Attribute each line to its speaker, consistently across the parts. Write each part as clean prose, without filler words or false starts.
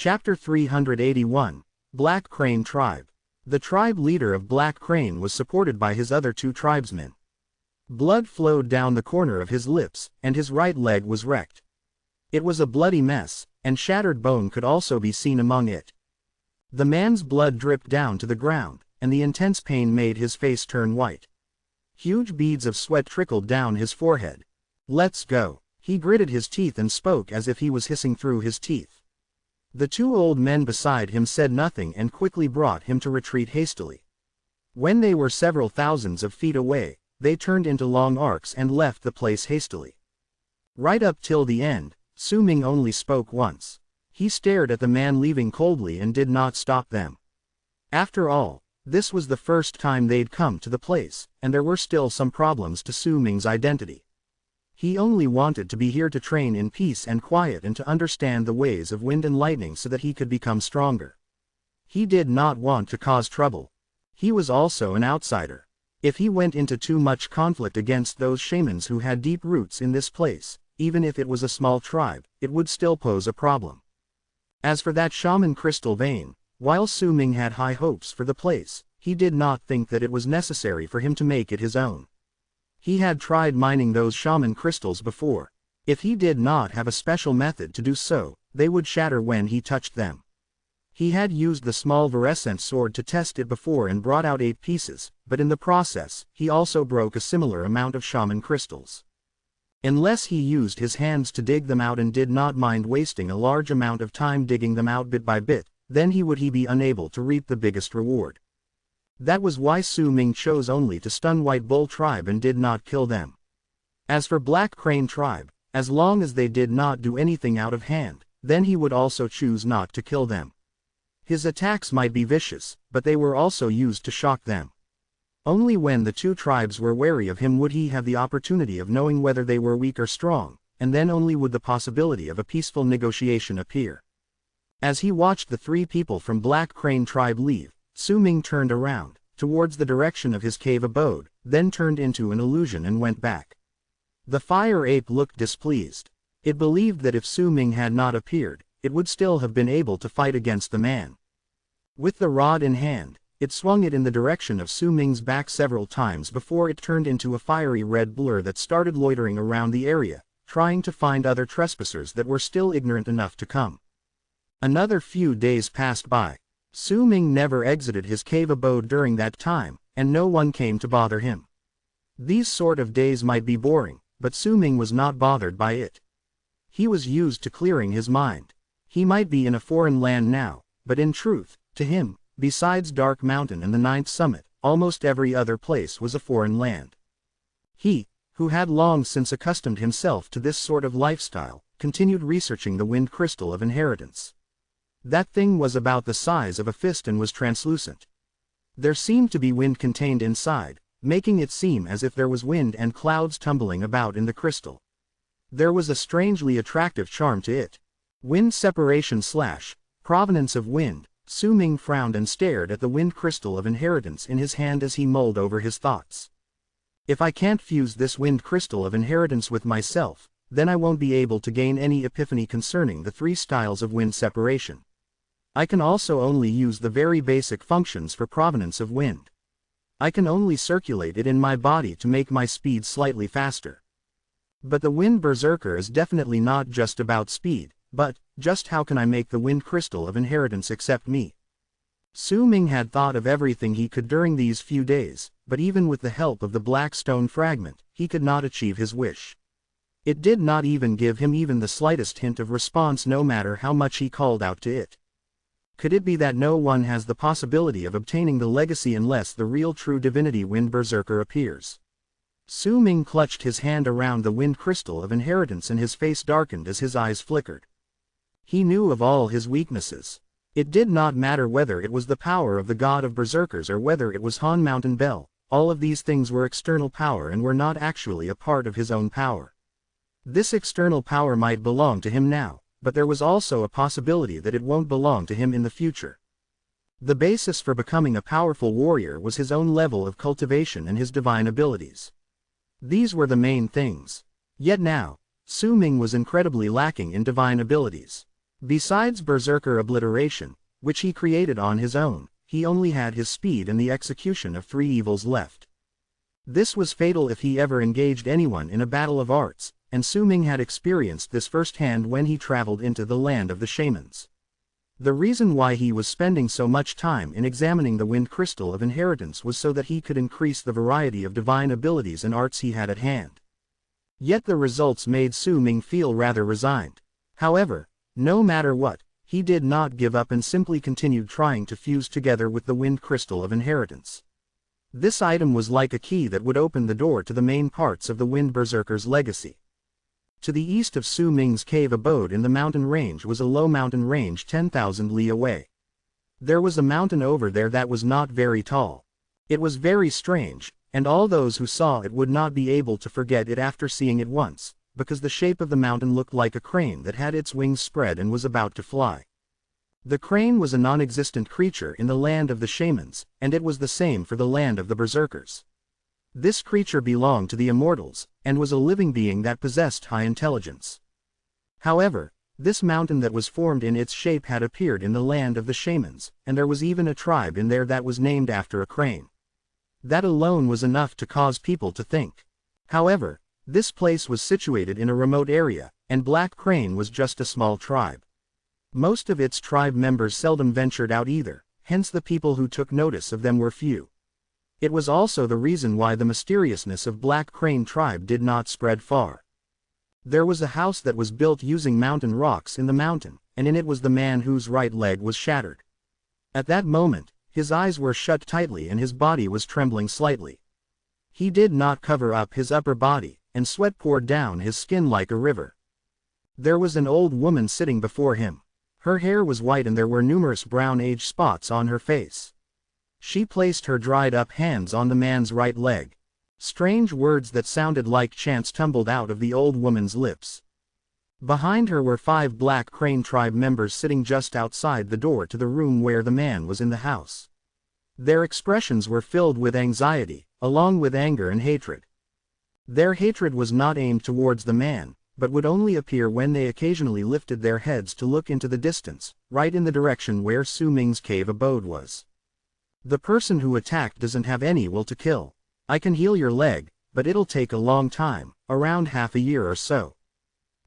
Speaker 1: Chapter 381, Black Crane Tribe. The tribe leader of Black Crane was supported by his other two tribesmen. Blood flowed down the corner of his lips, and his right leg was wrecked. It was a bloody mess, and shattered bone could also be seen among it. The man's blood dripped down to the ground, and the intense pain made his face turn white. Huge beads of sweat trickled down his forehead. "Let's go." He gritted his teeth and spoke as if he was hissing through his teeth. The two old men beside him said nothing and quickly brought him to retreat hastily. When they were several thousands of feet away, they turned into long arcs and left the place hastily. Right up till the end, Su Ming only spoke once. He stared at the man leaving coldly and did not stop them. After all, this was the first time they'd come to the place, and there were still some problems to Su Ming's identity. He only wanted to be here to train in peace and quiet and to understand the ways of wind and lightning so that he could become stronger. He did not want to cause trouble. He was also an outsider. If he went into too much conflict against those shamans who had deep roots in this place, even if it was a small tribe, it would still pose a problem. As for that shaman crystal vein, while Su Ming had high hopes for the place, he did not think that it was necessary for him to make it his own. He had tried mining those shaman crystals before. If he did not have a special method to do so, they would shatter when he touched them. He had used the small Virescent sword to test it before and brought out 8 pieces, but in the process, he also broke a similar amount of shaman crystals. Unless he used his hands to dig them out and did not mind wasting a large amount of time digging them out bit by bit, then he would be unable to reap the biggest reward. That was why Su Ming chose only to stun White Bull Tribe and did not kill them. As for Black Crane Tribe, as long as they did not do anything out of hand, then he would also choose not to kill them. His attacks might be vicious, but they were also used to shock them. Only when the two tribes were wary of him would he have the opportunity of knowing whether they were weak or strong, and then only would the possibility of a peaceful negotiation appear. As he watched the 3 people from Black Crane Tribe leave, Su Ming turned around, towards the direction of his cave abode, then turned into an illusion and went back. The fire ape looked displeased. It believed that if Su Ming had not appeared, it would still have been able to fight against the man. With the rod in hand, it swung it in the direction of Su Ming's back several times before it turned into a fiery red blur that started loitering around the area, trying to find other trespassers that were still ignorant enough to come. Another few days passed by. Su Ming never exited his cave abode during that time, and no one came to bother him. These sort of days might be boring, but Su Ming was not bothered by it. He was used to clearing his mind. He might be in a foreign land now, but in truth, to him, besides Dark Mountain and the 9th Summit, almost every other place was a foreign land. He, who had long since accustomed himself to this sort of lifestyle, continued researching the wind crystal of inheritance. That thing was about the size of a fist and was translucent. There seemed to be wind contained inside, making it seem as if there was wind and clouds tumbling about in the crystal. There was a strangely attractive charm to it. Wind separation / provenance of wind. Su Ming frowned and stared at the wind crystal of inheritance in his hand as he mulled over his thoughts. If I can't fuse this wind crystal of inheritance with myself, then I won't be able to gain any epiphany concerning the 3 styles of wind separation. I can also only use the very basic functions for provenance of wind. I can only circulate it in my body to make my speed slightly faster. But the Wind Berserker is definitely not just about speed, but, just how can I make the wind crystal of inheritance accept me? Su Ming had thought of everything he could during these few days, but even with the help of the black stone fragment, he could not achieve his wish. It did not even give him even the slightest hint of response no matter how much he called out to it. Could it be that no one has the possibility of obtaining the legacy unless the real true divinity Wind Berserker appears? Su Ming clutched his hand around the wind crystal of inheritance and his face darkened as his eyes flickered. He knew of all his weaknesses. It did not matter whether it was the power of the god of berserkers or whether it was Han Mountain Bell, all of these things were external power and were not actually a part of his own power. This external power might belong to him now, but there was also a possibility that it won't belong to him in the future. The basis for becoming a powerful warrior was his own level of cultivation and his divine abilities. These were the main things. Yet now, Su Ming was incredibly lacking in divine abilities. Besides berserker obliteration, which he created on his own, he only had his speed and the execution of 3 evils left. This was fatal if he ever engaged anyone in a battle of arts, and Su Ming had experienced this firsthand when he traveled into the land of the shamans. The reason why he was spending so much time in examining the wind crystal of inheritance was so that he could increase the variety of divine abilities and arts he had at hand. Yet the results made Su Ming feel rather resigned. However, no matter what, he did not give up and simply continued trying to fuse together with the wind crystal of inheritance. This item was like a key that would open the door to the main parts of the wind berserker's legacy. To the east of Su Ming's cave abode in the mountain range was a low mountain range 10,000 li away. There was a mountain over there that was not very tall. It was very strange, and all those who saw it would not be able to forget it after seeing it once, because the shape of the mountain looked like a crane that had its wings spread and was about to fly. The crane was a non-existent creature in the land of the shamans, and it was the same for the land of the berserkers. This creature belonged to the immortals, and was a living being that possessed high intelligence. However, this mountain that was formed in its shape had appeared in the land of the shamans, and there was even a tribe in there that was named after a crane. That alone was enough to cause people to think. However, this place was situated in a remote area, and Black Crane was just a small tribe. Most of its tribe members seldom ventured out either, hence the people who took notice of them were few. It was also the reason why the mysteriousness of Black Crane tribe did not spread far. There was a house that was built using mountain rocks in the mountain, and in it was the man whose right leg was shattered. At that moment, his eyes were shut tightly and his body was trembling slightly. He did not cover up his upper body, and sweat poured down his skin like a river. There was an old woman sitting before him. Her hair was white and there were numerous brown age spots on her face. She placed her dried-up hands on the man's right leg. Strange words that sounded like chants tumbled out of the old woman's lips. Behind her were 5 Black Crane tribe members sitting just outside the door to the room where the man was in the house. Their expressions were filled with anxiety, along with anger and hatred. Their hatred was not aimed towards the man, but would only appear when they occasionally lifted their heads to look into the distance, right in the direction where Su Ming's cave abode was. The person who attacked doesn't have any will to kill. I can heal your leg, but it'll take a long time, around half a year or so.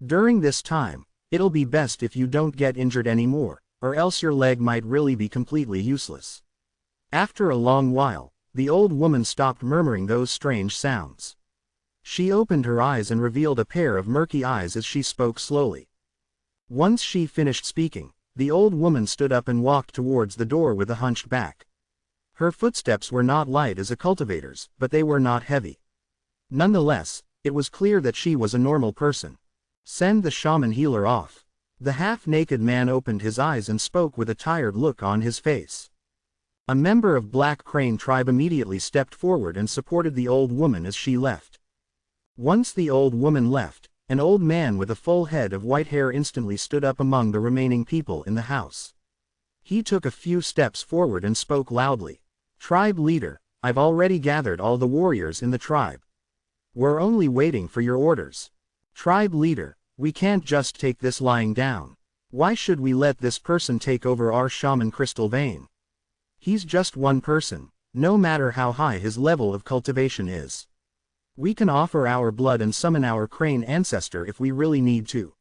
Speaker 1: During this time, it'll be best if you don't get injured anymore, or else your leg might really be completely useless. After a long while, the old woman stopped murmuring those strange sounds. She opened her eyes and revealed a pair of murky eyes as she spoke slowly. Once she finished speaking, the old woman stood up and walked towards the door with a hunched back. Her footsteps were not light as a cultivator's, but they were not heavy. Nonetheless, it was clear that she was a normal person. Send the shaman healer off. The half-naked man opened his eyes and spoke with a tired look on his face. A member of Black Crane tribe immediately stepped forward and supported the old woman as she left. Once the old woman left, an old man with a full head of white hair instantly stood up among the remaining people in the house. He took a few steps forward and spoke loudly. Tribe leader, I've already gathered all the warriors in the tribe. We're only waiting for your orders. Tribe leader, we can't just take this lying down. Why should we let this person take over our shaman crystal vein? He's just one person, no matter how high his level of cultivation is. We can offer our blood and summon our crane ancestor if we really need to.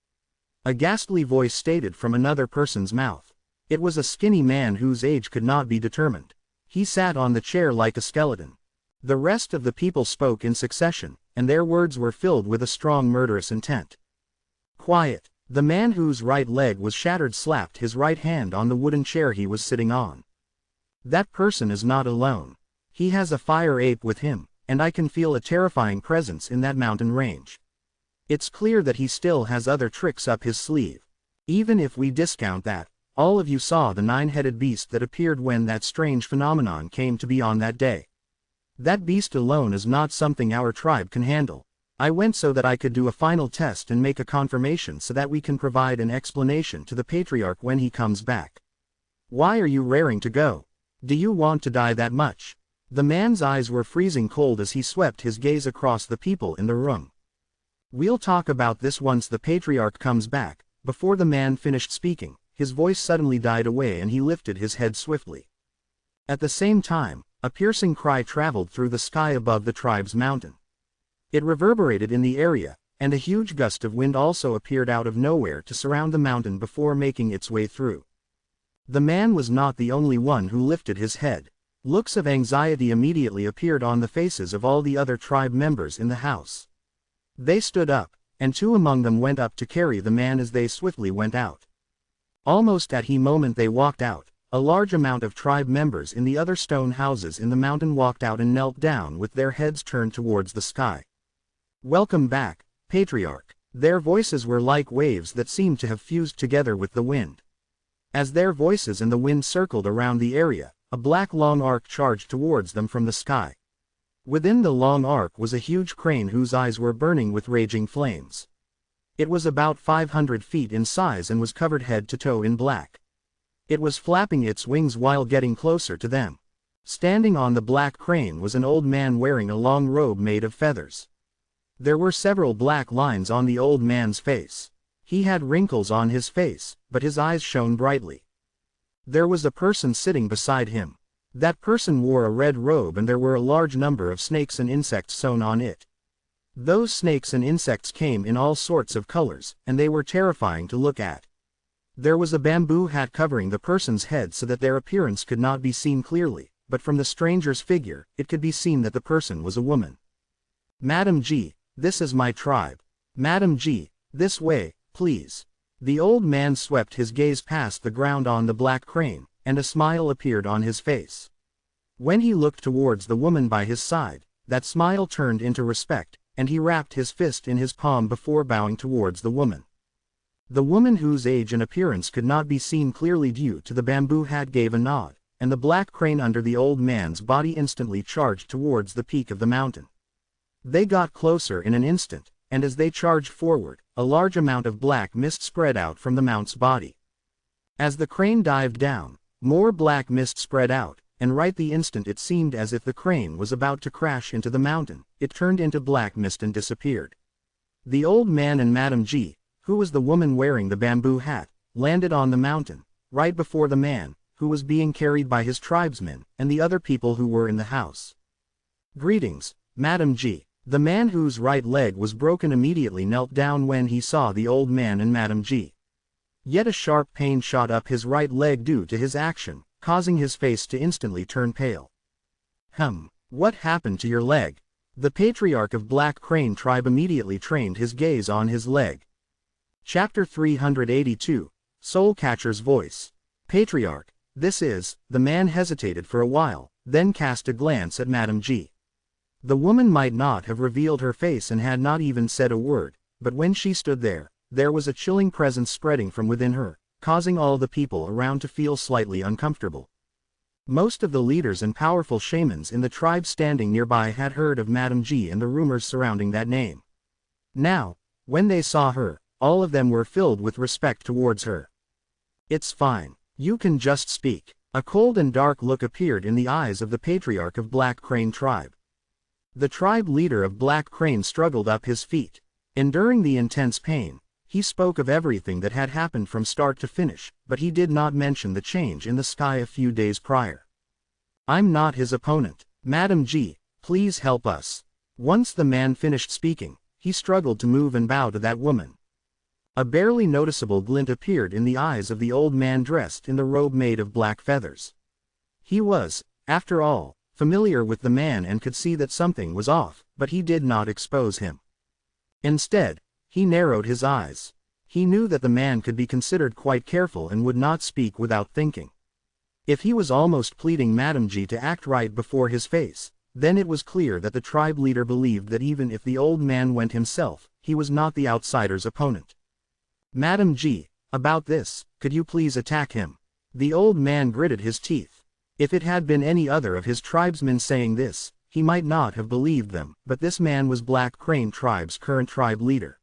Speaker 1: A ghastly voice stated from another person's mouth. It was a skinny man whose age could not be determined. He sat on the chair like a skeleton. The rest of the people spoke in succession, and their words were filled with a strong murderous intent. Quiet. The man whose right leg was shattered slapped his right hand on the wooden chair he was sitting on. That person is not alone. He has a fire ape with him, and I can feel a terrifying presence in that mountain range. It's clear that he still has other tricks up his sleeve. Even if we discount that, all of you saw the 9-headed beast that appeared when that strange phenomenon came to be on that day. That beast alone is not something our tribe can handle. I went so that I could do a final test and make a confirmation so that we can provide an explanation to the patriarch when he comes back. Why are you raring to go? Do you want to die that much? The man's eyes were freezing cold as he swept his gaze across the people in the room. We'll talk about this once the patriarch comes back. Before the man finished speaking, his voice suddenly died away and he lifted his head swiftly. At the same time, a piercing cry traveled through the sky above the tribe's mountain. It reverberated in the area, and a huge gust of wind also appeared out of nowhere to surround the mountain before making its way through. The man was not the only one who lifted his head. Looks of anxiety immediately appeared on the faces of all the other tribe members in the house. They stood up, and 2 among them went up to carry the man as they swiftly went out. Almost at the moment they walked out, a large amount of tribe members in the other stone houses in the mountain walked out and knelt down with their heads turned towards the sky. "Welcome back, Patriarch." Their voices were like waves that seemed to have fused together with the wind. As their voices and the wind circled around the area, a black long arc charged towards them from the sky. Within the long arc was a huge crane whose eyes were burning with raging flames. It was about 500 feet in size and was covered head to toe in black. It was flapping its wings while getting closer to them. Standing on the black crane was an old man wearing a long robe made of feathers. There were several black lines on the old man's face. He had wrinkles on his face, but his eyes shone brightly. There was a person sitting beside him. That person wore a red robe and there were a large number of snakes and insects sewn on it. Those snakes and insects came in all sorts of colors, and they were terrifying to look at. There was a bamboo hat covering the person's head so that their appearance could not be seen clearly, but from the stranger's figure, it could be seen that the person was a woman. "Madam G, this is my tribe. Madam G, this way, please." The old man swept his gaze past the ground on the black crane, and a smile appeared on his face. When he looked towards the woman by his side, that smile turned into respect, and he wrapped his fist in his palm before bowing towards the woman. The woman, whose age and appearance could not be seen clearly due to the bamboo hat, gave a nod, and the black crane under the old man's body instantly charged towards the peak of the mountain. They got closer in an instant, and as they charged forward, a large amount of black mist spread out from the mount's body. As the crane dived down, more black mist spread out, and right the instant it seemed as if the crane was about to crash into the mountain, it turned into black mist and disappeared. The old man and Madam G, who was the woman wearing the bamboo hat, landed on the mountain, right before the man, who was being carried by his tribesmen, and the other people who were in the house. "Greetings, Madam G." The man whose right leg was broken immediately knelt down when he saw the old man and Madam G. Yet a sharp pain shot up his right leg due to his action, causing his face to instantly turn pale. What happened to your leg?" The patriarch of Black Crane tribe immediately trained his gaze on his leg. Chapter 382, Soul Catcher's Voice. "Patriarch, this is..." The man hesitated for a while, then cast a glance at Madam G. The woman might not have revealed her face and had not even said a word, but when she stood there, there was a chilling presence spreading from within her, causing all the people around to feel slightly uncomfortable. Most of the leaders and powerful shamans in the tribe standing nearby had heard of Madam G and the rumors surrounding that name. Now, when they saw her, all of them were filled with respect towards her. "It's fine. You can just speak." A cold and dark look appeared in the eyes of the patriarch of Black Crane tribe. The tribe leader of Black Crane struggled up his feet. Enduring the intense pain, he spoke of everything that had happened from start to finish, but he did not mention the change in the sky a few days prior. "I'm not his opponent. Madam G, please help us." Once the man finished speaking, he struggled to move and bow to that woman. A barely noticeable glint appeared in the eyes of the old man dressed in the robe made of black feathers. He was, after all, familiar with the man and could see that something was off, but he did not expose him. Instead, he narrowed his eyes. He knew that the man could be considered quite careful and would not speak without thinking. If he was almost pleading Madam G to act right before his face, then it was clear that the tribe leader believed that even if the old man went himself, he was not the outsider's opponent. "Madam G, about this, could you please attack him?" The old man gritted his teeth. If it had been any other of his tribesmen saying this, he might not have believed them, but this man was Black Crane tribe's current tribe leader.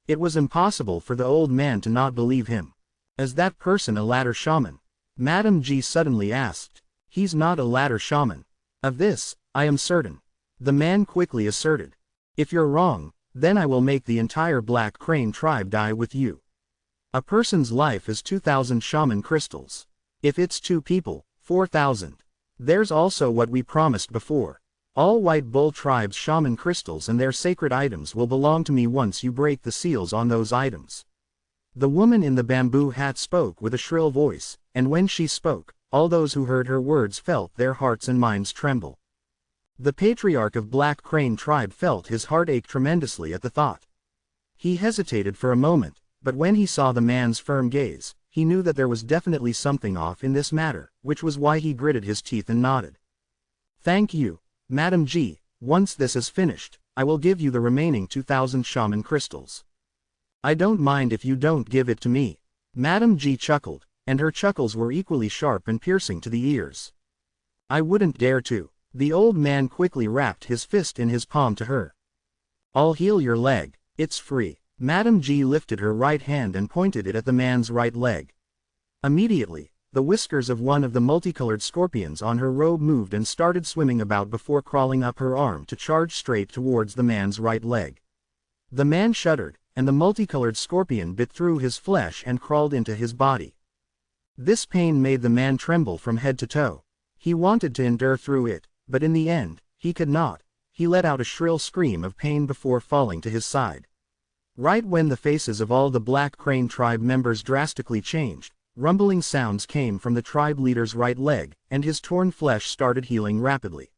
Speaker 1: It was impossible for the old man to not believe him. "Is that person a ladder shaman?" Madam G suddenly asked. "He's not a ladder shaman. Of this, I am certain," the man quickly asserted. "If you're wrong, then I will make the entire Black Crane tribe die with you." A person's life is 2,000 shaman crystals. If it's 2 people, 4,000. There's also what we promised before. All White Bull Tribe's shaman crystals and their sacred items will belong to me once you break the seals on those items. The woman in the bamboo hat spoke with a shrill voice, and when she spoke, all those who heard her words felt their hearts and minds tremble. The patriarch of Black Crane Tribe felt his heart ache tremendously at the thought. He hesitated for a moment, but when he saw the man's firm gaze, he knew that there was definitely something off in this matter, which was why he gritted his teeth and nodded. "Thank you, Madam G. Once this is finished, I will give you the remaining 2,000 shaman crystals. I don't mind if you don't give it to me." Madam G chuckled, and her chuckles were equally sharp and piercing to the ears. "I wouldn't dare to." The old man quickly wrapped his fist in his palm to her. "I'll heal your leg, it's free." Madam G lifted her right hand and pointed it at the man's right leg. Immediately, the whiskers of one of the multicolored scorpions on her robe moved and started swimming about before crawling up her arm to charge straight towards the man's right leg. The man shuddered, and the multicolored scorpion bit through his flesh and crawled into his body. This pain made the man tremble from head to toe. He wanted to endure through it, but in the end, he could not. He let out a shrill scream of pain before falling to his side. Right when the faces of all the Black Crane Tribe members drastically changed, rumbling sounds came from the tribe leader's right leg, and his torn flesh started healing rapidly.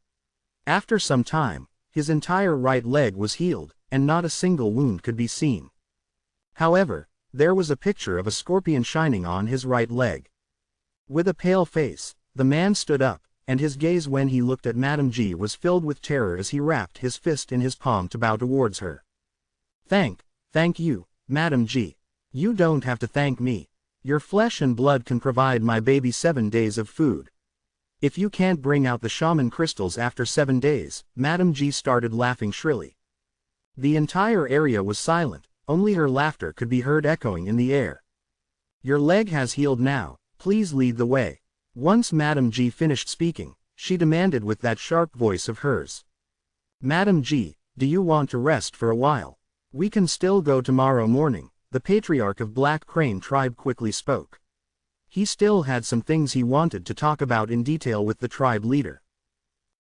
Speaker 1: After some time, his entire right leg was healed, and not a single wound could be seen. However, there was a picture of a scorpion shining on his right leg. With a pale face, the man stood up, and his gaze when he looked at Madam G was filled with terror as he wrapped his fist in his palm to bow towards her. Thank you, Madam G. You don't have to thank me. Your flesh and blood can provide my baby 7 days of food. If you can't bring out the shaman crystals after 7 days, Madam G started laughing shrilly. The entire area was silent, only her laughter could be heard echoing in the air. Your leg has healed now, please lead the way. Once Madam G finished speaking, she demanded with that sharp voice of hers. Madam G, do you want to rest for a while? We can still go tomorrow morning, the patriarch of Black Crane Tribe quickly spoke. He still had some things he wanted to talk about in detail with the tribe leader.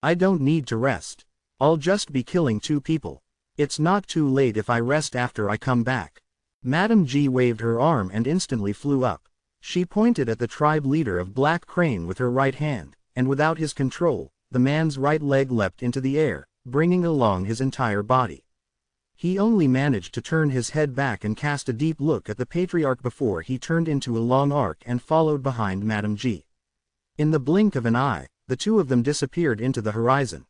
Speaker 1: I don't need to rest. I'll just be killing 2 people. It's not too late if I rest after I come back. Madam G waved her arm and instantly flew up. She pointed at the tribe leader of Black Crane with her right hand, and without his control, the man's right leg leapt into the air, bringing along his entire body. He only managed to turn his head back and cast a deep look at the patriarch before he turned into a long arc and followed behind Madam G. In the blink of an eye, the 2 of them disappeared into the horizon.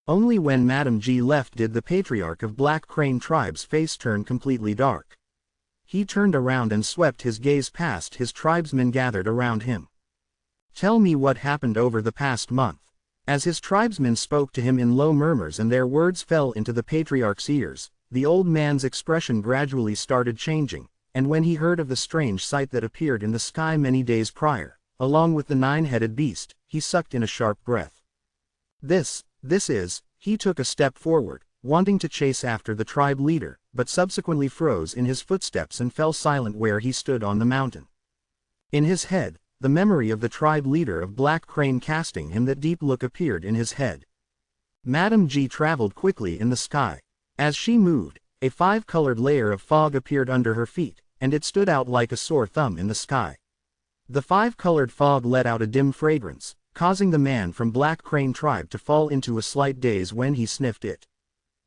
Speaker 1: Only when Madam G left did the patriarch of Black Crane Tribe's face turn completely dark. He turned around and swept his gaze past his tribesmen gathered around him. Tell me what happened over the past month. As his tribesmen spoke to him in low murmurs and their words fell into the patriarch's ears, the old man's expression gradually started changing, and when he heard of the strange sight that appeared in the sky many days prior, along with the 9-headed beast, he sucked in a sharp breath. This is, he took a step forward, wanting to chase after the tribe leader, but subsequently froze in his footsteps and fell silent where he stood on the mountain. In his head, the memory of the tribe leader of Black Crane casting him that deep look appeared in his head. Madam G traveled quickly in the sky. As she moved, a 5-colored layer of fog appeared under her feet, and it stood out like a sore thumb in the sky. The 5-colored fog let out a dim fragrance, causing the man from Black Crane Tribe to fall into a slight daze when he sniffed it.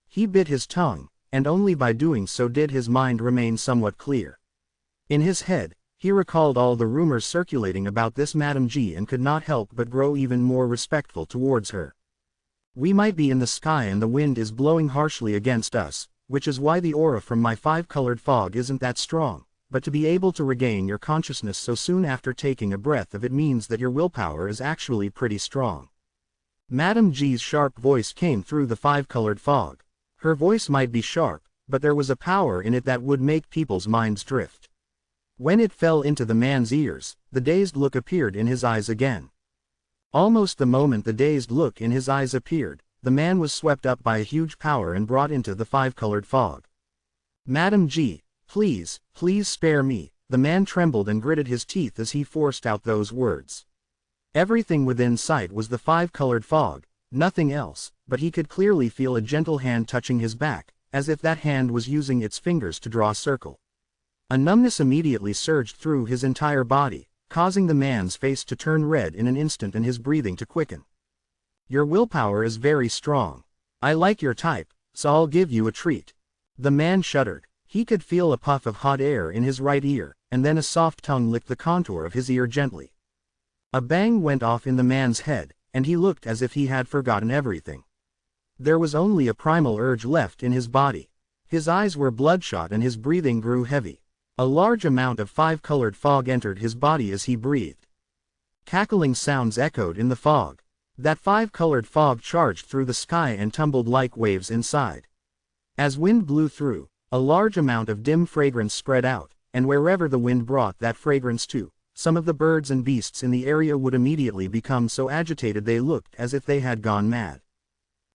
Speaker 1: He bit his tongue, and only by doing so did his mind remain somewhat clear. In his head, he recalled all the rumors circulating about this Madam G and could not help but grow even more respectful towards her. We might be in the sky and the wind is blowing harshly against us, which is why the aura from my 5-colored fog isn't that strong, but to be able to regain your consciousness so soon after taking a breath of it means that your willpower is actually pretty strong. Madam G's sharp voice came through the 5-colored fog. Her voice might be sharp, but there was a power in it that would make people's minds drift. When it fell into the man's ears, the dazed look appeared in his eyes again. Almost the moment the dazed look in his eyes appeared, the man was swept up by a huge power and brought into the 5-colored fog. Madam G, please spare me. The man trembled and gritted his teeth as he forced out those words. Everything within sight was the five-colored fog, nothing else, but he could clearly feel a gentle hand touching his back, as if that hand was using its fingers to draw a circle. A numbness immediately surged through his entire body, causing the man's face to turn red in an instant and his breathing to quicken. "Your willpower is very strong. I like your type, so I'll give you a treat." The man shuddered. He could feel a puff of hot air in his right ear, and then a soft tongue licked the contour of his ear gently. A bang went off in the man's head, and he looked as if he had forgotten everything. There was only a primal urge left in his body. His eyes were bloodshot and his breathing grew heavy. A large amount of five-colored fog entered his body as he breathed. Cackling sounds echoed in the fog. That five-colored fog charged through the sky and tumbled like waves inside. As wind blew through, a large amount of dim fragrance spread out, and wherever the wind brought that fragrance to, some of the birds and beasts in the area would immediately become so agitated they looked as if they had gone mad.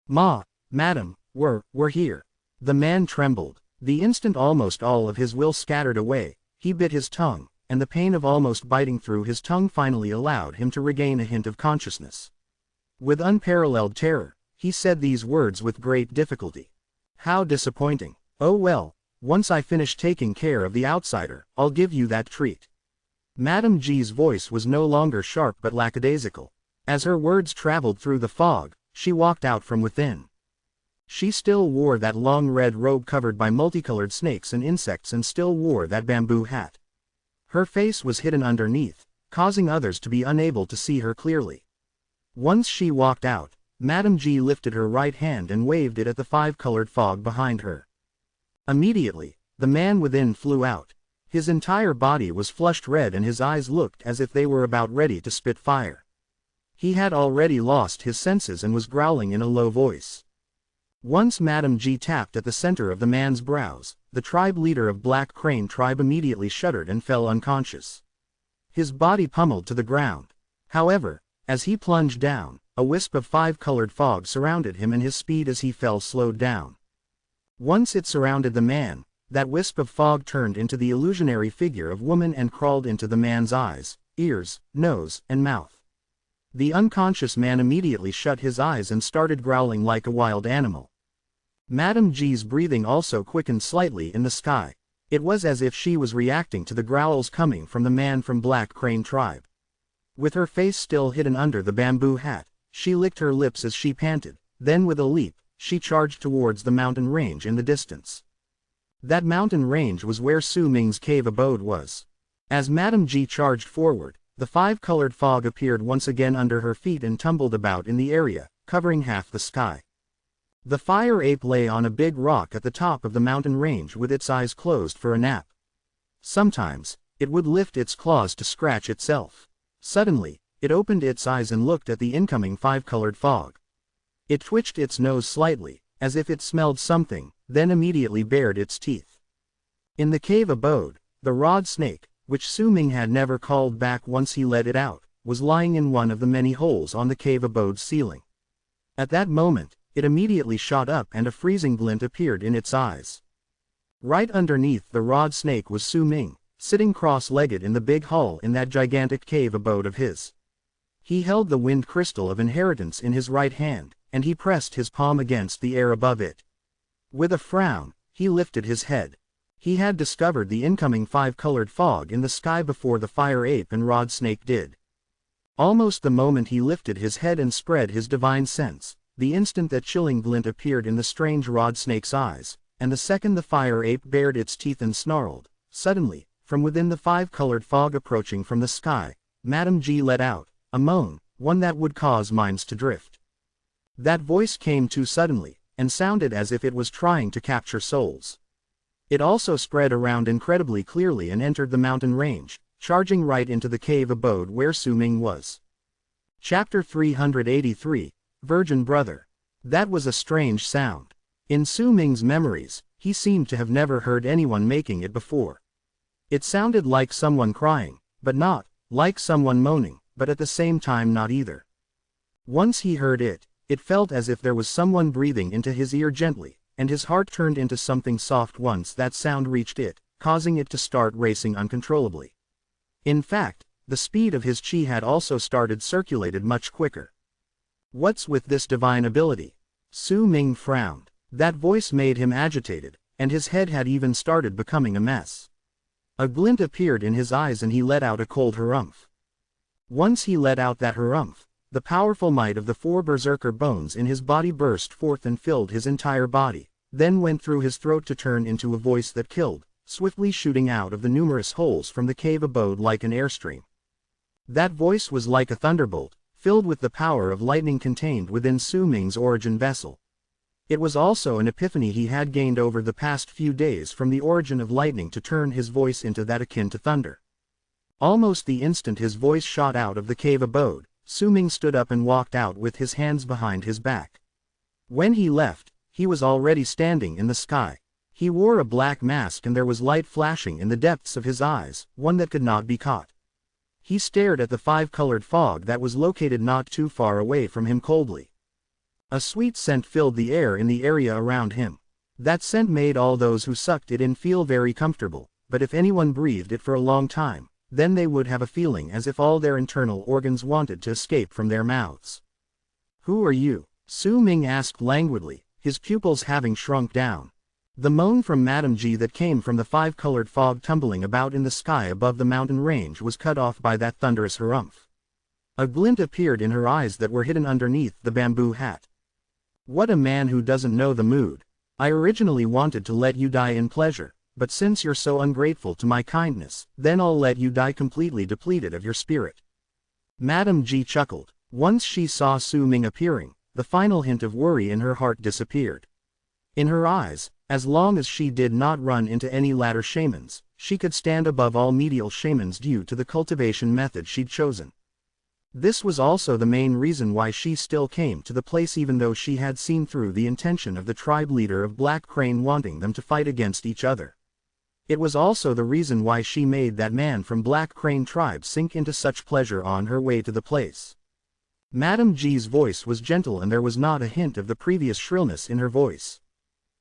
Speaker 1: Madam, we're here." The man trembled. The instant almost all of his will scattered away, he bit his tongue, and the pain of almost biting through his tongue finally allowed him to regain a hint of consciousness. With unparalleled terror, he said these words with great difficulty. "How disappointing. Oh well, once I finish taking care of the outsider, I'll give you that treat." Madame G's voice was no longer sharp but lackadaisical. As her words traveled through the fog, she walked out from within. She still wore that long red robe covered by multicolored snakes and insects and still wore that bamboo hat. Her face was hidden underneath, causing others to be unable to see her clearly. Once she walked out, Madame G lifted her right hand and waved it at the five-colored fog behind her. Immediately, the man within flew out. His entire body was flushed red and his eyes looked as if they were about ready to spit fire. He had already lost his senses and was growling in a low voice. Once Madame G tapped at the center of the man's brows, the tribe leader of Black Crane tribe immediately shuddered and fell unconscious. His body pummeled to the ground. However, as he plunged down, a wisp of five-colored fog surrounded him and his speed as he fell slowed down. Once it surrounded the man, that wisp of fog turned into the illusionary figure of woman and crawled into the man's eyes, ears, nose, and mouth. The unconscious man immediately shut his eyes and started growling like a wild animal. Madame G's breathing also quickened slightly in the sky. It was as if she was reacting to the growls coming from the man from Black Crane tribe. With her face still hidden under the bamboo hat, she licked her lips as she panted, then with a leap, she charged towards the mountain range in the distance. That mountain range was where Su Ming's cave abode was. As Madame G charged forward, the five-colored fog appeared once again under her feet and tumbled about in the area, covering half the sky. The fire ape lay on a big rock at the top of the mountain range with its eyes closed for a nap. Sometimes, it would lift its claws to scratch itself. Suddenly, it opened its eyes and looked at the incoming five-colored fog. It twitched its nose slightly, as if it smelled something, then immediately bared its teeth. In the cave abode, the rod snake, which Su Ming had never called back once he let it out, was lying in one of the many holes on the cave abode's ceiling. At that moment, it immediately shot up and a freezing glint appeared in its eyes. Right underneath the rod snake was Su Ming, sitting cross-legged in the big hall in that gigantic cave abode of his. He held the wind crystal of inheritance in his right hand, and he pressed his palm against the air above it. With a frown, he lifted his head. He had discovered the incoming five-colored fog in the sky before the fire ape and rod snake did. Almost the moment he lifted his head and spread his divine sense, the instant that chilling glint appeared in the strange rod snake's eyes, and the second the fire ape bared its teeth and snarled, suddenly, from within the five-colored fog approaching from the sky, Madame G let out a moan, one that would cause minds to drift. That voice came too suddenly, and sounded as if it was trying to capture souls. It also spread around incredibly clearly and entered the mountain range, charging right into the cave abode where Su Ming was. Chapter 383, Virgin Brother. That was a strange sound. In Su Ming's memories, he seemed to have never heard anyone making it before. It sounded like someone crying, but not, like someone moaning, but at the same time not either. Once he heard it, it felt as if there was someone breathing into his ear gently, and his heart turned into something soft once that sound reached it, causing it to start racing uncontrollably. In fact, the speed of his chi had also started circulated much quicker. What's with this divine ability? Su Ming frowned. That voice made him agitated, and his head had even started becoming a mess. A glint appeared in his eyes and he let out a cold harumph. Once he let out that harumph, the powerful might of the 4 berserker bones in his body burst forth and filled his entire body, then went through his throat to turn into a voice that killed, swiftly shooting out of the numerous holes from the cave abode like an airstream. That voice was like a thunderbolt, filled with the power of lightning contained within Su Ming's origin vessel. It was also an epiphany he had gained over the past few days from the origin of lightning to turn his voice into that akin to thunder. Almost the instant his voice shot out of the cave abode, Su Ming stood up and walked out with his hands behind his back. When he left, he was already standing in the sky. He wore a black mask and there was light flashing in the depths of his eyes, one that could not be caught. He stared at the 5-colored fog that was located not too far away from him coldly. A sweet scent filled the air in the area around him. That scent made all those who sucked it in feel very comfortable, but if anyone breathed it for a long time, then they would have a feeling as if all their internal organs wanted to escape from their mouths. "Who are you?" Su Ming asked languidly, his pupils having shrunk down. The moan from Madame G that came from the 5-colored fog tumbling about in the sky above the mountain range was cut off by that thunderous harumph. A glint appeared in her eyes that were hidden underneath the bamboo hat. "What a man who doesn't know the mood. I originally wanted to let you die in pleasure, but since you're so ungrateful to my kindness, then I'll let you die completely depleted of your spirit." Madame G chuckled. Once she saw Su Ming appearing, the final hint of worry in her heart disappeared. In her eyes, as long as she did not run into any ladder shamans, she could stand above all medial shamans due to the cultivation method she'd chosen. This was also the main reason why she still came to the place even though she had seen through the intention of the tribe leader of Black Crane wanting them to fight against each other. It was also the reason why she made that man from Black Crane tribe sink into such pleasure on her way to the place. Madame G's voice was gentle and there was not a hint of the previous shrillness in her voice.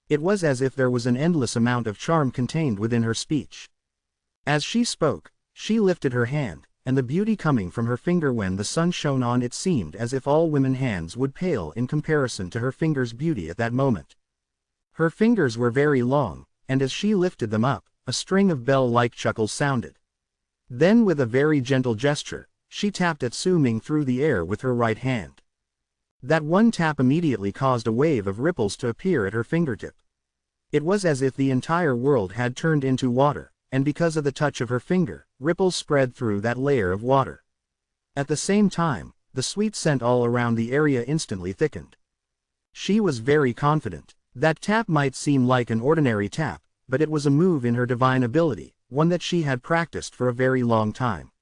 Speaker 1: It was as if there was an endless amount of charm contained within her speech. As she spoke, she lifted her hand, and the beauty coming from her finger when the sun shone on it seemed as if all women's hands would pale in comparison to her fingers' beauty at that moment. Her fingers were very long, and as she lifted them up, a string of bell-like chuckles sounded. Then with a very gentle gesture, she tapped at Su Ming through the air with her right hand. That one tap immediately caused a wave of ripples to appear at her fingertip. It was as if the entire world had turned into water, and because of the touch of her finger, ripples spread through that layer of water. At the same time, the sweet scent all around the area instantly thickened. She was very confident. That tap might seem like an ordinary tap, but it was a move in her divine ability, one that she had practiced for a very long time.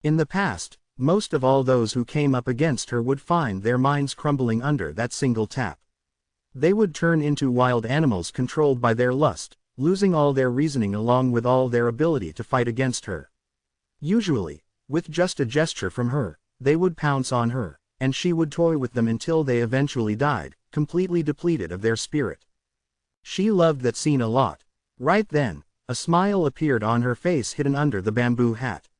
Speaker 1: In the past, most of all those who came up against her would find their minds crumbling under that single tap. They would turn into wild animals controlled by their lust, losing all their reasoning along with all their ability to fight against her. Usually, with just a gesture from her, they would pounce on her, and she would toy with them until they eventually died, completely depleted of their spirit. She loved that scene a lot. Right then, a smile appeared on her face hidden under the bamboo hat.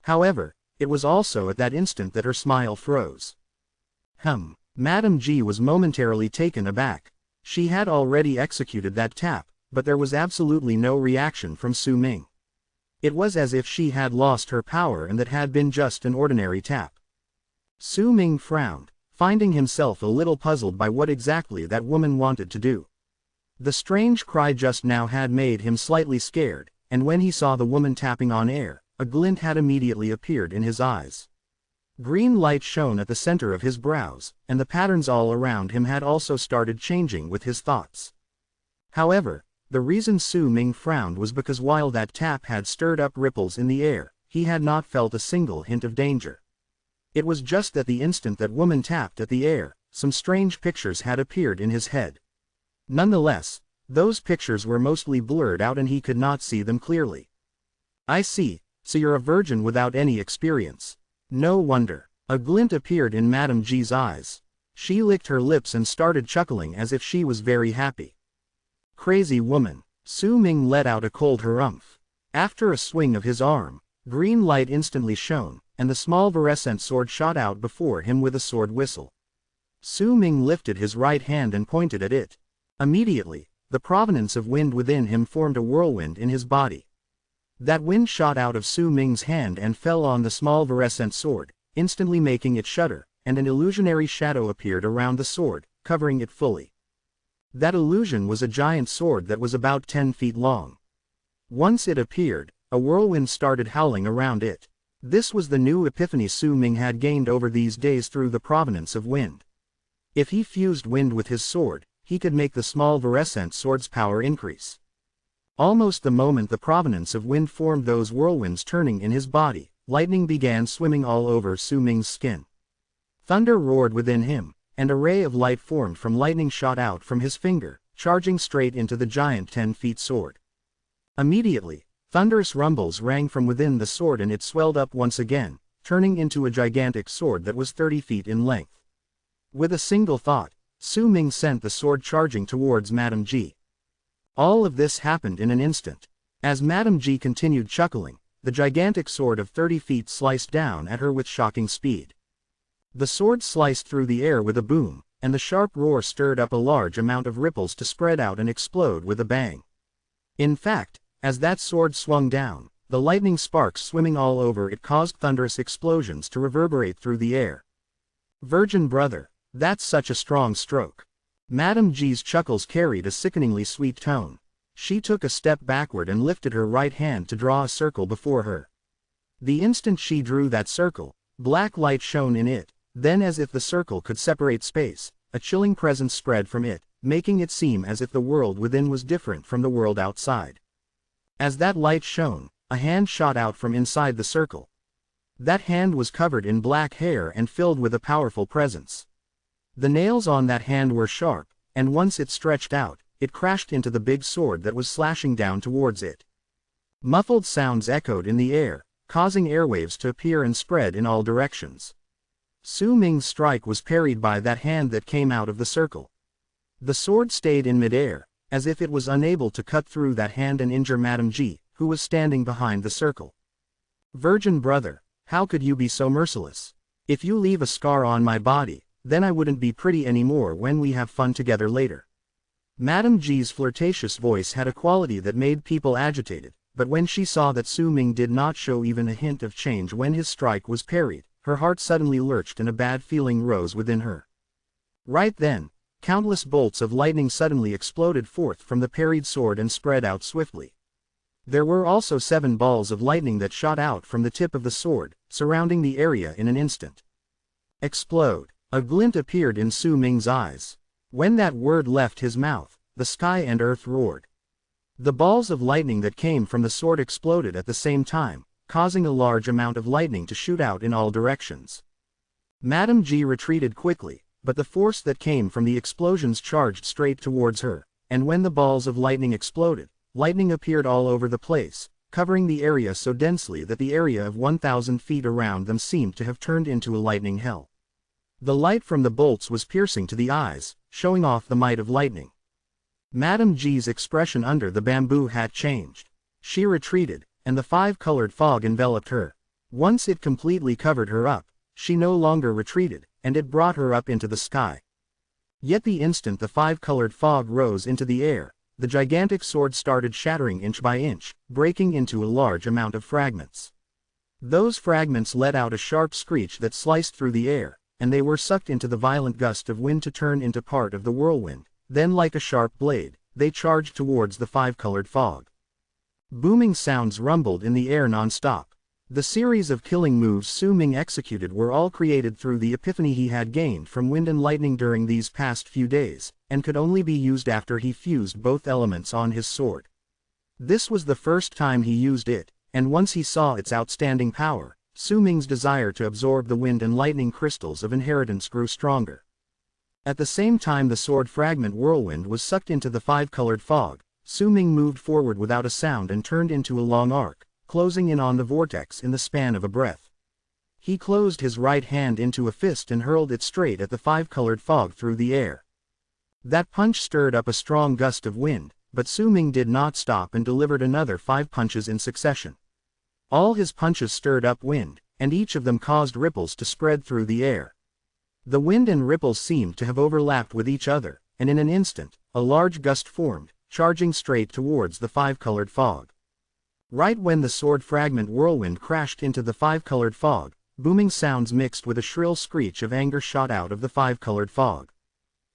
Speaker 1: However, it was also at that instant that her smile froze. Madame G was momentarily taken aback. She had already executed that tap, but there was absolutely no reaction from Su Ming. It was as if she had lost her power and that had been just an ordinary tap. Su Ming frowned, finding himself a little puzzled by what exactly that woman wanted to do. The strange cry just now had made him slightly scared, and when he saw the woman tapping on air, a glint had immediately appeared in his eyes. Green light shone at the center of his brows, and the patterns all around him had also started changing with his thoughts. However, the reason Su Ming frowned was because while that tap had stirred up ripples in the air, he had not felt a single hint of danger. It was just at the instant that woman tapped at the air, some strange pictures had appeared in his head. Nonetheless, those pictures were mostly blurred out and he could not see them clearly. "I see, so you're a virgin without any experience. No wonder." A glint appeared in Madame G's eyes. She licked her lips and started chuckling as if she was very happy. "Crazy woman. Su Ming let out a cold harumph. After a swing of his arm, green light instantly shone, and the small virescent sword shot out before him with a sword whistle. Su Ming lifted his right hand and pointed at it. Immediately, the provenance of wind within him formed a whirlwind in his body. That wind shot out of Su Ming's hand and fell on the small virescent sword, instantly making it shudder, and an illusionary shadow appeared around the sword, covering it fully. That illusion was a giant sword that was about 10 feet long. Once it appeared, a whirlwind started howling around it. This was the new epiphany Su Ming had gained over these days through the provenance of wind. If he fused wind with his sword, he could make the small virescent sword's power increase. Almost the moment the provenance of wind formed those whirlwinds turning in his body, lightning began swimming all over Su Ming's skin. Thunder roared within him, and a ray of light formed from lightning shot out from his finger, charging straight into the giant 10-foot sword. Immediately, thunderous rumbles rang from within the sword and it swelled up once again, turning into a gigantic sword that was 30 feet in length. With a single thought, Su Ming sent the sword charging towards Madame Ji. All of this happened in an instant. As Madame Ji continued chuckling, the gigantic sword of 30 feet sliced down at her with shocking speed. The sword sliced through the air with a boom, and the sharp roar stirred up a large amount of ripples to spread out and explode with a bang. In fact, as that sword swung down, the lightning sparks swimming all over it caused thunderous explosions to reverberate through the air. Virgin brother, that's such a strong stroke. Madame Ji's chuckles carried a sickeningly sweet tone. She took a step backward and lifted her right hand to draw a circle before her. The instant she drew that circle, black light shone in it. Then as if the circle could separate space, a chilling presence spread from it, making it seem as if the world within was different from the world outside. As that light shone, a hand shot out from inside the circle. That hand was covered in black hair and filled with a powerful presence. The nails on that hand were sharp, and once it stretched out, it crashed into the big sword that was slashing down towards it. Muffled sounds echoed in the air, causing airwaves to appear and spread in all directions. Su Ming's strike was parried by that hand that came out of the circle. The sword stayed in midair, as if it was unable to cut through that hand and injure Madame Ji, who was standing behind the circle. Virgin brother, how could you be so merciless? If you leave a scar on my body, then I wouldn't be pretty anymore when we have fun together later. Madame Ji's flirtatious voice had a quality that made people agitated, but when she saw that Su Ming did not show even a hint of change when his strike was parried, her heart suddenly lurched and a bad feeling rose within her. Right then, countless bolts of lightning suddenly exploded forth from the parried sword and spread out swiftly. There were also 7 balls of lightning that shot out from the tip of the sword, surrounding the area in an instant. Explode! A glint appeared in Su Ming's eyes. When that word left his mouth, the sky and earth roared. The balls of lightning that came from the sword exploded at the same time, causing a large amount of lightning to shoot out in all directions. Madame Ji retreated quickly, but the force that came from the explosions charged straight towards her, and when the balls of lightning exploded, lightning appeared all over the place, covering the area so densely that the area of 1,000 feet around them seemed to have turned into a lightning hell. The light from the bolts was piercing to the eyes, showing off the might of lightning. Madame Ji's expression under the bamboo hat changed. She retreated, and the 5-colored fog enveloped her. Once it completely covered her up, she no longer retreated, and it brought her up into the sky. Yet the instant the 5-colored fog rose into the air, the gigantic sword started shattering inch by inch, breaking into a large amount of fragments. Those fragments let out a sharp screech that sliced through the air, and they were sucked into the violent gust of wind to turn into part of the whirlwind. Then like a sharp blade, they charged towards the 5-colored fog. Booming sounds rumbled in the air non-stop. The series of killing moves Su Ming executed were all created through the epiphany he had gained from wind and lightning during these past few days, and could only be used after he fused both elements on his sword. This was the first time he used it, and once he saw its outstanding power, Su Ming's desire to absorb the wind and lightning crystals of inheritance grew stronger. At the same time the sword fragment whirlwind was sucked into the 5-colored fog, Su Ming moved forward without a sound and turned into a long arc, closing in on the vortex in the span of a breath. He closed his right hand into a fist and hurled it straight at the 5-colored fog through the air. That punch stirred up a strong gust of wind, but Su Ming did not stop and delivered another 5 punches in succession. All his punches stirred up wind, and each of them caused ripples to spread through the air. The wind and ripples seemed to have overlapped with each other, and in an instant, a large gust formed, charging straight towards the 5-colored fog. Right when the sword fragment whirlwind crashed into the 5-colored fog, booming sounds mixed with a shrill screech of anger shot out of the 5-colored fog.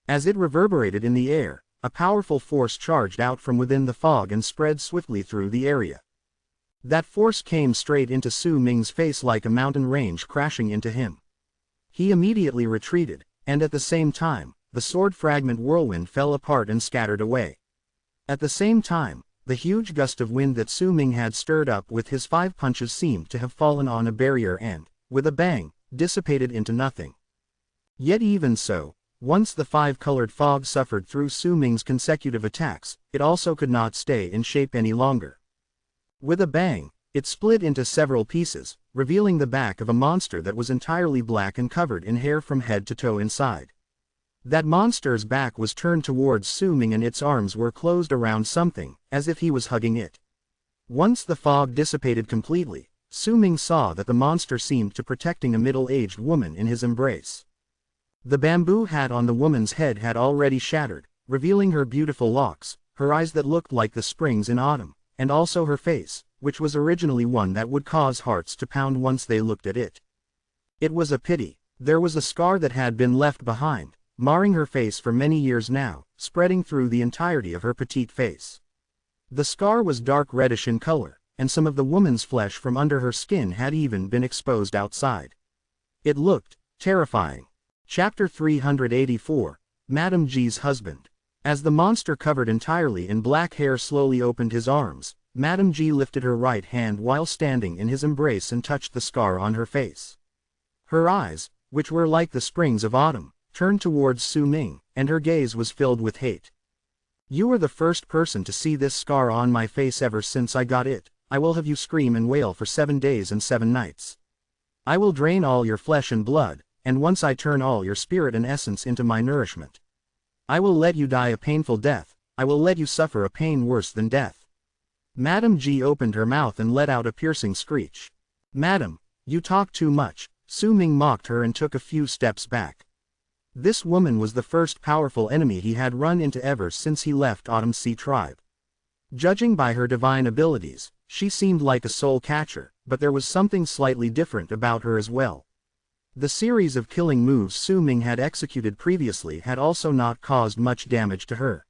Speaker 1: As it reverberated in the air, a powerful force charged out from within the fog and spread swiftly through the area. That force came straight into Su Ming's face like a mountain range crashing into him. He immediately retreated, and at the same time, the sword fragment whirlwind fell apart and scattered away. At the same time, the huge gust of wind that Su Ming had stirred up with his 5 punches seemed to have fallen on a barrier and, with a bang, dissipated into nothing. Yet even so, once the 5-colored fog suffered through Su Ming's consecutive attacks, it also could not stay in shape any longer. With a bang, it split into several pieces, revealing the back of a monster that was entirely black and covered in hair from head to toe inside. That monster's back was turned towards Su Ming and its arms were closed around something, as if he was hugging it. Once the fog dissipated completely, Su Ming saw that the monster seemed to protecting a middle-aged woman in his embrace. The bamboo hat on the woman's head had already shattered, revealing her beautiful locks, her eyes that looked like the springs in autumn, and also her face, which was originally one that would cause hearts to pound once they looked at it. It was a pity. There was a scar that had been left behind, marring her face for many years now, spreading through the entirety of her petite face. The scar was dark reddish in color, and some of the woman's flesh from under her skin had even been exposed outside. It looked terrifying. Chapter 384, Madame G's Husband. As the monster covered entirely in black hair slowly opened his arms, Madame G lifted her right hand while standing in his embrace and touched the scar on her face. Her eyes, which were like the springs of autumn, turned towards Su Ming, and her gaze was filled with hate. "You are the first person to see this scar on my face ever since I got it. I will have you scream and wail for 7 days and 7 nights. I will drain all your flesh and blood, and once I turn all your spirit and essence into my nourishment. I will let you die a painful death. I will let you suffer a pain worse than death." Madame G opened her mouth and let out a piercing screech. "Madam, you talk too much," Su Ming mocked her and took a few steps back. This woman was the first powerful enemy he had run into ever since he left Autumn Sea Tribe. Judging by her divine abilities, she seemed like a soul catcher, but there was something slightly different about her as well. The series of killing moves Su Ming had executed previously had also not caused much damage to her.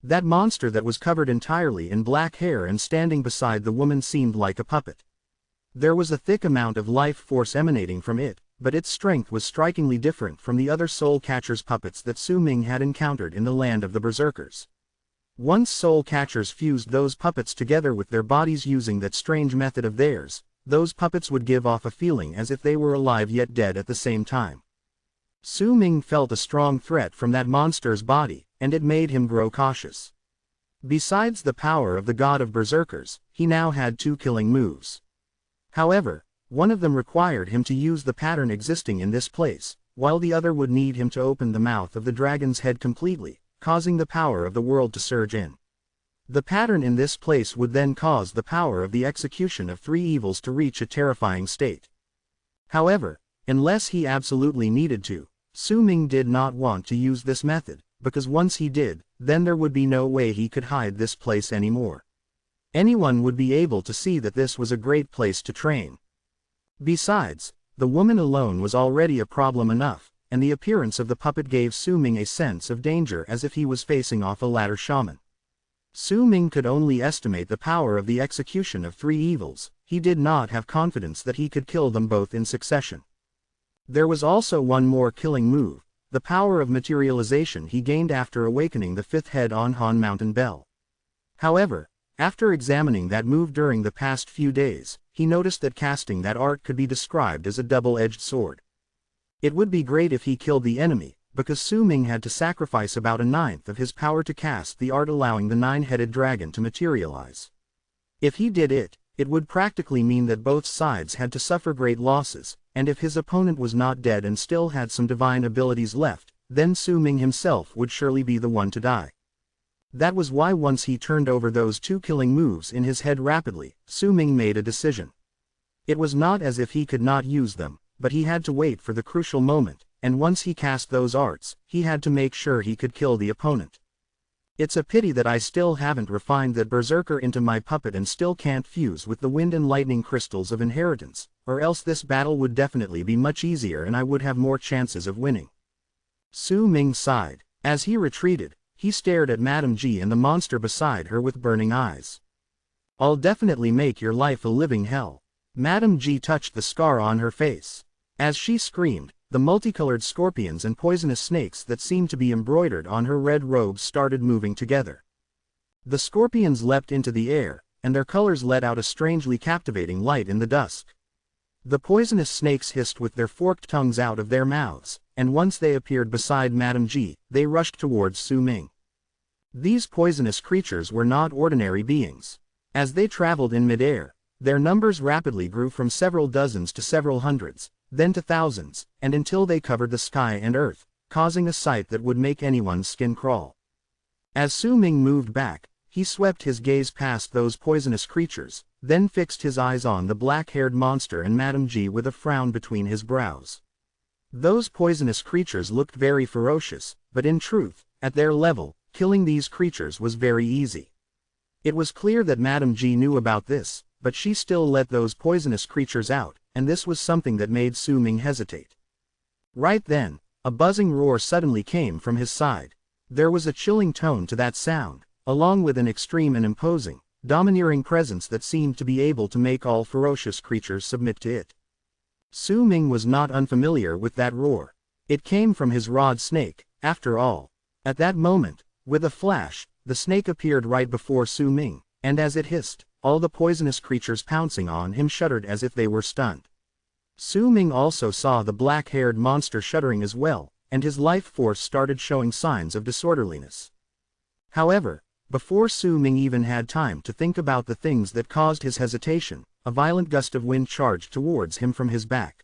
Speaker 1: That monster that was covered entirely in black hair and standing beside the woman seemed like a puppet. There was a thick amount of life force emanating from it, but its strength was strikingly different from the other soul catchers' puppets that Su Ming had encountered in the land of the berserkers. Once soul catchers fused those puppets together with their bodies using that strange method of theirs, those puppets would give off a feeling as if they were alive yet dead at the same time. Su Ming felt a strong threat from that monster's body, and it made him grow cautious. Besides the power of the god of berserkers, he now had 2 killing moves. However, one of them required him to use the pattern existing in this place, while the other would need him to open the mouth of the dragon's head completely, causing the power of the world to surge in. The pattern in this place would then cause the power of the execution of 3 evils to reach a terrifying state. However, unless he absolutely needed to, Su Ming did not want to use this method, because once he did, then there would be no way he could hide this place anymore. Anyone would be able to see that this was a great place to train. Besides, the woman alone was already a problem enough, and the appearance of the puppet gave Su Ming a sense of danger as if he was facing off a ladder shaman. Su Ming could only estimate the power of the execution of 3 evils. He did not have confidence that he could kill them both in succession. There was also one more killing move, the power of materialization he gained after awakening the 5th head on Han Mountain Bell. However, after examining that move during the past few days, he noticed that casting that art could be described as a double-edged sword. It would be great if he killed the enemy, because Su Ming had to sacrifice about 1/9 of his power to cast the art, allowing the 9-headed dragon to materialize. If he did it, it would practically mean that both sides had to suffer great losses, and if his opponent was not dead and still had some divine abilities left, then Su Ming himself would surely be the one to die. That was why once he turned over those two killing moves in his head rapidly, Su Ming made a decision. It was not as if he could not use them, but he had to wait for the crucial moment, and once he cast those arts, he had to make sure he could kill the opponent. It's a pity that I still haven't refined that berserker into my puppet and still can't fuse with the wind and lightning crystals of inheritance, or else this battle would definitely be much easier and I would have more chances of winning. Su Ming sighed. As he retreated, he stared at Madame Ji and the monster beside her with burning eyes. I'll definitely make your life a living hell. Madame Ji touched the scar on her face. As she screamed, the multicolored scorpions and poisonous snakes that seemed to be embroidered on her red robes started moving together. The scorpions leapt into the air, and their colors let out a strangely captivating light in the dusk. The poisonous snakes hissed with their forked tongues out of their mouths, and once they appeared beside Madame Ji, they rushed towards Su Ming. These poisonous creatures were not ordinary beings. As they traveled in midair, their numbers rapidly grew from several dozens to several hundreds, then to thousands, and until they covered the sky and earth, causing a sight that would make anyone's skin crawl. As Su Ming moved back, he swept his gaze past those poisonous creatures, then fixed his eyes on the black-haired monster and Madame Ji with a frown between his brows. Those poisonous creatures looked very ferocious, but in truth, at their level, killing these creatures was very easy. It was clear that Madame Ji knew about this, but she still let those poisonous creatures out, and this was something that made Su Ming hesitate. Right then, a buzzing roar suddenly came from his side. There was a chilling tone to that sound, along with an extreme and imposing, domineering presence that seemed to be able to make all ferocious creatures submit to it. Su Ming was not unfamiliar with that roar. It came from his rod snake, after all. At that moment, with a flash, the snake appeared right before Su Ming, and as it hissed, all the poisonous creatures pouncing on him shuddered as if they were stunned. Su Ming also saw the black-haired monster shuddering as well, and his life force started showing signs of disorderliness. However, before Su Ming even had time to think about the things that caused his hesitation, a violent gust of wind charged towards him from his back.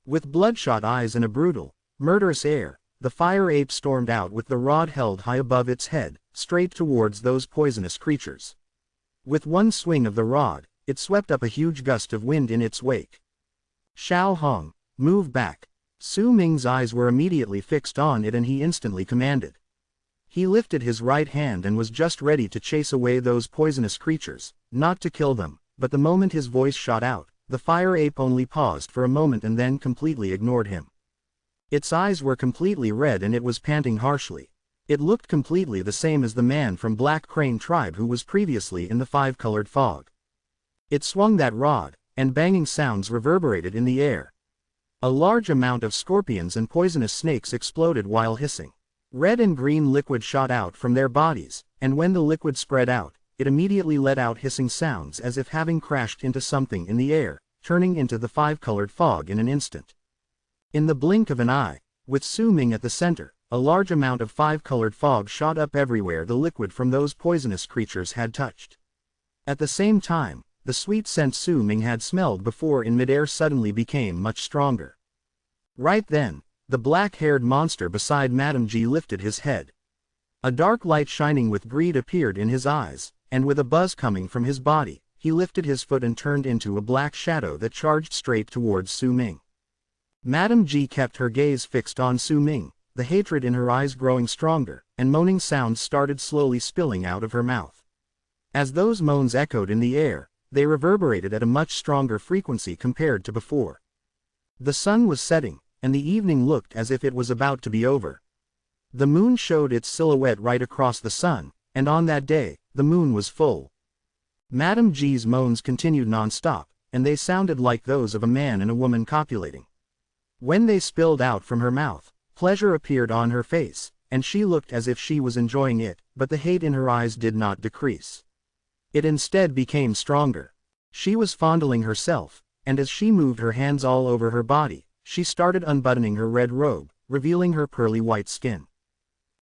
Speaker 1: With bloodshot eyes and a brutal, murderous air, the fire ape stormed out with the rod held high above its head, straight towards those poisonous creatures. With one swing of the rod, it swept up a huge gust of wind in its wake. Xiao Hong, move back. Su Ming's eyes were immediately fixed on it and he instantly commanded. He lifted his right hand and was just ready to chase away those poisonous creatures, not to kill them, but the moment his voice shot out, the fire ape only paused for a moment and then completely ignored him. Its eyes were completely red and it was panting harshly. It looked completely the same as the man from Black Crane tribe who was previously in the five-colored fog. It swung that rod, and banging sounds reverberated in the air. A large amount of scorpions and poisonous snakes exploded while hissing. Red and green liquid shot out from their bodies, and when the liquid spread out, it immediately let out hissing sounds as if having crashed into something in the air, turning into the five-colored fog in an instant. In the blink of an eye, with Su Ming at the center, a large amount of five-colored fog shot up everywhere the liquid from those poisonous creatures had touched. At the same time, the sweet scent Su Ming had smelled before in midair suddenly became much stronger. Right then, the black-haired monster beside Madame Ji lifted his head. A dark light shining with greed appeared in his eyes, and with a buzz coming from his body, he lifted his foot and turned into a black shadow that charged straight towards Su Ming. Madame Ji kept her gaze fixed on Su Ming, the hatred in her eyes growing stronger, and moaning sounds started slowly spilling out of her mouth. As those moans echoed in the air, they reverberated at a much stronger frequency compared to before. The sun was setting, and the evening looked as if it was about to be over. The moon showed its silhouette right across the sun, and on that day, the moon was full. Madame Ji's moans continued non-stop, and they sounded like those of a man and a woman copulating. When they spilled out from her mouth, pleasure appeared on her face, and she looked as if she was enjoying it, but the hate in her eyes did not decrease. It instead became stronger. She was fondling herself, and as she moved her hands all over her body, she started unbuttoning her red robe, revealing her pearly white skin.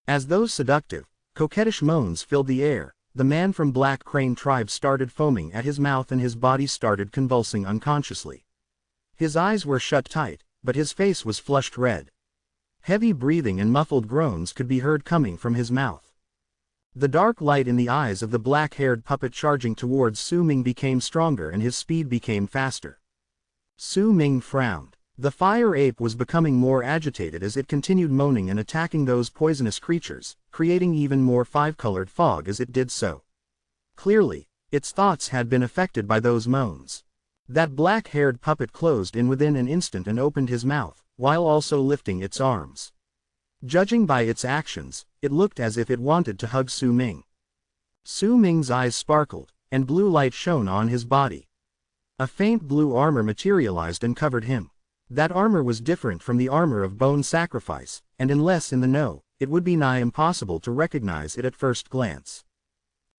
Speaker 1: As those seductive, coquettish moans filled the air, the man from Black Crane tribe started foaming at his mouth and his body started convulsing unconsciously. His eyes were shut tight, but his face was flushed red. Heavy breathing and muffled groans could be heard coming from his mouth. The dark light in the eyes of the black-haired puppet charging towards Su Ming became stronger and his speed became faster. Su Ming frowned. The fire ape was becoming more agitated as it continued moaning and attacking those poisonous creatures, creating even more five-colored fog as it did so. Clearly, its thoughts had been affected by those moans. That black-haired puppet closed in within an instant and opened his mouth, while also lifting its arms. Judging by its actions, it looked as if it wanted to hug Su Ming. Su Ming's eyes sparkled, and blue light shone on his body. A faint blue armor materialized and covered him. That armor was different from the armor of bone sacrifice, and unless in the know, it would be nigh impossible to recognize it at first glance.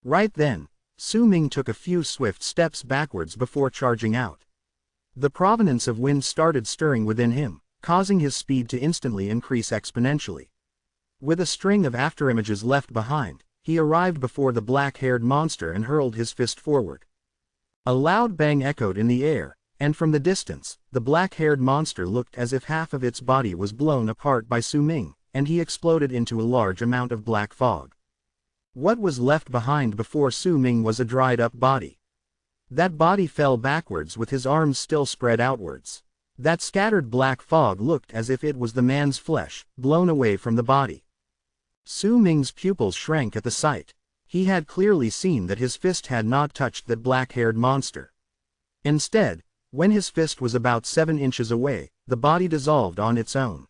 Speaker 1: Right then, Su Ming took a few swift steps backwards before charging out. The provenance of wind started stirring within him, causing his speed to instantly increase exponentially. With a string of afterimages left behind, he arrived before the black-haired monster and hurled his fist forward. A loud bang echoed in the air, and from the distance, the black-haired monster looked as if half of its body was blown apart by Su Ming, and he exploded into a large amount of black fog. What was left behind before Su Ming was a dried-up body. That body fell backwards with his arms still spread outwards. That scattered black fog looked as if it was the man's flesh, blown away from the body. Su Ming's pupils shrank at the sight. He had clearly seen that his fist had not touched that black-haired monster. Instead, when his fist was about 7 inches away, the body dissolved on its own.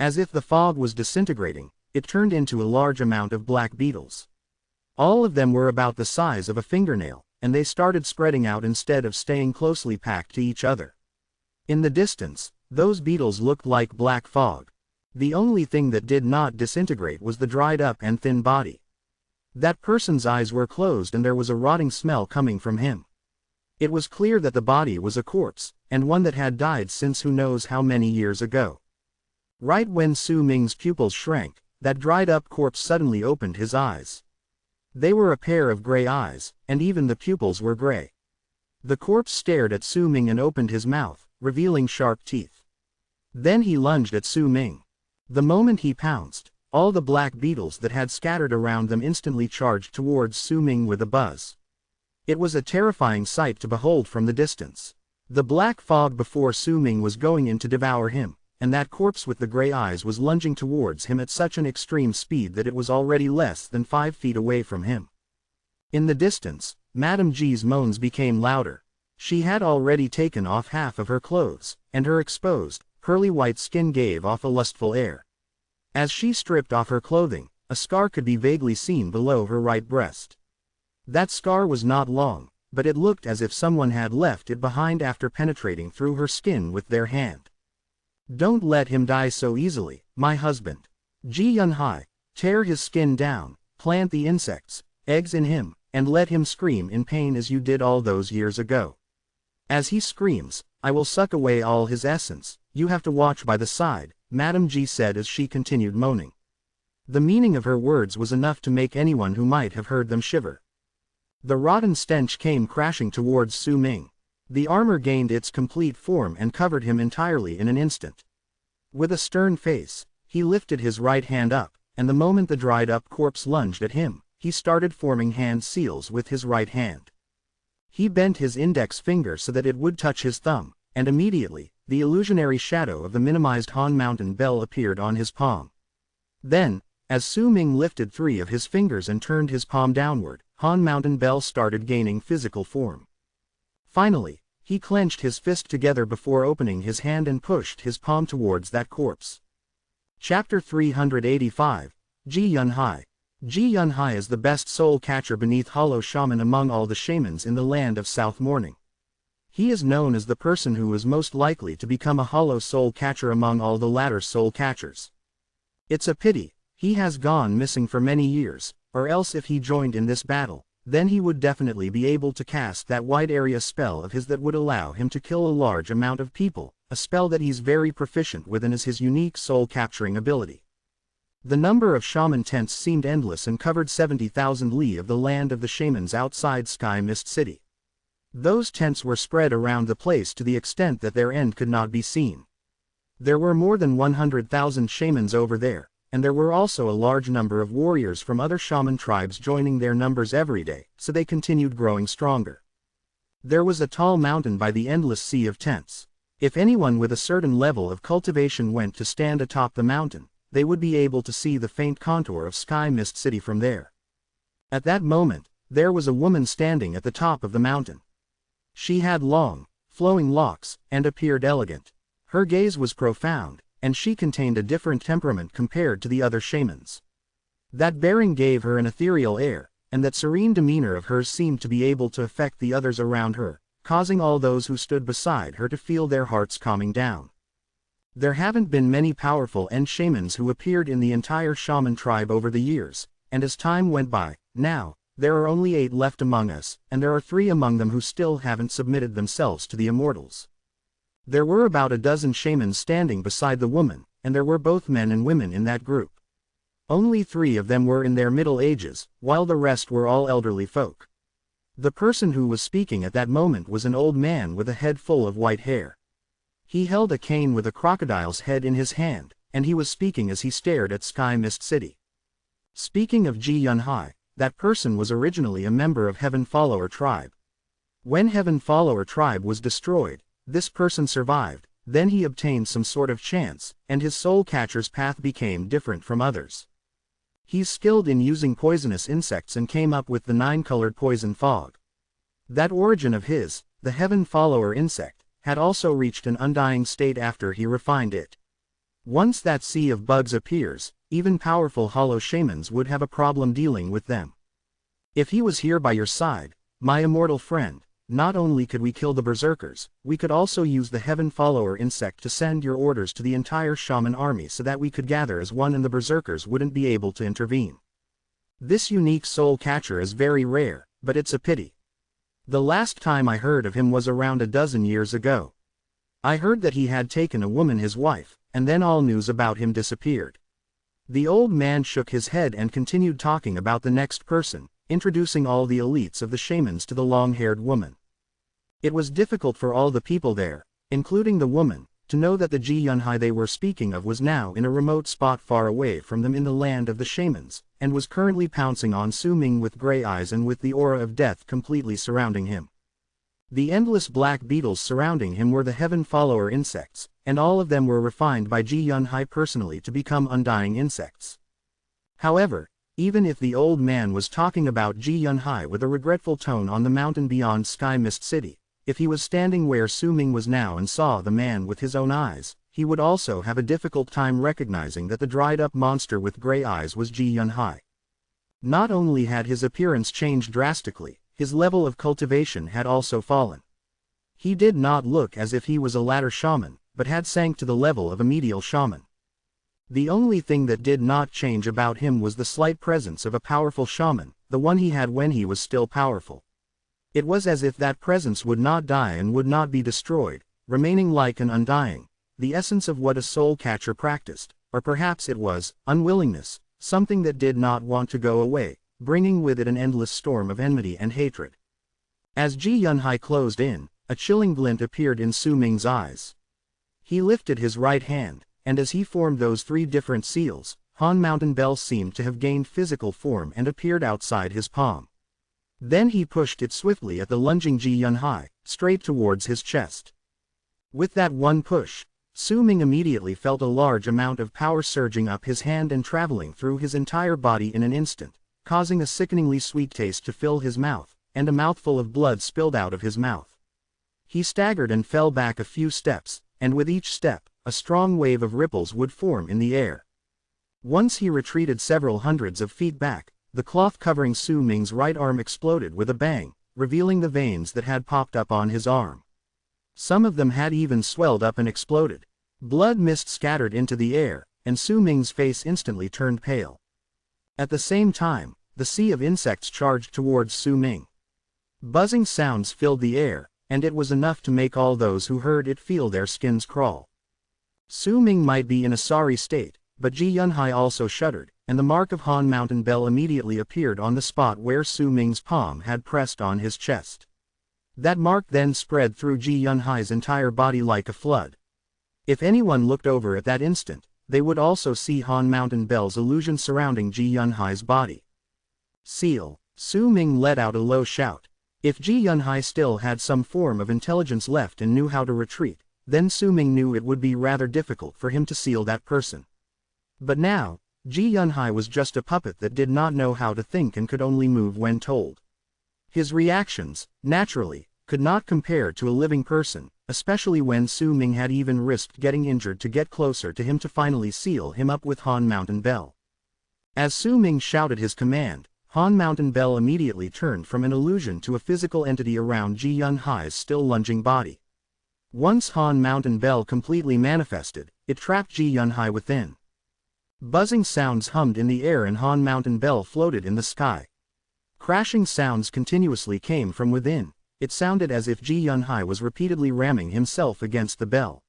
Speaker 1: As if the fog was disintegrating, it turned into a large amount of black beetles. All of them were about the size of a fingernail, and they started spreading out instead of staying closely packed to each other. In the distance, those beetles looked like black fog. The only thing that did not disintegrate was the dried up and thin body. That person's eyes were closed and there was a rotting smell coming from him. It was clear that the body was a corpse, and one that had died since who knows how many years ago. Right when Su Ming's pupils shrank, that dried-up corpse suddenly opened his eyes. They were a pair of gray eyes, and even the pupils were gray. The corpse stared at Su Ming and opened his mouth, revealing sharp teeth. Then he lunged at Su Ming. The moment he pounced, all the black beetles that had scattered around them instantly charged towards Su Ming with a buzz. It was a terrifying sight to behold from the distance. The black fog before Su Ming was going in to devour him, and that corpse with the gray eyes was lunging towards him at such an extreme speed that it was already less than 5 feet away from him. In the distance, Madame G's moans became louder. She had already taken off half of her clothes, and her exposed, pearly white skin gave off a lustful air. As she stripped off her clothing, a scar could be vaguely seen below her right breast. That scar was not long, but it looked as if someone had left it behind after penetrating through her skin with their hand. Don't let him die so easily, my husband. Ji Yunhai, tear his skin down, plant the insects, eggs in him, and let him scream in pain as you did all those years ago. As he screams, I will suck away all his essence. You have to watch by the side, Madame Ji said as she continued moaning. The meaning of her words was enough to make anyone who might have heard them shiver. The rotten stench came crashing towards Su Ming. The armor gained its complete form and covered him entirely in an instant. With a stern face, he lifted his right hand up, and the moment the dried-up corpse lunged at him, he started forming hand seals with his right hand. He bent his index finger so that it would touch his thumb, and immediately, the illusionary shadow of the minimized Han Mountain bell appeared on his palm. Then, as Su Ming lifted 3 of his fingers and turned his palm downward, Han Mountain bell started gaining physical form. Finally, he clenched his fist together before opening his hand and pushed his palm towards that corpse. Chapter 385, Ji Yunhai. Ji Yunhai is the best soul catcher beneath Hollow Shaman among all the shamans in the land of South Morning. He is known as the person who is most likely to become a hollow soul catcher among all the latter soul catchers. It's a pity, he has gone missing for many years, or else if he joined in this battle, then he would definitely be able to cast that wide area spell of his that would allow him to kill a large amount of people, a spell that he's very proficient with and is his unique soul capturing ability. The number of shaman tents seemed endless and covered 70,000 li of the land of the shamans outside Sky Mist City. Those tents were spread around the place to the extent that their end could not be seen. There were more than 100,000 shamans over there, and there were also a large number of warriors from other shaman tribes joining their numbers every day, so they continued growing stronger. There was a tall mountain by the endless sea of tents. If anyone with a certain level of cultivation went to stand atop the mountain, they would be able to see the faint contour of Sky Mist City from there. At that moment, there was a woman standing at the top of the mountain. She had long, flowing locks, and appeared elegant. Her gaze was profound, and she contained a different temperament compared to the other shamans. That bearing gave her an ethereal air, and that serene demeanor of hers seemed to be able to affect the others around her, causing all those who stood beside her to feel their hearts calming down. There haven't been many powerful end shamans who appeared in the entire shaman tribe over the years, and as time went by, now, there are only 8 left among us, and there are 3 among them who still haven't submitted themselves to the immortals. There were about a dozen shamans standing beside the woman, and there were both men and women in that group. Only 3 of them were in their middle ages, while the rest were all elderly folk. The person who was speaking at that moment was an old man with a head full of white hair. He held a cane with a crocodile's head in his hand, and he was speaking as he stared at Sky Mist City. Speaking of Ji Yunhai, that person was originally a member of Heaven Follower tribe. When Heaven Follower tribe was destroyed, this person survived, then he obtained some sort of chance, and his soul catcher's path became different from others. He's skilled in using poisonous insects and came up with the 9-colored poison fog. That origin of his, the Heaven Follower insect, had also reached an undying state after he refined it. Once that sea of bugs appears, even powerful hollow shamans would have a problem dealing with them. If he was here by your side, my immortal friend, not only could we kill the berserkers, we could also use the Heaven Follower insect to send your orders to the entire shaman army so that we could gather as one and the berserkers wouldn't be able to intervene. This unique soul catcher is very rare, but it's a pity. The last time I heard of him was around a dozen years ago. I heard that he had taken a woman his wife, and then all news about him disappeared. The old man shook his head and continued talking about the next person, introducing all the elites of the shamans to the long-haired woman. It was difficult for all the people there, including the woman, to know that the Ji Yunhai they were speaking of was now in a remote spot far away from them in the land of the shamans, and was currently pouncing on Su Ming with gray eyes and with the aura of death completely surrounding him. The endless black beetles surrounding him were the Heaven Follower insects, and all of them were refined by Ji Yunhai personally to become undying insects. However, even if the old man was talking about Ji Yunhai with a regretful tone on the mountain beyond Sky Mist City, if he was standing where Su Ming was now and saw the man with his own eyes, he would also have a difficult time recognizing that the dried-up monster with gray eyes was Ji Yunhai. Not only had his appearance changed drastically, his level of cultivation had also fallen. He did not look as if he was a ladder shaman, but had sank to the level of a medial shaman. The only thing that did not change about him was the slight presence of a powerful shaman, the one he had when he was still powerful. It was as if that presence would not die and would not be destroyed, remaining like an undying, the essence of what a soul catcher practiced, or perhaps it was unwillingness, something that did not want to go away, bringing with it an endless storm of enmity and hatred. As Ji Yunhai closed in, a chilling glint appeared in Su Ming's eyes. He lifted his right hand, and as he formed those 3 different seals, Han Mountain Bell seemed to have gained physical form and appeared outside his palm. Then he pushed it swiftly at the lunging Ji Yunhai, straight towards his chest. With that one push, Su Ming immediately felt a large amount of power surging up his hand and traveling through his entire body in an instant, causing a sickeningly sweet taste to fill his mouth, and a mouthful of blood spilled out of his mouth. He staggered and fell back a few steps, and with each step, a strong wave of ripples would form in the air. Once he retreated several hundreds of feet back, the cloth covering Su Ming's right arm exploded with a bang, revealing the veins that had popped up on his arm. Some of them had even swelled up and exploded. Blood mist scattered into the air, and Su Ming's face instantly turned pale. At the same time, the sea of insects charged towards Su Ming. Buzzing sounds filled the air, and it was enough to make all those who heard it feel their skins crawl. Su Ming might be in a sorry state, but Ji Yunhai also shuddered, and the mark of Han Mountain Bell immediately appeared on the spot where Su Ming's palm had pressed on his chest. That mark then spread through Ji Yunhai's entire body like a flood. If anyone looked over at that instant, they would also see Han Mountain Bell's illusion surrounding Ji Yunhai's body. Seal. Su Ming let out a low shout. If Ji Yunhai still had some form of intelligence left and knew how to retreat, then Su Ming knew it would be rather difficult for him to seal that person. But now, Ji Yunhai was just a puppet that did not know how to think and could only move when told. His reactions, naturally, could not compare to a living person, especially when Su Ming had even risked getting injured to get closer to him to finally seal him up with Han Mountain Bell. As Su Ming shouted his command, Han Mountain Bell immediately turned from an illusion to a physical entity around Ji Yunhai's still lunging body. Once Han Mountain Bell completely manifested, it trapped Ji Yunhai within. Buzzing sounds hummed in the air and Han Mountain Bell floated in the sky. Crashing sounds continuously came from within. It sounded as if Ji Yunhai was repeatedly ramming himself against the bell.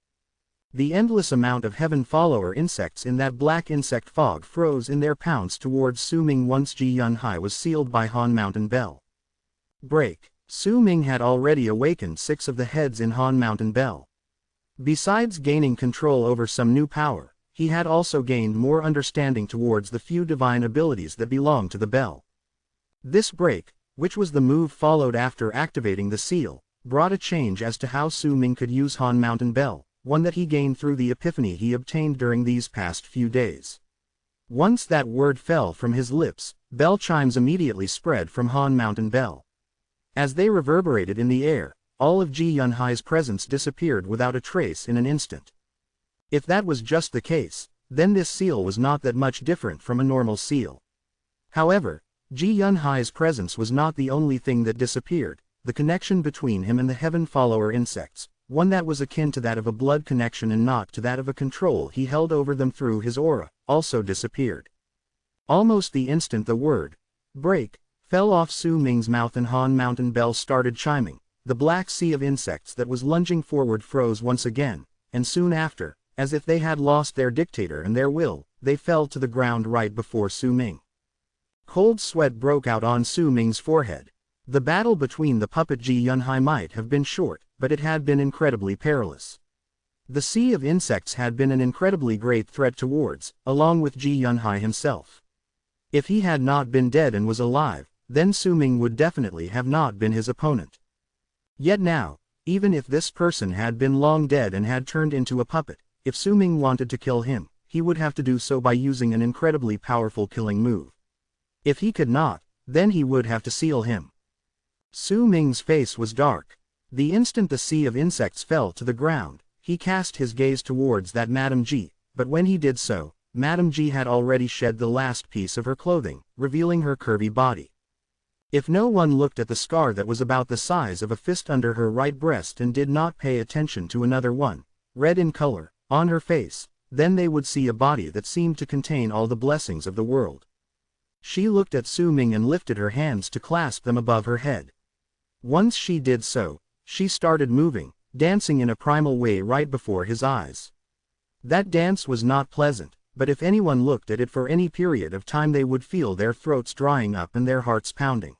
Speaker 1: The endless amount of heaven follower insects in that black insect fog froze in their pounce towards Su Ming once Ji Yunhai was sealed by Han Mountain Bell. Break. Su Ming had already awakened 6 of the heads in Han Mountain Bell. Besides gaining control over some new power, he had also gained more understanding towards the few divine abilities that belong to the bell. This break, which was the move followed after activating the seal, brought a change as to how Su Ming could use Han Mountain Bell, one that he gained through the epiphany he obtained during these past few days. Once that word fell from his lips, bell chimes immediately spread from Han Mountain Bell. As they reverberated in the air, all of Ji Yunhai's presence disappeared without a trace in an instant. If that was just the case, then this seal was not that much different from a normal seal. However, Ji Yunhai's presence was not the only thing that disappeared. The connection between him and the heaven follower insects, one that was akin to that of a blood connection and not to that of a control he held over them through his aura, also disappeared. Almost the instant the word, break, fell off Su Ming's mouth and Han Mountain Bell started chiming, the black sea of insects that was lunging forward froze once again, and soon after, as if they had lost their dictator and their will, they fell to the ground right before Su Ming. Cold sweat broke out on Su Ming's forehead. The battle between the puppet Ji Yunhai might have been short, but it had been incredibly perilous. The sea of insects had been an incredibly great threat towards, along with Ji Yunhai himself. If he had not been dead and was alive, then Su Ming would definitely have not been his opponent. Yet now, even if this person had been long dead and had turned into a puppet, if Su Ming wanted to kill him, he would have to do so by using an incredibly powerful killing move. If he could not, then he would have to seal him. Su Ming's face was dark. The instant the sea of insects fell to the ground, he cast his gaze towards that Madame Ji, but when he did so, Madame Ji had already shed the last piece of her clothing, revealing her curvy body. If no one looked at the scar that was about the size of a fist under her right breast and did not pay attention to another one, red in color, on her face, then they would see a body that seemed to contain all the blessings of the world. She looked at Su Ming and lifted her hands to clasp them above her head. Once she did so, she started moving, dancing in a primal way right before his eyes. That dance was not pleasant, but if anyone looked at it for any period of time they would feel their throats drying up and their hearts pounding.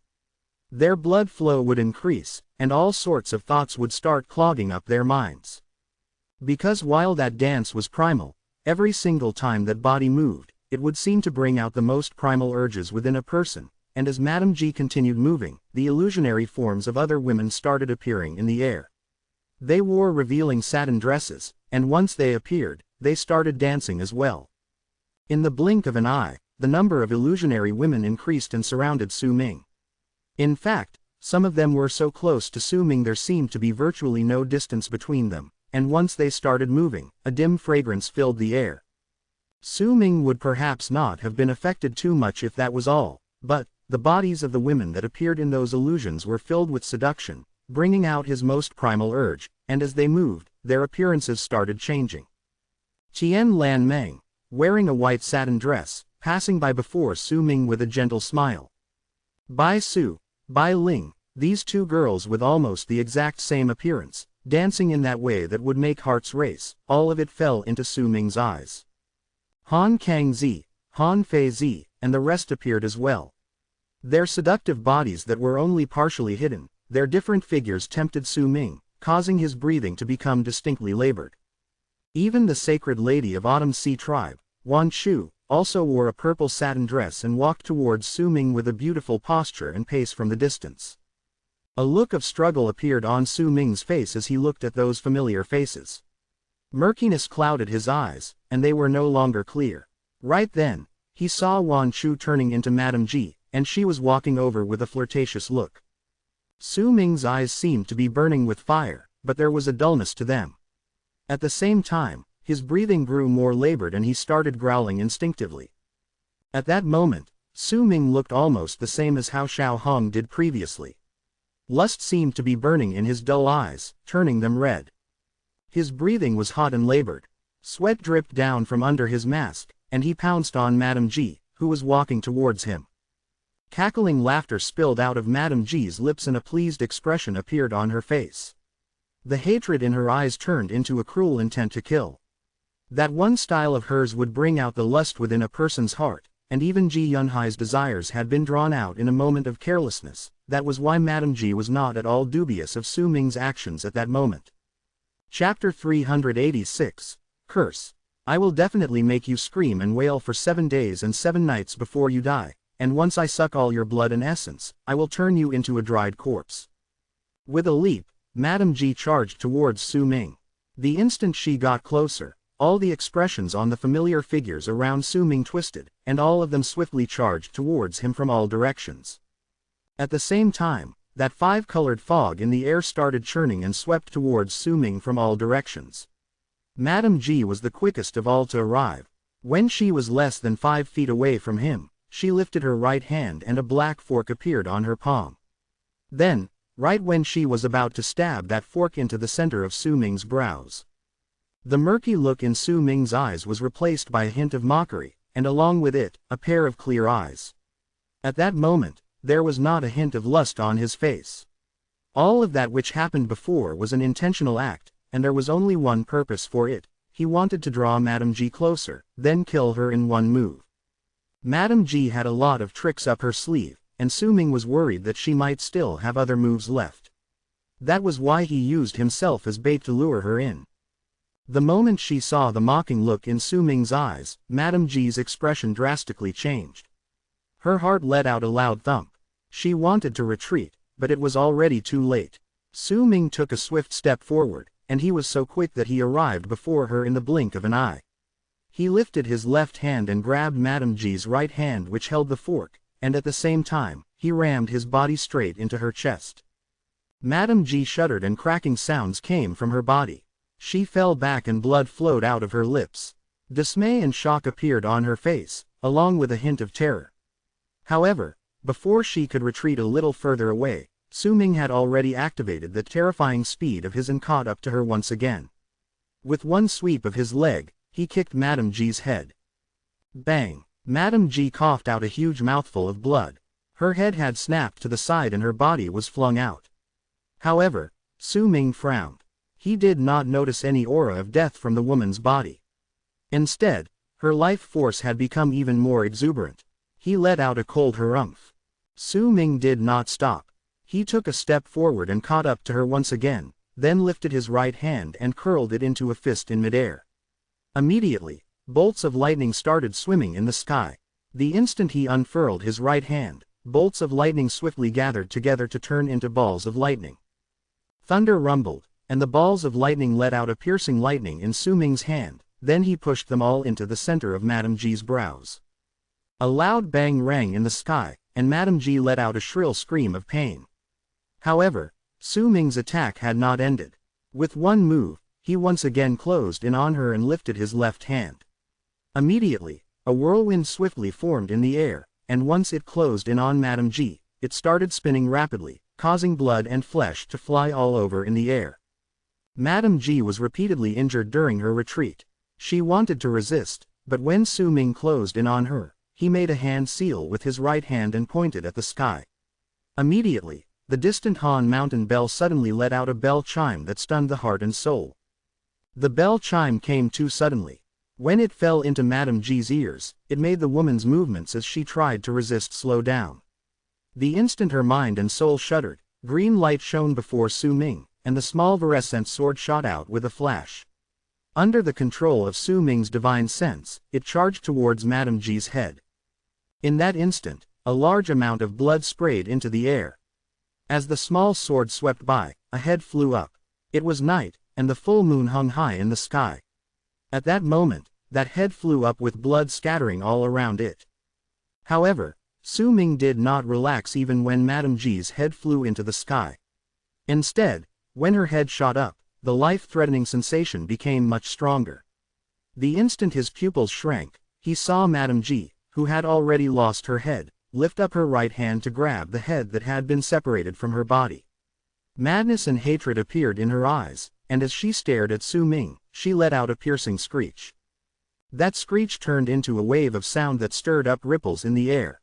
Speaker 1: Their blood flow would increase, and all sorts of thoughts would start clogging up their minds. Because while that dance was primal, every single time that body moved, it would seem to bring out the most primal urges within a person, and as Madame Ji continued moving, the illusionary forms of other women started appearing in the air. They wore revealing satin dresses, and once they appeared, they started dancing as well. In the blink of an eye, the number of illusionary women increased and surrounded Su Ming. In fact, some of them were so close to Su Ming there seemed to be virtually no distance between them, and once they started moving, a dim fragrance filled the air. Su Ming would perhaps not have been affected too much if that was all, but the bodies of the women that appeared in those illusions were filled with seduction, bringing out his most primal urge, and as they moved, their appearances started changing. Tian Lan Meng, wearing a white satin dress, passing by before Su Ming with a gentle smile. Bai Su, Bai Ling, these two girls with almost the exact same appearance, dancing in that way that would make hearts race, all of it fell into Su Ming's eyes. Han Kang Zi, Han Fei Zi, and the rest appeared as well. Their seductive bodies that were only partially hidden, their different figures tempted Su Ming, causing his breathing to become distinctly labored. Even the sacred lady of Autumn Sea tribe, Wan Shu, also wore a purple satin dress and walked towards Su Ming with a beautiful posture and pace from the distance. A look of struggle appeared on Su Ming's face as he looked at those familiar faces. Murkiness clouded his eyes, and they were no longer clear. Right then, he saw Wan Shu turning into Madame Ji, and she was walking over with a flirtatious look. Su Ming's eyes seemed to be burning with fire, but there was a dullness to them. At the same time, his breathing grew more labored and he started growling instinctively. At that moment, Su Ming looked almost the same as how Xiao Hong did previously. Lust seemed to be burning in his dull eyes, turning them red. His breathing was hot and labored. Sweat dripped down from under his mask, and he pounced on Madame Ji, who was walking towards him. Cackling laughter spilled out of Madame Ji's lips and a pleased expression appeared on her face. The hatred in her eyes turned into a cruel intent to kill. That one style of hers would bring out the lust within a person's heart, and even Ji Yunhai's desires had been drawn out in a moment of carelessness. That was why Madame Ji was not at all dubious of Su Ming's actions at that moment. Chapter 386, Curse. I will definitely make you scream and wail for 7 days and 7 nights before you die, and once I suck all your blood and essence, I will turn you into a dried corpse. With a leap, Madame Ji charged towards Su Ming. The instant she got closer, all the expressions on the familiar figures around Su Ming twisted, and all of them swiftly charged towards him from all directions. At the same time, that 5-colored fog in the air started churning and swept towards Su Ming from all directions. Madame Ji was the quickest of all to arrive. When she was less than 5 feet away from him, she lifted her right hand and a black fork appeared on her palm. Then, right when she was about to stab that fork into the center of Su Ming's brows, the murky look in Su Ming's eyes was replaced by a hint of mockery, and along with it, a pair of clear eyes. At that moment, there was not a hint of lust on his face. All of that which happened before was an intentional act, and there was only one purpose for it. He wanted to draw Madame Ji closer, then kill her in one move. Madame Ji had a lot of tricks up her sleeve, and Su Ming was worried that she might still have other moves left. That was why he used himself as bait to lure her in. The moment she saw the mocking look in Su Ming's eyes, Madame Ji's expression drastically changed. Her heart let out a loud thump. She wanted to retreat, but it was already too late. Su Ming took a swift step forward, and he was so quick that he arrived before her in the blink of an eye. He lifted his left hand and grabbed Madame Ji's right hand which held the fork, and at the same time, he rammed his body straight into her chest. Madame Ji shuddered and cracking sounds came from her body. She fell back and blood flowed out of her lips. Dismay and shock appeared on her face, along with a hint of terror. However, before she could retreat a little further away, Su Ming had already activated the terrifying speed of his and caught up to her once again. With one sweep of his leg, he kicked Madame Ji's head. Bang! Madame Ji coughed out a huge mouthful of blood. Her head had snapped to the side and her body was flung out. However, Su Ming frowned. He did not notice any aura of death from the woman's body. Instead, her life force had become even more exuberant. He let out a cold harumph. Su Ming did not stop. He took a step forward and caught up to her once again, then lifted his right hand and curled it into a fist in midair. Immediately, bolts of lightning started swimming in the sky. The instant he unfurled his right hand, bolts of lightning swiftly gathered together to turn into balls of lightning. Thunder rumbled, and the balls of lightning let out a piercing lightning in Su Ming's hand, then he pushed them all into the center of Madame Ji's brows. A loud bang rang in the sky, and Madame Ji let out a shrill scream of pain. However, Su Ming's attack had not ended. With one move, he once again closed in on her and lifted his left hand. Immediately, a whirlwind swiftly formed in the air, and once it closed in on Madame Ji, it started spinning rapidly, causing blood and flesh to fly all over in the air. Madame Ji was repeatedly injured during her retreat. She wanted to resist, but when Su Ming closed in on her, he made a hand seal with his right hand and pointed at the sky. Immediately, the distant Han Mountain bell suddenly let out a bell chime that stunned the heart and soul. The bell chime came too suddenly. When it fell into Madame Ji's ears, it made the woman's movements as she tried to resist slow down. The instant her mind and soul shuddered, green light shone before Su Ming, and the small Virescent sword shot out with a flash. Under the control of Su Ming's divine sense, it charged towards Madame Ji's head. In that instant, a large amount of blood sprayed into the air. As the small sword swept by, a head flew up. It was night, and the full moon hung high in the sky. At that moment, that head flew up with blood scattering all around it. However, Su Ming did not relax even when Madame Ji's head flew into the sky. Instead, when her head shot up, the life-threatening sensation became much stronger. The instant his pupils shrank, he saw Madame Ji, who had already lost her head, lift up her right hand to grab the head that had been separated from her body. Madness and hatred appeared in her eyes, and as she stared at Su Ming, she let out a piercing screech. That screech turned into a wave of sound that stirred up ripples in the air.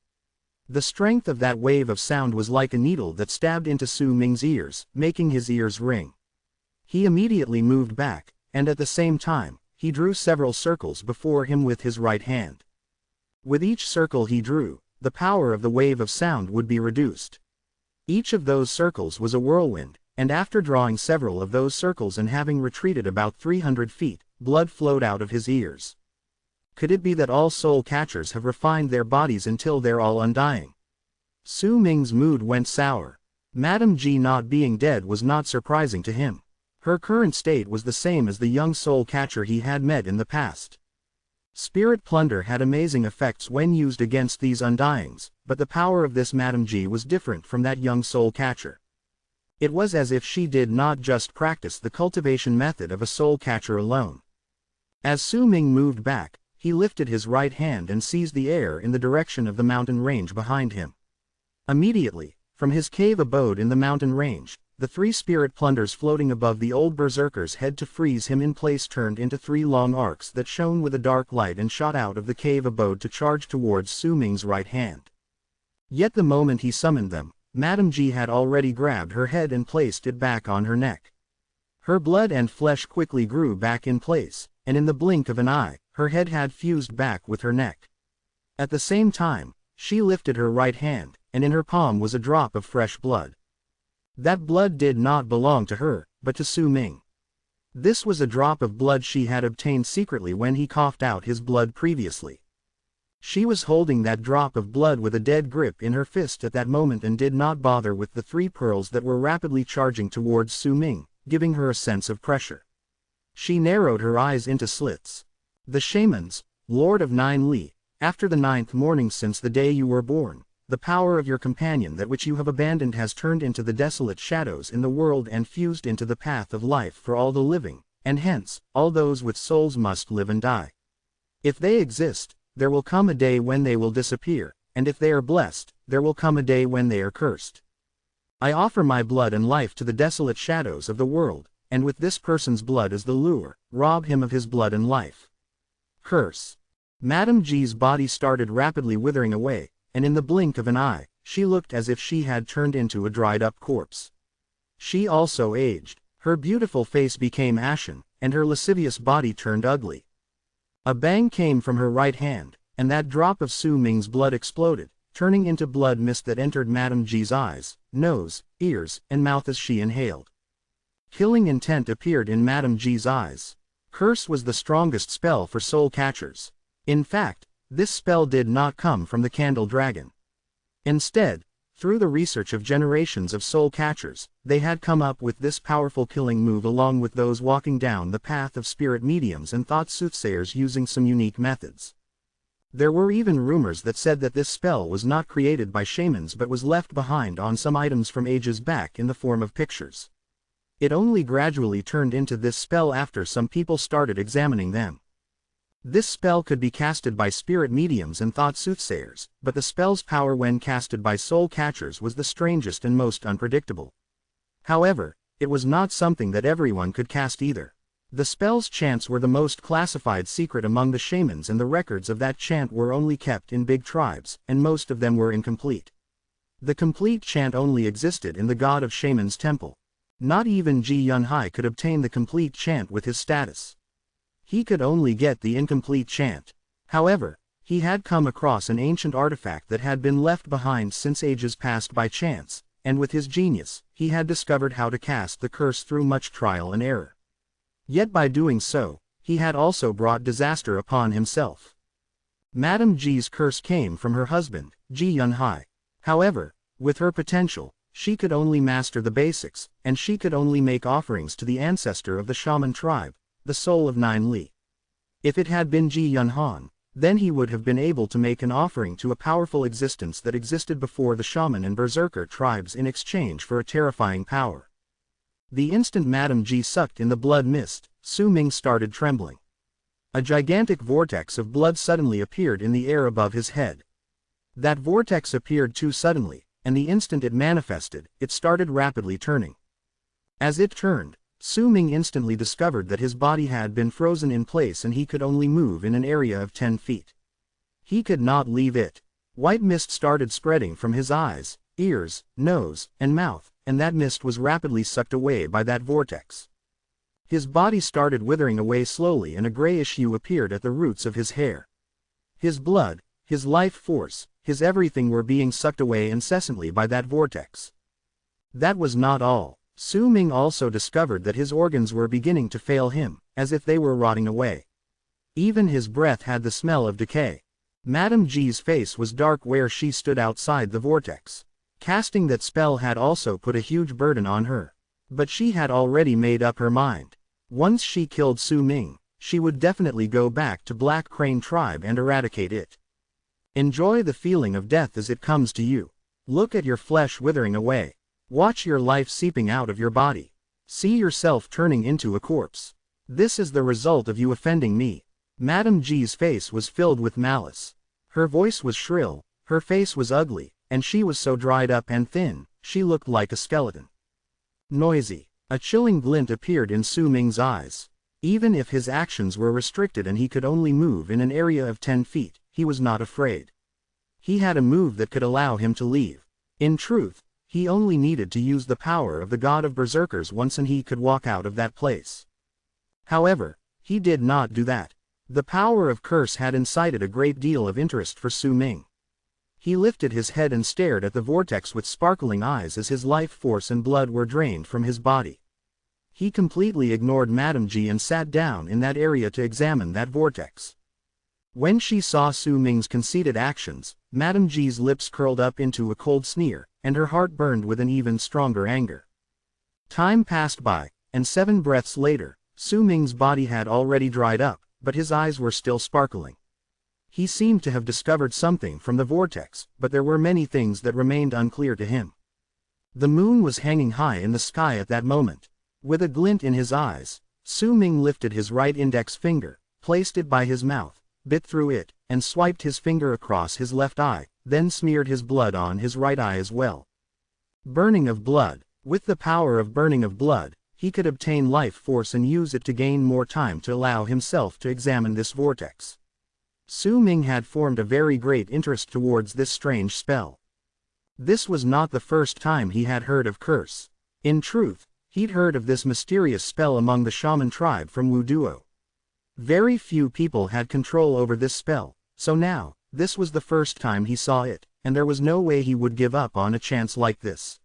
Speaker 1: The strength of that wave of sound was like a needle that stabbed into Su Ming's ears, making his ears ring. He immediately moved back, and at the same time, he drew several circles before him with his right hand. With each circle he drew, the power of the wave of sound would be reduced. Each of those circles was a whirlwind, and after drawing several of those circles and having retreated about 300 feet, blood flowed out of his ears. Could it be that all soul catchers have refined their bodies until they're all undying? Su Ming's mood went sour. Madame Ji not being dead was not surprising to him. Her current state was the same as the young soul catcher he had met in the past. Spirit plunder had amazing effects when used against these undyings, but the power of this Madame Ji was different from that young soul catcher. It was as if she did not just practice the cultivation method of a soul catcher alone. As Su Ming moved back, he lifted his right hand and seized the air in the direction of the mountain range behind him. Immediately, from his cave abode in the mountain range, the 3 spirit plunders floating above the old berserker's head to freeze him in place turned into 3 long arcs that shone with a dark light and shot out of the cave abode to charge towards Su Ming's right hand. Yet the moment he summoned them, Madame Ji had already grabbed her head and placed it back on her neck. Her blood and flesh quickly grew back in place, and in the blink of an eye, her head had fused back with her neck. At the same time, she lifted her right hand, and in her palm was a drop of fresh blood. That blood did not belong to her, but to Su Ming. This was a drop of blood she had obtained secretly when he coughed out his blood previously. She was holding that drop of blood with a dead grip in her fist at that moment and did not bother with the 3 pearls that were rapidly charging towards Su Ming, giving her a sense of pressure. She narrowed her eyes into slits. The shamans, Lord of 9 Li, after the 9th morning since the day you were born, the power of your companion that which you have abandoned has turned into the desolate shadows in the world and fused into the path of life for all the living, and hence, all those with souls must live and die. If they exist, there will come a day when they will disappear, and if they are blessed, there will come a day when they are cursed. I offer my blood and life to the desolate shadows of the world, and with this person's blood as the lure, rob him of his blood and life. Curse. Madame Ji's body started rapidly withering away, and in the blink of an eye, she looked as if she had turned into a dried-up corpse. She also aged, her beautiful face became ashen, and her lascivious body turned ugly. A bang came from her right hand, and that drop of Su Ming's blood exploded, turning into blood mist that entered Madame Ji's eyes, nose, ears, and mouth as she inhaled. Killing intent appeared in Madame Ji's eyes. Curse was the strongest spell for soul catchers. In fact, this spell did not come from the Candle Dragon. Instead, through the research of generations of soul catchers, they had come up with this powerful killing move along with those walking down the path of spirit mediums and thought soothsayers using some unique methods. There were even rumors that said that this spell was not created by shamans but was left behind on some items from ages back in the form of pictures. It only gradually turned into this spell after some people started examining them. This spell could be casted by spirit mediums and thought soothsayers, but the spell's power when casted by soul catchers was the strangest and most unpredictable. However, it was not something that everyone could cast either. The spell's chants were the most classified secret among the shamans, and the records of that chant were only kept in big tribes, and most of them were incomplete. The complete chant only existed in the God of Shamans temple. Not even Ji Yunhai could obtain the complete chant with his status. He could only get the incomplete chant. However, he had come across an ancient artifact that had been left behind since ages past by chance, and with his genius, he had discovered how to cast the curse through much trial and error. Yet by doing so, he had also brought disaster upon himself. Madame Ji's curse came from her husband, Ji Yunhai. However, with her potential, she could only master the basics, and she could only make offerings to the ancestor of the shaman tribe, the soul of 9 Li. If it had been Ji Yunhan, then he would have been able to make an offering to a powerful existence that existed before the shaman and berserker tribes in exchange for a terrifying power. The instant Madame Ji sucked in the blood mist, Su Ming started trembling. A gigantic vortex of blood suddenly appeared in the air above his head. That vortex appeared too suddenly, and the instant it manifested, it started rapidly turning. As it turned, Su Ming instantly discovered that his body had been frozen in place and he could only move in an area of 10 feet. He could not leave it. White mist started spreading from his eyes, ears, nose, and mouth, and that mist was rapidly sucked away by that vortex. His body started withering away slowly and a grayish hue appeared at the roots of his hair. His blood, his life force, his everything were being sucked away incessantly by that vortex. That was not all. Su Ming also discovered that his organs were beginning to fail him, as if they were rotting away. Even his breath had the smell of decay. Madame Ji's face was dark where she stood outside the vortex. Casting that spell had also put a huge burden on her. But she had already made up her mind. Once she killed Su Ming, she would definitely go back to Black Crane tribe and eradicate it. Enjoy the feeling of death as it comes to you. Look at your flesh withering away. Watch your life seeping out of your body. See yourself turning into a corpse. This is the result of you offending me. Madame Ji's face was filled with malice. Her voice was shrill, her face was ugly, and she was so dried up and thin, she looked like a skeleton. Noisy. A chilling glint appeared in Su Ming's eyes. Even if his actions were restricted and he could only move in an area of 10 feet, he was not afraid. He had a move that could allow him to leave. In truth, he only needed to use the power of the god of berserkers once and he could walk out of that place. However, he did not do that. The power of curse had incited a great deal of interest for Su Ming. He lifted his head and stared at the vortex with sparkling eyes as his life force and blood were drained from his body. He completely ignored Madame Ji and sat down in that area to examine that vortex. When she saw Su Ming's conceited actions, Madame Ji's lips curled up into a cold sneer, and her heart burned with an even stronger anger. Time passed by, and 7 breaths later, Su Ming's body had already dried up, but his eyes were still sparkling. He seemed to have discovered something from the vortex, but there were many things that remained unclear to him. The moon was hanging high in the sky at that moment. With a glint in his eyes, Su Ming lifted his right index finger, placed it by his mouth, bit through it, and swiped his finger across his left eye, then smeared his blood on his right eye as well. Burning of blood. With the power of burning of blood, he could obtain life force and use it to gain more time to allow himself to examine this vortex. Su Ming had formed a very great interest towards this strange spell. This was not the first time he had heard of curse. In truth, he'd heard of this mysterious spell among the shaman tribe from Wuduo. Very few people had control over this spell, so now, this was the first time he saw it, and there was no way he would give up on a chance like this.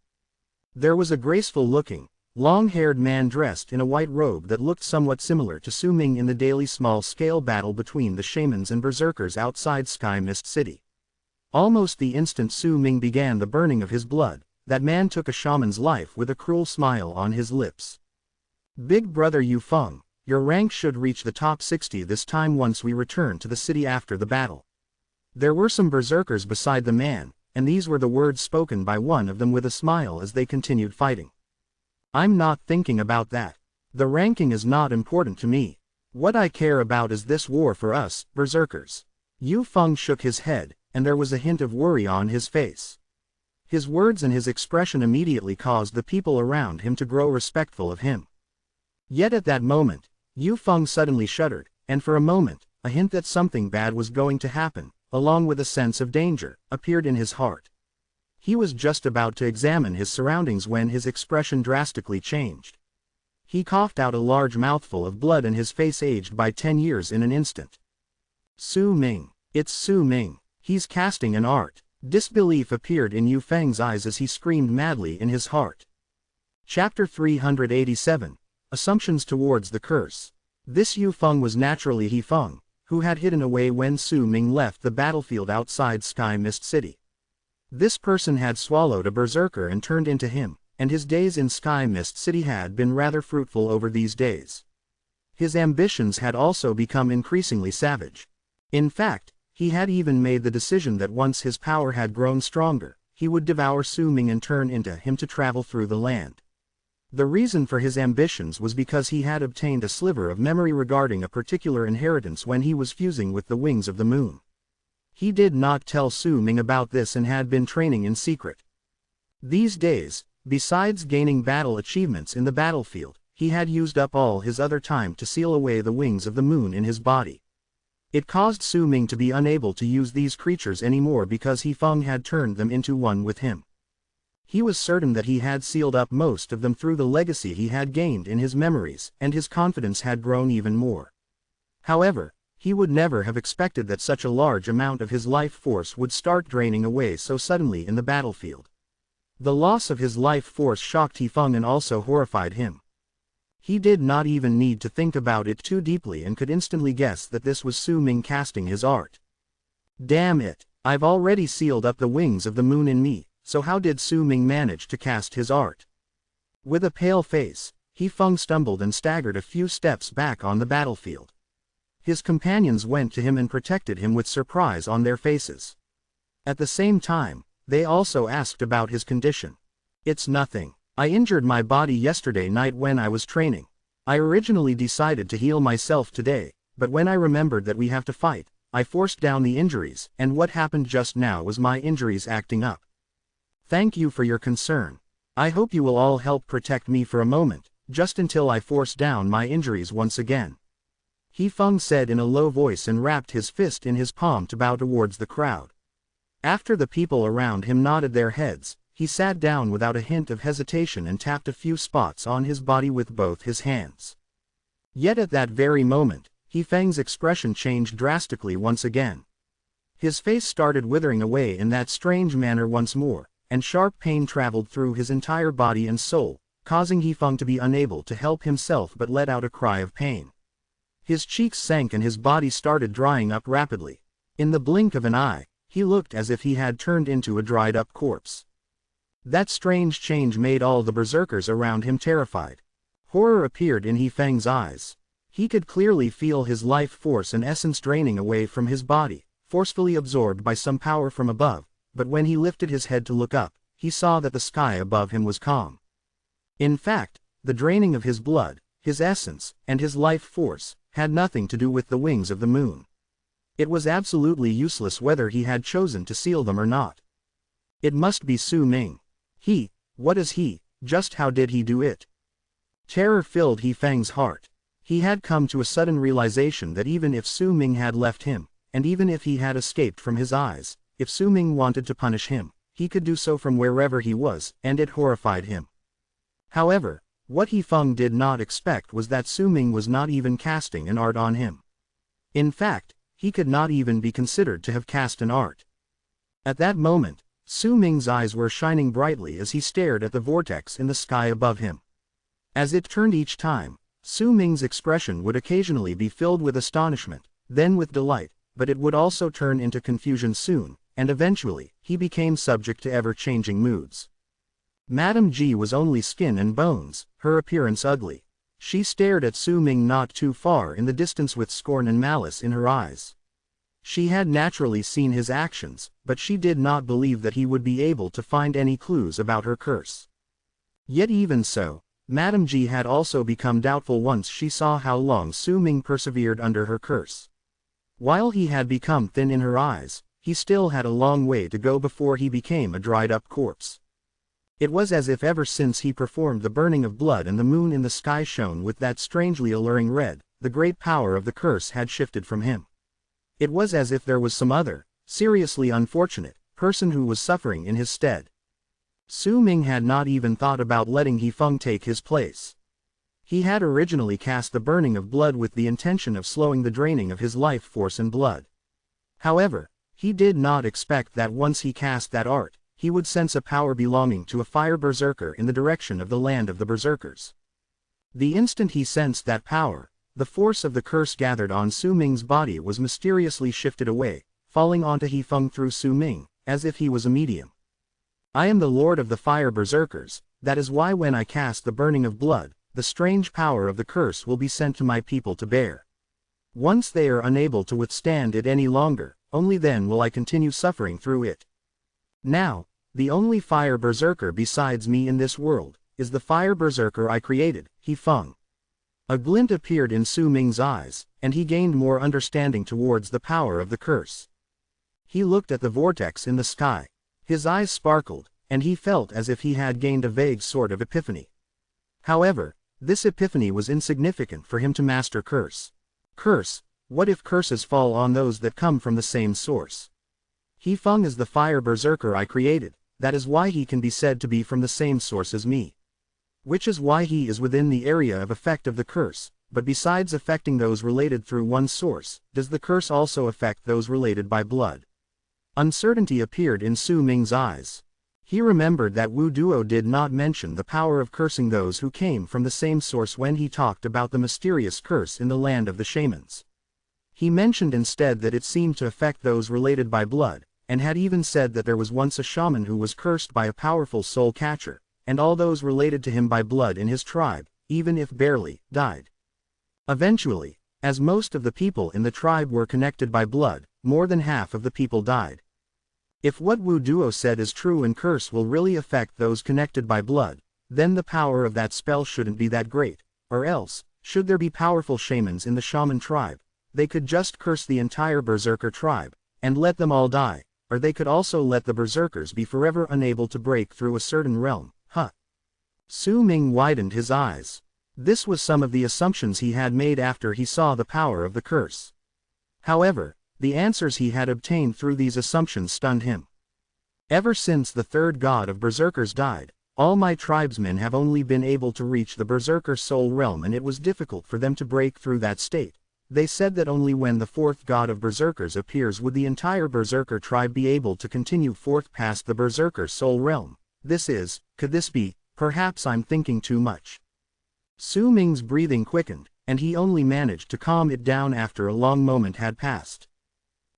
Speaker 1: There was a graceful-looking, long-haired man dressed in a white robe that looked somewhat similar to Su Ming in the daily small-scale battle between the shamans and berserkers outside Sky Mist City. Almost the instant Su Ming began the burning of his blood, that man took a shaman's life with a cruel smile on his lips. Big brother Yu Feng, your rank should reach the top 60 this time once we return to the city after the battle. There were some berserkers beside the man, and these were the words spoken by one of them with a smile as they continued fighting. I'm not thinking about that. The ranking is not important to me. What I care about is this war for us, berserkers. Yu Feng shook his head, and there was a hint of worry on his face. His words and his expression immediately caused the people around him to grow respectful of him. Yet at that moment, Yu Feng suddenly shuddered, and for a moment, a hint that something bad was going to happen, along with a sense of danger, appeared in his heart. He was just about to examine his surroundings when his expression drastically changed. He coughed out a large mouthful of blood and his face aged by 10 years in an instant. Su Ming. It's Su Ming. He's casting an art. Disbelief appeared in Yu Feng's eyes as he screamed madly in his heart. Chapter 387. Assumptions towards the curse. This Yu Feng was naturally He Feng, who had hidden away when Su Ming left the battlefield outside Sky Mist City. This person had swallowed a berserker and turned into him, and his days in Sky Mist City had been rather fruitful over these days. His ambitions had also become increasingly savage. In fact, he had even made the decision that once his power had grown stronger, he would devour Su Ming and turn into him to travel through the land. The reason for his ambitions was because he had obtained a sliver of memory regarding a particular inheritance when he was fusing with the wings of the moon. He did not tell Su Ming about this and had been training in secret. These days, besides gaining battle achievements in the battlefield, he had used up all his other time to seal away the wings of the moon in his body. It caused Su Ming to be unable to use these creatures anymore because He Feng had turned them into one with him. He was certain that he had sealed up most of them through the legacy he had gained in his memories, and his confidence had grown even more. However, he would never have expected that such a large amount of his life force would start draining away so suddenly in the battlefield. The loss of his life force shocked He Feng and also horrified him. He did not even need to think about it too deeply and could instantly guess that this was Su Ming casting his art. Damn it, I've already sealed up the wings of the moon in me, so how did Su Ming manage to cast his art? With a pale face, He Feng stumbled and staggered a few steps back on the battlefield. His companions went to him and protected him with surprise on their faces. At the same time, they also asked about his condition. It's nothing. I injured my body yesterday night when I was training. I originally decided to heal myself today, but when I remembered that we have to fight, I forced down the injuries, and what happened just now was my injuries acting up. Thank you for your concern. I hope you will all help protect me for a moment, just until I force down my injuries once again. He Feng said in a low voice and wrapped his fist in his palm to bow towards the crowd. After the people around him nodded their heads, he sat down without a hint of hesitation and tapped a few spots on his body with both his hands. Yet at that very moment, He Feng's expression changed drastically once again. His face started withering away in that strange manner once more, and sharp pain traveled through his entire body and soul, causing He Feng to be unable to help himself but let out a cry of pain. His cheeks sank and his body started drying up rapidly. In the blink of an eye, he looked as if he had turned into a dried-up corpse. That strange change made all the berserkers around him terrified. Horror appeared in He Feng's eyes. He could clearly feel his life force and essence draining away from his body, forcefully absorbed by some power from above, but when he lifted his head to look up, he saw that the sky above him was calm. In fact, the draining of his blood, his essence, and his life force, had nothing to do with the wings of the moon. It was absolutely useless whether he had chosen to seal them or not. It must be Su Ming. What is he, just how did he do it? Terror filled He Feng's heart. He had come to a sudden realization that even if Su Ming had left him, and even if he had escaped from his eyes, if Su Ming wanted to punish him, he could do so from wherever he was, and it horrified him. However, what He Feng did not expect was that Su Ming was not even casting an art on him. In fact, he could not even be considered to have cast an art. At that moment, Su Ming's eyes were shining brightly as he stared at the vortex in the sky above him. As it turned each time, Su Ming's expression would occasionally be filled with astonishment, then with delight, but it would also turn into confusion soon, and eventually, he became subject to ever-changing moods. Madame Ji was only skin and bones, her appearance ugly. She stared at Su Ming not too far in the distance with scorn and malice in her eyes. She had naturally seen his actions, but she did not believe that he would be able to find any clues about her curse. Yet even so, Madame Ji had also become doubtful once she saw how long Su Ming persevered under her curse. While he had become thin in her eyes, he still had a long way to go before he became a dried-up corpse. It was as if ever since he performed the burning of blood and the moon in the sky shone with that strangely alluring red, the great power of the curse had shifted from him. It was as if there was some other, seriously unfortunate, person who was suffering in his stead. Su Ming had not even thought about letting He Feng take his place. He had originally cast the burning of blood with the intention of slowing the draining of his life force and blood. However, he did not expect that once he cast that art, he would sense a power belonging to a fire berserker in the direction of the land of the berserkers. The instant he sensed that power, the force of the curse gathered on Su Ming's body was mysteriously shifted away, falling onto He Feng through Su Ming, as if he was a medium. I am the Lord of the Fire Berserkers, that is why when I cast the burning of blood, the strange power of the curse will be sent to my people to bear. Once they are unable to withstand it any longer, only then will I continue suffering through it. Now, the only Fire Berserker besides me in this world, is the Fire Berserker I created, He Feng. A glint appeared in Su Ming's eyes, and he gained more understanding towards the power of the curse. He looked at the vortex in the sky. His eyes sparkled, and he felt as if he had gained a vague sort of epiphany. However, this epiphany was insignificant for him to master curse. Curse, what if curses fall on those that come from the same source? He Feng is the Fire Berserker I created, that is why he can be said to be from the same source as me. Which is why he is within the area of effect of the curse, but besides affecting those related through one source, does the curse also affect those related by blood? Uncertainty appeared in Su Ming's eyes. He remembered that Wu Duo did not mention the power of cursing those who came from the same source when he talked about the mysterious curse in the land of the shamans. He mentioned instead that it seemed to affect those related by blood, and had even said that there was once a shaman who was cursed by a powerful soul catcher, and all those related to him by blood in his tribe, even if barely, died. Eventually, as most of the people in the tribe were connected by blood, more than half of the people died. If what Wu Duo said is true and curse will really affect those connected by blood, then the power of that spell shouldn't be that great, or else, should there be powerful shamans in the shaman tribe, they could just curse the entire berserker tribe, and let them all die, or they could also let the berserkers be forever unable to break through a certain realm. Su Ming widened his eyes. This was some of the assumptions he had made after he saw the power of the curse. However, the answers he had obtained through these assumptions stunned him. Ever since the third god of berserkers died, all my tribesmen have only been able to reach the berserker soul realm, and it was difficult for them to break through that state. They said that only when the fourth god of berserkers appears would the entire berserker tribe be able to continue forth past the berserker soul realm. Could this be? Perhaps I'm thinking too much. Su Ming's breathing quickened, and he only managed to calm it down after a long moment had passed.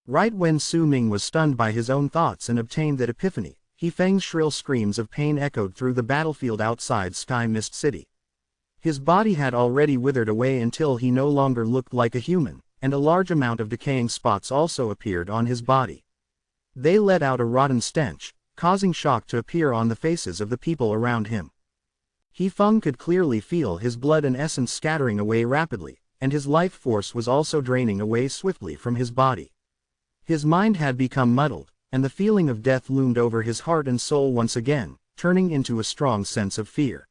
Speaker 1: Right when Su Ming was stunned by his own thoughts and obtained that epiphany, He Feng's shrill screams of pain echoed through the battlefield outside Sky Mist City. His body had already withered away until he no longer looked like a human, and a large amount of decaying spots also appeared on his body. They let out a rotten stench, causing shock to appear on the faces of the people around him. He Feng could clearly feel his blood and essence scattering away rapidly, and his life force was also draining away swiftly from his body. His mind had become muddled, and the feeling of death loomed over his heart and soul once again, turning into a strong sense of fear.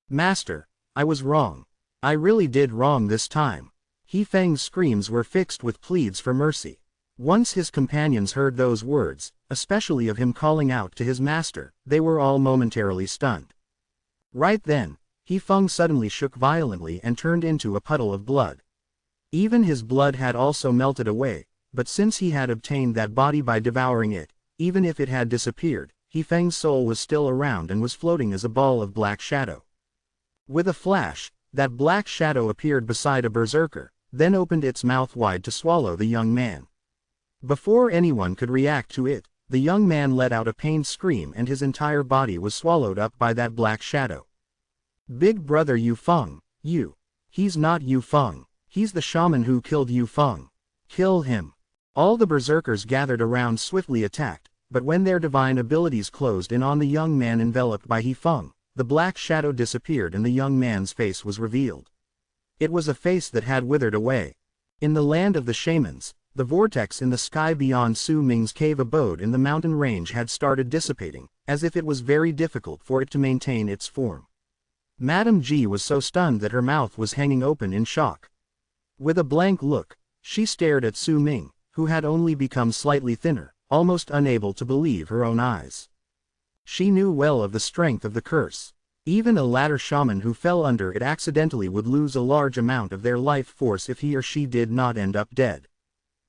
Speaker 1: Master, I was wrong. I really did wrong this time. He Feng's screams were fixed with pleads for mercy. Once his companions heard those words, especially of him calling out to his master, they were all momentarily stunned. Right then, He Feng suddenly shook violently and turned into a puddle of blood. Even his blood had also melted away, but since he had obtained that body by devouring it, even if it had disappeared, He Feng's soul was still around and was floating as a ball of black shadow. With a flash, that black shadow appeared beside a berserker, then opened its mouth wide to swallow the young man. Before anyone could react to it, the young man let out a pained scream and his entire body was swallowed up by that black shadow. Big brother Yu Feng, he's not Yu Feng, he's the shaman who killed Yu Feng. Kill him. All the berserkers gathered around swiftly attacked, but when their divine abilities closed in on the young man enveloped by He Feng, the black shadow disappeared and the young man's face was revealed. It was a face that had withered away. In the land of the shamans, the vortex in the sky beyond Su Ming's cave abode in the mountain range had started dissipating, as if it was very difficult for it to maintain its form. Madame Ji was so stunned that her mouth was hanging open in shock. With a blank look, she stared at Su Ming, who had only become slightly thinner, almost unable to believe her own eyes. She knew well of the strength of the curse. Even a latter shaman who fell under it accidentally would lose a large amount of their life force if he or she did not end up dead.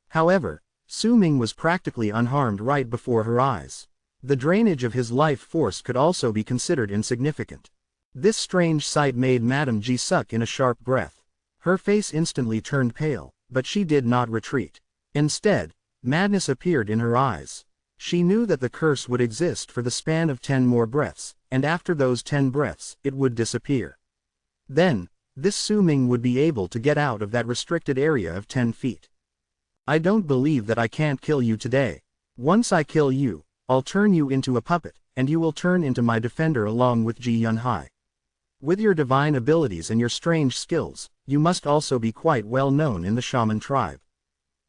Speaker 1: However, Su Ming was practically unharmed right before her eyes. The drainage of his life force could also be considered insignificant. This strange sight made Madame Ji suck in a sharp breath. Her face instantly turned pale, but she did not retreat. Instead, madness appeared in her eyes. She knew that the curse would exist for the span of 10 more breaths, and after those 10 breaths, it would disappear. Then, this Su Ming would be able to get out of that restricted area of 10 feet. I don't believe that I can't kill you today. Once I kill you, I'll turn you into a puppet, and you will turn into my defender along with Ji Yunhai. With your divine abilities and your strange skills, you must also be quite well known in the shaman tribe.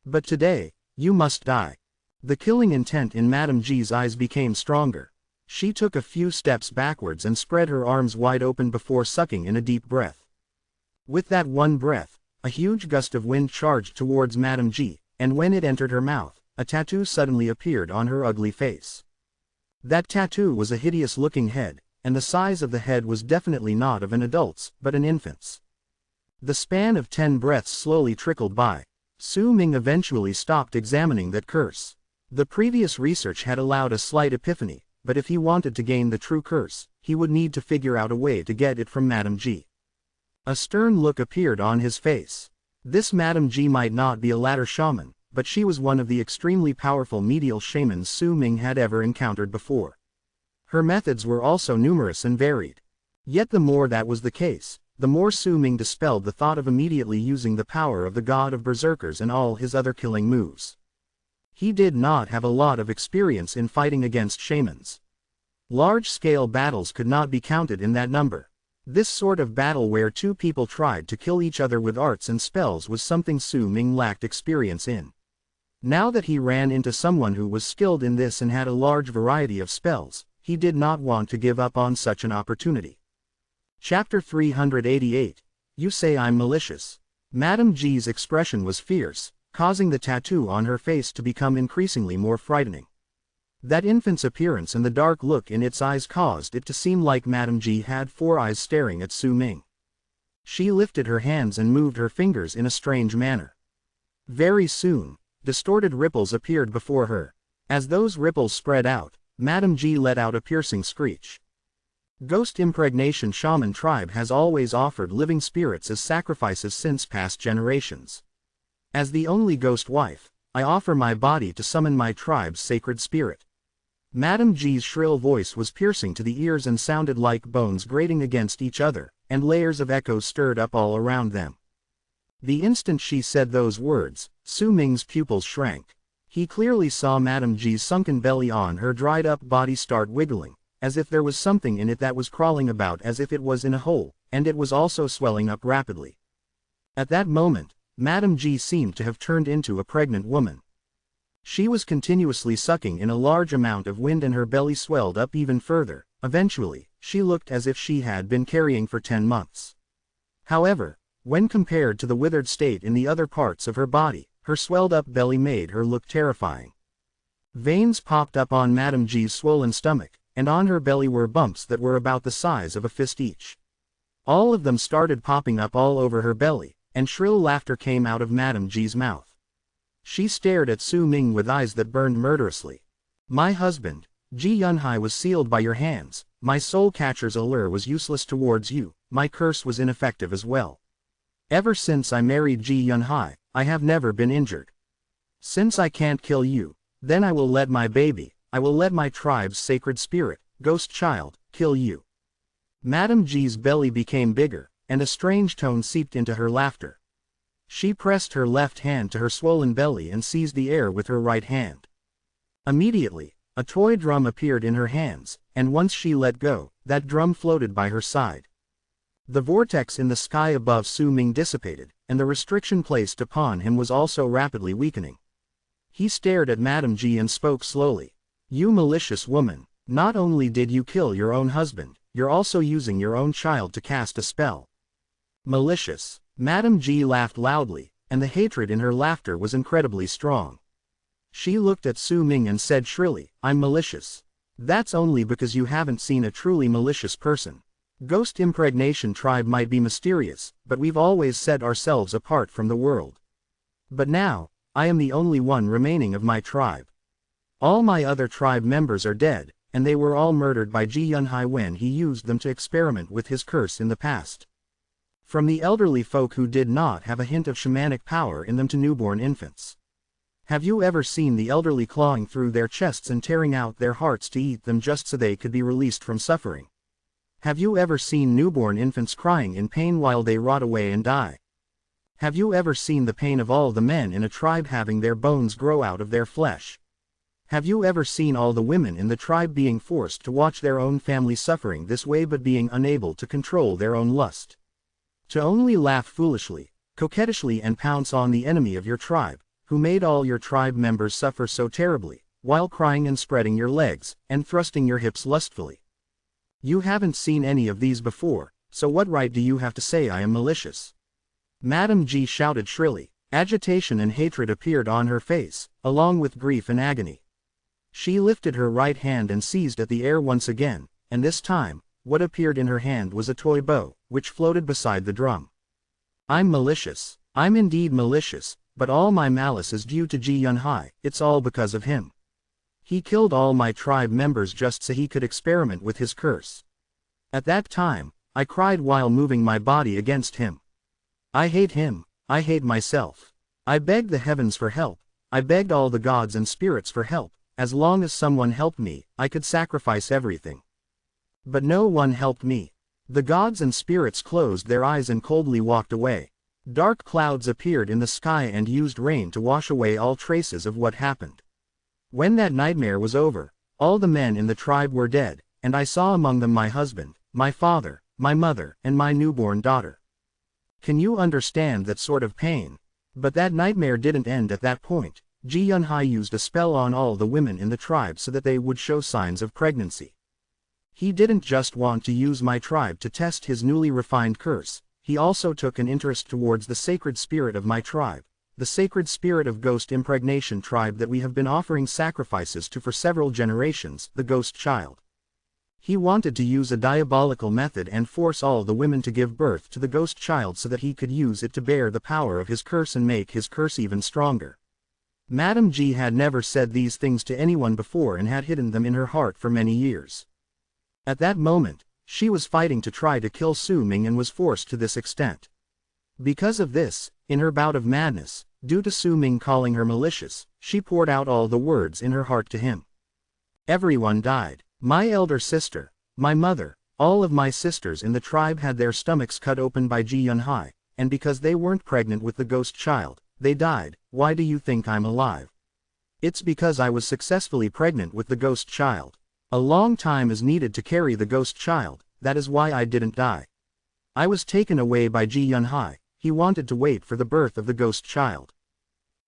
Speaker 1: But today, you must die. The killing intent in Madame Ji's eyes became stronger. She took a few steps backwards and spread her arms wide open before sucking in a deep breath. With that one breath, a huge gust of wind charged towards Madame Ji, and when it entered her mouth, a tattoo suddenly appeared on her ugly face. That tattoo was a hideous-looking head, and the size of the head was definitely not of an adult's, but an infant's. The span of 10 breaths slowly trickled by. Su Ming eventually stopped examining that curse. The previous research had allowed a slight epiphany, but if he wanted to gain the true curse, he would need to figure out a way to get it from Madame Ji. A stern look appeared on his face. This Madame Ji might not be a ladder shaman, but she was one of the extremely powerful medial shamans Su Ming had ever encountered before. Her methods were also numerous and varied. Yet the more that was the case, the more Su Ming dispelled the thought of immediately using the power of the god of berserkers and all his other killing moves. He did not have a lot of experience in fighting against shamans. Large-scale battles could not be counted in that number. This sort of battle where two people tried to kill each other with arts and spells was something Su Ming lacked experience in. Now that he ran into someone who was skilled in this and had a large variety of spells, he did not want to give up on such an opportunity. Chapter 388. You say I'm malicious. Madame Ji's expression was fierce, causing the tattoo on her face to become increasingly more frightening. That infant's appearance and the dark look in its eyes caused it to seem like Madame Ji had 4 eyes staring at Su Ming. She lifted her hands and moved her fingers in a strange manner. Very soon, distorted ripples appeared before her. As those ripples spread out, Madame Ji let out a piercing screech. Ghost Impregnation Shaman Tribe has always offered living spirits as sacrifices since past generations. As the only ghost wife, I offer my body to summon my tribe's sacred spirit. Madame Ji's shrill voice was piercing to the ears and sounded like bones grating against each other, and layers of echoes stirred up all around them. The instant she said those words, Su Ming's pupils shrank. He clearly saw Madame Ji's sunken belly on her dried-up body start wiggling, as if there was something in it that was crawling about as if it was in a hole, and it was also swelling up rapidly. At that moment, Madame Ji seemed to have turned into a pregnant woman. She was continuously sucking in a large amount of wind and her belly swelled up even further. Eventually, she looked as if she had been carrying for 10 months. However, when compared to the withered state in the other parts of her body, her swelled-up belly made her look terrifying. Veins popped up on Madame Ji's swollen stomach, and on her belly were bumps that were about the size of a fist each. All of them started popping up all over her belly, and shrill laughter came out of Madame Ji's mouth. She stared at Su Ming with eyes that burned murderously. My husband, Ji Yunhai, was sealed by your hands. My soul catcher's allure was useless towards you. My curse was ineffective as well. Ever since I married Ji Yunhai, I have never been injured. Since I can't kill you, then I will let my baby, I will let my tribe's sacred spirit, ghost child, kill you. Madame Ji's belly became bigger, and a strange tone seeped into her laughter. She pressed her left hand to her swollen belly and seized the air with her right hand. Immediately, a toy drum appeared in her hands, and once she let go, that drum floated by her side. The vortex in the sky above Su Ming dissipated, and the restriction placed upon him was also rapidly weakening. He stared at Madame Ji and spoke slowly. You malicious woman, not only did you kill your own husband, you're also using your own child to cast a spell. Malicious. Madame Ji laughed loudly, and the hatred in her laughter was incredibly strong. She looked at Su Ming and said shrilly, I'm malicious. That's only because you haven't seen a truly malicious person. Ghost Impregnation Tribe might be mysterious, but we've always set ourselves apart from the world. But now, I am the only one remaining of my tribe. All my other tribe members are dead, and they were all murdered by Ji Yunhai when he used them to experiment with his curse in the past. From the elderly folk who did not have a hint of shamanic power in them to newborn infants. Have you ever seen the elderly clawing through their chests and tearing out their hearts to eat them just so they could be released from suffering? Have you ever seen newborn infants crying in pain while they rot away and die? Have you ever seen the pain of all the men in a tribe having their bones grow out of their flesh? Have you ever seen all the women in the tribe being forced to watch their own family suffering this way but being unable to control their own lust? To only laugh foolishly, coquettishly and pounce on the enemy of your tribe, who made all your tribe members suffer so terribly, while crying and spreading your legs, and thrusting your hips lustfully. You haven't seen any of these before, so what right do you have to say I am malicious? Madame G shouted shrilly. Agitation and hatred appeared on her face, along with grief and agony. She lifted her right hand and seized at the air once again, and this time, what appeared in her hand was a toy bow, which floated beside the drum. I'm malicious. I'm indeed malicious, but all my malice is due to Ji Yunhai. It's all because of him. He killed all my tribe members just so he could experiment with his curse. At that time, I cried while moving my body against him. I hate him. I hate myself. I begged the heavens for help. I begged all the gods and spirits for help. As long as someone helped me, I could sacrifice everything. But no one helped me. The gods and spirits closed their eyes and coldly walked away. Dark clouds appeared in the sky and used rain to wash away all traces of what happened. When that nightmare was over, all the men in the tribe were dead, and I saw among them my husband, my father, my mother, and my newborn daughter. Can you understand that sort of pain? But that nightmare didn't end at that point. Ji Yunhai used a spell on all the women in the tribe so that they would show signs of pregnancy. He didn't just want to use my tribe to test his newly refined curse, he also took an interest towards the sacred spirit of my tribe, the sacred spirit of ghost impregnation tribe that we have been offering sacrifices to for several generations, the ghost child. He wanted to use a diabolical method and force all the women to give birth to the ghost child so that he could use it to bear the power of his curse and make his curse even stronger. Madame G had never said these things to anyone before and had hidden them in her heart for many years. At that moment, she was fighting to try to kill Su Ming and was forced to this extent. Because of this, in her bout of madness, due to Su Ming calling her malicious, she poured out all the words in her heart to him. Everyone died. My elder sister, my mother, all of my sisters in the tribe had their stomachs cut open by Ji Yunhai, and because they weren't pregnant with the ghost child, they died. Why do you think I'm alive? It's because I was successfully pregnant with the ghost child. A long time is needed to carry the ghost child, that is why I didn't die. I was taken away by Ji Yunhai, he wanted to wait for the birth of the ghost child.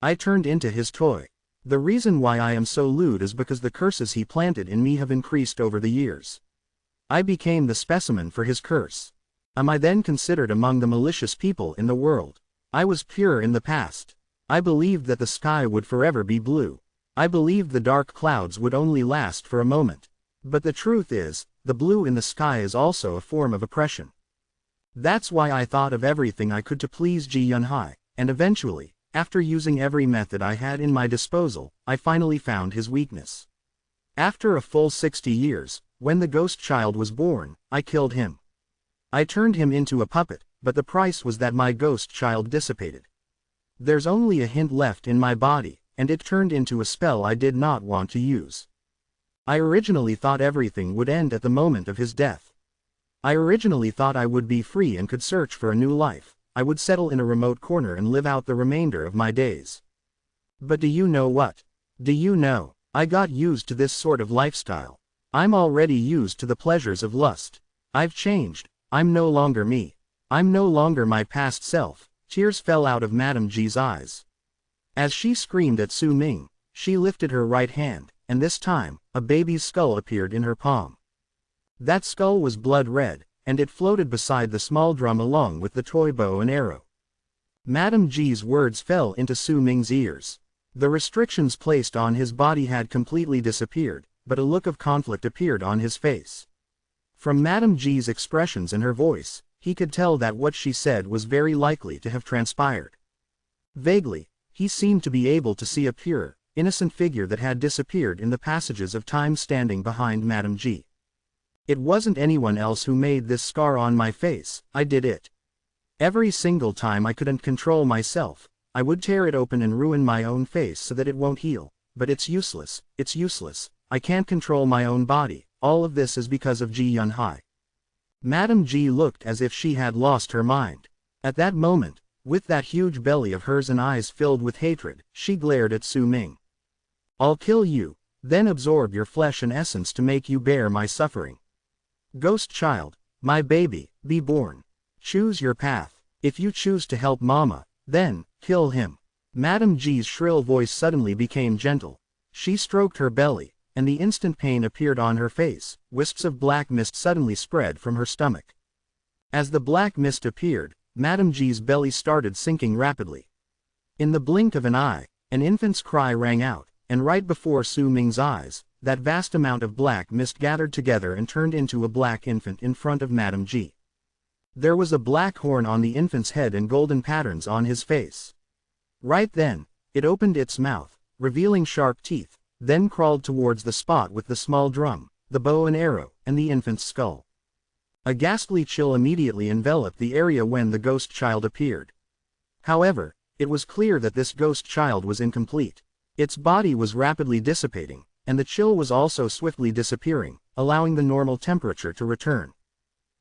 Speaker 1: I turned into his toy. The reason why I am so lewd is because the curses he planted in me have increased over the years. I became the specimen for his curse. Am I then considered among the malicious people in the world? I was pure in the past. I believed that the sky would forever be blue. I believed the dark clouds would only last for a moment. But the truth is, the blue in the sky is also a form of oppression. That's why I thought of everything I could to please Ji Yunhai, and eventually, after using every method I had in my disposal, I finally found his weakness. After a full 60 years, when the ghost child was born, I killed him. I turned him into a puppet, but the price was that my ghost child dissipated. There's only a hint left in my body, and it turned into a spell I did not want to use. I originally thought everything would end at the moment of his death. I originally thought I would be free and could search for a new life. I would settle in a remote corner and live out the remainder of my days. But do you know what? Do you know, I got used to this sort of lifestyle. I'm already used to the pleasures of lust. I've changed. I'm no longer me. I'm no longer my past self. Tears fell out of Madame G's eyes. As she screamed at Su Ming, she lifted her right hand, and this time, a baby's skull appeared in her palm. That skull was blood red, and it floated beside the small drum along with the toy bow and arrow. Madame G's words fell into Su Ming's ears. The restrictions placed on his body had completely disappeared, but a look of conflict appeared on his face. From Madame G's expressions and her voice, he could tell that what she said was very likely to have transpired. Vaguely, he seemed to be able to see a pure, innocent figure that had disappeared in the passages of time standing behind Madame G. It wasn't anyone else who made this scar on my face, I did it. Every single time I couldn't control myself, I would tear it open and ruin my own face so that it won't heal. But it's useless, I can't control my own body, all of this is because of Ji Yunhai. Madame Ji looked as if she had lost her mind. At that moment, with that huge belly of hers and eyes filled with hatred, she glared at Su Ming. I'll kill you, then absorb your flesh and essence to make you bear my suffering. Ghost child, my baby, be born. Choose your path. If you choose to help Mama, then, kill him. Madame Ji's shrill voice suddenly became gentle. She stroked her belly, and the instant pain appeared on her face. Wisps of black mist suddenly spread from her stomach. As the black mist appeared, Madame Ji's belly started sinking rapidly. In the blink of an eye, an infant's cry rang out, and right before Su Ming's eyes, that vast amount of black mist gathered together and turned into a black infant in front of Madame Ji. There was a black horn on the infant's head and golden patterns on his face. Right then, it opened its mouth, revealing sharp teeth, then crawled towards the spot with the small drum, the bow and arrow, and the infant's skull. A ghastly chill immediately enveloped the area when the ghost child appeared. However, it was clear that this ghost child was incomplete. Its body was rapidly dissipating, and the chill was also swiftly disappearing, allowing the normal temperature to return.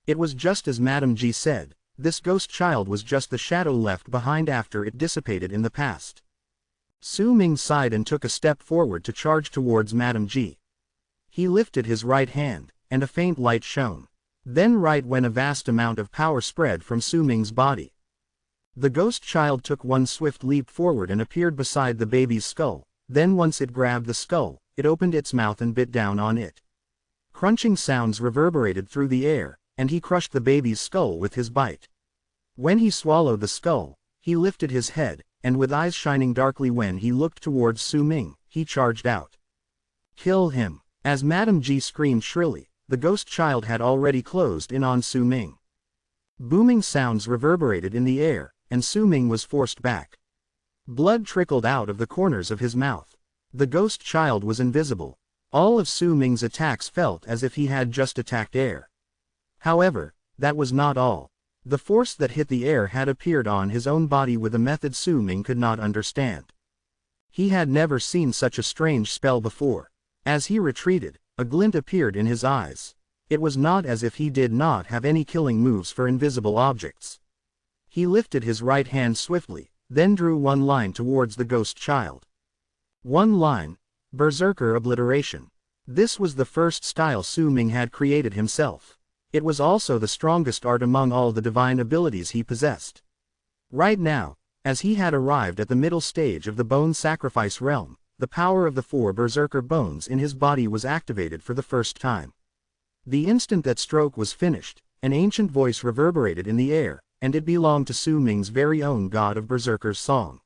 Speaker 1: It was just as Madame Ji said, this ghost child was just the shadow left behind after it dissipated in the past. Su Ming sighed and took a step forward to charge towards Madame Ji. He lifted his right hand, and a faint light shone. Then right when a vast amount of power spread from Su Ming's body. The ghost child took one swift leap forward and appeared beside the baby's skull. Then once it grabbed the skull, it opened its mouth and bit down on it. Crunching sounds reverberated through the air, and he crushed the baby's skull with his bite. When he swallowed the skull, he lifted his head, and with eyes shining darkly when he looked towards Su Ming, he charged out. Kill him! As Madame Ji screamed shrilly, the ghost child had already closed in on Su Ming. Booming sounds reverberated in the air, and Su Ming was forced back. Blood trickled out of the corners of his mouth. The ghost child was invisible. All of Su Ming's attacks felt as if he had just attacked air. However, that was not all. The force that hit the air had appeared on his own body with a method Su Ming could not understand. He had never seen such a strange spell before. As he retreated, a glint appeared in his eyes. It was not as if he did not have any killing moves for invisible objects. He lifted his right hand swiftly, then drew one line towards the ghost child. One line, Berserker Obliteration. This was the first style Su Ming had created himself. It was also the strongest art among all the divine abilities he possessed. Right now, as he had arrived at the middle stage of the bone sacrifice realm, the power of the 4 berserker bones in his body was activated for the first time. The instant that stroke was finished, an ancient voice reverberated in the air, and it belonged to Su Ming's very own God of Berserkers song.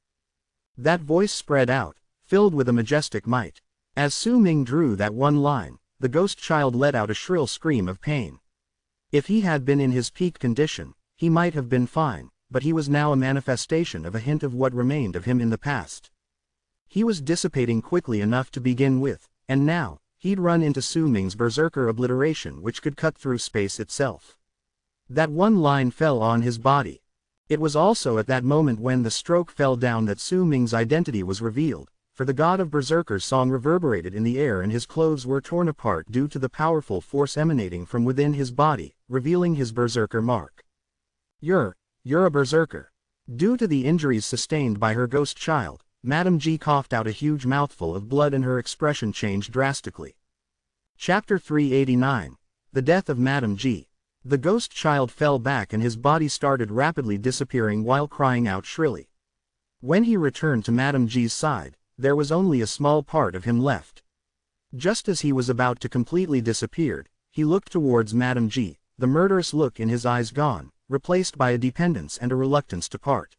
Speaker 1: That voice spread out, filled with a majestic might. As Su Ming drew that one line, the ghost child let out a shrill scream of pain. If he had been in his peak condition, he might have been fine, but he was now a manifestation of a hint of what remained of him in the past. He was dissipating quickly enough to begin with, and now, he'd run into Su Ming's berserker obliteration which could cut through space itself. That one line fell on his body. It was also at that moment when the stroke fell down that Su Ming's identity was revealed, for the God of Berserkers' song reverberated in the air and his clothes were torn apart due to the powerful force emanating from within his body, revealing his berserker mark. You're a berserker. Due to the injuries sustained by her ghost child, Madame Ji coughed out a huge mouthful of blood and her expression changed drastically. Chapter 389. The Death of Madame Ji. The ghost child fell back and his body started rapidly disappearing while crying out shrilly. When he returned to Madame Ji's side, there was only a small part of him left. Just as he was about to completely disappear, he looked towards Madame Ji, the murderous look in his eyes gone, replaced by a dependence and a reluctance to part.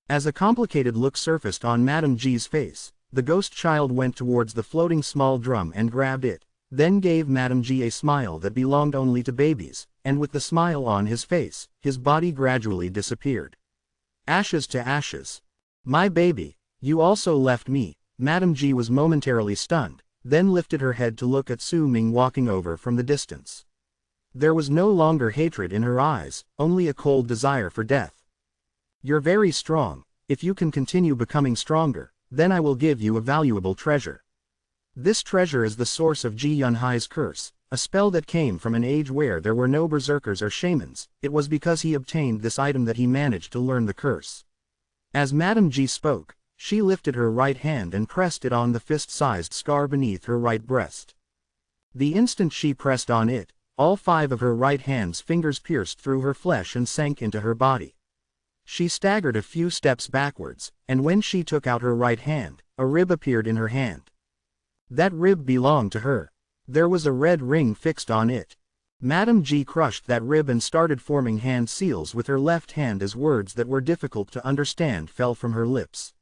Speaker 1: As a complicated look surfaced on Madame Ji's face, the ghost child went towards the floating small drum and grabbed it, then gave Madame Ji a smile that belonged only to babies, and with the smile on his face, his body gradually disappeared. Ashes to ashes. My baby, you also left me. Madame Ji was momentarily stunned, then lifted her head to look at Su Ming walking over from the distance. There was no longer hatred in her eyes, only a cold desire for death. You're very strong. If you can continue becoming stronger, then I will give you a valuable treasure. This treasure is the source of Ji Yunhai's curse, a spell that came from an age where there were no berserkers or shamans. It was because he obtained this item that he managed to learn the curse. As Madame Ji spoke, she lifted her right hand and pressed it on the fist-sized scar beneath her right breast. The instant she pressed on it, all 5 of her right hand's fingers pierced through her flesh and sank into her body. She staggered a few steps backwards, and when she took out her right hand, a rib appeared in her hand. That rib belonged to her. There was a red ring fixed on it. Madame Ji crushed that rib and started forming hand seals with her left hand as words that were difficult to understand fell from her lips.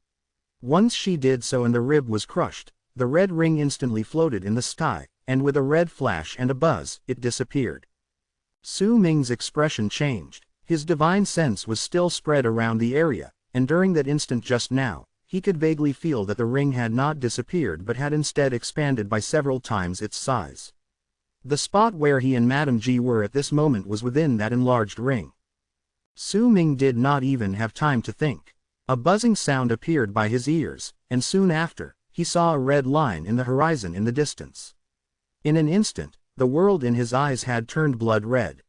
Speaker 1: Once she did so and the rib was crushed, the red ring instantly floated in the sky, and with a red flash and a buzz, it disappeared. Su Ming's expression changed. His divine sense was still spread around the area, and during that instant just now, he could vaguely feel that the ring had not disappeared but had instead expanded by several times its size. The spot where he and Madame Ji were at this moment was within that enlarged ring. Su Ming did not even have time to think. A buzzing sound appeared by his ears, and soon after, he saw a red line in the horizon in the distance. In an instant, the world in his eyes had turned blood red.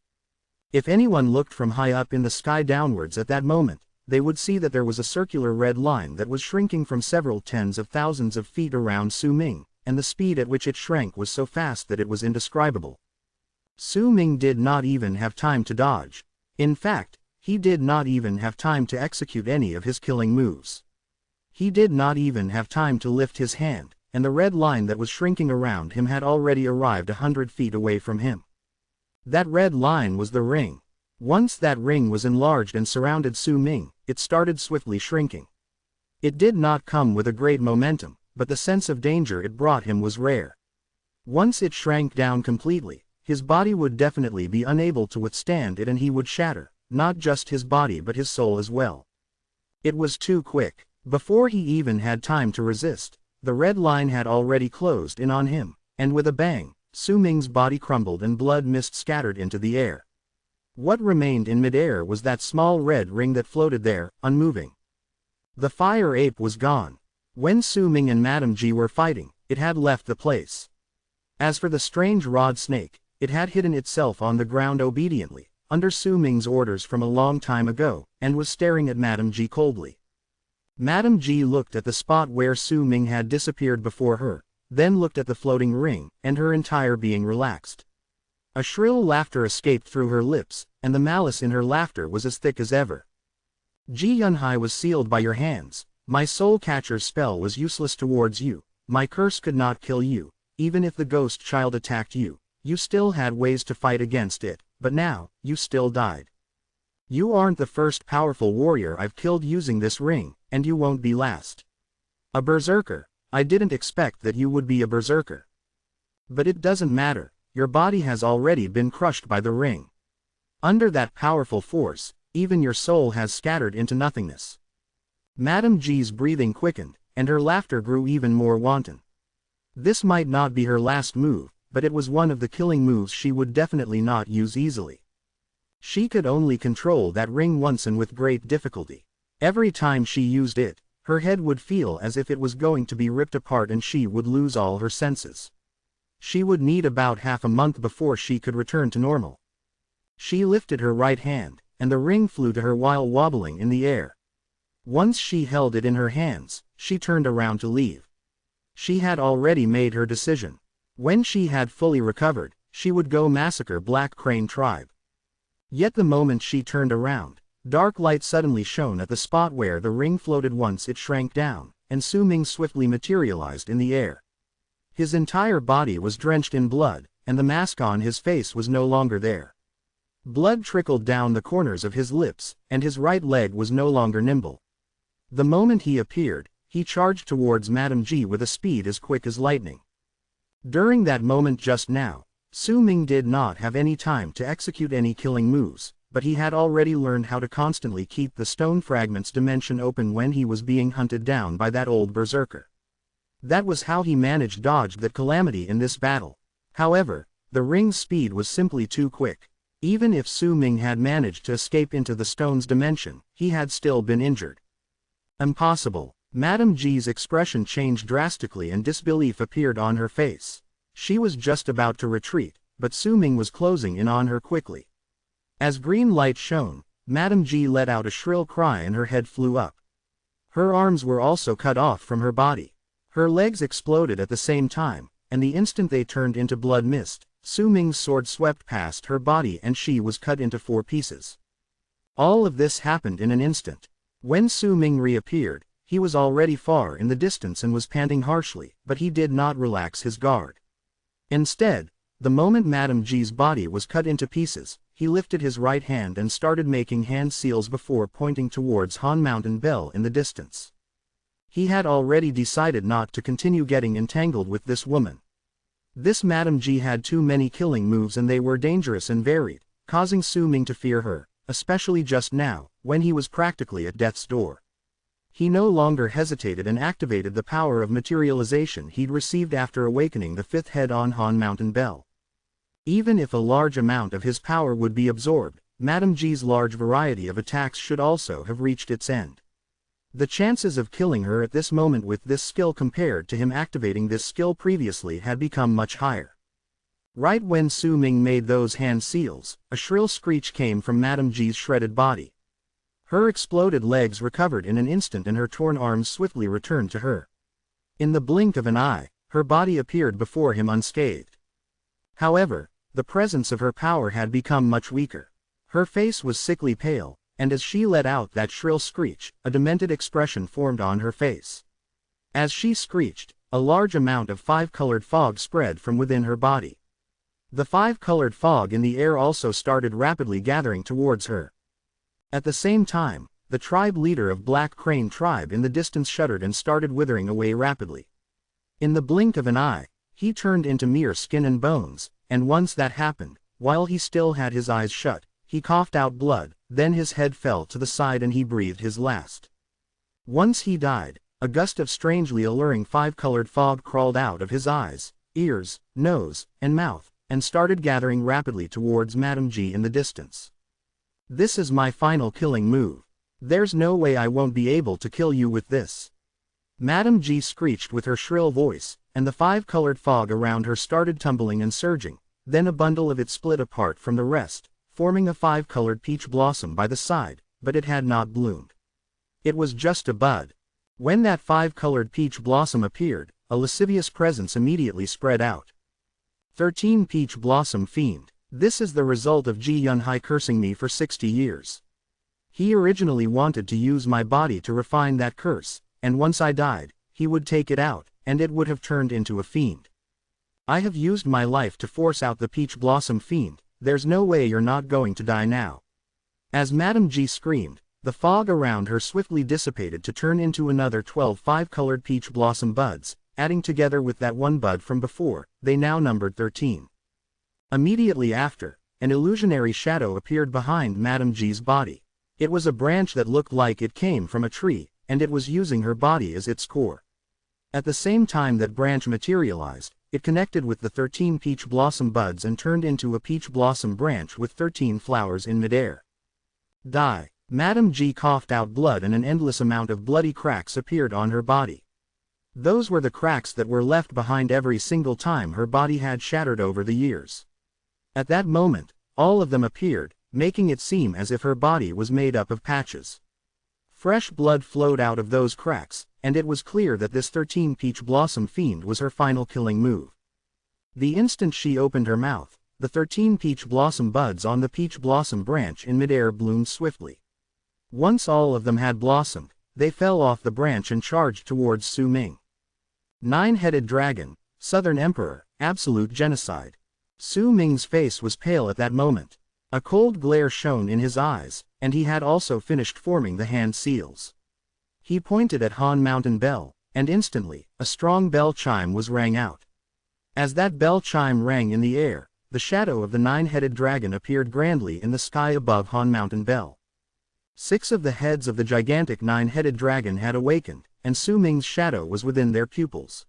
Speaker 1: If anyone looked from high up in the sky downwards at that moment, they would see that there was a circular red line that was shrinking from several tens of thousands of feet around Su Ming, and the speed at which it shrank was so fast that it was indescribable. Su Ming did not even have time to dodge. In fact, he did not even have time to execute any of his killing moves. He did not even have time to lift his hand, and the red line that was shrinking around him had already arrived 100 feet away from him. That red line was the ring. Once that ring was enlarged and surrounded Su Ming, it started swiftly shrinking. It did not come with a great momentum, but the sense of danger it brought him was rare. Once it shrank down completely, his body would definitely be unable to withstand it and he would shatter, not just his body but his soul as well. It was too quick. Before he even had time to resist, the red line had already closed in on him, and with a bang, Su Ming's body crumbled and blood mist scattered into the air. What remained in midair was that small red ring that floated there, unmoving. The fire ape was gone. When Su Ming and Madame Ji were fighting, it had left the place. As for the strange rod snake, it had hidden itself on the ground obediently, under Su Ming's orders from a long time ago, and was staring at Madame Ji coldly. Madame Ji looked at the spot where Su Ming had disappeared before her, then looked at the floating ring, and her entire being relaxed. A shrill laughter escaped through her lips, and the malice in her laughter was as thick as ever. Ji Yunhai was sealed by your hands. My soul catcher's spell was useless towards you. My curse could not kill you. Even if the ghost child attacked you, you still had ways to fight against it, but now, you still died. You aren't the first powerful warrior I've killed using this ring, and you won't be last. A berserker. I didn't expect that you would be a berserker. But it doesn't matter, your body has already been crushed by the ring. Under that powerful force, even your soul has scattered into nothingness. Madame Ji's breathing quickened, and her laughter grew even more wanton. This might not be her last move, but it was one of the killing moves she would definitely not use easily. She could only control that ring once and with great difficulty. Every time she used it, her head would feel as if it was going to be ripped apart and she would lose all her senses. She would need about half a month before she could return to normal. She lifted her right hand, and the ring flew to her while wobbling in the air. Once she held it in her hands, she turned around to leave. She had already made her decision. When she had fully recovered, she would go massacre Black Crane tribe. Yet the moment she turned around, dark light suddenly shone at the spot where the ring floated. Once it shrank down, and Su Ming swiftly materialized in the air. His entire body was drenched in blood, and the mask on his face was no longer there. Blood trickled down the corners of his lips, and his right leg was no longer nimble. The moment he appeared, he charged towards Madame Ji with a speed as quick as lightning. During that moment just now, Su Ming did not have any time to execute any killing moves, but he had already learned how to constantly keep the stone fragments dimension open when he was being hunted down by that old berserker. That was how he managed dodged that calamity in this battle. However, the ring's speed was simply too quick. Even if Su Ming had managed to escape into the stone's dimension, he had still been injured. Impossible. Madame G's expression changed drastically and disbelief appeared on her face. She was just about to retreat, but Su Ming was closing in on her quickly. As green light shone, Madame G let out a shrill cry and her head flew up. Her arms were also cut off from her body. Her legs exploded at the same time, and the instant they turned into blood mist, Su Ming's sword swept past her body and she was cut into 4 pieces. All of this happened in an instant. When Su Ming reappeared, he was already far in the distance and was panting harshly, but he did not relax his guard. Instead, the moment Madame G's body was cut into pieces, he lifted his right hand and started making hand seals before pointing towards Han Mountain Bell in the distance. He had already decided not to continue getting entangled with this woman. This Madame G had too many killing moves and they were dangerous and varied, causing Su Ming to fear her, especially just now, when he was practically at death's door. He no longer hesitated and activated the power of materialization he'd received after awakening the 5th head on Han Mountain Bell. Even if a large amount of his power would be absorbed, Madame G's large variety of attacks should also have reached its end. The chances of killing her at this moment with this skill compared to him activating this skill previously had become much higher. Right when Su Ming made those hand seals, a shrill screech came from Madame G's shredded body. Her exploded legs recovered in an instant and her torn arms swiftly returned to her. In the blink of an eye, her body appeared before him unscathed. However, the presence of her power had become much weaker. Her face was sickly pale, and as she let out that shrill screech, a demented expression formed on her face. As she screeched, a large amount of 5-colored fog spread from within her body. The 5-colored fog in the air also started rapidly gathering towards her. At the same time, the tribe leader of Black Crane tribe in the distance shuddered and started withering away rapidly. In the blink of an eye, he turned into mere skin and bones, and once that happened, while he still had his eyes shut, he coughed out blood, then his head fell to the side and he breathed his last. Once he died, a gust of strangely alluring 5-colored fog crawled out of his eyes, ears, nose, and mouth, and started gathering rapidly towards Madame G in the distance. This is my final killing move. There's no way I won't be able to kill you with this. Madame G screeched with her shrill voice, and the 5-colored fog around her started tumbling and surging, then a bundle of it split apart from the rest, forming a 5-colored peach blossom by the side, but it had not bloomed. It was just a bud. When that 5-colored peach blossom appeared, a lascivious presence immediately spread out. 13 Peach Blossom Fiend. This is the result of Ji Yunhai cursing me for 60 years. He originally wanted to use my body to refine that curse, and once I died, he would take it out, and it would have turned into a fiend. I have used my life to force out the Peach Blossom Fiend, there's no way you're not going to die now. As Madame G screamed, the fog around her swiftly dissipated to turn into another 12 5-colored peach blossom buds, adding together with that one bud from before, they now numbered 13. Immediately after, an illusionary shadow appeared behind Madame G's body. It was a branch that looked like it came from a tree, and it was using her body as its core. At the same time that branch materialized, it connected with the 13 peach blossom buds and turned into a peach blossom branch with 13 flowers in midair. Die. Madame G coughed out blood and an endless amount of bloody cracks appeared on her body. Those were the cracks that were left behind every single time her body had shattered over the years. At that moment, all of them appeared, making it seem as if her body was made up of patches. Fresh blood flowed out of those cracks, and it was clear that this 13 Peach Blossom Fiend was her final killing move. The instant she opened her mouth, the 13 peach blossom buds on the peach blossom branch in midair bloomed swiftly. Once all of them had blossomed, they fell off the branch and charged towards Su Ming. Nine-headed dragon, Southern Emperor, absolute genocide. Su Ming's face was pale at that moment. A cold glare shone in his eyes, and he had also finished forming the hand seals. He pointed at Han Mountain Bell, and instantly, a strong bell chime was rang out. As that bell chime rang in the air, the shadow of the nine-headed dragon appeared grandly in the sky above Han Mountain Bell. 6 of the heads of the gigantic nine-headed dragon had awakened, and Su Ming's shadow was within their pupils.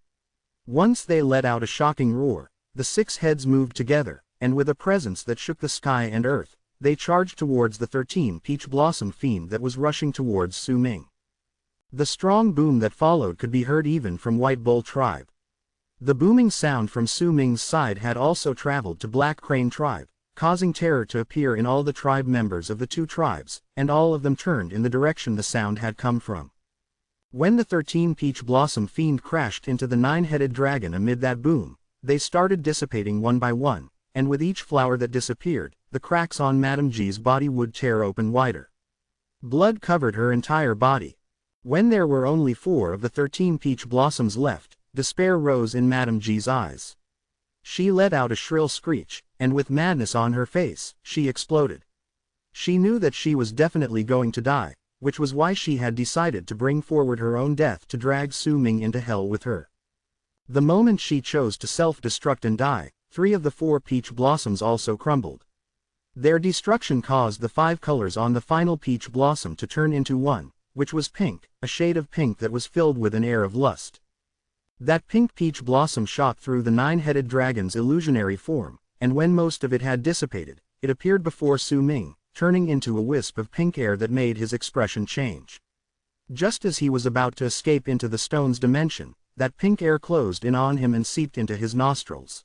Speaker 1: Once they let out a shocking roar, the 6 heads moved together, and with a presence that shook the sky and earth, they charged towards the 13 Peach Blossom fiend that was rushing towards Su Ming. The strong boom that followed could be heard even from White Bull tribe. The booming sound from Su Ming's side had also traveled to Black Crane tribe, causing terror to appear in all the tribe members of the two tribes, and all of them turned in the direction the sound had come from. When the 13 Peach Blossom fiend crashed into the 9-headed dragon amid that boom, they started dissipating one by one, and with each flower that disappeared, the cracks on Madame G's body would tear open wider. Blood covered her entire body. When there were only 4 of the 13 peach blossoms left, despair rose in Madame G's eyes. She let out a shrill screech, and with madness on her face, she exploded. She knew that she was definitely going to die, which was why she had decided to bring forward her own death to drag Su Ming into hell with her. The moment she chose to self-destruct and die, 3 of the 4 peach blossoms also crumbled. Their destruction caused the 5 colors on the final peach blossom to turn into one, which was pink, a shade of pink that was filled with an air of lust. That pink peach blossom shot through the 9-headed dragon's illusionary form, and when most of it had dissipated, it appeared before Su Ming, turning into a wisp of pink air that made his expression change. Just as he was about to escape into the stone's dimension, that pink air closed in on him and seeped into his nostrils.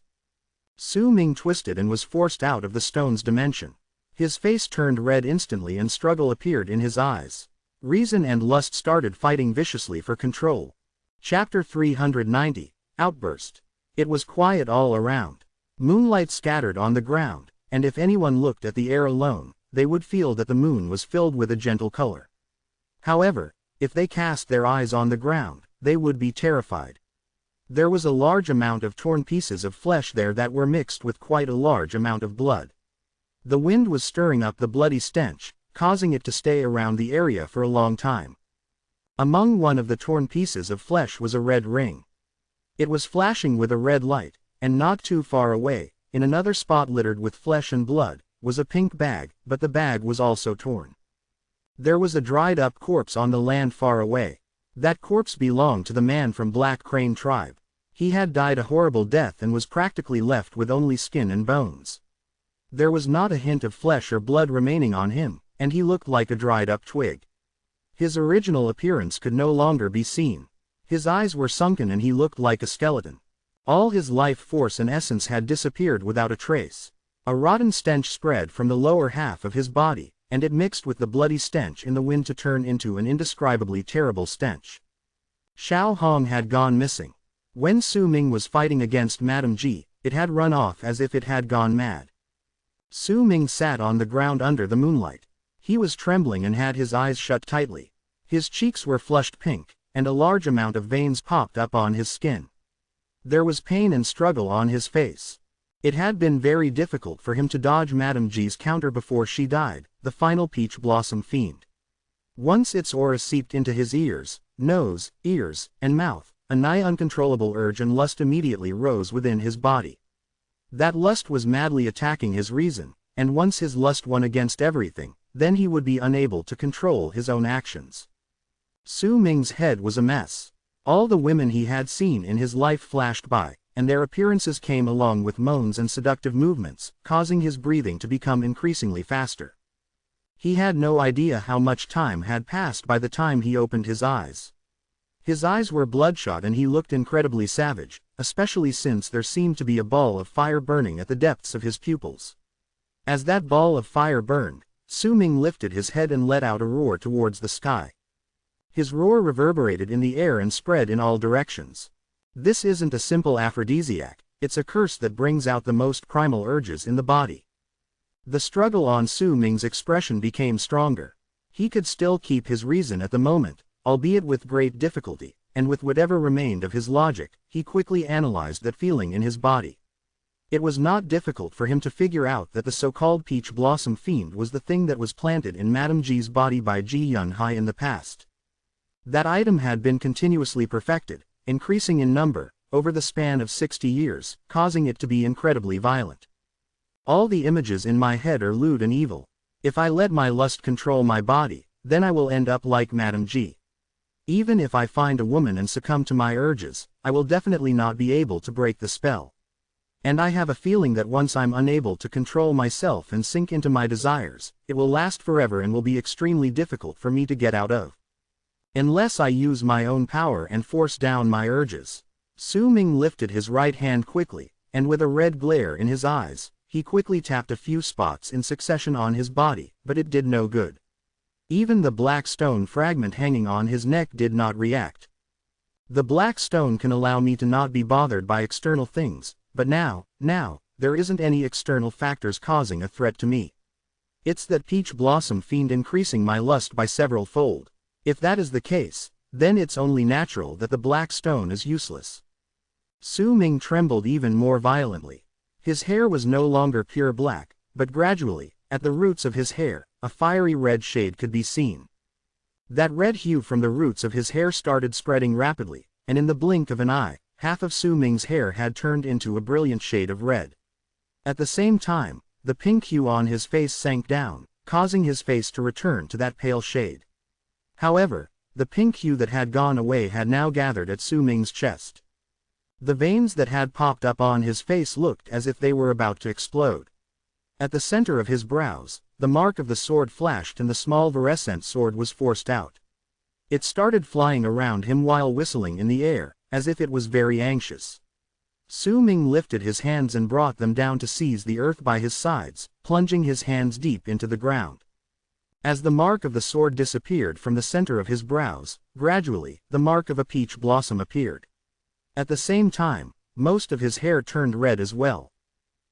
Speaker 1: Su Ming twisted and was forced out of the stone's dimension. His face turned red instantly and struggle appeared in his eyes. Reason and lust started fighting viciously for control. Chapter 390, Outburst. It was quiet all around. Moonlight scattered on the ground, and if anyone looked at the air alone, they would feel that the moon was filled with a gentle color. However, if they cast their eyes on the ground, they would be terrified. There was a large amount of torn pieces of flesh there that were mixed with quite a large amount of blood. The wind was stirring up the bloody stench, causing it to stay around the area for a long time. Among one of the torn pieces of flesh was a red ring. It was flashing with a red light, and not too far away, in another spot littered with flesh and blood, was a pink bag, but the bag was also torn. There was a dried-up corpse on the land far away. That corpse belonged to the man from Black Crane tribe. He had died a horrible death and was practically left with only skin and bones. There was not a hint of flesh or blood remaining on him, and he looked like a dried-up twig. His original appearance could no longer be seen. His eyes were sunken and he looked like a skeleton. All his life force and essence had disappeared without a trace. A rotten stench spread from the lower half of his body, and it mixed with the bloody stench in the wind to turn into an indescribably terrible stench. Xiao Hong had gone missing. When Su Ming was fighting against Madame Ji, it had run off as if it had gone mad. Su Ming sat on the ground under the moonlight. He was trembling and had his eyes shut tightly. His cheeks were flushed pink, and a large amount of veins popped up on his skin. There was pain and struggle on his face. It had been very difficult for him to dodge Madame G's counter before she died, the final peach blossom fiend. Once its aura seeped into his ears, nose, ears, and mouth, a nigh uncontrollable urge and lust immediately rose within his body. That lust was madly attacking his reason, and once his lust won against everything, then he would be unable to control his own actions. Su Ming's head was a mess. All the women he had seen in his life flashed by, and their appearances came along with moans and seductive movements, causing his breathing to become increasingly faster. He had no idea how much time had passed by the time he opened his eyes. His eyes were bloodshot and he looked incredibly savage, especially since there seemed to be a ball of fire burning at the depths of his pupils. As that ball of fire burned, Su Ming lifted his head and let out a roar towards the sky. His roar reverberated in the air and spread in all directions. This isn't a simple aphrodisiac, it's a curse that brings out the most primal urges in the body. The struggle on Su Ming's expression became stronger. He could still keep his reason at the moment, albeit with great difficulty, and with whatever remained of his logic, he quickly analyzed that feeling in his body. It was not difficult for him to figure out that the so-called peach blossom fiend was the thing that was planted in Madame G's body by Ji Yun Hai in the past. That item had been continuously perfected, increasing in number, over the span of 60 years, causing it to be incredibly violent. All the images in my head are lewd and evil. If I let my lust control my body, then I will end up like Madame G. Even if I find a woman and succumb to my urges, I will definitely not be able to break the spell. And I have a feeling that once I'm unable to control myself and sink into my desires, it will last forever and will be extremely difficult for me to get out of. Unless I use my own power and force down my urges. Su Ming lifted his right hand quickly, and with a red glare in his eyes, he quickly tapped a few spots in succession on his body, but it did no good. Even the black stone fragment hanging on his neck did not react. The black stone can allow me to not be bothered by external things, but now, there isn't any external factors causing a threat to me. It's that peach blossom fiend increasing my lust by several fold. If that is the case, then it's only natural that the black stone is useless. Su Ming trembled even more violently. His hair was no longer pure black, but gradually, at the roots of his hair, a fiery red shade could be seen. That red hue from the roots of his hair started spreading rapidly, and in the blink of an eye, half of Su Ming's hair had turned into a brilliant shade of red. At the same time, the pink hue on his face sank down, causing his face to return to that pale shade. However, the pink hue that had gone away had now gathered at Su Ming's chest. The veins that had popped up on his face looked as if they were about to explode. At the center of his brows, the mark of the sword flashed and the small virescent sword was forced out. It started flying around him while whistling in the air, as if it was very anxious. Su Ming lifted his hands and brought them down to seize the earth by his sides, plunging his hands deep into the ground. As the mark of the sword disappeared from the center of his brows, gradually, the mark of a peach blossom appeared. At the same time, most of his hair turned red as well.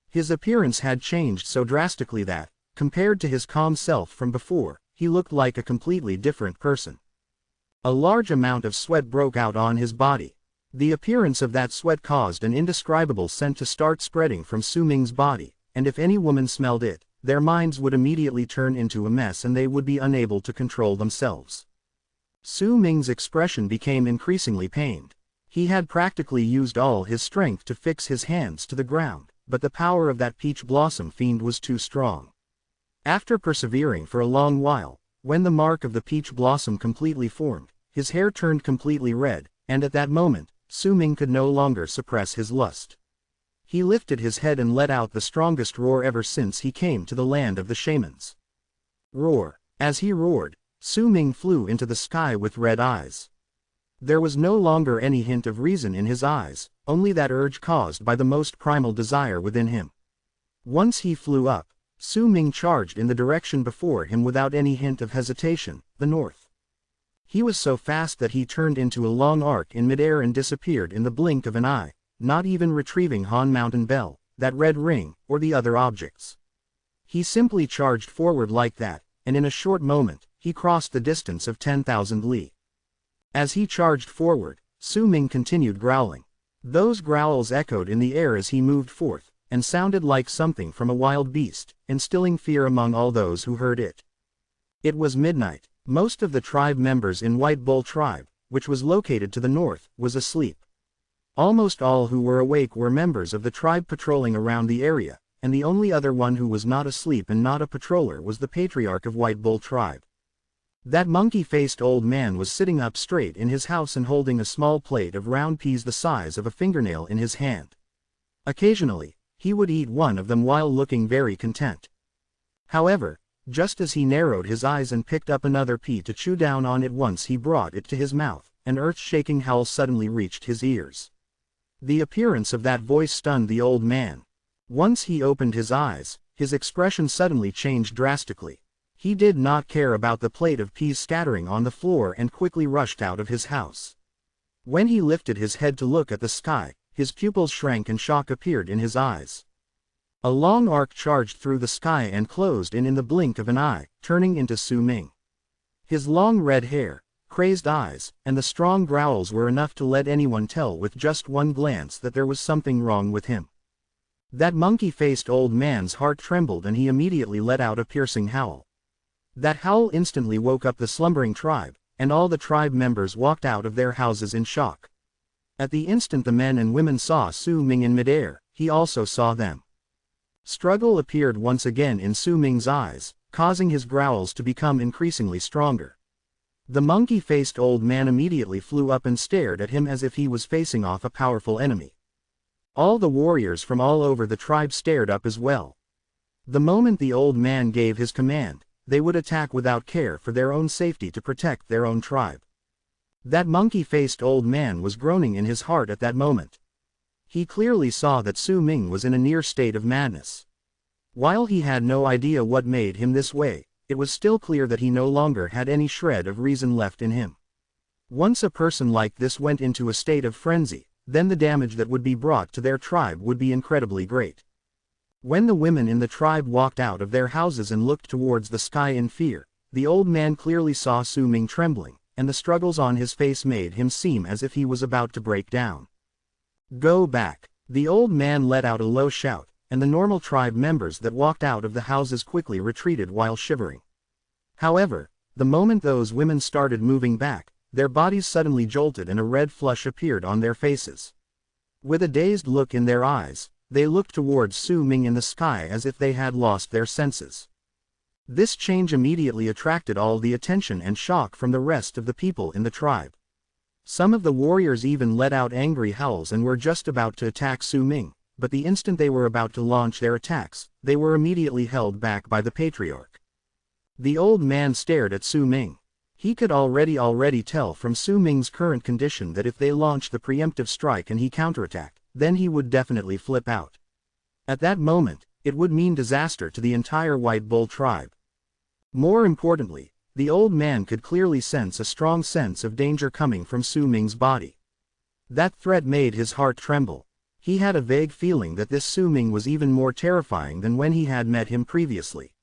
Speaker 1: His appearance had changed so drastically that, compared to his calm self from before, he looked like a completely different person. A large amount of sweat broke out on his body. The appearance of that sweat caused an indescribable scent to start spreading from Su Ming's body, and if any woman smelled it, their minds would immediately turn into a mess and they would be unable to control themselves. Su Ming's expression became increasingly pained. He had practically used all his strength to fix his hands to the ground, but the power of that peach blossom fiend was too strong. After persevering for a long while, when the mark of the peach blossom completely formed, his hair turned completely red, and at that moment, Su Ming could no longer suppress his lust. He lifted his head and let out the strongest roar ever since he came to the land of the shamans. Roar. As he roared, Su Ming flew into the sky with red eyes. There was no longer any hint of reason in his eyes, only that urge caused by the most primal desire within him. Once he flew up, Su Ming charged in the direction before him without any hint of hesitation, the north. He was so fast that he turned into a long arc in midair and disappeared in the blink of an eye, not even retrieving Han Mountain Bell, that red ring, or the other objects. He simply charged forward like that, and in a short moment, he crossed the distance of 10,000 li. As he charged forward, Su Ming continued growling. Those growls echoed in the air as he moved forth, and sounded like something from a wild beast, instilling fear among all those who heard it. It was midnight. Most of the tribe members in White Bull Tribe, which was located to the north, was asleep. Almost all who were awake were members of the tribe patrolling around the area, and the only other one who was not asleep and not a patroller was the patriarch of White Bull Tribe. That monkey-faced old man was sitting up straight in his house and holding a small plate of round peas the size of a fingernail in his hand. Occasionally, he would eat one of them while looking very content. However, just as he narrowed his eyes and picked up another pea to chew down on it once he brought it to his mouth, an earth-shaking howl suddenly reached his ears. The appearance of that voice stunned the old man. Once he opened his eyes, his expression suddenly changed drastically. He did not care about the plate of peas scattering on the floor and quickly rushed out of his house. When he lifted his head to look at the sky, his pupils shrank and shock appeared in his eyes. A long arc charged through the sky and closed in the blink of an eye, turning into Su Ming. His long red hair, crazed eyes, and the strong growls were enough to let anyone tell with just one glance that there was something wrong with him. That monkey-faced old man's heart trembled and he immediately let out a piercing howl. That howl instantly woke up the slumbering tribe, and all the tribe members walked out of their houses in shock. At the instant the men and women saw Su Ming in midair, he also saw them. Struggle appeared once again in Su Ming's eyes, causing his growls to become increasingly stronger. The monkey-faced old man immediately flew up and stared at him as if he was facing off a powerful enemy. All the warriors from all over the tribe stared up as well. The moment the old man gave his command, they would attack without care for their own safety to protect their own tribe. That monkey-faced old man was groaning in his heart at that moment. He clearly saw that Su Ming was in a near state of madness. While he had no idea what made him this way, it was still clear that he no longer had any shred of reason left in him. Once a person like this went into a state of frenzy, then the damage that would be brought to their tribe would be incredibly great. When the women in the tribe walked out of their houses and looked towards the sky in fear, the old man clearly saw Su Ming trembling, and the struggles on his face made him seem as if he was about to break down. "Go back!" The old man let out a low shout, and the normal tribe members that walked out of the houses quickly retreated while shivering. However, the moment those women started moving back, their bodies suddenly jolted and a red flush appeared on their faces. With a dazed look in their eyes, they looked towards Su Ming in the sky as if they had lost their senses. This change immediately attracted all the attention and shock from the rest of the people in the tribe. Some of the warriors even let out angry howls and were just about to attack Su Ming, but the instant they were about to launch their attacks, they were immediately held back by the patriarch. The old man stared at Su Ming. He could already tell from Su Ming's current condition that if they launched the preemptive strike and he counterattacked, then he would definitely flip out. At that moment, it would mean disaster to the entire White Bull tribe. More importantly, the old man could clearly sense a strong sense of danger coming from Su Ming's body. That threat made his heart tremble. He had a vague feeling that this Su Ming was even more terrifying than when he had met him previously.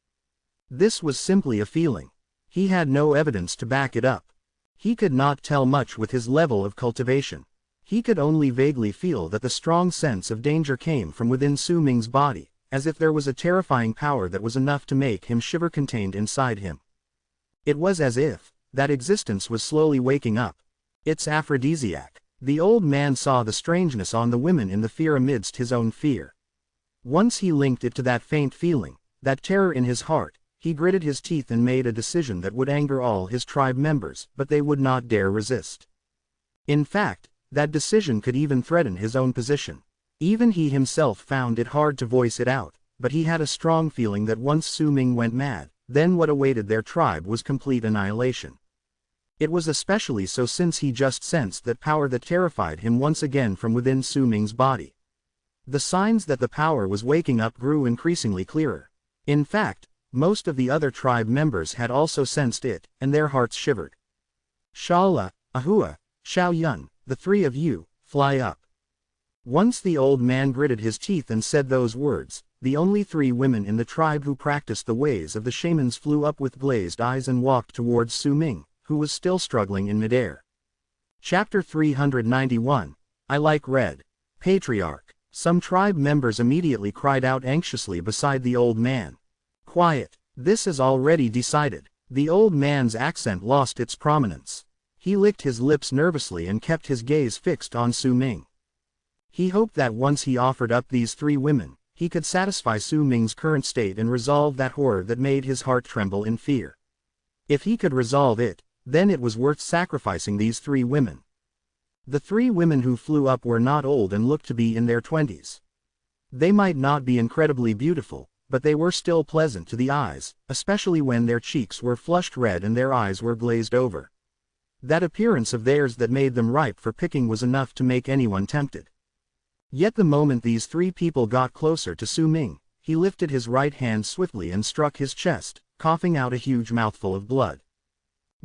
Speaker 1: This was simply a feeling. He had no evidence to back it up. He could not tell much with his level of cultivation. He could only vaguely feel that the strong sense of danger came from within Su Ming's body, as if there was a terrifying power that was enough to make him shiver contained inside him. It was as if that existence was slowly waking up. It's aphrodisiac. The old man saw the strangeness on the women in the fear amidst his own fear. Once he linked it to that faint feeling, that terror in his heart, he gritted his teeth and made a decision that would anger all his tribe members, but they would not dare resist. In fact, that decision could even threaten his own position. Even he himself found it hard to voice it out, but he had a strong feeling that once Su Ming went mad, then what awaited their tribe was complete annihilation. It was especially so since he just sensed that power that terrified him once again from within Su Ming's body. The signs that the power was waking up grew increasingly clearer. In fact, most of the other tribe members had also sensed it, and their hearts shivered. Shala, Ahua, Xiao Yun, the three of you, fly up. Once the old man gritted his teeth and said those words, the only three women in the tribe who practiced the ways of the shamans flew up with glazed eyes and walked towards Su Ming, who was still struggling in midair. Chapter 391, I like red. Patriarch. Some tribe members immediately cried out anxiously beside the old man. Quiet. This is already decided. The old man's accent lost its prominence. He licked his lips nervously and kept his gaze fixed on Su Ming. He hoped that once he offered up these three women, he could satisfy Su Ming's current state and resolve that horror that made his heart tremble in fear. If he could resolve it, then it was worth sacrificing these three women. The three women who flew up were not old and looked to be in their 20s. They might not be incredibly beautiful, but they were still pleasant to the eyes, especially when their cheeks were flushed red and their eyes were glazed over. That appearance of theirs that made them ripe for picking was enough to make anyone tempted. Yet the moment these three people got closer to Su Ming, he lifted his right hand swiftly and struck his chest, coughing out a huge mouthful of blood.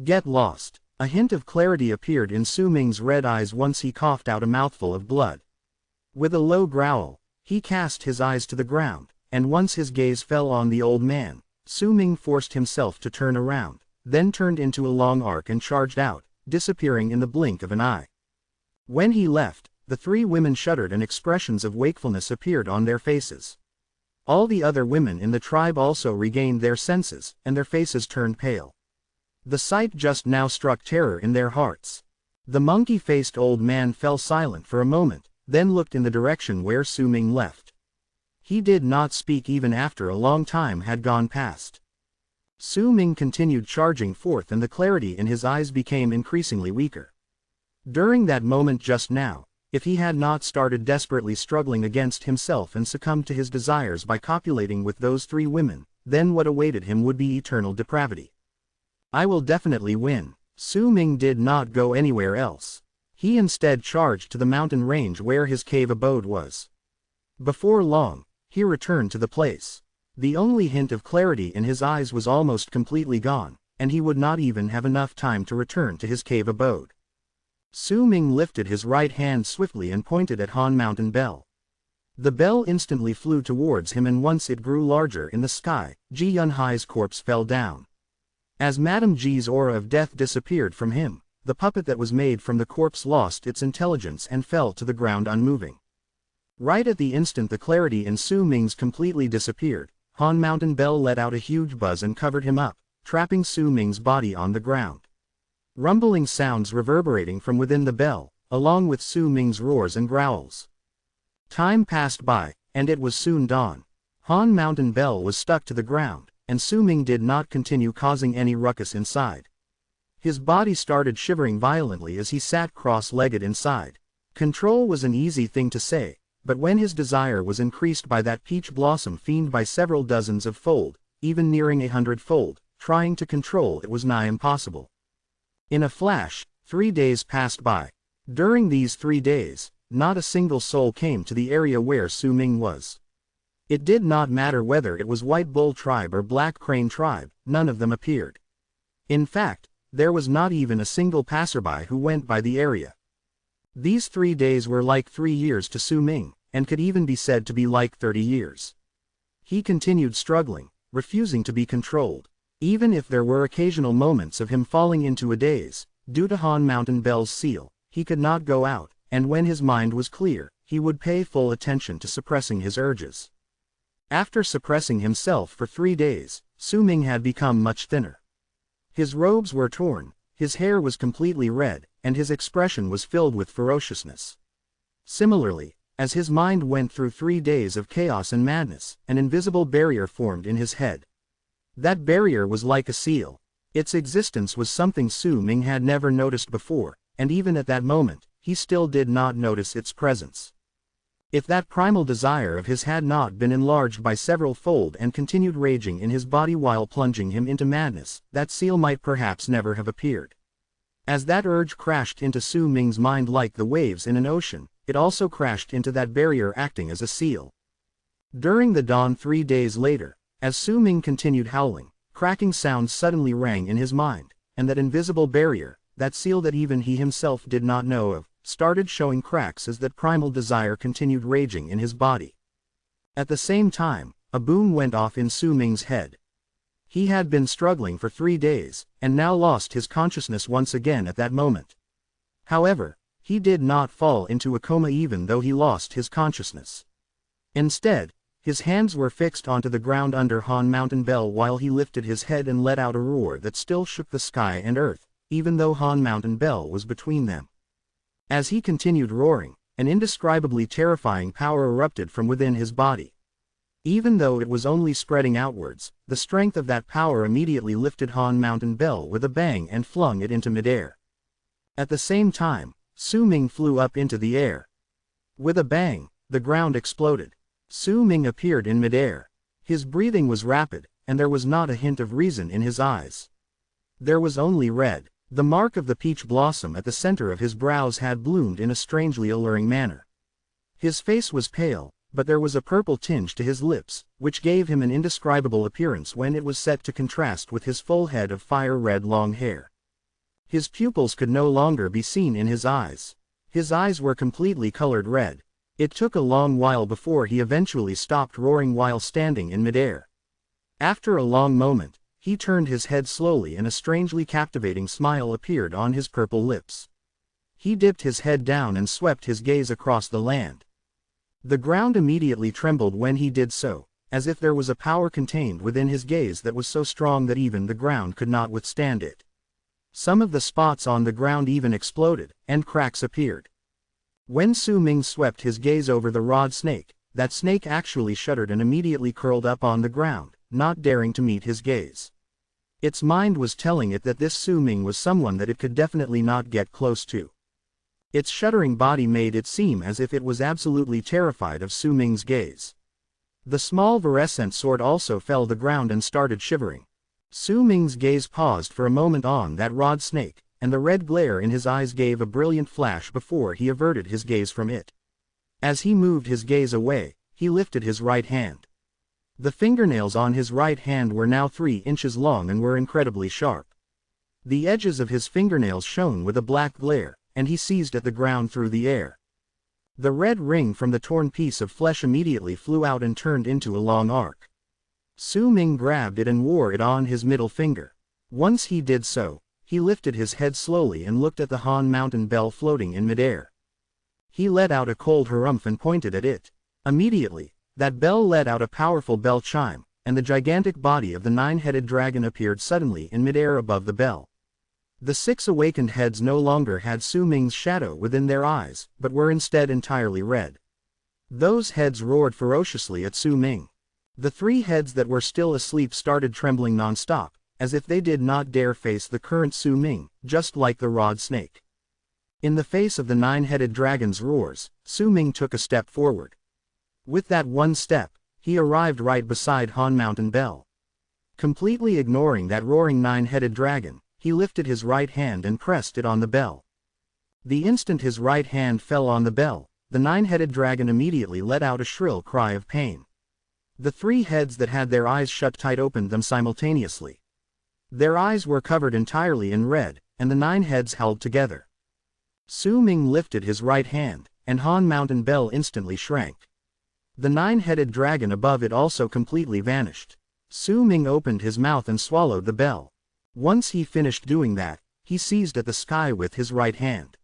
Speaker 1: Get lost. A hint of clarity appeared in Su Ming's red eyes once he coughed out a mouthful of blood. With a low growl, he cast his eyes to the ground, and once his gaze fell on the old man, Su Ming forced himself to turn around, then turned into a long arc and charged out, disappearing in the blink of an eye. When he left, the three women shuddered and expressions of wakefulness appeared on their faces. All the other women in the tribe also regained their senses, and their faces turned pale. The sight just now struck terror in their hearts. The monkey-faced old man fell silent for a moment, then looked in the direction where Su Ming left. He did not speak even after a long time had gone past. Su Ming continued charging forth and the clarity in his eyes became increasingly weaker. During that moment just now, If he had not started desperately struggling against himself and succumbed to his desires by copulating with those 3 women, then what awaited him would be eternal depravity. I will definitely win. Su Ming did not go anywhere else. He instead charged to the mountain range where his cave abode was. Before long, he returned to the place. The only hint of clarity in his eyes was almost completely gone, and he would not even have enough time to return to his cave abode. Su Ming lifted his right hand swiftly and pointed at Han Mountain Bell. The bell instantly flew towards him, and once it grew larger in the sky, Ji Yunhai's corpse fell down. As Madame Ji's aura of death disappeared from him, the puppet that was made from the corpse lost its intelligence and fell to the ground unmoving. Right at the instant the clarity in Su Ming's completely disappeared, Han Mountain Bell let out a huge buzz and covered him up, trapping Su Ming's body on the ground. Rumbling sounds reverberating from within the bell, along with Su Ming's roars and growls. Time passed by, and it was soon dawn. Han Mountain Bell was stuck to the ground, and Su Ming did not continue causing any ruckus inside. His body started shivering violently as he sat cross-legged inside. Control was an easy thing to say, but when his desire was increased by that peach blossom fiend by several dozens of fold, even nearing 100-fold, trying to control it was nigh impossible. In a flash, 3 days passed by. During these 3 days, not a single soul came to the area where Su Ming was. It did not matter whether it was White Bull Tribe or Black Crane Tribe, none of them appeared. In fact, there was not even a single passerby who went by the area. These 3 days were like 3 years to Su Ming, and could even be said to be like 30 years. He continued struggling, refusing to be controlled. Even if there were occasional moments of him falling into a daze, due to Han Mountain Bell's seal, he could not go out, and when his mind was clear, he would pay full attention to suppressing his urges. After suppressing himself for 3 days, Su Ming had become much thinner. His robes were torn, his hair was completely red, and his expression was filled with ferociousness. Similarly, as his mind went through 3 days of chaos and madness, an invisible barrier formed in his head. That barrier was like a seal. Its existence was something Su Ming had never noticed before, and even at that moment, he still did not notice its presence. If that primal desire of his had not been enlarged by several fold and continued raging in his body while plunging him into madness, that seal might perhaps never have appeared. As that urge crashed into Su Ming's mind like the waves in an ocean, it also crashed into that barrier acting as a seal. During the dawn 3 days later, as Su Ming continued howling, cracking sounds suddenly rang in his mind, and that invisible barrier, that seal that even he himself did not know of, started showing cracks as that primal desire continued raging in his body. At the same time, a boom went off in Su Ming's head. He had been struggling for 3 days, and now lost his consciousness once again at that moment. However, he did not fall into a coma even though he lost his consciousness. Instead, his hands were fixed onto the ground under Han Mountain Bell while he lifted his head and let out a roar that still shook the sky and earth, even though Han Mountain Bell was between them. As he continued roaring, an indescribably terrifying power erupted from within his body. Even though it was only spreading outwards, the strength of that power immediately lifted Han Mountain Bell with a bang and flung it into midair. At the same time, Su Ming flew up into the air. With a bang, the ground exploded. Su Ming appeared in midair. His breathing was rapid, and there was not a hint of reason in his eyes. There was only red. The mark of the peach blossom at the center of his brows had bloomed in a strangely alluring manner. His face was pale, but there was a purple tinge to his lips, which gave him an indescribable appearance when it was set to contrast with his full head of fire-red long hair. His pupils could no longer be seen in his eyes. His eyes were completely colored red. It took a long while before he eventually stopped roaring while standing in midair. After a long moment, he turned his head slowly and a strangely captivating smile appeared on his purple lips. He dipped his head down and swept his gaze across the land. The ground immediately trembled when he did so, as if there was a power contained within his gaze that was so strong that even the ground could not withstand it. Some of the spots on the ground even exploded, and cracks appeared. When Su Ming swept his gaze over the rod snake, that snake actually shuddered and immediately curled up on the ground, not daring to meet his gaze. Its mind was telling it that this Su Ming was someone that it could definitely not get close to. Its shuddering body made it seem as if it was absolutely terrified of Su Ming's gaze. The small virescent sword also fell to the ground and started shivering. Su Ming's gaze paused for a moment on that rod snake, and the red glare in his eyes gave a brilliant flash before he averted his gaze from it. As he moved his gaze away, he lifted his right hand. The fingernails on his right hand were now 3 inches long and were incredibly sharp. The edges of his fingernails shone with a black glare, and he seized at the ground through the air. The red ring from the torn piece of flesh immediately flew out and turned into a long arc. Su Ming grabbed it and wore it on his middle finger. Once he did so, he lifted his head slowly and looked at the Han Mountain bell floating in midair. He let out a cold harumph and pointed at it. Immediately, that bell let out a powerful bell chime, and the gigantic body of the 9-headed dragon appeared suddenly in midair above the bell. The 6 awakened heads no longer had Su Ming's shadow within their eyes, but were instead entirely red. Those heads roared ferociously at Su Ming. The 3 heads that were still asleep started trembling non-stop, as if they did not dare face the current Su Ming, just like the rod snake. In the face of the 9-headed dragon's roars, Su Ming took a step forward. With that one step, he arrived right beside Han Mountain Bell. Completely ignoring that roaring 9-headed dragon, he lifted his right hand and pressed it on the bell. The instant his right hand fell on the bell, the 9-headed dragon immediately let out a shrill cry of pain. The 3 heads that had their eyes shut tight opened them simultaneously. Their eyes were covered entirely in red, and the 9 heads held together. Su Ming lifted his right hand, and Han Mountain Bell instantly shrank. The 9-headed dragon above it also completely vanished. Su Ming opened his mouth and swallowed the bell. Once he finished doing that, he seized at the sky with his right hand.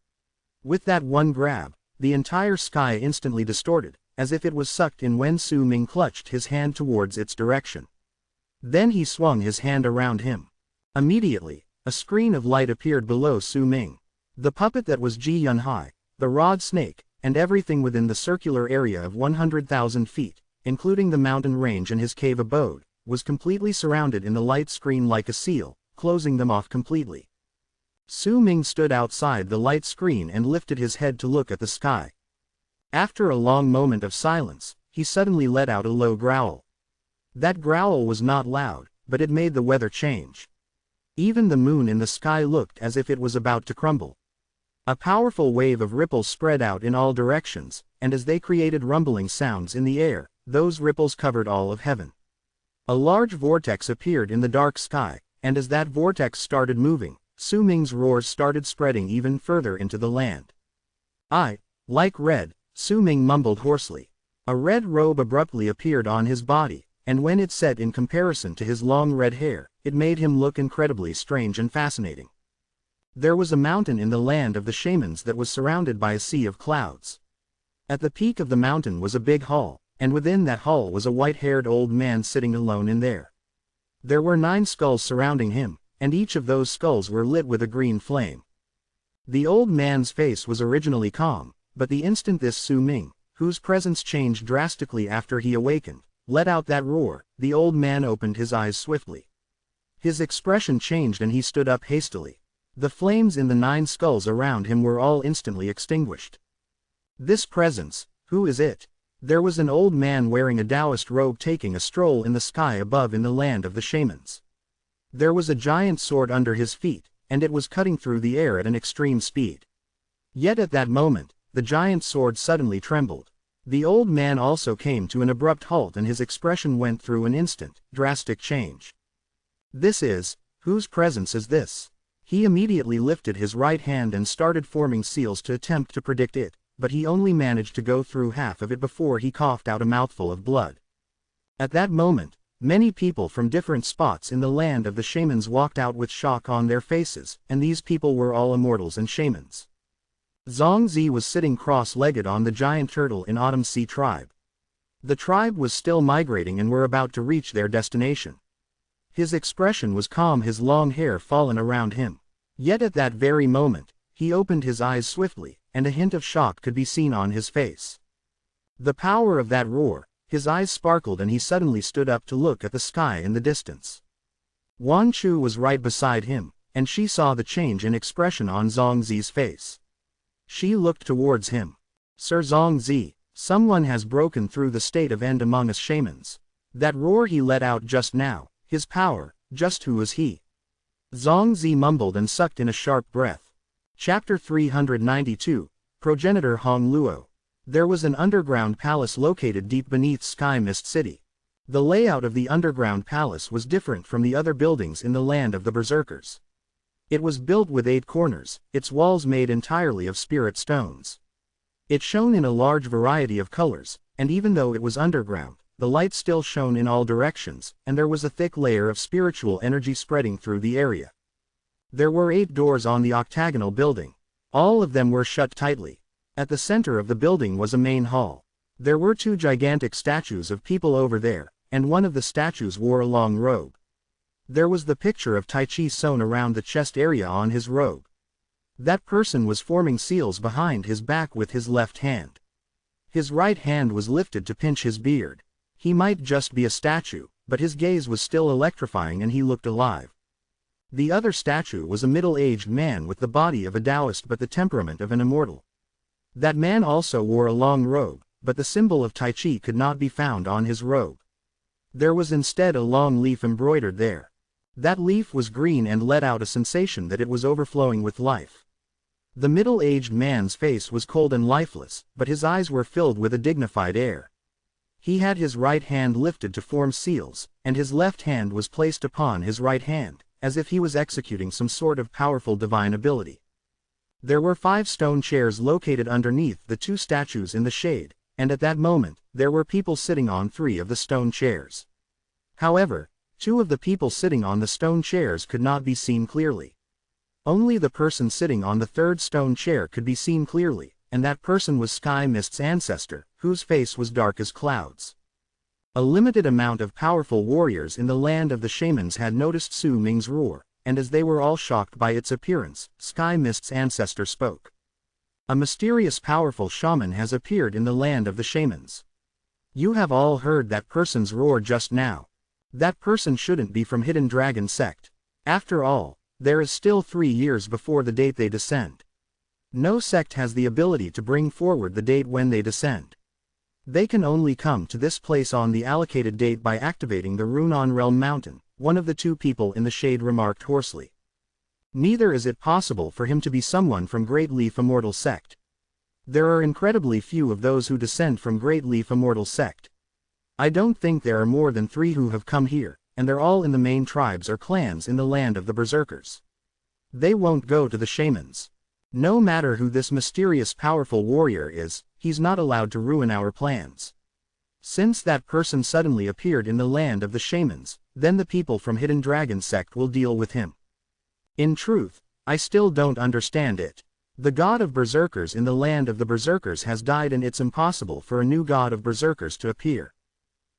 Speaker 1: With that one grab, the entire sky instantly distorted, as if it was sucked in when Su Ming clutched his hand towards its direction. Then he swung his hand around him. Immediately, a screen of light appeared below Su Ming. The puppet that was Ji Yunhai, the rod snake, and everything within the circular area of 100,000 feet, including the mountain range and his cave abode, was completely surrounded in the light screen like a seal, closing them off completely. Su Ming stood outside the light screen and lifted his head to look at the sky. After a long moment of silence, he suddenly let out a low growl. That growl was not loud, but it made the weather change. Even the moon in the sky looked as if it was about to crumble. A powerful wave of ripples spread out in all directions, and as they created rumbling sounds in the air, those ripples covered all of heaven. A large vortex appeared in the dark sky, and as that vortex started moving, Su Ming's roars started spreading even further into the land. "I like red," Su Ming mumbled hoarsely. A red robe abruptly appeared on his body, and when it set in comparison to his long red hair, it made him look incredibly strange and fascinating. There was a mountain in the land of the shamans that was surrounded by a sea of clouds. At the peak of the mountain was a big hall, and within that hall was a white-haired old man sitting alone in there. There were 9 skulls surrounding him, and each of those skulls were lit with a green flame. The old man's face was originally calm, but the instant this Su Ming, whose presence changed drastically after he awakened, let out that roar, the old man opened his eyes swiftly. His expression changed and he stood up hastily. The flames in the 9 skulls around him were all instantly extinguished. "This presence, who is it?" There was an old man wearing a Taoist robe taking a stroll in the sky above in the land of the shamans. There was a giant sword under his feet, and it was cutting through the air at an extreme speed. Yet at that moment, the giant sword suddenly trembled. The old man also came to an abrupt halt and his expression went through an instant, drastic change. "This is, whose presence is this?" He immediately lifted his right hand and started forming seals to attempt to predict it, but he only managed to go through half of it before he coughed out a mouthful of blood. At that moment, many people from different spots in the land of the shamans walked out with shock on their faces, and these people were all immortals and shamans. Zhongzi was sitting cross-legged on the giant turtle in Autumn Sea tribe. The tribe was still migrating and were about to reach their destination. His expression was calm, his long hair fallen around him. Yet at that very moment, he opened his eyes swiftly, and a hint of shock could be seen on his face. The power of that roar, his eyes sparkled and he suddenly stood up to look at the sky in the distance. Wan Chu was right beside him, and she saw the change in expression on Zhongzi's face. She looked towards him. Sir Zongzi, someone has broken through the state of end among us shamans. That roar he let out just now, his power, just who is he? Zongzi mumbled and sucked in a sharp breath. Chapter 392, Progenitor Hong Luo. There was an underground palace located deep beneath Sky Mist City. The layout of the underground palace was different from the other buildings in the land of the Berserkers. It was built with 8 corners, its walls made entirely of spirit stones. It shone in a large variety of colors, and even though it was underground, the light still shone in all directions, and there was a thick layer of spiritual energy spreading through the area. There were 8 doors on the octagonal building. All of them were shut tightly. At the center of the building was a main hall. There were 2 gigantic statues of people over there, and one of the statues wore a long robe. There was the picture of Tai Chi sewn around the chest area on his robe. That person was forming seals behind his back with his left hand. His right hand was lifted to pinch his beard. He might just be a statue, but his gaze was still electrifying and he looked alive. The other statue was a middle-aged man with the body of a Taoist but the temperament of an immortal. That man also wore a long robe, but the symbol of Tai Chi could not be found on his robe. There was instead a long leaf embroidered there. That leaf was green and let out a sensation that it was overflowing with life. The middle-aged man's face was cold and lifeless, but his eyes were filled with a dignified air. He had his right hand lifted to form seals, and his left hand was placed upon his right hand, as if he was executing some sort of powerful divine ability. There were 5 stone chairs located underneath the 2 statues in the shade, and at that moment, there were people sitting on 3 of the stone chairs. However, 2 of the people sitting on the stone chairs could not be seen clearly. Only the person sitting on the 3rd stone chair could be seen clearly, and that person was Sky Mist's ancestor, whose face was dark as clouds. A limited amount of powerful warriors in the land of the shamans had noticed Su Ming's roar, and as they were all shocked by its appearance, Sky Mist's ancestor spoke. A mysterious powerful shaman has appeared in the land of the shamans. You have all heard that person's roar just now. That person shouldn't be from Hidden Dragon sect. After all, there is still 3 years before the date they descend. No sect has the ability to bring forward the date when they descend. They can only come to this place on the allocated date by activating the rune on Realm Mountain, one of the 2 people in the shade remarked hoarsely. Neither is it possible for him to be someone from Great Leaf Immortal sect. There are incredibly few of those who descend from Great Leaf Immortal sect. I don't think there are more than 3 who have come here, and they're all in the main tribes or clans in the land of the Berserkers. They won't go to the shamans. No matter who this mysterious powerful warrior is, he's not allowed to ruin our plans. Since that person suddenly appeared in the land of the shamans, then the people from Hidden Dragon sect will deal with him. In truth, I still don't understand it. The god of Berserkers in the land of the Berserkers has died and it's impossible for a new god of Berserkers to appear.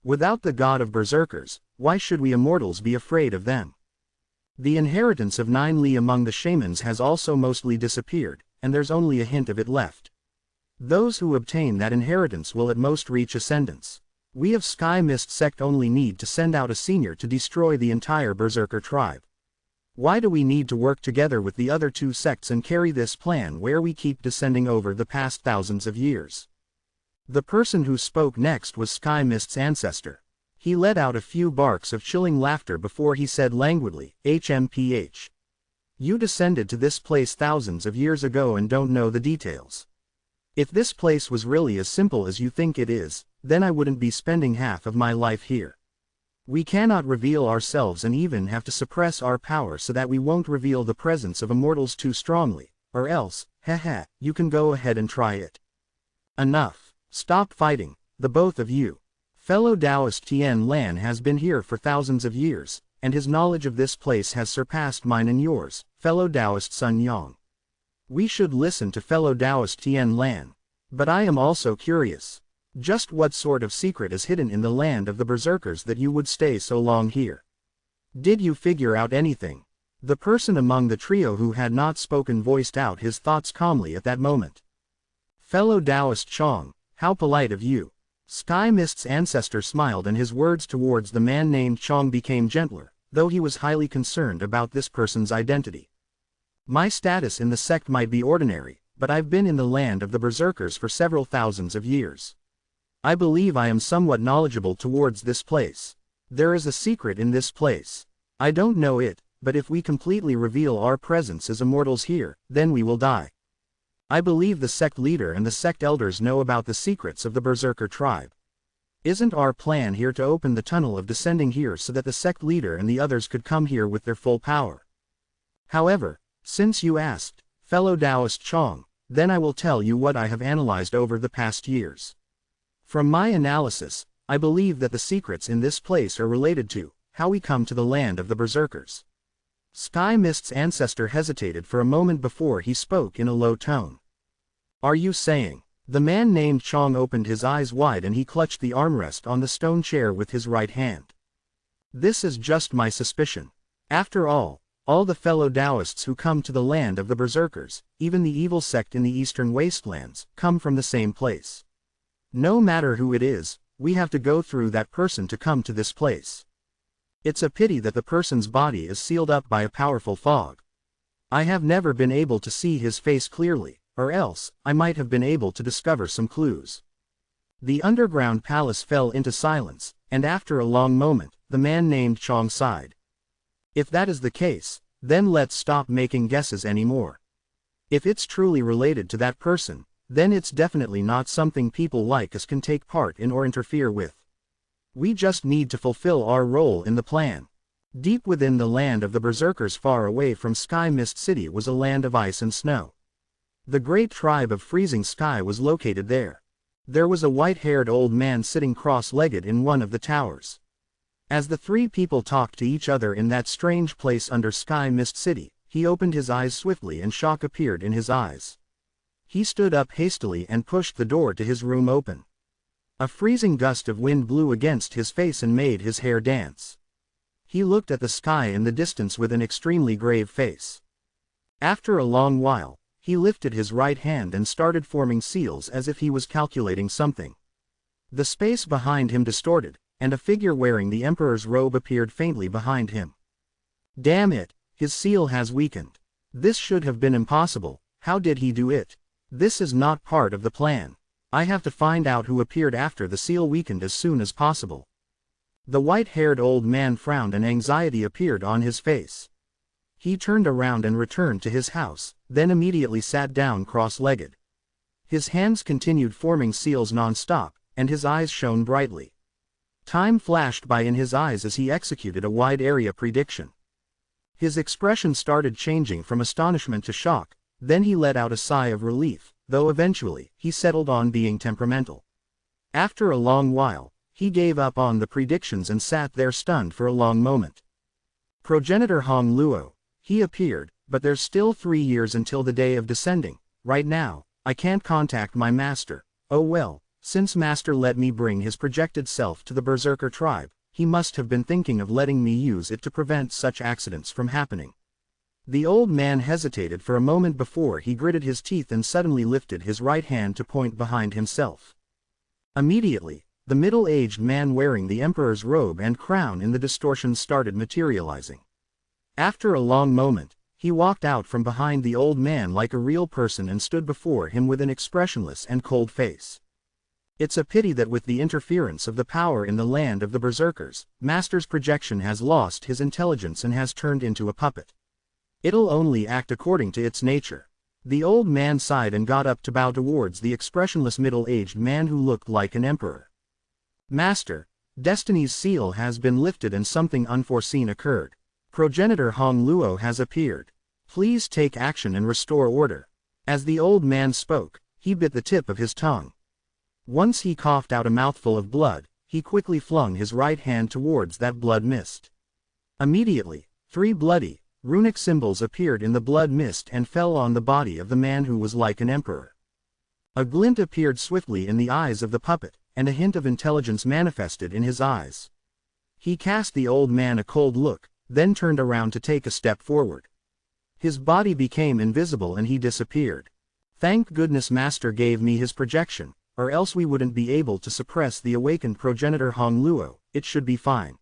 Speaker 1: Without the god of Berserkers, why should we immortals be afraid of them? The inheritance of 9 Li among the shamans has also mostly disappeared, and there's only a hint of it left. Those who obtain that inheritance will at most reach ascendance. We of Sky Mist sect only need to send out a senior to destroy the entire Berserker tribe. Why do we need to work together with the other 2 sects and carry this plan where we keep descending over the past thousands of years? The person who spoke next was Sky Mist's ancestor. He let out a few barks of chilling laughter before he said languidly, HMPH. You descended to this place thousands of years ago and don't know the details. If this place was really as simple as you think it is, then I wouldn't be spending half of my life here. We cannot reveal ourselves and even have to suppress our power so that we won't reveal the presence of immortals too strongly, or else, haha, you can go ahead and try it. Enough. Stop fighting, the both of you. Fellow Taoist Tian Lan has been here for thousands of years, and his knowledge of this place has surpassed mine and yours, fellow Taoist Sun Yang. We should listen to fellow Taoist Tian Lan. But I am also curious. Just what sort of secret is hidden in the land of the Berserkers that you would stay so long here? Did you figure out anything? The person among the trio who had not spoken voiced out his thoughts calmly at that moment. Fellow Taoist Chong, how polite of you. Sky Mist's ancestor smiled and his words towards the man named Chong became gentler, though he was highly concerned about this person's identity. My status in the sect might be ordinary, but I've been in the land of the Berserkers for several thousands of years. I believe I am somewhat knowledgeable towards this place. There is a secret in this place. I don't know it, but if we completely reveal our presence as immortals here, then we will die. I believe the sect leader and the sect elders know about the secrets of the Berserker tribe. Isn't our plan here to open the tunnel of descending here so that the sect leader and the others could come here with their full power? However, since you asked, fellow Taoist Chong, then I will tell you what I have analyzed over the past years. From my analysis, I believe that the secrets in this place are related to how we come to the land of the Berserkers. Sky Mist's ancestor hesitated for a moment before he spoke in a low tone. Are you saying? The man named Chong opened his eyes wide and he clutched the armrest on the stone chair with his right hand. This is just my suspicion. After all the fellow Taoists who come to the land of the Berserkers, even the evil sect in the eastern wastelands, come from the same place. No matter who it is, we have to go through that person to come to this place. It's a pity that the person's body is sealed up by a powerful fog. I have never been able to see his face clearly, or else I might have been able to discover some clues. The underground palace fell into silence, and after a long moment, the man named Chong sighed. If that is the case, then let's stop making guesses anymore. If it's truly related to that person, then it's definitely not something people like us can take part in or interfere with. We just need to fulfill our role in the plan. Deep within the land of the Berserkers far away from Sky Mist City was a land of ice and snow. The great tribe of Freezing Sky was located there. There was a white-haired old man sitting cross-legged in one of the towers. As the three people talked to each other in that strange place under Sky Mist City, he opened his eyes swiftly and shock appeared in his eyes. He stood up hastily and pushed the door to his room open. A freezing gust of wind blew against his face and made his hair dance. He looked at the sky in the distance with an extremely grave face. After a long while, he lifted his right hand and started forming seals as if he was calculating something. The space behind him distorted, and a figure wearing the Emperor's robe appeared faintly behind him. Damn it, his seal has weakened. This should have been impossible. How did he do it? This is not part of the plan. I have to find out who appeared after the seal weakened as soon as possible. The white-haired old man frowned and anxiety appeared on his face. He turned around and returned to his house, then immediately sat down cross-legged. His hands continued forming seals non-stop, and his eyes shone brightly. Time flashed by in his eyes as he executed a wide-area prediction. His expression started changing from astonishment to shock, then he let out a sigh of relief, though eventually, he settled on being temperamental. After a long while, he gave up on the predictions and sat there stunned for a long moment. Progenitor Hong Luo. He appeared, but there's still 3 years until the day of descending. Right now, I can't contact my master. Oh well, since master let me bring his projected self to the Berserker tribe, he must have been thinking of letting me use it to prevent such accidents from happening. The old man hesitated for a moment before he gritted his teeth and suddenly lifted his right hand to point behind himself. Immediately, the middle-aged man wearing the Emperor's robe and crown in the distortions started materializing. After a long moment, he walked out from behind the old man like a real person and stood before him with an expressionless and cold face. It's a pity that with the interference of the power in the land of the Berserkers, Master's projection has lost his intelligence and has turned into a puppet. It'll only act according to its nature. The old man sighed and got up to bow towards the expressionless middle-aged man who looked like an emperor. Master, Destiny's seal has been lifted and something unforeseen occurred. Progenitor Hong Luo has appeared. Please take action and restore order. As the old man spoke, he bit the tip of his tongue. Once he coughed out a mouthful of blood, he quickly flung his right hand towards that blood mist. Immediately, 3 bloody, runic symbols appeared in the blood mist and fell on the body of the man who was like an emperor. A glint appeared swiftly in the eyes of the puppet, and a hint of intelligence manifested in his eyes. He cast the old man a cold look, then turned around to take a step forward. His body became invisible and he disappeared. Thank goodness Master gave me his projection, or else we wouldn't be able to suppress the awakened progenitor Hong Luo. It should be fine.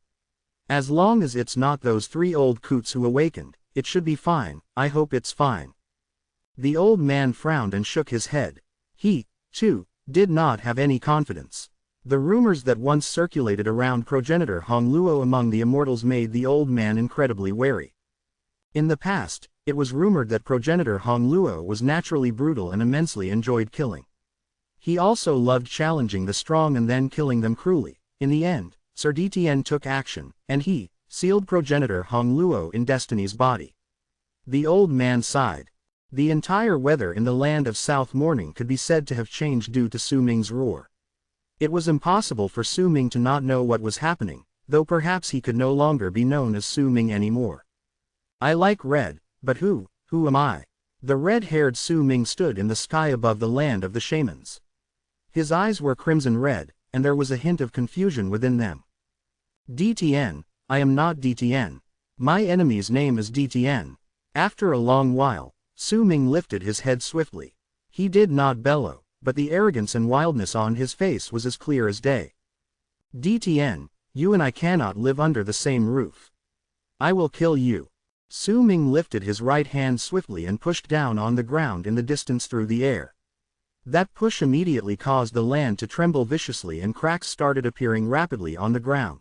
Speaker 1: As long as it's not those 3 old coots who awakened, it should be fine. I hope it's fine. The old man frowned and shook his head. He, too, did not have any confidence. The rumors that once circulated around progenitor Hong Luo among the immortals made the old man incredibly wary. In the past, it was rumored that progenitor Hong Luo was naturally brutal and immensely enjoyed killing. He also loved challenging the strong and then killing them cruelly. In the end, Sir Dtn took action, and he sealed progenitor Hong Luo in Destiny's body. The old man sighed. The entire weather in the land of South Morning could be said to have changed due to Su Ming's roar. It was impossible for Su Ming to not know what was happening, though perhaps he could no longer be known as Su Ming anymore. I like red, but who am I? The red-haired Su Ming stood in the sky above the land of the shamans. His eyes were crimson red, and there was a hint of confusion within them. Dtn, I am not Dtn. My enemy's name is Dtn. After a long while, Su Ming lifted his head swiftly. He did not bellow, but the arrogance and wildness on his face was as clear as day. Dtn, you and I cannot live under the same roof. I will kill you. Su Ming lifted his right hand swiftly and pushed down on the ground in the distance through the air. That push immediately caused the land to tremble viciously and cracks started appearing rapidly on the ground.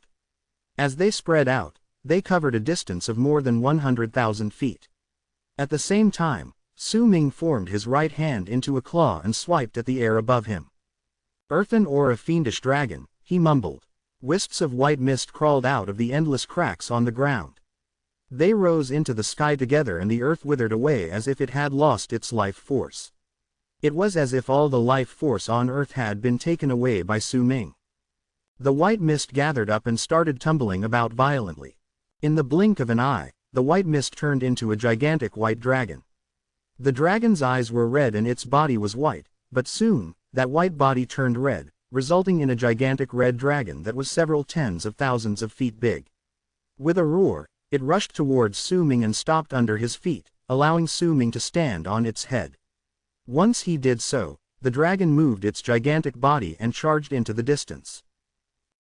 Speaker 1: As they spread out, they covered a distance of more than 100,000 feet. At the same time, Su Ming formed his right hand into a claw and swiped at the air above him. Earthen or a fiendish dragon, he mumbled. Wisps of white mist crawled out of the endless cracks on the ground. They rose into the sky together and the earth withered away as if it had lost its life force. It was as if all the life force on earth had been taken away by Su Ming. The white mist gathered up and started tumbling about violently. In the blink of an eye, the white mist turned into a gigantic white dragon. The dragon's eyes were red and its body was white, but soon, that white body turned red, resulting in a gigantic red dragon that was several tens of thousands of feet big. With a roar, it rushed towards Su Ming and stopped under his feet, allowing Su Ming to stand on its head. Once he did so, the dragon moved its gigantic body and charged into the distance.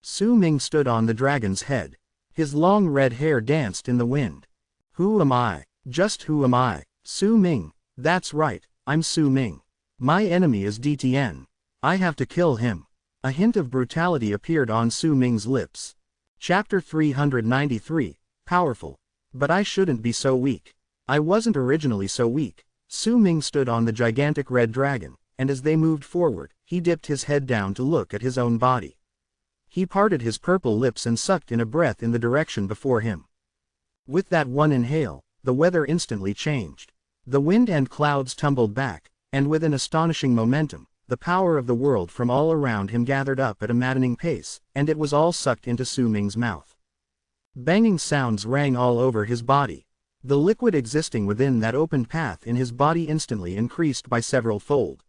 Speaker 1: Su Ming stood on the dragon's head. His long red hair danced in the wind. Who am I? Just who am I? Su Ming. That's right, I'm Su Ming. My enemy is Dtn. I have to kill him. A hint of brutality appeared on Su Ming's lips. Chapter 393, Powerful. But I shouldn't be so weak. I wasn't originally so weak. Su Ming stood on the gigantic red dragon, and as they moved forward, he dipped his head down to look at his own body. He parted his purple lips and sucked in a breath in the direction before him. With that one inhale, the weather instantly changed. The wind and clouds tumbled back, and with an astonishing momentum, the power of the world from all around him gathered up at a maddening pace, and it was all sucked into Su Ming's mouth. Banging sounds rang all over his body. The liquid existing within that open path in his body instantly increased by several fold.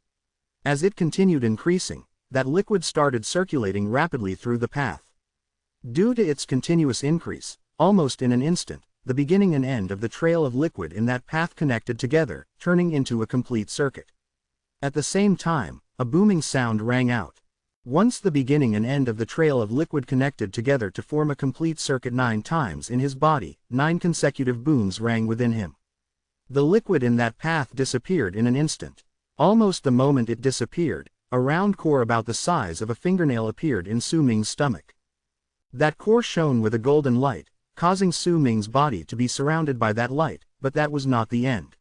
Speaker 1: As it continued increasing, that liquid started circulating rapidly through the path. Due to its continuous increase, almost in an instant, the beginning and end of the trail of liquid in that path connected together, turning into a complete circuit. At the same time, a booming sound rang out. Once the beginning and end of the trail of liquid connected together to form a complete circuit 9 times in his body, 9 consecutive booms rang within him. The liquid in that path disappeared in an instant. Almost the moment it disappeared, a round core about the size of a fingernail appeared in Su Ming's stomach. That core shone with a golden light, causing Su Ming's body to be surrounded by that light, but that was not the end.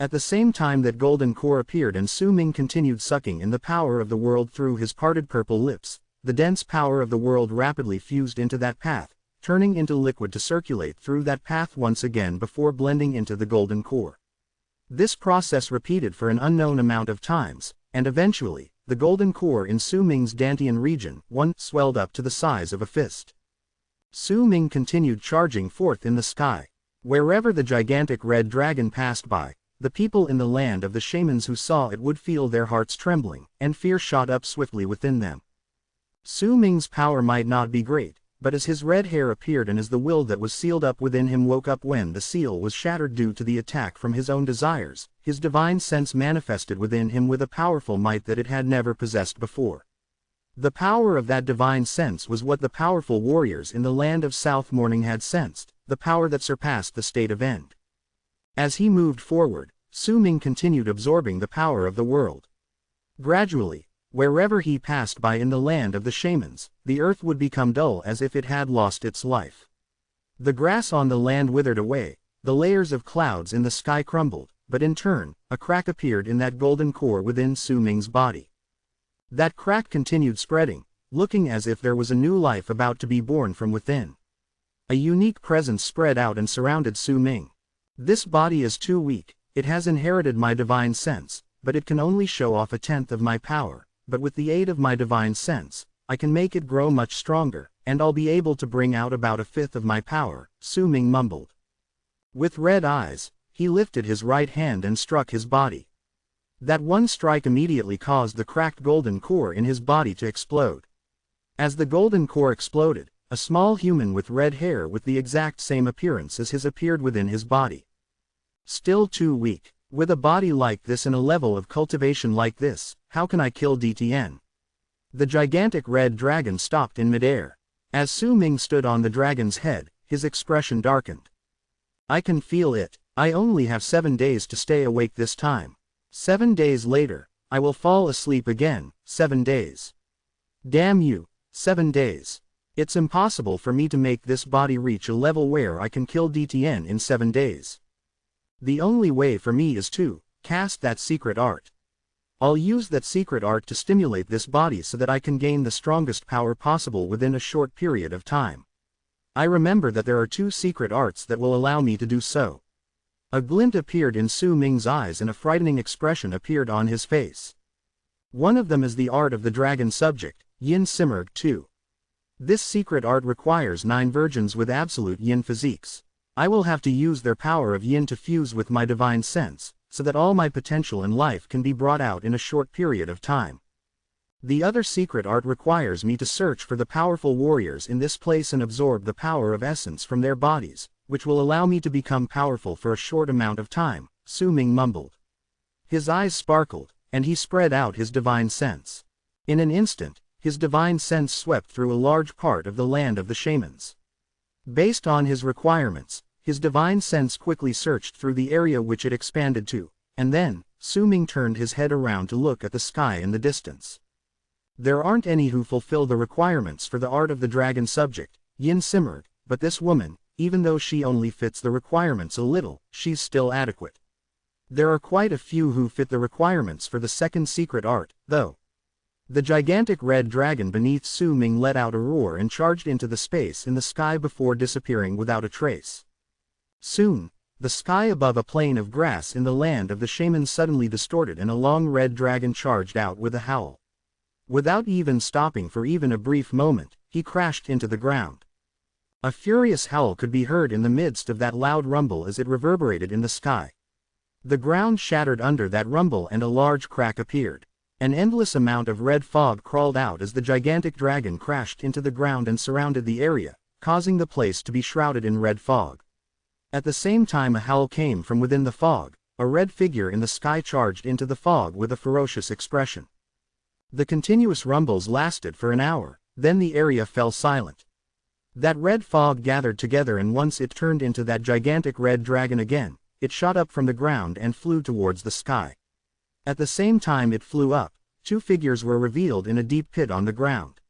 Speaker 1: At the same time that golden core appeared and Su Ming continued sucking in the power of the world through his parted purple lips, the dense power of the world rapidly fused into that path, turning into liquid to circulate through that path once again before blending into the golden core. This process repeated for an unknown amount of times, and eventually, the golden core in Su Ming's Dantian region, swelled up to the size of a fist. Su Ming continued charging forth in the sky. Wherever the gigantic red dragon passed by, the people in the land of the shamans who saw it would feel their hearts trembling, and fear shot up swiftly within them. Su Ming's power might not be great, but as his red hair appeared and as the will that was sealed up within him woke up when the seal was shattered due to the attack from his own desires, his divine sense manifested within him with a powerful might that it had never possessed before. The power of that divine sense was what the powerful warriors in the land of South Morning had sensed, the power that surpassed the state of end. As he moved forward, Su Ming continued absorbing the power of the world. Gradually, wherever he passed by in the land of the shamans, the earth would become dull as if it had lost its life. The grass on the land withered away, the layers of clouds in the sky crumbled, but in turn, a crack appeared in that golden core within Su Ming's body. That crack continued spreading, looking as if there was a new life about to be born from within. A unique presence spread out and surrounded Su Ming. This body is too weak, it has inherited my divine sense, but it can only show off 1/10 of my power, but with the aid of my divine sense, I can make it grow much stronger, and I'll be able to bring out about 1/5 of my power, Su Ming mumbled. With red eyes, he lifted his right hand and struck his body. That one strike immediately caused the cracked golden core in his body to explode. As the golden core exploded, a small human with red hair with the exact same appearance as his appeared within his body. Still too weak. With a body like this and a level of cultivation like this, how can I kill DTN? The gigantic red dragon stopped in midair. As Su Ming stood on the dragon's head, his expression darkened. I can feel it. I only have 7 days to stay awake this time. 7 days later, I will fall asleep again. 7 days. Damn you, 7 days. It's impossible for me to make this body reach a level where I can kill DTN in 7 days. The only way for me is to cast that secret art. I'll use that secret art to stimulate this body so that I can gain the strongest power possible within a short period of time. I remember that there are 2 secret arts that will allow me to do so. A glint appeared in Su Ming's eyes and a frightening expression appeared on his face. One of them is the art of the dragon subject, Yin Simmerg 2. This secret art requires 9 virgins with absolute yin physiques. I will have to use their power of yin to fuse with my divine sense, so that all my potential in life can be brought out in a short period of time. The other secret art requires me to search for the powerful warriors in this place and absorb the power of essence from their bodies, which will allow me to become powerful for a short amount of time, Su Ming mumbled. His eyes sparkled, and he spread out his divine sense. In an instant, his divine sense swept through a large part of the land of the shamans. Based on his requirements, his divine sense quickly searched through the area which it expanded to, and then, Su Ming turned his head around to look at the sky in the distance. There aren't any who fulfill the requirements for the art of the dragon subject, Yin Simmerg, but this woman, even though she only fits the requirements a little, she's still adequate. There are quite a few who fit the requirements for the second secret art, though. The gigantic red dragon beneath Su Ming let out a roar and charged into the space in the sky before disappearing without a trace. Soon, the sky above a plain of grass in the land of the shamans suddenly distorted and a long red dragon charged out with a howl. Without even stopping for even a brief moment, he crashed into the ground. A furious howl could be heard in the midst of that loud rumble as it reverberated in the sky. The ground shattered under that rumble and a large crack appeared. An endless amount of red fog crawled out as the gigantic dragon crashed into the ground and surrounded the area, causing the place to be shrouded in red fog. At the same time a howl came from within the fog, a red figure in the sky charged into the fog with a ferocious expression. The continuous rumbles lasted for an hour, then the area fell silent. That red fog gathered together and once it turned into that gigantic red dragon again, it shot up from the ground and flew towards the sky. At the same time it flew up, 2 figures were revealed in a deep pit on the ground.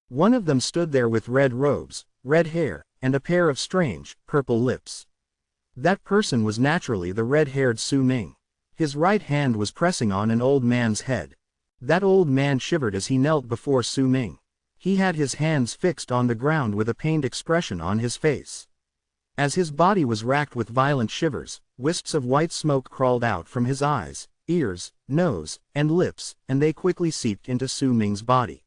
Speaker 1: One of them stood there with red robes, red hair, and a pair of strange, purple lips. That person was naturally the red-haired Su Ming. His right hand was pressing on an old man's head. That old man shivered as he knelt before Su Ming. He had his hands fixed on the ground with a pained expression on his face. As his body was racked with violent shivers, wisps of white smoke crawled out from his eyes, ears, nose, and lips, and they quickly seeped into Su Ming's body.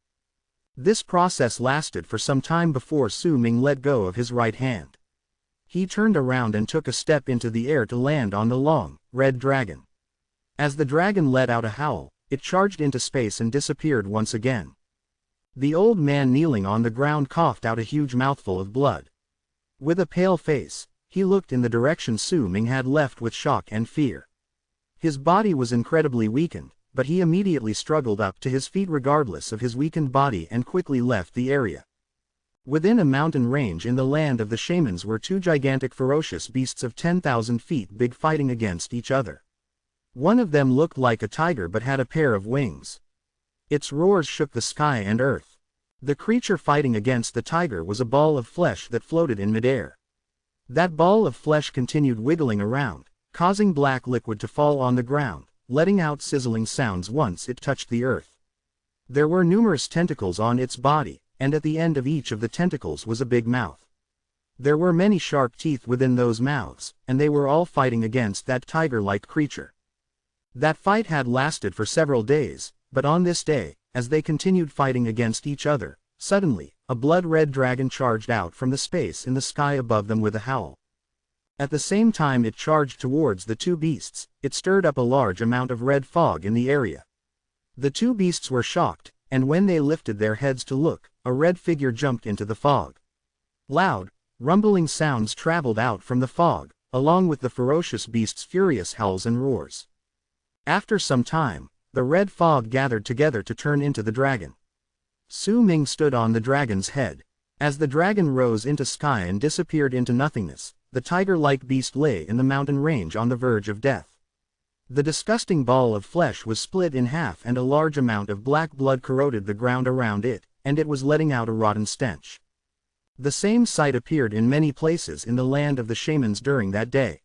Speaker 1: This process lasted for some time before Su Ming let go of his right hand. He turned around and took a step into the air to land on the long, red dragon. As the dragon let out a howl, it charged into space and disappeared once again. The old man kneeling on the ground coughed out a huge mouthful of blood. With a pale face, he looked in the direction Su Ming had left with shock and fear. His body was incredibly weakened, but he immediately struggled up to his feet regardless of his weakened body and quickly left the area. Within a mountain range in the land of the shamans were 2 gigantic ferocious beasts of 10,000 feet big fighting against each other. One of them looked like a tiger but had a pair of wings. Its roars shook the sky and earth. The creature fighting against the tiger was a ball of flesh that floated in midair. That ball of flesh continued wiggling around, causing black liquid to fall on the ground, letting out sizzling sounds once it touched the earth. There were numerous tentacles on its body, and at the end of each of the tentacles was a big mouth. There were many sharp teeth within those mouths, and they were all fighting against that tiger-like creature. That fight had lasted for several days, but on this day, as they continued fighting against each other, suddenly, a blood-red dragon charged out from the space in the sky above them with a howl. At the same time it charged towards the two beasts, it stirred up a large amount of red fog in the area. The two beasts were shocked, and when they lifted their heads to look, a red figure jumped into the fog. Loud, rumbling sounds traveled out from the fog, along with the ferocious beast's furious howls and roars. After some time, the red fog gathered together to turn into the dragon. Su Ming stood on the dragon's head. As the dragon rose into sky and disappeared into nothingness, the tiger-like beast lay in the mountain range on the verge of death. The disgusting ball of flesh was split in half and a large amount of black blood corroded the ground around it, and it was letting out a rotten stench. The same sight appeared in many places in the land of the shamans during that day.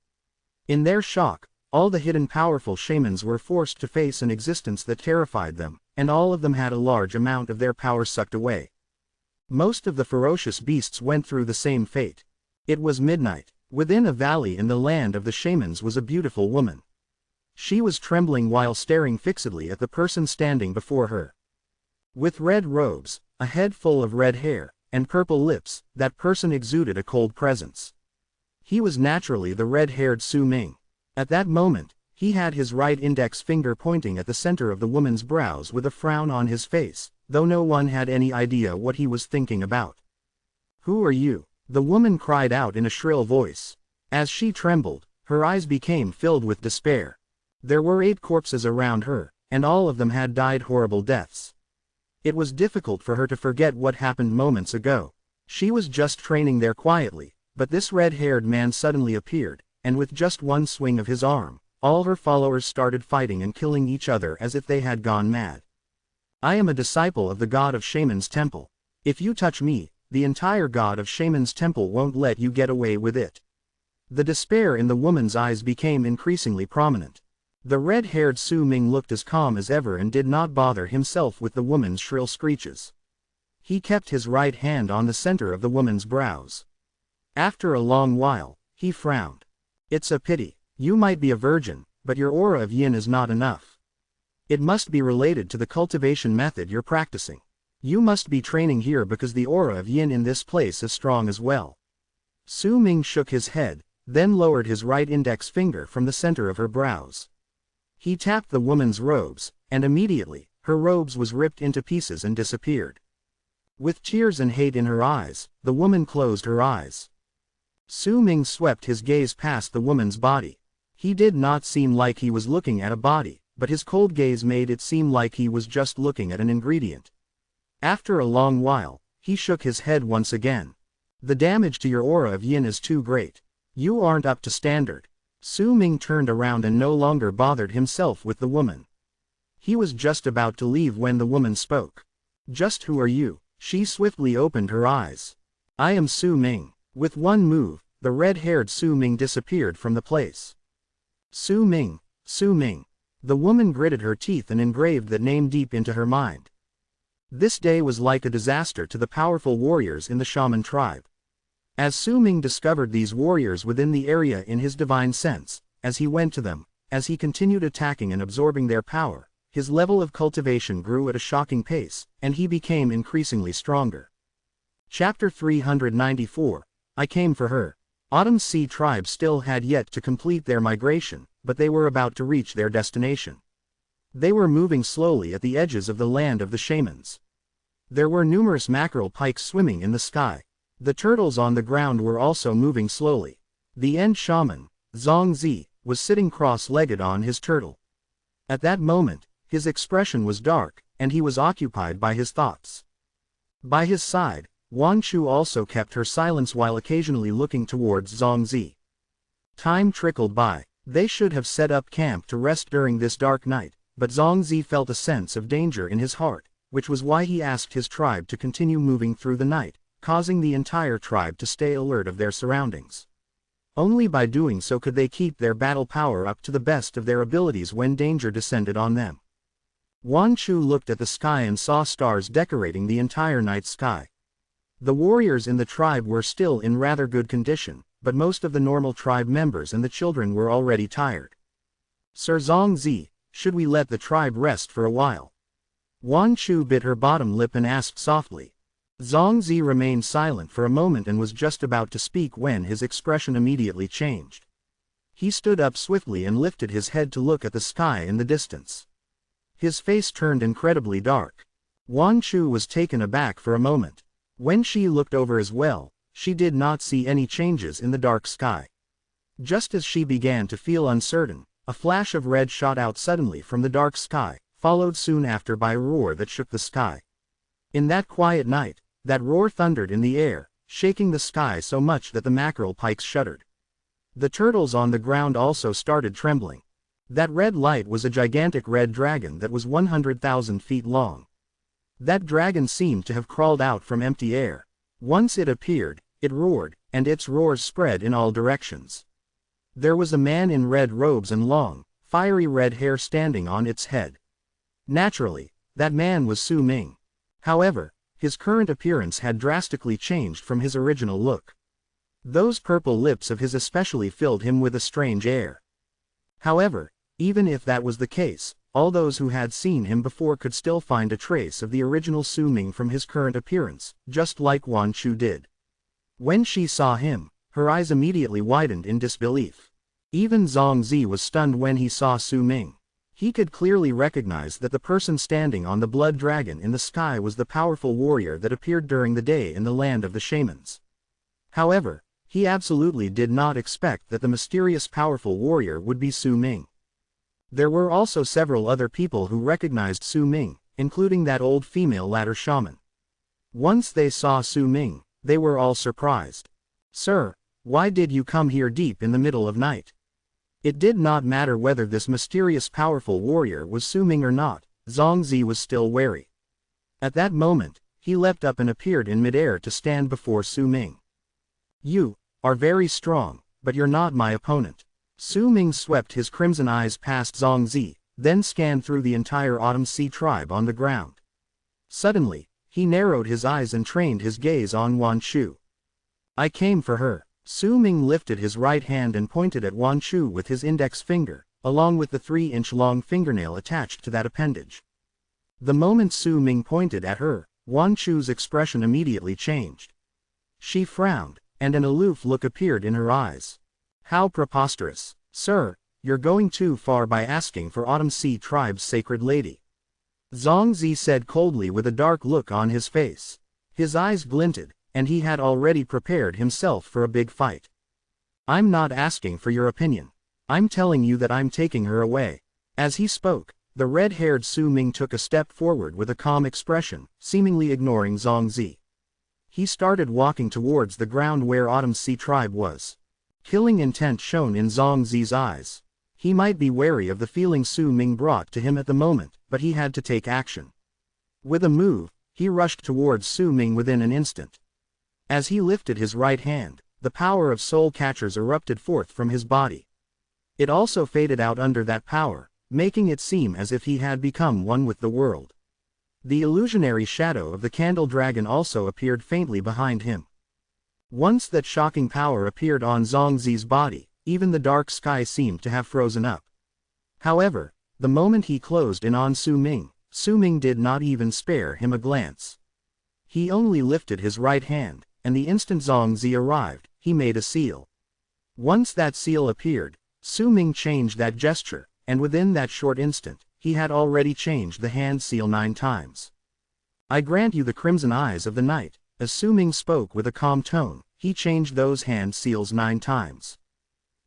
Speaker 1: In their shock, all the hidden powerful shamans were forced to face an existence that terrified them, and all of them had a large amount of their power sucked away. Most of the ferocious beasts went through the same fate. It was midnight. Within a valley in the land of the shamans was a beautiful woman. She was trembling while staring fixedly at the person standing before her. With red robes, a head full of red hair, and purple lips, that person exuded a cold presence. He was naturally the red-haired Su Ming. At that moment, he had his right index finger pointing at the center of the woman's brows with a frown on his face, though no one had any idea what he was thinking about. "Who are you?" the woman cried out in a shrill voice. As she trembled, her eyes became filled with despair. There were 8 corpses around her, and all of them had died horrible deaths. It was difficult for her to forget what happened moments ago. She was just training there quietly, but this red-haired man suddenly appeared, and with just one swing of his arm, all her followers started fighting and killing each other as if they had gone mad. "I am a disciple of the god of Shaman's temple. If you touch me, the entire god of Shaman's temple won't let you get away with it." The despair in the woman's eyes became increasingly prominent. The red-haired Su Ming looked as calm as ever and did not bother himself with the woman's shrill screeches. He kept his right hand on the center of the woman's brows. After a long while, he frowned. "It's a pity. You might be a virgin, but your aura of yin is not enough. It must be related to the cultivation method you're practicing. You must be training here because the aura of yin in this place is strong as well." Su Ming shook his head, then lowered his right index finger from the center of her brows. He tapped the woman's robes, and immediately, her robes was ripped into pieces and disappeared. With tears and hate in her eyes, the woman closed her eyes. Su Ming swept his gaze past the woman's body. He did not seem like he was looking at a body, but his cold gaze made it seem like he was just looking at an ingredient. After a long while, he shook his head once again. "The damage to your aura of yin is too great. You aren't up to standard." Su Ming turned around and no longer bothered himself with the woman. He was just about to leave when the woman spoke. "Just who are you?" She swiftly opened her eyes. "I am Su Ming." With one move, the red-haired Su Ming disappeared from the place. "Su Ming, Su Ming." The woman gritted her teeth and engraved that name deep into her mind. This day was like a disaster to the powerful warriors in the shaman tribe. As Su Ming discovered these warriors within the area in his divine sense, as he went to them, as he continued attacking and absorbing their power, his level of cultivation grew at a shocking pace, and he became increasingly stronger. Chapter 394, I Came for Her. Autumn Sea tribe still had yet to complete their migration, but they were about to reach their destination. They were moving slowly at the edges of the land of the shamans. There were numerous mackerel pikes swimming in the sky. The turtles on the ground were also moving slowly. The end shaman, Zongzi, was sitting cross-legged on his turtle. At that moment, his expression was dark, and he was occupied by his thoughts. By his side, Wan Chu also kept her silence while occasionally looking towards Zongzi. Time trickled by. They should have set up camp to rest during this dark night, but Zongzi felt a sense of danger in his heart, which was why he asked his tribe to continue moving through the night, causing the entire tribe to stay alert of their surroundings. Only by doing so could they keep their battle power up to the best of their abilities when danger descended on them. Wan Chu looked at the sky and saw stars decorating the entire night sky. The warriors in the tribe were still in rather good condition, but most of the normal tribe members and the children were already tired. Sir Zongzi, should we let the tribe rest for a while? Wan Chu bit her bottom lip and asked softly. Zongzi remained silent for a moment and was just about to speak when his expression immediately changed. He stood up swiftly and lifted his head to look at the sky in the distance. His face turned incredibly dark. Wan Chu was taken aback for a moment. When she looked over as well, she did not see any changes in the dark sky. Just as she began to feel uncertain, a flash of red shot out suddenly from the dark sky, followed soon after by a roar that shook the sky. In that quiet night, that roar thundered in the air, shaking the sky so much that the mackerel pikes shuddered. The turtles on the ground also started trembling. That red light was a gigantic red dragon that was 100,000 feet long. That dragon seemed to have crawled out from empty air. Once it appeared, it roared, and its roars spread in all directions. There was a man in red robes and long, fiery red hair standing on its head. Naturally, that man was Su Ming. However, his current appearance had drastically changed from his original look. Those purple lips of his especially filled him with a strange air. However, even if that was the case, all those who had seen him before could still find a trace of the original Su Ming from his current appearance, just like Wan Chu did. When she saw him, her eyes immediately widened in disbelief. Even Zongzi was stunned when he saw Su Ming. He could clearly recognize that the person standing on the blood dragon in the sky was the powerful warrior that appeared during the day in the land of the shamans. However, he absolutely did not expect that the mysterious powerful warrior would be Su Ming. There were also several other people who recognized Su Ming, including that old female ladder shaman. Once they saw Su Ming, they were all surprised. "Sir, why did you come here deep in the middle of night?" It did not matter whether this mysterious powerful warrior was Su Ming or not, Zongzi was still wary. At that moment, he leapt up and appeared in midair to stand before Su Ming. "You are very strong, but you're not my opponent." Su Ming swept his crimson eyes past Zongzi, then scanned through the entire Autumn Sea tribe on the ground. Suddenly, he narrowed his eyes and trained his gaze on Wan Chu. "I came for her." Su Ming lifted his right hand and pointed at Wan Chu with his index finger, along with the 3-inch-long fingernail attached to that appendage. The moment Su Ming pointed at her, Wan Chu's expression immediately changed. She frowned, and an aloof look appeared in her eyes. "How preposterous! Sir, you're going too far by asking for Autumn Sea Tribe's sacred lady," Zongzi said coldly with a dark look on his face. His eyes glinted, and he had already prepared himself for a big fight. "I'm not asking for your opinion. I'm telling you that I'm taking her away." As he spoke, the red-haired Su Ming took a step forward with a calm expression, seemingly ignoring Zongzi. He started walking towards the ground where Autumn Sea Tribe was. Killing intent shone in Zongzi's eyes. He might be wary of the feeling Su Ming brought to him at the moment, but he had to take action. With a move, he rushed towards Su Ming within an instant. As he lifted his right hand, the power of soul catchers erupted forth from his body. It also faded out under that power, making it seem as if he had become one with the world. The illusionary shadow of the candle dragon also appeared faintly behind him. Once that shocking power appeared on Zongzi's body, even the dark sky seemed to have frozen up. However, the moment he closed in on Su Ming did not even spare him a glance. He only lifted his right hand, and the instant Zongzi arrived, he made a seal. Once that seal appeared, Su Ming changed that gesture, and within that short instant, he had already changed the hand seal 9 times. "I grant you the crimson eyes of the night." As Su Ming spoke with a calm tone, he changed those hand seals 9 times.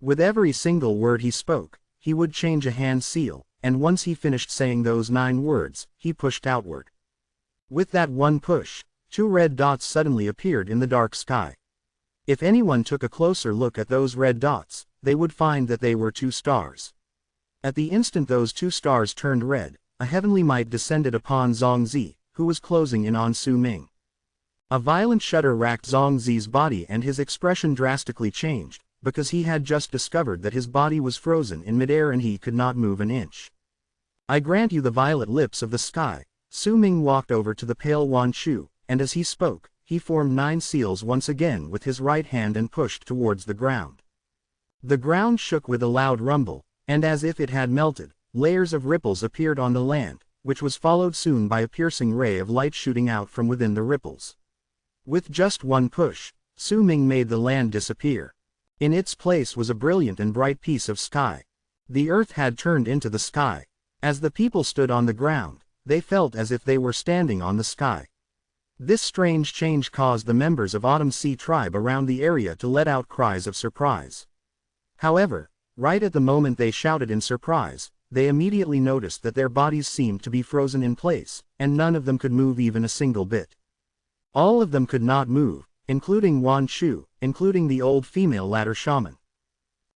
Speaker 1: With every single word he spoke, he would change a hand seal, and once he finished saying those 9 words, he pushed outward. With that one push, 2 red dots suddenly appeared in the dark sky. If anyone took a closer look at those red dots, they would find that they were 2 stars. At the instant those 2 stars turned red, a heavenly might descended upon Zhongzi, who was closing in on Su Ming. A violent shudder racked Zhongzi's body and his expression drastically changed, because he had just discovered that his body was frozen in midair and he could not move an inch. I grant you the violet lips of the sky. Su Ming walked over to the pale Wan Chu, and as he spoke, he formed 9 seals once again with his right hand and pushed towards the ground. The ground shook with a loud rumble, and as if it had melted, layers of ripples appeared on the land, which was followed soon by a piercing ray of light shooting out from within the ripples. With just one push, Su Ming made the land disappear. In its place was a brilliant and bright piece of sky. The earth had turned into the sky. As the people stood on the ground, they felt as if they were standing on the sky. This strange change caused the members of Autumn Sea tribe around the area to let out cries of surprise. However, right at the moment they shouted in surprise, they immediately noticed that their bodies seemed to be frozen in place, and none of them could move even a single bit. All of them could not move, including Wan Chu, including the old female ladder shaman.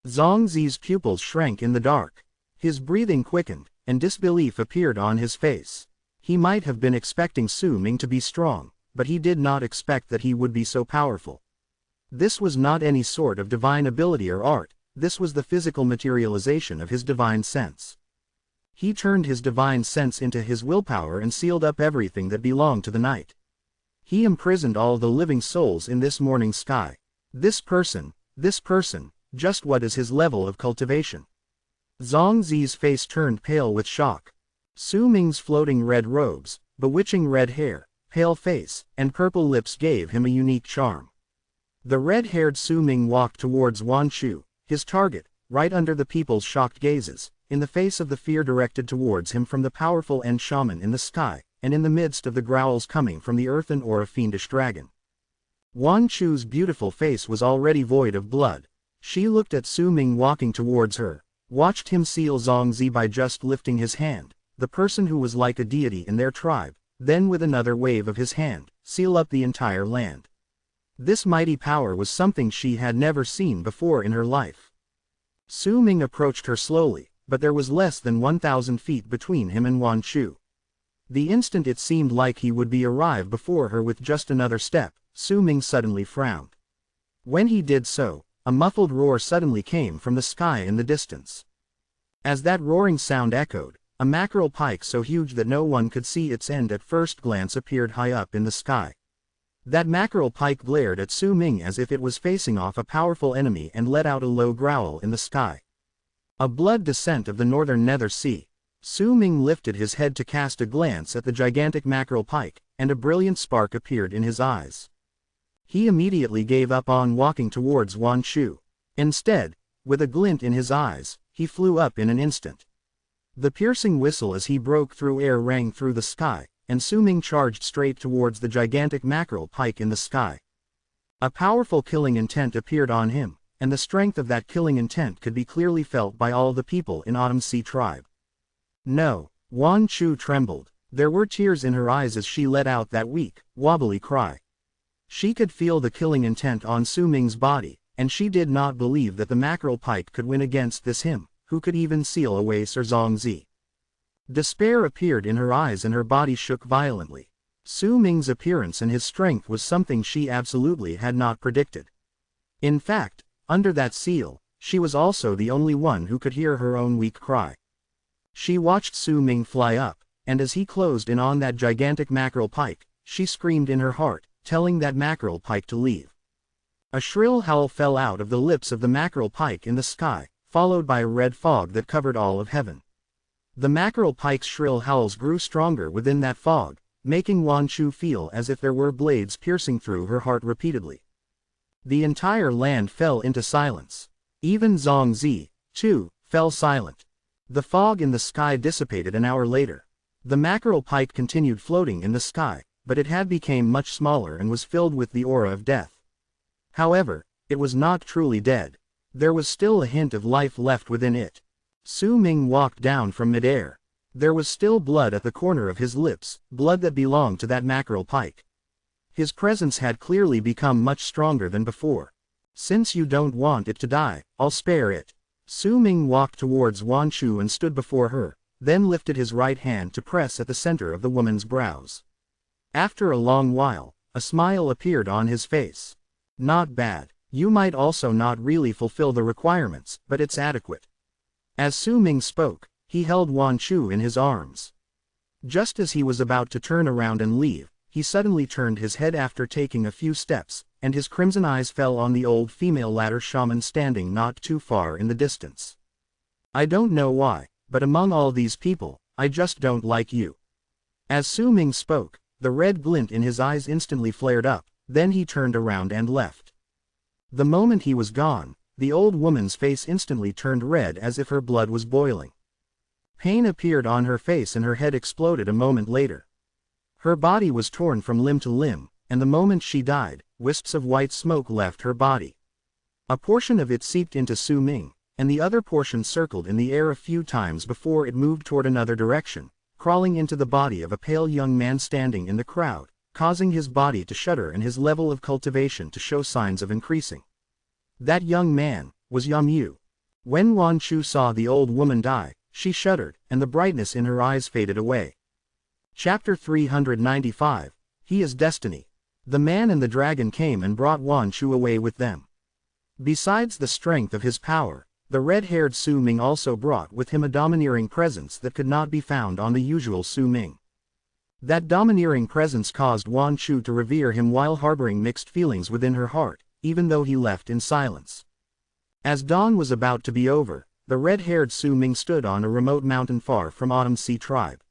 Speaker 1: Zhongzi's pupils shrank in the dark. His breathing quickened, and disbelief appeared on his face. He might have been expecting Su Ming to be strong, but he did not expect that he would be so powerful. This was not any sort of divine ability or art, this was the physical materialization of his divine sense. He turned his divine sense into his willpower and sealed up everything that belonged to the night. He imprisoned all the living souls in this morning sky. This person, just what is his level of cultivation? Zhongzi's face turned pale with shock. Su Ming's floating red robes, bewitching red hair, pale face, and purple lips gave him a unique charm. The red-haired Su Ming walked towards Wan Chu, his target, right under the people's shocked gazes, in the face of the fear directed towards him from the powerful End Shaman in the sky, and in the midst of the growls coming from the earthen or a fiendish dragon. Wan Chu's beautiful face was already void of blood. She looked at Su Ming walking towards her, watched him seal Zhongzi by just lifting his hand, the person who was like a deity in their tribe, then with another wave of his hand, seal up the entire land. This mighty power was something she had never seen before in her life. Su Ming approached her slowly, but there was less than 1,000 feet between him and Wan Chu. The instant it seemed like he would be arrive before her with just another step, Su Ming suddenly frowned. When he did so, a muffled roar suddenly came from the sky in the distance. As that roaring sound echoed, a mackerel pike so huge that no one could see its end at first glance appeared high up in the sky. That mackerel pike glared at Su Ming as if it was facing off a powerful enemy and let out a low growl in the sky. A blood descent of the northern nether sea. Su Ming lifted his head to cast a glance at the gigantic mackerel pike, and a brilliant spark appeared in his eyes. He immediately gave up on walking towards Wan Chu. Instead, with a glint in his eyes, he flew up in an instant. The piercing whistle as he broke through air rang through the sky, and Su Ming charged straight towards the gigantic mackerel pike in the sky. A powerful killing intent appeared on him, and the strength of that killing intent could be clearly felt by all the people in Autumn Sea tribe. No, Wan Chu trembled. There were tears in her eyes as she let out that weak, wobbly cry. She could feel the killing intent on Su Ming's body, and she did not believe that the mackerel pike could win against this him, who could even seal away Sir Zhongzi. Despair appeared in her eyes and her body shook violently. Su Ming's appearance and his strength was something she absolutely had not predicted. In fact, under that seal, she was also the only one who could hear her own weak cry. She watched Su Ming fly up, and as he closed in on that gigantic mackerel pike, she screamed in her heart, telling that mackerel pike to leave. A shrill howl fell out of the lips of the mackerel pike in the sky, followed by a red fog that covered all of heaven. The mackerel pike's shrill howls grew stronger within that fog, making Wan Chu feel as if there were blades piercing through her heart repeatedly. The entire land fell into silence. Even Zhongzi, too, fell silent. The fog in the sky dissipated an hour later. The mackerel pike continued floating in the sky, but it had become much smaller and was filled with the aura of death. However, it was not truly dead. There was still a hint of life left within it. Su Ming walked down from midair. There was still blood at the corner of his lips, blood that belonged to that mackerel pike. His presence had clearly become much stronger than before. Since you don't want it to die, I'll spare it. Su Ming walked towards Wan Shu and stood before her, then lifted his right hand to press at the center of the woman's brows. After a long while, a smile appeared on his face. Not bad. You might also not really fulfill the requirements, but it's adequate. As Su Ming spoke, he held Wan Shu in his arms. Just as he was about to turn around and leave, he suddenly turned his head after taking a few steps, and his crimson eyes fell on the old female ladder shaman standing not too far in the distance. I don't know why, but among all these people, I just don't like you. As Su Ming spoke, the red glint in his eyes instantly flared up, then he turned around and left. The moment he was gone, the old woman's face instantly turned red as if her blood was boiling. Pain appeared on her face and her head exploded a moment later. Her body was torn from limb to limb, and the moment she died, wisps of white smoke left her body. A portion of it seeped into Su Ming, and the other portion circled in the air a few times before it moved toward another direction, crawling into the body of a pale young man standing in the crowd, causing his body to shudder and his level of cultivation to show signs of increasing. That young man was Yamu. When Wan Shu saw the old woman die, she shuddered, and the brightness in her eyes faded away. Chapter 395, He is Destiny. The man and the dragon came and brought Wan Shu away with them. Besides the strength of his power, the red-haired Su Ming also brought with him a domineering presence that could not be found on the usual Su Ming. That domineering presence caused Wan Shu to revere him while harboring mixed feelings within her heart, even though he left in silence. As dawn was about to be over, the red-haired Su Ming stood on a remote mountain far from Autumn Sea tribe.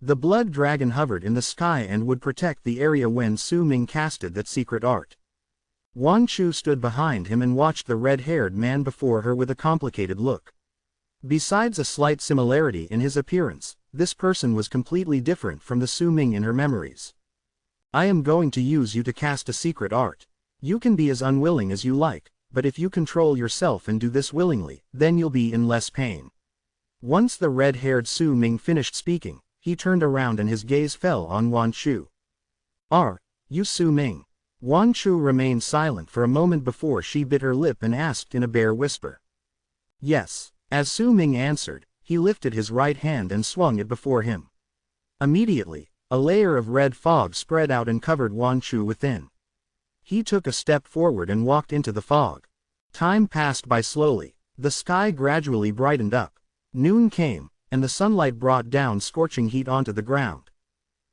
Speaker 1: The blood dragon hovered in the sky and would protect the area when Su Ming casted that secret art. Wan Shu stood behind him and watched the red-haired man before her with a complicated look. Besides a slight similarity in his appearance, this person was completely different from the Su Ming in her memories. I am going to use you to cast a secret art. You can be as unwilling as you like, but if you control yourself and do this willingly, then you'll be in less pain. Once the red-haired Su Ming finished speaking, he turned around and his gaze fell on Wan Shu. Are you Su Ming? Wan Shu remained silent for a moment before she bit her lip and asked in a bare whisper. Yes. As Su Ming answered, he lifted his right hand and swung it before him. Immediately, a layer of red fog spread out and covered Wan Shu within. He took a step forward and walked into the fog. Time passed by slowly. The sky gradually brightened up. Noon came, and the sunlight brought down scorching heat onto the ground.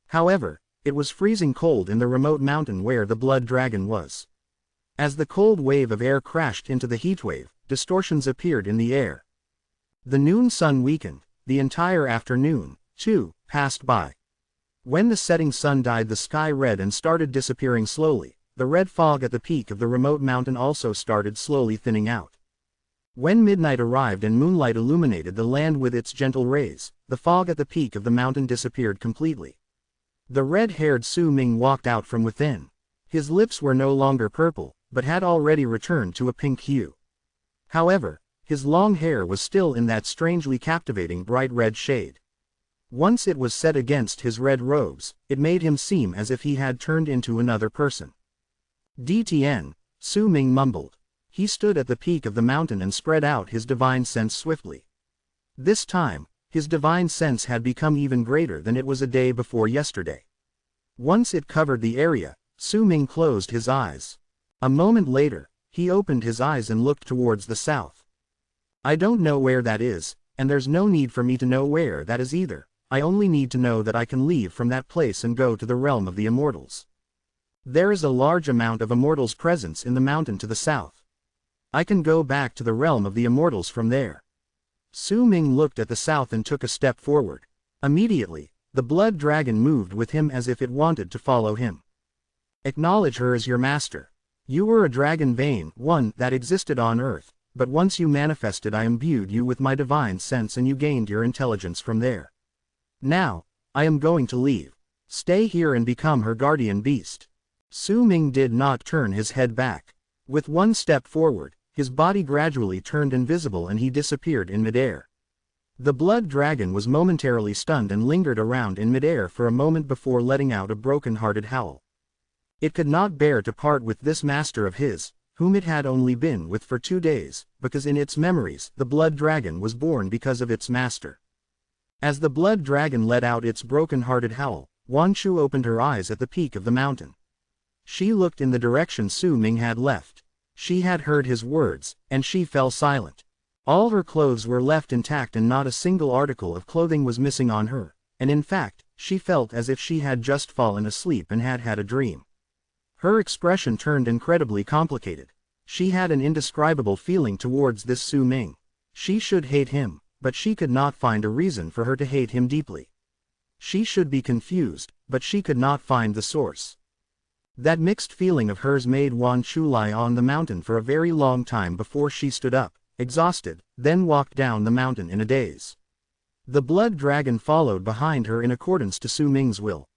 Speaker 1: However, it was freezing cold in the remote mountain where the blood dragon was. As the cold wave of air crashed into the heatwave, distortions appeared in the air. The noon sun weakened. The entire afternoon, too, passed by. When the setting sun dyed the sky red and started disappearing slowly, the red fog at the peak of the remote mountain also started slowly thinning out. When midnight arrived and moonlight illuminated the land with its gentle rays, the fog at the peak of the mountain disappeared completely. The red-haired Su Ming walked out from within. His lips were no longer purple, but had already returned to a pink hue. However, his long hair was still in that strangely captivating bright red shade. Once it was set against his red robes, it made him seem as if he had turned into another person. DTN, Su Ming mumbled. He stood at the peak of the mountain and spread out his divine sense swiftly. This time, his divine sense had become even greater than it was a day before yesterday. Once it covered the area, Su Ming closed his eyes. A moment later, he opened his eyes and looked towards the south. I don't know where that is, and there's no need for me to know where that is either. I only need to know that I can leave from that place and go to the realm of the immortals. There is a large amount of immortals' presence in the mountain to the south. I can go back to the realm of the immortals from there. Su Ming looked at the south and took a step forward. Immediately, the blood dragon moved with him as if it wanted to follow him. Acknowledge her as your master. You were a dragon vein, one that existed on earth. But once you manifested, I imbued you with my divine sense and you gained your intelligence from there. Now, I am going to leave. Stay here and become her guardian beast. Su Ming did not turn his head back. With one step forward, his body gradually turned invisible and he disappeared in midair. The blood dragon was momentarily stunned and lingered around in midair for a moment before letting out a broken-hearted howl. It could not bear to part with this master of his, whom it had only been with for 2 days, because in its memories, the blood dragon was born because of its master. As the blood dragon let out its broken-hearted howl, Wan Shu opened her eyes at the peak of the mountain. She looked in the direction Su Ming had left. She had heard his words, and she fell silent. All her clothes were left intact and not a single article of clothing was missing on her, and in fact, she felt as if she had just fallen asleep and had had a dream. Her expression turned incredibly complicated. She had an indescribable feeling towards this Su Ming. She should hate him, but she could not find a reason for her to hate him deeply. She should be confused, but she could not find the source. That mixed feeling of hers made Wan Shu lie on the mountain for a very long time before she stood up, exhausted, then walked down the mountain in a daze. The blood dragon followed behind her in accordance to Su Ming's will.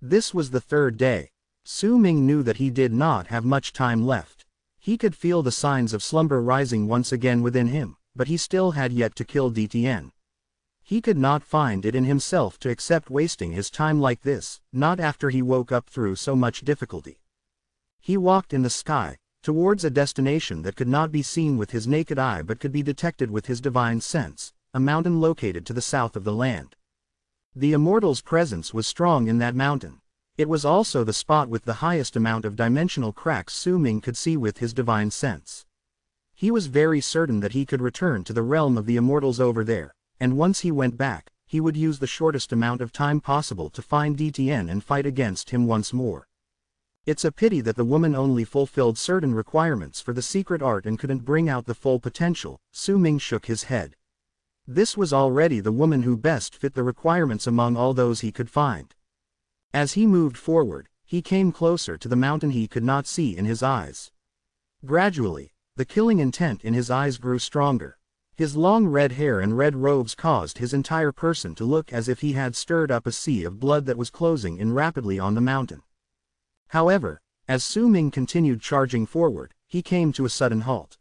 Speaker 1: This was the 3rd day. Su Ming knew that he did not have much time left. He could feel the signs of slumber rising once again within him, but he still had yet to kill Dtn. He could not find it in himself to accept wasting his time like this, not after he woke up through so much difficulty. He walked in the sky, towards a destination that could not be seen with his naked eye but could be detected with his divine sense, a mountain located to the south of the land. The immortal's presence was strong in that mountain. It was also the spot with the highest amount of dimensional cracks Su Ming could see with his divine sense. He was very certain that he could return to the realm of the immortals over there, and once he went back, he would use the shortest amount of time possible to find Dtn and fight against him once more. It's a pity that the woman only fulfilled certain requirements for the secret art and couldn't bring out the full potential. Su Ming shook his head. This was already the woman who best fit the requirements among all those he could find. As he moved forward, he came closer to the mountain he could not see in his eyes. Gradually, the killing intent in his eyes grew stronger. His long red hair and red robes caused his entire person to look as if he had stirred up a sea of blood that was closing in rapidly on the mountain. However, as Su Ming continued charging forward, he came to a sudden halt.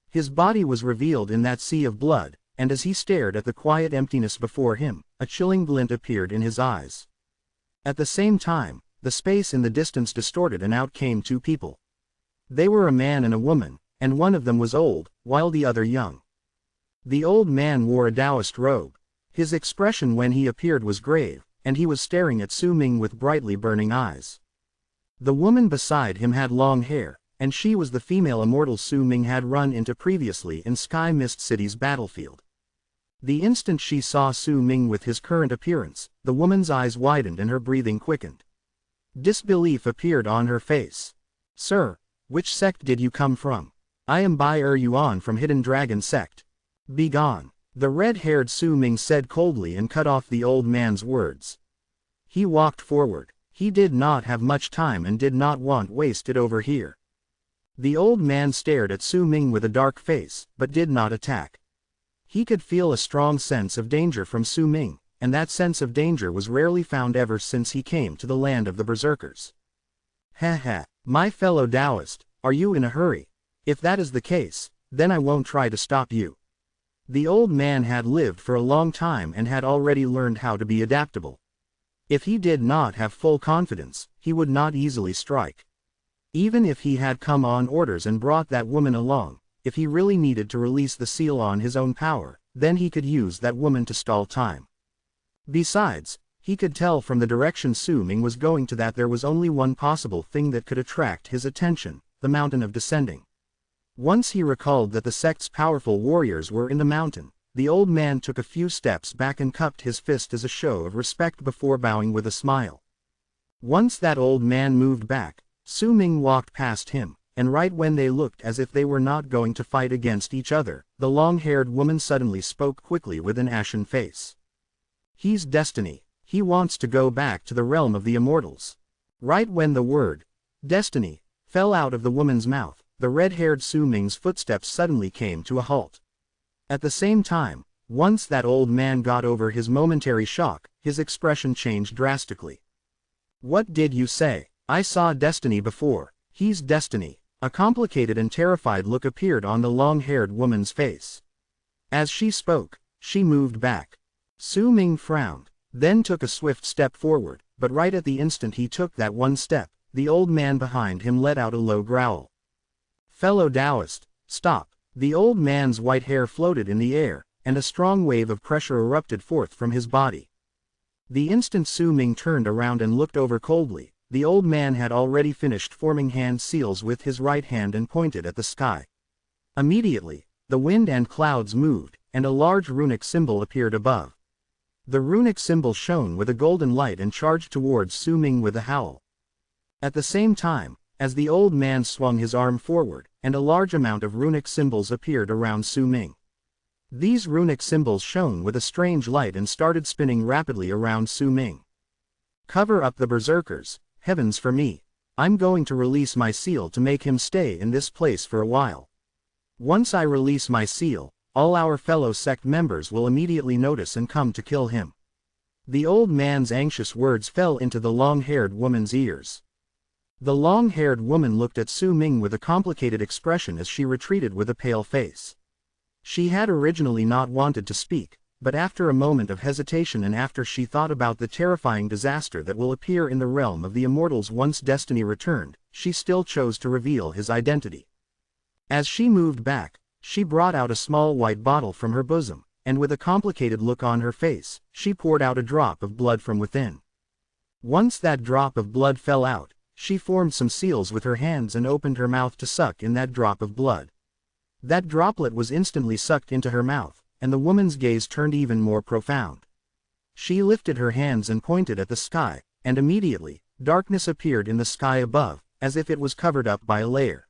Speaker 1: His body was revealed in that sea of blood, and as he stared at the quiet emptiness before him, a chilling glint appeared in his eyes. At the same time, the space in the distance distorted and out came 2 people. They were a man and a woman, and one of them was old, while the other young. The old man wore a Taoist robe. His expression when he appeared was grave, and he was staring at Su Ming with brightly burning eyes. The woman beside him had long hair, and she was the female immortal Su Ming had run into previously in Sky Mist City's battlefield. The instant she saw Su Ming with his current appearance, the woman's eyes widened and her breathing quickened. Disbelief appeared on her face. "Sir, which sect did you come from?" "I am Bai Yuan from Hidden Dragon Sect." "Begone," the red-haired Su Ming said coldly and cut off the old man's words. He walked forward. He did not have much time and did not want waste it over here. The old man stared at Su Ming with a dark face, but did not attack. He could feel a strong sense of danger from Su Ming, and that sense of danger was rarely found ever since he came to the land of the berserkers. "Ha, my fellow Taoist, are you in a hurry? If that is the case, then I won't try to stop you." The old man had lived for a long time and had already learned how to be adaptable. If he did not have full confidence, he would not easily strike. Even if he had come on orders and brought that woman along, if he really needed to release the seal on his own power, then he could use that woman to stall time. Besides, he could tell from the direction Su Ming was going to that there was only one possible thing that could attract his attention, the mountain of descending. Once he recalled that the sect's powerful warriors were in the mountain, the old man took a few steps back and cupped his fist as a show of respect before bowing with a smile. Once that old man moved back, Su Ming walked past him, and right when they looked as if they were not going to fight against each other, the long-haired woman suddenly spoke quickly with an ashen face. "He's destiny. He wants to go back to the realm of the immortals." Right when the word, "destiny," fell out of the woman's mouth, the red-haired Su Ming's footsteps suddenly came to a halt. At the same time, once that old man got over his momentary shock, his expression changed drastically. "What did you say? I saw destiny before. He's destiny." A complicated and terrified look appeared on the long-haired woman's face. As she spoke, she moved back. Su Ming frowned, then took a swift step forward, but right at the instant he took that one step, the old man behind him let out a low growl. Fellow Taoist, stop. The old man's white hair floated in the air, and a strong wave of pressure erupted forth from his body. The instant Su Ming turned around and looked over coldly, the old man had already finished forming hand seals with his right hand and pointed at the sky. Immediately, the wind and clouds moved, and a large runic symbol appeared above. The runic symbol shone with a golden light and charged towards Su Ming with a howl. At the same time, as the old man swung his arm forward, and a large amount of runic symbols appeared around Su Ming. These runic symbols shone with a strange light and started spinning rapidly around Su Ming. Cover up the berserkers, heavens for me. I'm going to release my seal to make him stay in this place for a while. Once I release my seal, all our fellow sect members will immediately notice and come to kill him. The old man's anxious words fell into the long-haired woman's ears. The long-haired woman looked at Su Ming with a complicated expression as she retreated with a pale face. She had originally not wanted to speak, but after a moment of hesitation and after she thought about the terrifying disaster that will appear in the realm of the immortals once destiny returned, she still chose to reveal his identity. As she moved back, she brought out a small white bottle from her bosom, and with a complicated look on her face, she poured out a drop of blood from within. Once that drop of blood fell out, she formed some seals with her hands and opened her mouth to suck in that drop of blood. That droplet was instantly sucked into her mouth, and the woman's gaze turned even more profound. She lifted her hands and pointed at the sky, and immediately, darkness appeared in the sky above, as if it was covered up by a layer.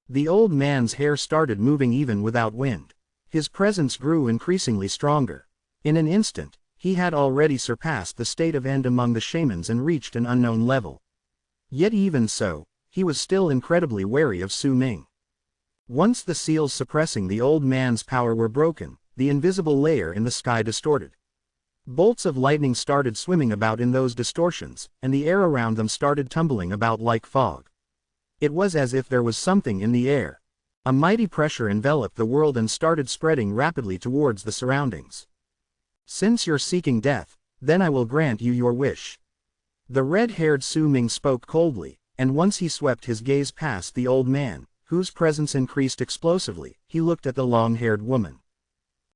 Speaker 1: The old man's hair started moving even without wind. His presence grew increasingly stronger. In an instant, he had already surpassed the state of end among the shamans and reached an unknown level. Yet even so, he was still incredibly wary of Su Ming. Once the seals suppressing the old man's power were broken, the invisible layer in the sky distorted. Bolts of lightning started swimming about in those distortions, and the air around them started tumbling about like fog. It was as if there was something in the air. A mighty pressure enveloped the world and started spreading rapidly towards the surroundings. Since you're seeking death, then I will grant you your wish. The red-haired Su Ming spoke coldly, and once he swept his gaze past the old man, whose presence increased explosively, he looked at the long-haired woman.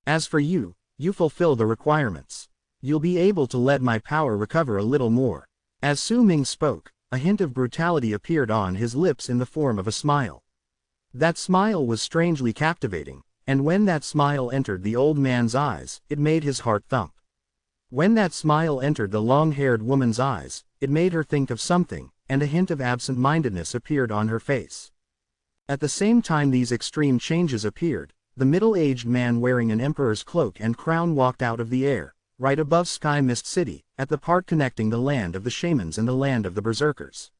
Speaker 1: As for you, you fulfill the requirements. You'll be able to let my power recover a little more. As Su Ming spoke, a hint of brutality appeared on his lips in the form of a smile. That smile was strangely captivating, and when that smile entered the old man's eyes, it made his heart thump. When that smile entered the long-haired woman's eyes, it made her think of something, and a hint of absent-mindedness appeared on her face. At the same time these extreme changes appeared, the middle-aged man wearing an emperor's cloak and crown walked out of the air, right above Sky Mist City, at the part connecting the land of the shamans and the land of the berserkers.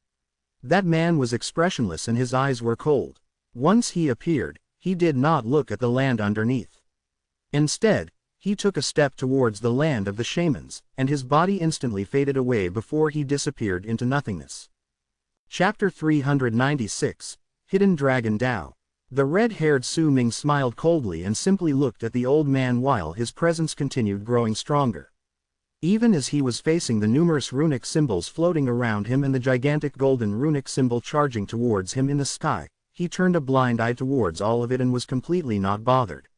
Speaker 1: That man was expressionless and his eyes were cold. Once he appeared, he did not look at the land underneath. Instead, he took a step towards the land of the shamans, and his body instantly faded away before he disappeared into nothingness. Chapter 396, Hidden Dragon Tao. The red-haired Su Ming smiled coldly and simply looked at the old man while his presence continued growing stronger. Even as he was facing the numerous runic symbols floating around him and the gigantic golden runic symbol charging towards him in the sky, he turned a blind eye towards all of it and was completely not bothered.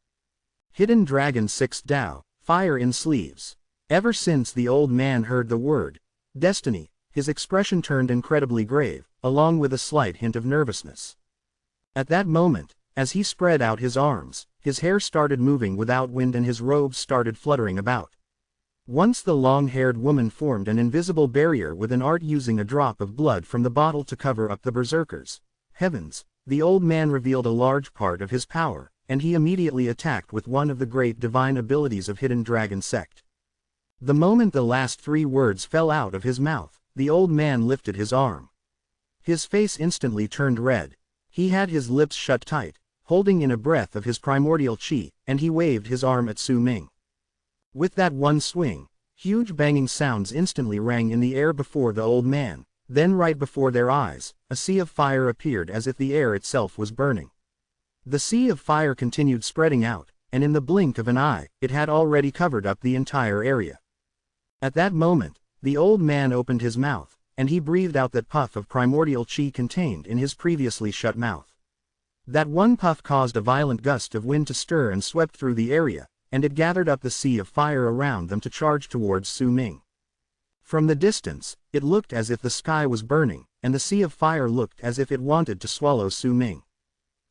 Speaker 1: Hidden Dragon 6 Tao, Fire in Sleeves. Ever since the old man heard the word destiny, his expression turned incredibly grave, along with a slight hint of nervousness. At that moment, as he spread out his arms, his hair started moving without wind and his robes started fluttering about. Once the long-haired woman formed an invisible barrier with an art using a drop of blood from the bottle to cover up the berserkers. Heavens, the old man revealed a large part of his power, and he immediately attacked with one of the great divine abilities of Hidden Dragon Sect. The moment the last 3 words fell out of his mouth, the old man lifted his arm. His face instantly turned red. He had his lips shut tight, holding in a breath of his primordial chi, and he waved his arm at Su Ming. With that one swing, huge banging sounds instantly rang in the air before the old man, then right before their eyes, a sea of fire appeared as if the air itself was burning. The sea of fire continued spreading out, and in the blink of an eye, it had already covered up the entire area. At that moment, the old man opened his mouth, and he breathed out that puff of primordial chi contained in his previously shut mouth. That one puff caused a violent gust of wind to stir and swept through the area, and it gathered up the sea of fire around them to charge towards Su Ming. From the distance, it looked as if the sky was burning, and the sea of fire looked as if it wanted to swallow Su Ming.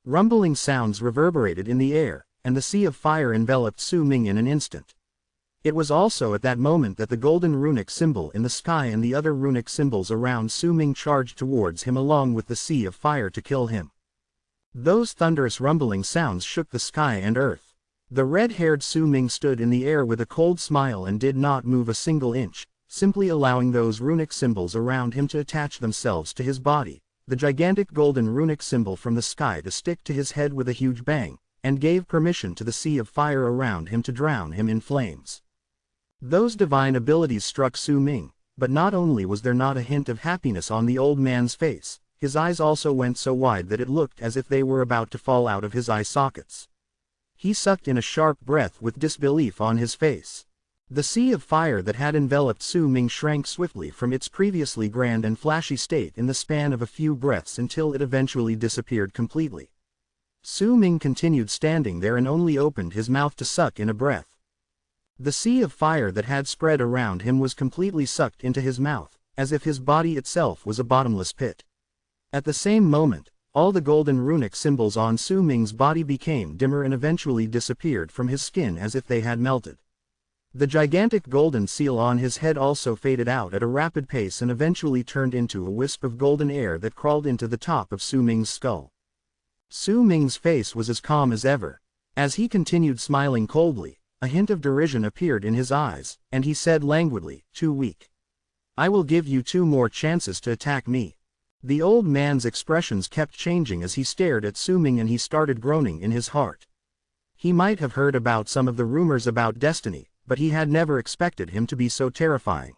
Speaker 1: Rumbling sounds reverberated in the air, and the sea of fire enveloped Su Ming in an instant. It was also at that moment that the golden runic symbol in the sky and the other runic symbols around Su Ming charged towards him along with the sea of fire to kill him. Those thunderous rumbling sounds shook the sky and earth. The red-haired Su Ming stood in the air with a cold smile and did not move a single inch, simply allowing those runic symbols around him to attach themselves to his body, the gigantic golden runic symbol from the sky to stick to his head with a huge bang, and gave permission to the sea of fire around him to drown him in flames. Those divine abilities struck Su Ming, but not only was there not a hint of happiness on the old man's face, his eyes also went so wide that it looked as if they were about to fall out of his eye sockets. He sucked in a sharp breath with disbelief on his face. The sea of fire that had enveloped Su Ming shrank swiftly from its previously grand and flashy state in the span of a few breaths until it eventually disappeared completely. Su Ming continued standing there and only opened his mouth to suck in a breath. The sea of fire that had spread around him was completely sucked into his mouth, as if his body itself was a bottomless pit. At the same moment, all the golden runic symbols on Su Ming's body became dimmer and eventually disappeared from his skin as if they had melted. The gigantic golden seal on his head also faded out at a rapid pace and eventually turned into a wisp of golden air that crawled into the top of Su Ming's skull. Su Ming's face was as calm as ever. As he continued smiling coldly, a hint of derision appeared in his eyes, and he said languidly, "Too weak. I will give you 2 more chances to attack me." The old man's expressions kept changing as he stared at Su Ming and he started groaning in his heart. He might have heard about some of the rumors about destiny, but he had never expected him to be so terrifying.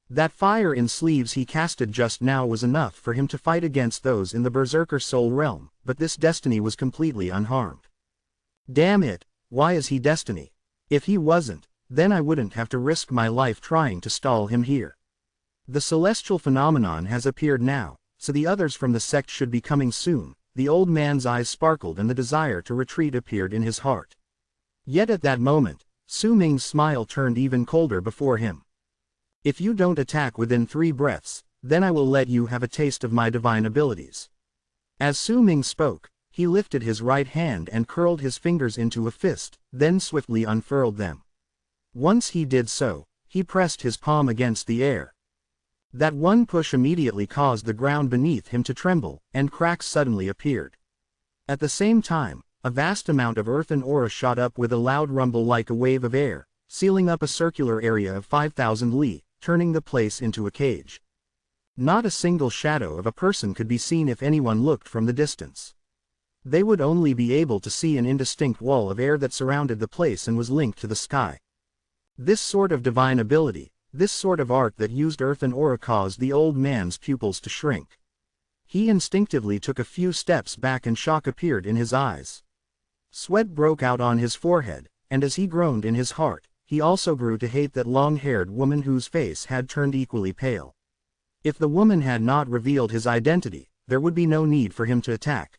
Speaker 1: That fire in sleeves he casted just now was enough for him to fight against those in the Berserker Soul Realm, but this destiny was completely unharmed. Damn it, why is he destiny? If he wasn't, then I wouldn't have to risk my life trying to stall him here. The celestial phenomenon has appeared now, so the others from the sect should be coming soon. The old man's eyes sparkled and the desire to retreat appeared in his heart. Yet at that moment, Su Ming's smile turned even colder before him. If you don't attack within 3 breaths, then I will let you have a taste of my divine abilities. As Su Ming spoke, he lifted his right hand and curled his fingers into a fist, then swiftly unfurled them. Once he did so, he pressed his palm against the air. That one push immediately caused the ground beneath him to tremble, and cracks suddenly appeared. At the same time, a vast amount of earth and aura shot up with a loud rumble like a wave of air, sealing up a circular area of 5,000 li, turning the place into a cage. Not a single shadow of a person could be seen if anyone looked from the distance. They would only be able to see an indistinct wall of air that surrounded the place and was linked to the sky. This sort of divine ability, this sort of art that used earth and aura caused the old man's pupils to shrink. He instinctively took a few steps back and shock appeared in his eyes. Sweat broke out on his forehead, and as he groaned in his heart, he also grew to hate that long-haired woman whose face had turned equally pale. If the woman had not revealed his identity, there would be no need for him to attack.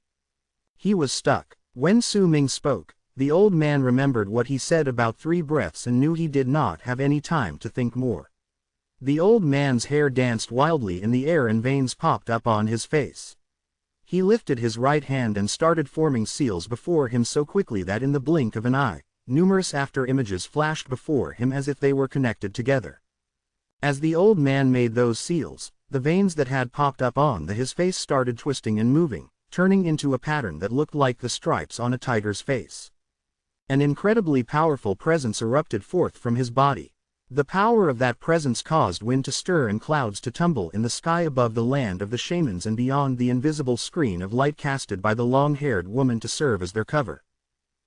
Speaker 1: He was stuck. When Su Ming spoke, the old man remembered what he said about 3 breaths and knew he did not have any time to think more. The old man's hair danced wildly in the air and veins popped up on his face. He lifted his right hand and started forming seals before him so quickly that in the blink of an eye, numerous after-images flashed before him as if they were connected together. As the old man made those seals, the veins that had popped up on his face started twisting and moving, turning into a pattern that looked like the stripes on a tiger's face. An incredibly powerful presence erupted forth from his body. The power of that presence caused wind to stir and clouds to tumble in the sky above the land of the shamans and beyond the invisible screen of light casted by the long-haired woman to serve as their cover.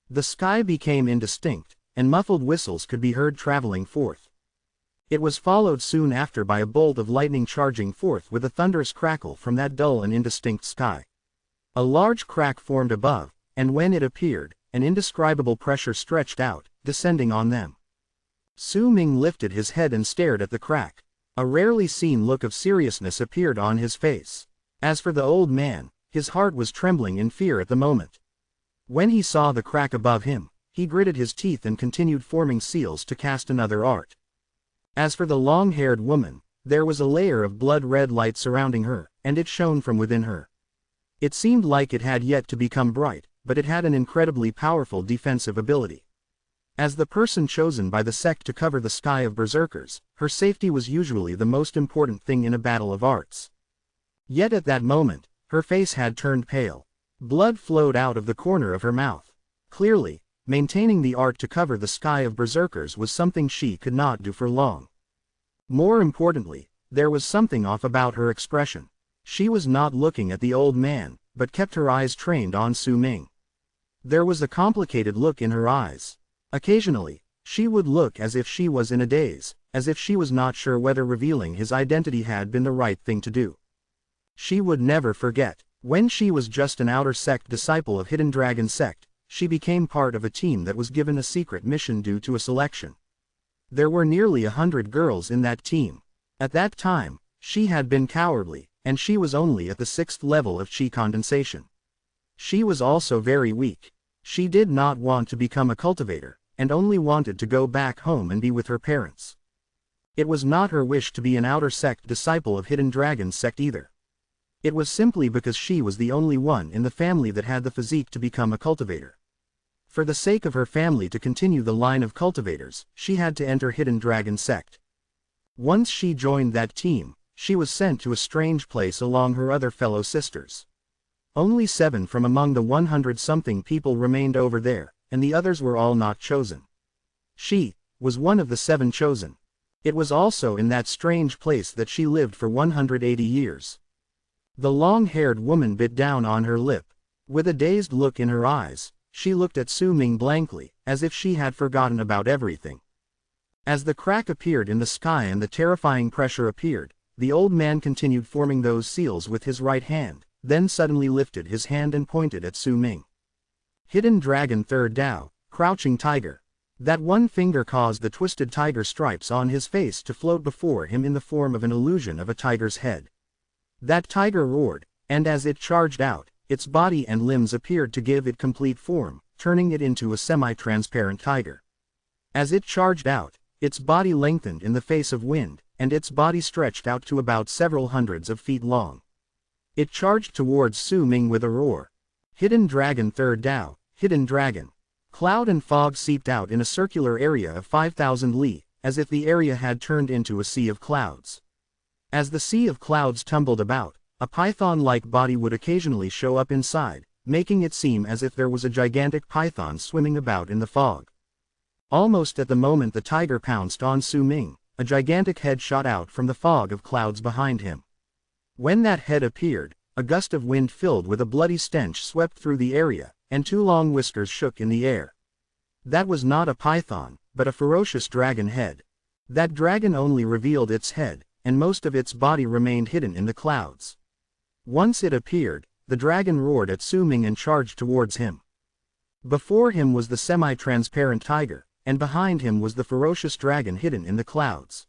Speaker 1: The sky became indistinct, and muffled whistles could be heard traveling forth. It was followed soon after by a bolt of lightning charging forth with a thunderous crackle from that dull and indistinct sky. A large crack formed above, and when it appeared, an indescribable pressure stretched out, descending on them. Su Ming lifted his head and stared at the crack. A rarely seen look of seriousness appeared on his face. As for the old man, His heart was trembling in fear at the moment. When he saw the crack above him, he gritted his teeth and continued forming seals to cast another art. As for the long-haired woman, there was a layer of blood-red light surrounding her, and it shone from within her. It seemed like it had yet to become bright, but it had an incredibly powerful defensive ability. As the person chosen by the sect to cover the sky of berserkers, her safety was usually the most important thing in a battle of arts. Yet at that moment, her face had turned pale. Blood flowed out of the corner of her mouth. Clearly, maintaining the art to cover the sky of berserkers was something she could not do for long. More importantly, there was something off about her expression. She was not looking at the old man, but kept her eyes trained on Su Ming. There was a complicated look in her eyes. Occasionally, she would look as if she was in a daze, as if she was not sure whether revealing his identity had been the right thing to do. She would never forget, when she was just an outer sect disciple of Hidden Dragon sect, she became part of a team that was given a secret mission due to a selection. There were nearly 100 girls in that team. At that time, she had been cowardly, and she was only at the 6th level of chi condensation. She was also very weak. She did not want to become a cultivator, and only wanted to go back home and be with her parents. It was not her wish to be an outer sect disciple of Hidden Dragon sect either. It was simply because she was the only one in the family that had the physique to become a cultivator. For the sake of her family to continue the line of cultivators, she had to enter Hidden Dragon sect. Once she joined that team, she was sent to a strange place along her other fellow sisters. Only 7 from among the 100-something people remained over there, and the others were all not chosen. She was one of the 7 chosen. It was also in that strange place that she lived for 180 years. The long-haired woman bit down on her lip. With a dazed look in her eyes, she looked at Su Ming blankly, as if she had forgotten about everything. As the crack appeared in the sky and the terrifying pressure appeared, the old man continued forming those seals with his right hand, then suddenly lifted his hand and pointed at Su Ming. Hidden Dragon Third Dao, Crouching Tiger. That one finger caused the twisted tiger stripes on his face to float before him in the form of an illusion of a tiger's head. That tiger roared, and as it charged out, its body and limbs appeared to give it complete form, turning it into a semi-transparent tiger. As it charged out, its body lengthened in the face of wind, and its body stretched out to about several hundreds of feet long. It charged towards Su Ming with a roar. Hidden Dragon Third Dao, Hidden Dragon. Cloud and fog seeped out in a circular area of 5,000 li, as if the area had turned into a sea of clouds. As the sea of clouds tumbled about, a python-like body would occasionally show up inside, making it seem as if there was a gigantic python swimming about in the fog. Almost at the moment the tiger pounced on Su Ming, a gigantic head shot out from the fog of clouds behind him. When that head appeared, a gust of wind filled with a bloody stench swept through the area, and 2 long whiskers shook in the air. That was not a python, but a ferocious dragon head. That dragon only revealed its head, and most of its body remained hidden in the clouds. Once it appeared, the dragon roared at Su Ming and charged towards him. Before him was the semi-transparent tiger, and behind him was the ferocious dragon hidden in the clouds.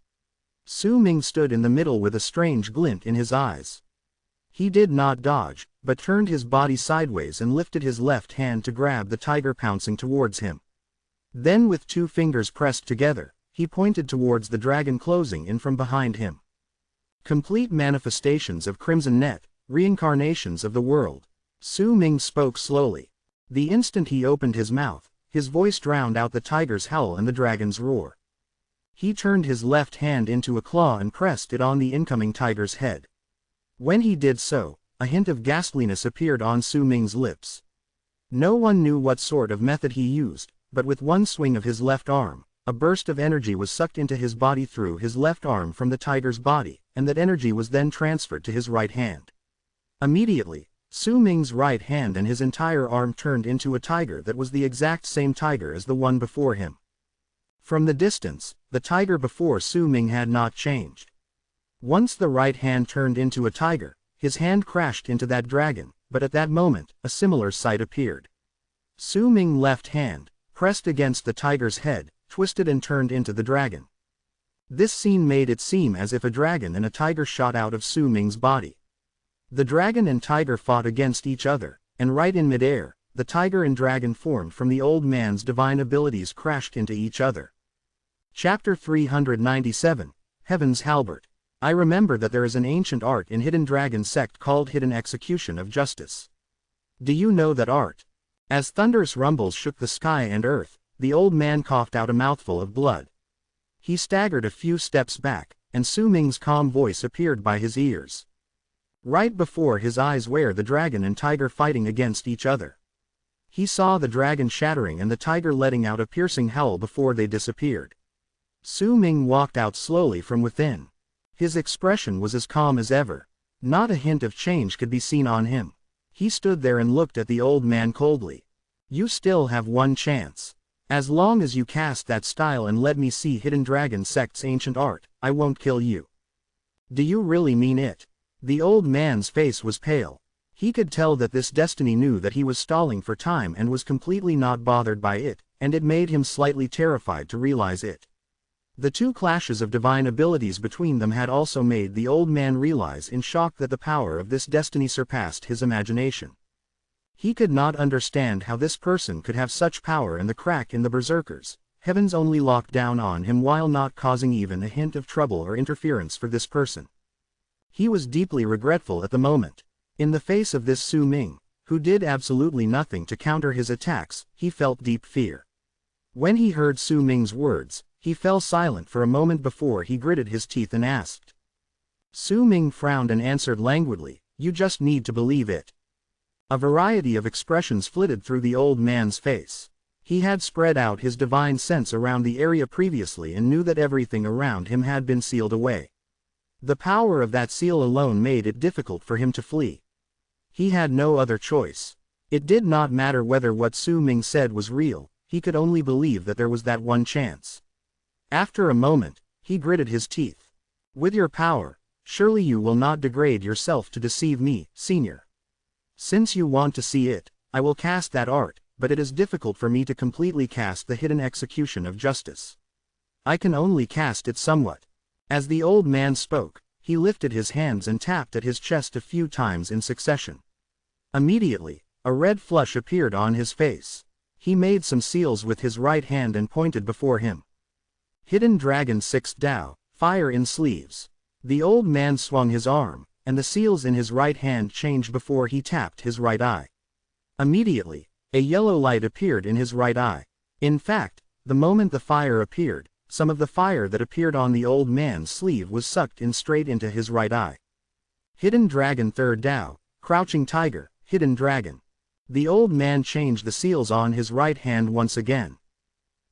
Speaker 1: Su Ming stood in the middle with a strange glint in his eyes. He did not dodge, but turned his body sideways and lifted his left hand to grab the tiger pouncing towards him. Then with 2 fingers pressed together, he pointed towards the dragon closing in from behind him. Complete manifestations of Crimson Net, reincarnations of the world. Su Ming spoke slowly. The instant he opened his mouth, his voice drowned out the tiger's howl and the dragon's roar. He turned his left hand into a claw and pressed it on the incoming tiger's head. When he did so, a hint of ghastliness appeared on Su Ming's lips. No one knew what sort of method he used, but with one swing of his left arm, a burst of energy was sucked into his body through his left arm from the tiger's body, and that energy was then transferred to his right hand. Immediately, Su Ming's right hand and his entire arm turned into a tiger that was the exact same tiger as the one before him. From the distance, the tiger before Su Ming had not changed. Once the right hand turned into a tiger, his hand crashed into that dragon, but at that moment, a similar sight appeared. Su Ming's left hand, pressed against the tiger's head, twisted and turned into the dragon. This scene made it seem as if a dragon and a tiger shot out of Su Ming's body. The dragon and tiger fought against each other, and right in midair, the tiger and dragon formed from the old man's divine abilities crashed into each other. Chapter 397, Heaven's Halberd. I remember that there is an ancient art in Hidden Dragon sect called Hidden Execution of Justice. Do you know that art? As thunderous rumbles shook the sky and earth, the old man coughed out a mouthful of blood. He staggered a few steps back, and Su Ming's calm voice appeared by his ears. Right before his eyes were the dragon and tiger fighting against each other. He saw the dragon shattering and the tiger letting out a piercing howl before they disappeared. Su Ming walked out slowly from within. His expression was as calm as ever. Not a hint of change could be seen on him. He stood there and looked at the old man coldly. You still have one chance. As long as you cast that style and let me see Hidden Dragon sect's ancient art, I won't kill you. Do you really mean it? The old man's face was pale. He could tell that this destiny knew that he was stalling for time and was completely not bothered by it, and it made him slightly terrified to realize it. The two clashes of divine abilities between them had also made the old man realize in shock that the power of this destiny surpassed his imagination. He could not understand how this person could have such power, and the crack in the berserkers, heavens only locked down on him while not causing even a hint of trouble or interference for this person. He was deeply regretful at the moment. In the face of this Su Ming, who did absolutely nothing to counter his attacks, he felt deep fear. When he heard Su Ming's words, he fell silent for a moment before he gritted his teeth and asked. Su Ming frowned and answered languidly, "You just need to believe it." A variety of expressions flitted through the old man's face. He had spread out his divine sense around the area previously and knew that everything around him had been sealed away. The power of that seal alone made it difficult for him to flee. He had no other choice. It did not matter whether what Su Ming said was real, he could only believe that there was that one chance. After a moment, he gritted his teeth. With your power, surely you will not degrade yourself to deceive me, Senior. Since you want to see it, I will cast that art, but it is difficult for me to completely cast the Hidden Execution of Justice. I can only cast it somewhat. As the old man spoke, he lifted his hands and tapped at his chest a few times in succession. Immediately, a red flush appeared on his face. He made some seals with his right hand and pointed before him. Hidden Dragon 6th Dao, Fire in Sleeves. The old man swung his arm, and the seals in his right hand changed before he tapped his right eye. Immediately, a yellow light appeared in his right eye. In fact, the moment the fire appeared, some of the fire that appeared on the old man's sleeve was sucked in straight into his right eye. Hidden Dragon 3rd Dao, Crouching Tiger, Hidden Dragon. The old man changed the seals on his right hand once again.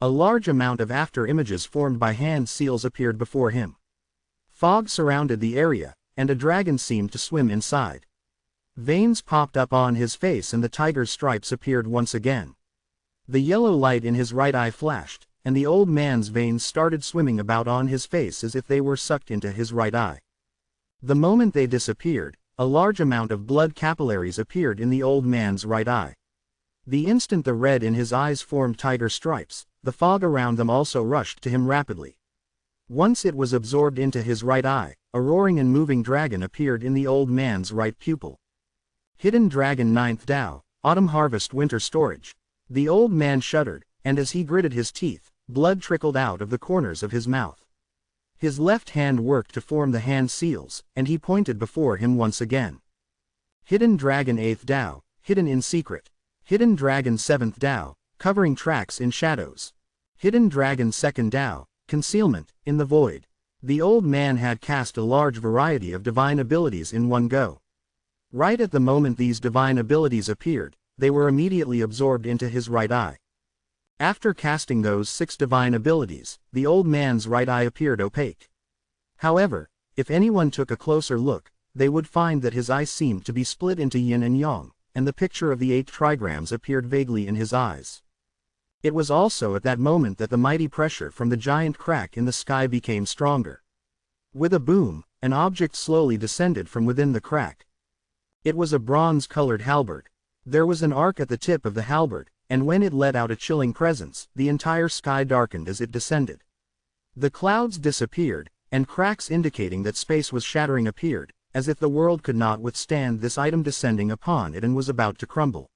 Speaker 1: A large amount of after images formed by hand seals appeared before him. Fog surrounded the area, and a dragon seemed to swim inside. Veins popped up on his face and the tiger's stripes appeared once again. The yellow light in his right eye flashed, and the old man's veins started swimming about on his face as if they were sucked into his right eye. The moment they disappeared, a large amount of blood capillaries appeared in the old man's right eye. The instant the red in his eyes formed tiger stripes, the fog around them also rushed to him rapidly. Once it was absorbed into his right eye, a roaring and moving dragon appeared in the old man's right pupil. Hidden Dragon 9th Dao, Autumn Harvest Winter Storage. The old man shuddered, and as he gritted his teeth, blood trickled out of the corners of his mouth. His left hand worked to form the hand seals, and he pointed before him once again. Hidden Dragon 8th Dao, Hidden in Secret. Hidden Dragon 7th Dao, Covering Tracks in Shadows. Hidden Dragon 2nd Dao, Concealment, in the Void. The old man had cast a large variety of divine abilities in one go. Right at the moment these divine abilities appeared, they were immediately absorbed into his right eye. After casting those 6 divine abilities, the old man's right eye appeared opaque. However, if anyone took a closer look, they would find that his eye seemed to be split into yin and yang, and the picture of the 8 trigrams appeared vaguely in his eyes. It was also at that moment that the mighty pressure from the giant crack in the sky became stronger. With a boom, an object slowly descended from within the crack. It was a bronze-colored halberd. There was an arc at the tip of the halberd, and when it let out a chilling presence, the entire sky darkened as it descended. The clouds disappeared, and cracks indicating that space was shattering appeared, as if the world could not withstand this item descending upon it and was about to crumble.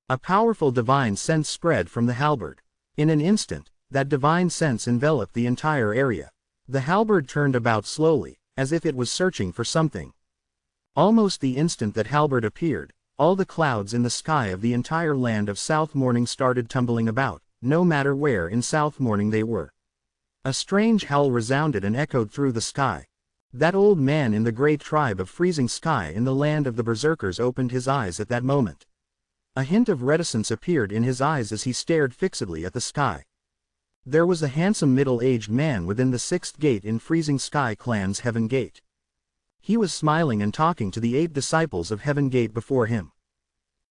Speaker 1: A powerful divine sense spread from the halberd. In an instant, that divine sense enveloped the entire area. The halberd turned about slowly, as if it was searching for something. Almost the instant that halberd appeared, all the clouds in the sky of the entire land of South Morning started tumbling about, no matter where in South Morning they were. A strange howl resounded and echoed through the sky. That old man in the great tribe of Freezing Sky in the land of the Berserkers opened his eyes at that moment. A hint of reticence appeared in his eyes as he stared fixedly at the sky. There was a handsome middle-aged man within the 6th gate in Freezing Sky Clan's Heaven Gate. He was smiling and talking to the 8 disciples of Heaven Gate before him.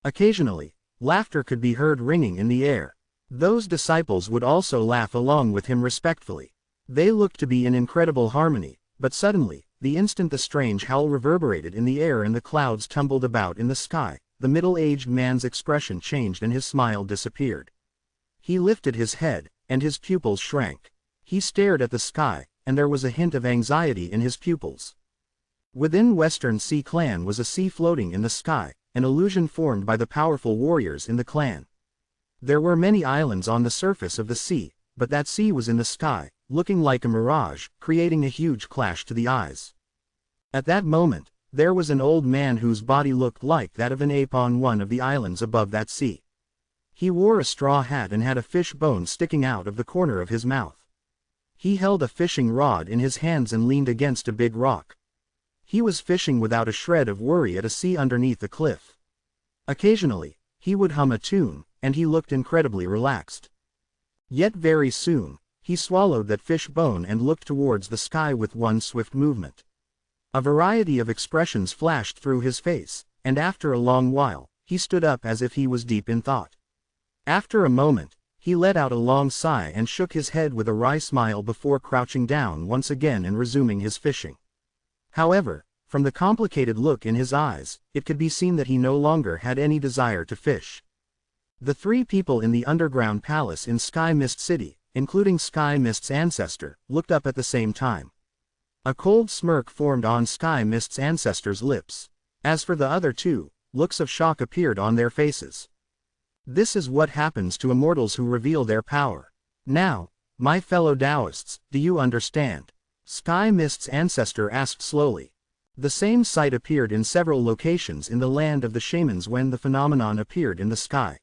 Speaker 1: Occasionally, laughter could be heard ringing in the air. Those disciples would also laugh along with him respectfully. They looked to be in incredible harmony, but suddenly, the instant the strange howl reverberated in the air and the clouds tumbled about in the sky, the middle-aged man's expression changed and his smile disappeared. He lifted his head, and his pupils shrank. He stared at the sky, and there was a hint of anxiety in his pupils. Within Western Sea Clan was a sea floating in the sky, an illusion formed by the powerful warriors in the clan. There were many islands on the surface of the sea, but that sea was in the sky, looking like a mirage, creating a huge clash to the eyes. At that moment, there was an old man whose body looked like that of an ape on one of the islands above that sea. He wore a straw hat and had a fish bone sticking out of the corner of his mouth. He held a fishing rod in his hands and leaned against a big rock. He was fishing without a shred of worry at a sea underneath a cliff. Occasionally, he would hum a tune, and he looked incredibly relaxed. Yet very soon, he swallowed that fish bone and looked towards the sky with one swift movement. A variety of expressions flashed through his face, and after a long while, he stood up as if he was deep in thought. After a moment, he let out a long sigh and shook his head with a wry smile before crouching down once again and resuming his fishing. However, from the complicated look in his eyes, it could be seen that he no longer had any desire to fish. The 3 people in the underground palace in Sky Mist City, including Sky Mist's ancestor, looked up at the same time. A cold smirk formed on Sky Mist's ancestor's lips. As for the other 2, looks of shock appeared on their faces. This is what happens to immortals who reveal their power. Now, my fellow Taoists, do you understand? Sky Mist's ancestor asked slowly. The same sight appeared in several locations in the land of the shamans when the phenomenon appeared in the sky.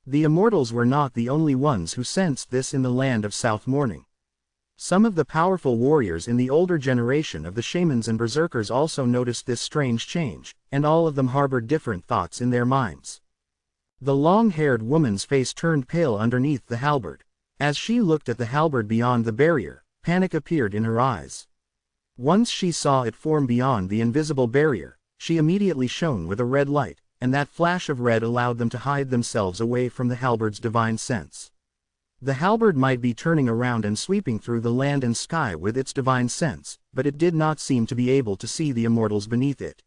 Speaker 1: The immortals were not the only ones who sensed this in the land of South Morning. Some of the powerful warriors in the older generation of the shamans and berserkers also noticed this strange change, and all of them harbored different thoughts in their minds. The long-haired woman's face turned pale underneath the halberd. As she looked at the halberd beyond the barrier, panic appeared in her eyes. Once she saw it form beyond the invisible barrier, she immediately shone with a red light, and that flash of red allowed them to hide themselves away from the halberd's divine sense. The halberd might be turning around and sweeping through the land and sky with its divine sense, but it did not seem to be able to see the immortals beneath it.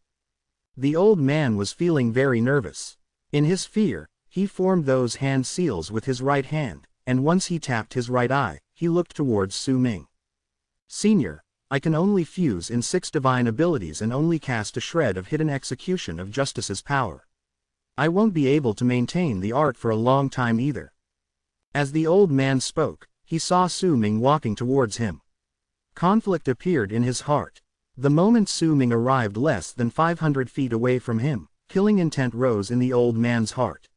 Speaker 1: The old man was feeling very nervous. In his fear, he formed those hand seals with his right hand, and once he tapped his right eye, he looked towards Su Ming. Senior, I can only fuse in 6 divine abilities and only cast a shred of hidden execution of justice's power. I won't be able to maintain the art for a long time either. As the old man spoke, he saw Su Ming walking towards him. Conflict appeared in his heart. The moment Su Ming arrived less than 500 feet away from him, killing intent rose in the old man's heart.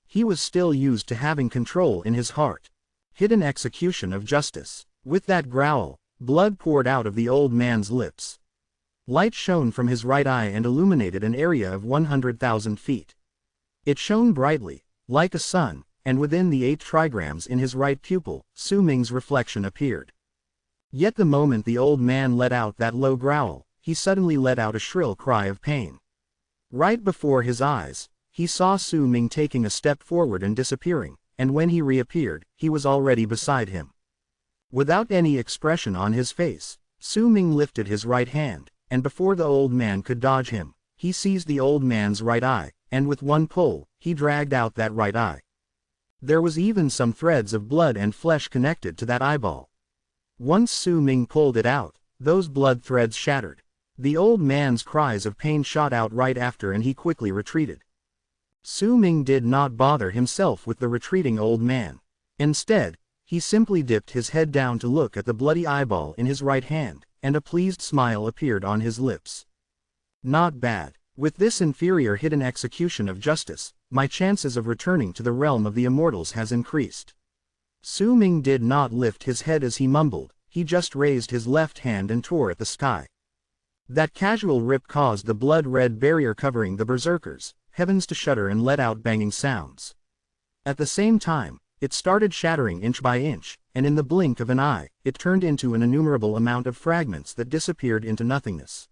Speaker 1: He was still used to having control in his heart. Hidden execution of justice. With that growl, blood poured out of the old man's lips. Light shone from his right eye and illuminated an area of 100,000 feet. It shone brightly, like a sun, and within the 8 trigrams in his right pupil, Su Ming's reflection appeared. Yet the moment the old man let out that low growl, he suddenly let out a shrill cry of pain. Right before his eyes, he saw Su Ming taking a step forward and disappearing, and when he reappeared, he was already beside him. Without any expression on his face, Su Ming lifted his right hand, and before the old man could dodge him, he seized the old man's right eye, and with one pull, he dragged out that right eye. There was even some threads of blood and flesh connected to that eyeball. Once Su Ming pulled it out, those blood threads shattered. The old man's cries of pain shot out right after and he quickly retreated. Su Ming did not bother himself with the retreating old man. Instead, he simply dipped his head down to look at the bloody eyeball in his right hand, and a pleased smile appeared on his lips. Not bad. With this inferior hidden execution of justice, my chances of returning to the realm of the immortals has increased. Su Ming did not lift his head as he mumbled, he just raised his left hand and tore at the sky. That casual rip caused the blood-red barrier covering the berserkers' heavens to shudder and let out banging sounds. At the same time, it started shattering inch by inch, and in the blink of an eye, it turned into an innumerable amount of fragments that disappeared into nothingness.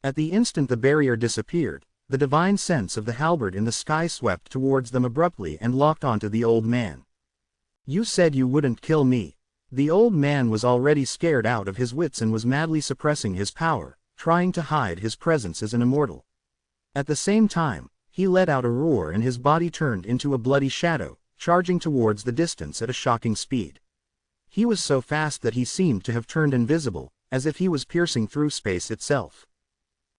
Speaker 1: At the instant the barrier disappeared, the divine sense of the halberd in the sky swept towards them abruptly and locked onto the old man. You said you wouldn't kill me. The old man was already scared out of his wits and was madly suppressing his power, trying to hide his presence as an immortal. At the same time, he let out a roar and his body turned into a bloody shadow, charging towards the distance at a shocking speed. He was so fast that he seemed to have turned invisible, as if he was piercing through space itself.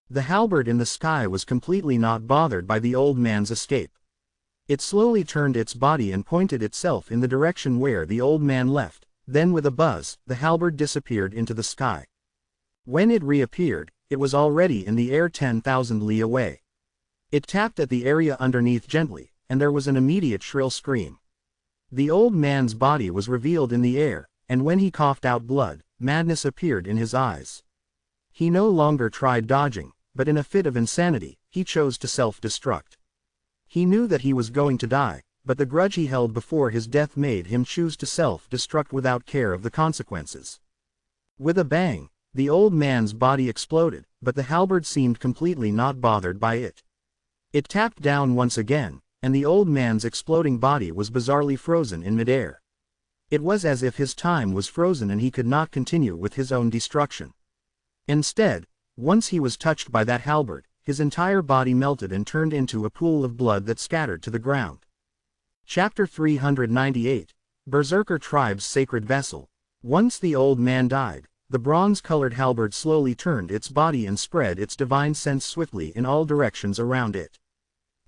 Speaker 1: The halberd in the sky was completely not bothered by the old man's escape. It slowly turned its body and pointed itself in the direction where the old man left, then with a buzz, the halberd disappeared into the sky. When it reappeared, it was already in the air 10,000 li away. It tapped at the area underneath gently, and there was an immediate shrill scream. The old man's body was revealed in the air, and when he coughed out blood, madness appeared in his eyes. He no longer tried dodging, but in a fit of insanity, he chose to self-destruct. He knew that he was going to die, but the grudge he held before his death made him choose to self-destruct without care of the consequences. With a bang, the old man's body exploded, but the halberd seemed completely not bothered by it. It tapped down once again, and the old man's exploding body was bizarrely frozen in midair. It was as if his time was frozen and he could not continue with his own destruction. Instead, once he was touched by that halberd, his entire body melted and turned into a pool of blood that scattered to the ground. Chapter 398, Berserker Tribe's Sacred Vessel. Once the old man died, the bronze-colored halberd slowly turned its body and spread its divine sense swiftly in all directions around it.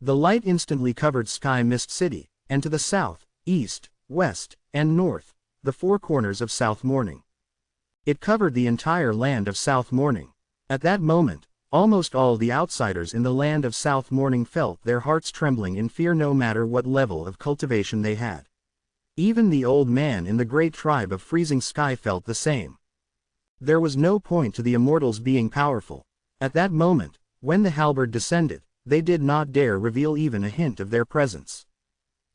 Speaker 1: The light instantly covered Sky Mist City, and to the south, east, west, and north, the four corners of South Morning. It covered the entire land of South Morning. At that moment, almost all the outsiders in the land of South Morning felt their hearts trembling in fear no matter what level of cultivation they had. Even the old man in the great tribe of Freezing Sky felt the same. There was no point to the immortals being powerful. At that moment, when the halberd descended, they did not dare reveal even a hint of their presence.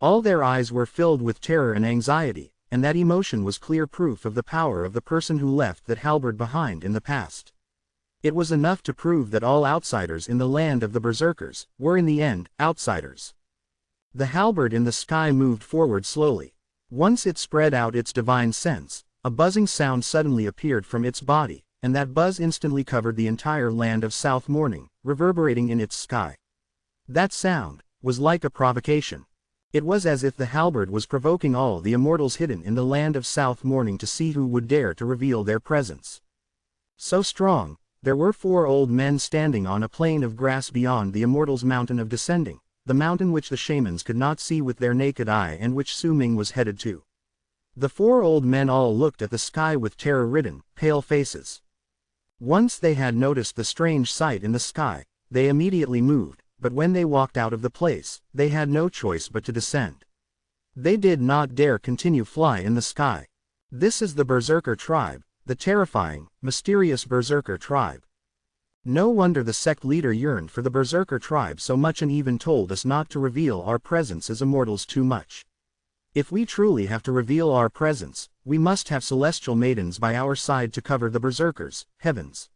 Speaker 1: All their eyes were filled with terror and anxiety, and that emotion was clear proof of the power of the person who left that halberd behind in the past. It was enough to prove that all outsiders in the land of the berserkers were in the end outsiders. The halberd in the sky moved forward slowly. Once it spread out its divine sense, a buzzing sound suddenly appeared from its body, and that buzz instantly covered the entire land of South Morning, reverberating in its sky. That sound was like a provocation. It was as if the halberd was provoking all the immortals hidden in the land of South Morning to see who would dare to reveal their presence. So strong, there were four old men standing on a plain of grass beyond the immortals' mountain of descending, the mountain which the shamans could not see with their naked eye and which Su Ming was headed to. The four old men all looked at the sky with terror-ridden, pale faces. Once they had noticed the strange sight in the sky, they immediately moved, but when they walked out of the place, they had no choice but to descend. They did not dare continue fly in the sky. This is the Berserker tribe, the terrifying, mysterious Berserker tribe. No wonder the sect leader yearned for the Berserker tribe so much and even told us not to reveal our presence as immortals too much. If we truly have to reveal our presence, we must have celestial maidens by our side to cover the berserkers' heavens.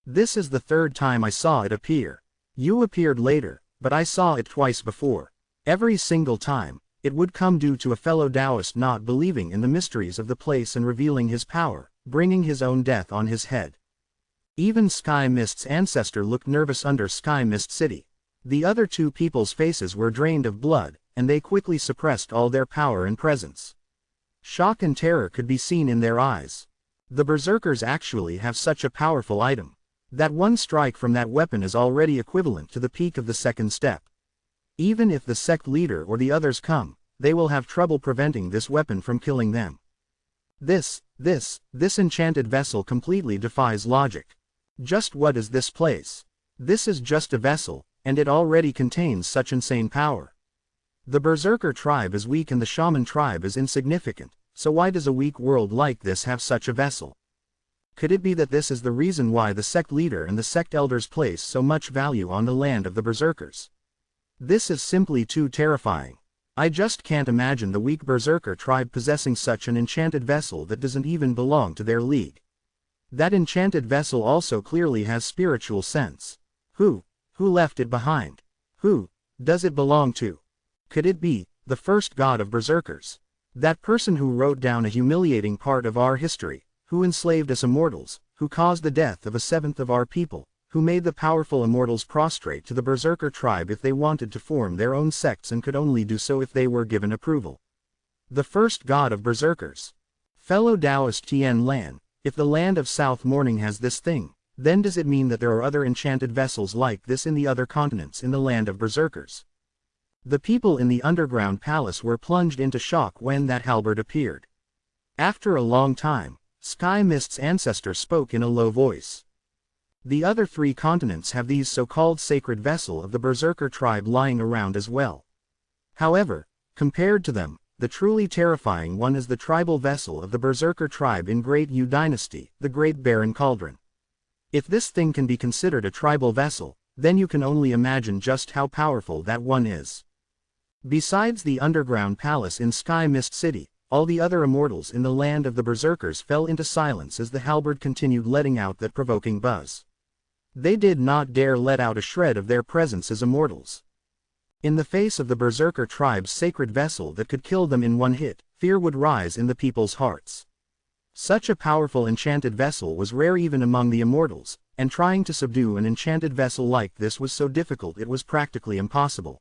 Speaker 1: This is the third time I saw it appear. You appeared later, but I saw it twice before. Every single time, it would come due to a fellow Taoist not believing in the mysteries of the place and revealing his power, bringing his own death on his head. Even Sky Mist's ancestor looked nervous under Sky Mist City. The other two people's faces were drained of blood, and they quickly suppressed all their power and presence. Shock and terror could be seen in their eyes. The berserkers actually have such a powerful item. That one strike from that weapon is already equivalent to the peak of the second step. Even if the sect leader or the others come, they will have trouble preventing this weapon from killing them. This enchanted vessel completely defies logic. Just what is this place? This is just a vessel, and it already contains such insane power. The Berserker tribe is weak and the Shaman tribe is insignificant, so why does a weak world like this have such a vessel? Could it be that this is the reason why the sect leader and the sect elders place so much value on the land of the Berserkers? This is simply too terrifying. I just can't imagine the weak Berserker tribe possessing such an enchanted vessel that doesn't even belong to their league. That enchanted vessel also clearly has spiritual sense. Who left it behind? Who does it belong to? Could it be the first god of Berserkers? That person who wrote down a humiliating part of our history, who enslaved us immortals, who caused the death of a seventh of our people, who made the powerful immortals prostrate to the Berserker tribe if they wanted to form their own sects and could only do so if they were given approval. The first god of Berserkers. Fellow Taoist Tien Lan, if the land of South Morning has this thing, then does it mean that there are other enchanted vessels like this in the other continents in the land of Berserkers? The people in the underground palace were plunged into shock when that halberd appeared. After a long time, Sky Mist's ancestor spoke in a low voice. The other three continents have these so-called sacred vessel of the Berserker tribe lying around as well. However, compared to them, the truly terrifying one is the tribal vessel of the Berserker tribe in Great Yu Dynasty, the Great Barren Cauldron. If this thing can be considered a tribal vessel, then you can only imagine just how powerful that one is. Besides the underground palace in Sky Mist City, all the other immortals in the land of the Berserkers fell into silence as the halberd continued letting out that provoking buzz. They did not dare let out a shred of their presence as immortals. In the face of the Berserker tribe's sacred vessel that could kill them in one hit, fear would rise in the people's hearts. Such a powerful enchanted vessel was rare even among the immortals, and trying to subdue an enchanted vessel like this was so difficult it was practically impossible.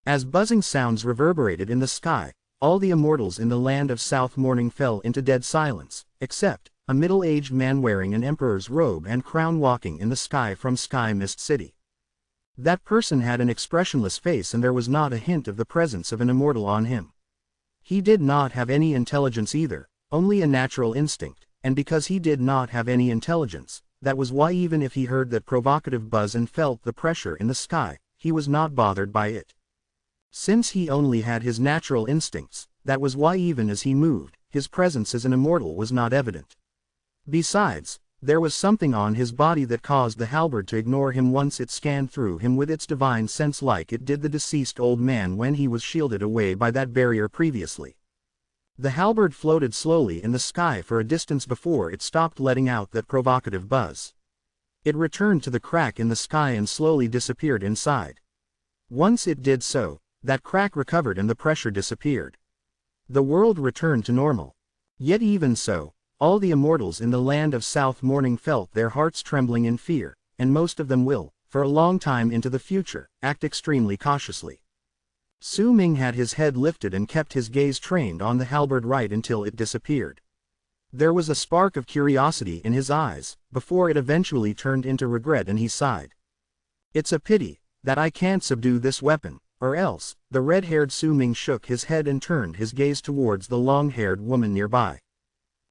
Speaker 1: As buzzing sounds reverberated in the sky, all the immortals in the land of South Morning fell into dead silence, except a middle-aged man wearing an emperor's robe and crown walking in the sky from Sky Mist City. That person had an expressionless face and there was not a hint of the presence of an immortal on him. He did not have any intelligence either, only a natural instinct, and because he did not have any intelligence, that was why even if he heard that provocative buzz and felt the pressure in the sky, he was not bothered by it. Since he only had his natural instincts, that was why even as he moved, his presence as an immortal was not evident. Besides, there was something on his body that caused the halberd to ignore him once it scanned through him with its divine sense like it did the deceased old man when he was shielded away by that barrier previously. The halberd floated slowly in the sky for a distance before it stopped letting out that provocative buzz. It returned to the crack in the sky and slowly disappeared inside. Once it did so, that crack recovered and the pressure disappeared. The world returned to normal. Yet even so, all the immortals in the land of South Morning felt their hearts trembling in fear, and most of them will, for a long time into the future, act extremely cautiously. Su Ming had his head lifted and kept his gaze trained on the halberd right until it disappeared. There was a spark of curiosity in his eyes, before it eventually turned into regret and he sighed. It's a pity that I can't subdue this weapon, or else. The red-haired Su Ming shook his head and turned his gaze towards the long-haired woman nearby.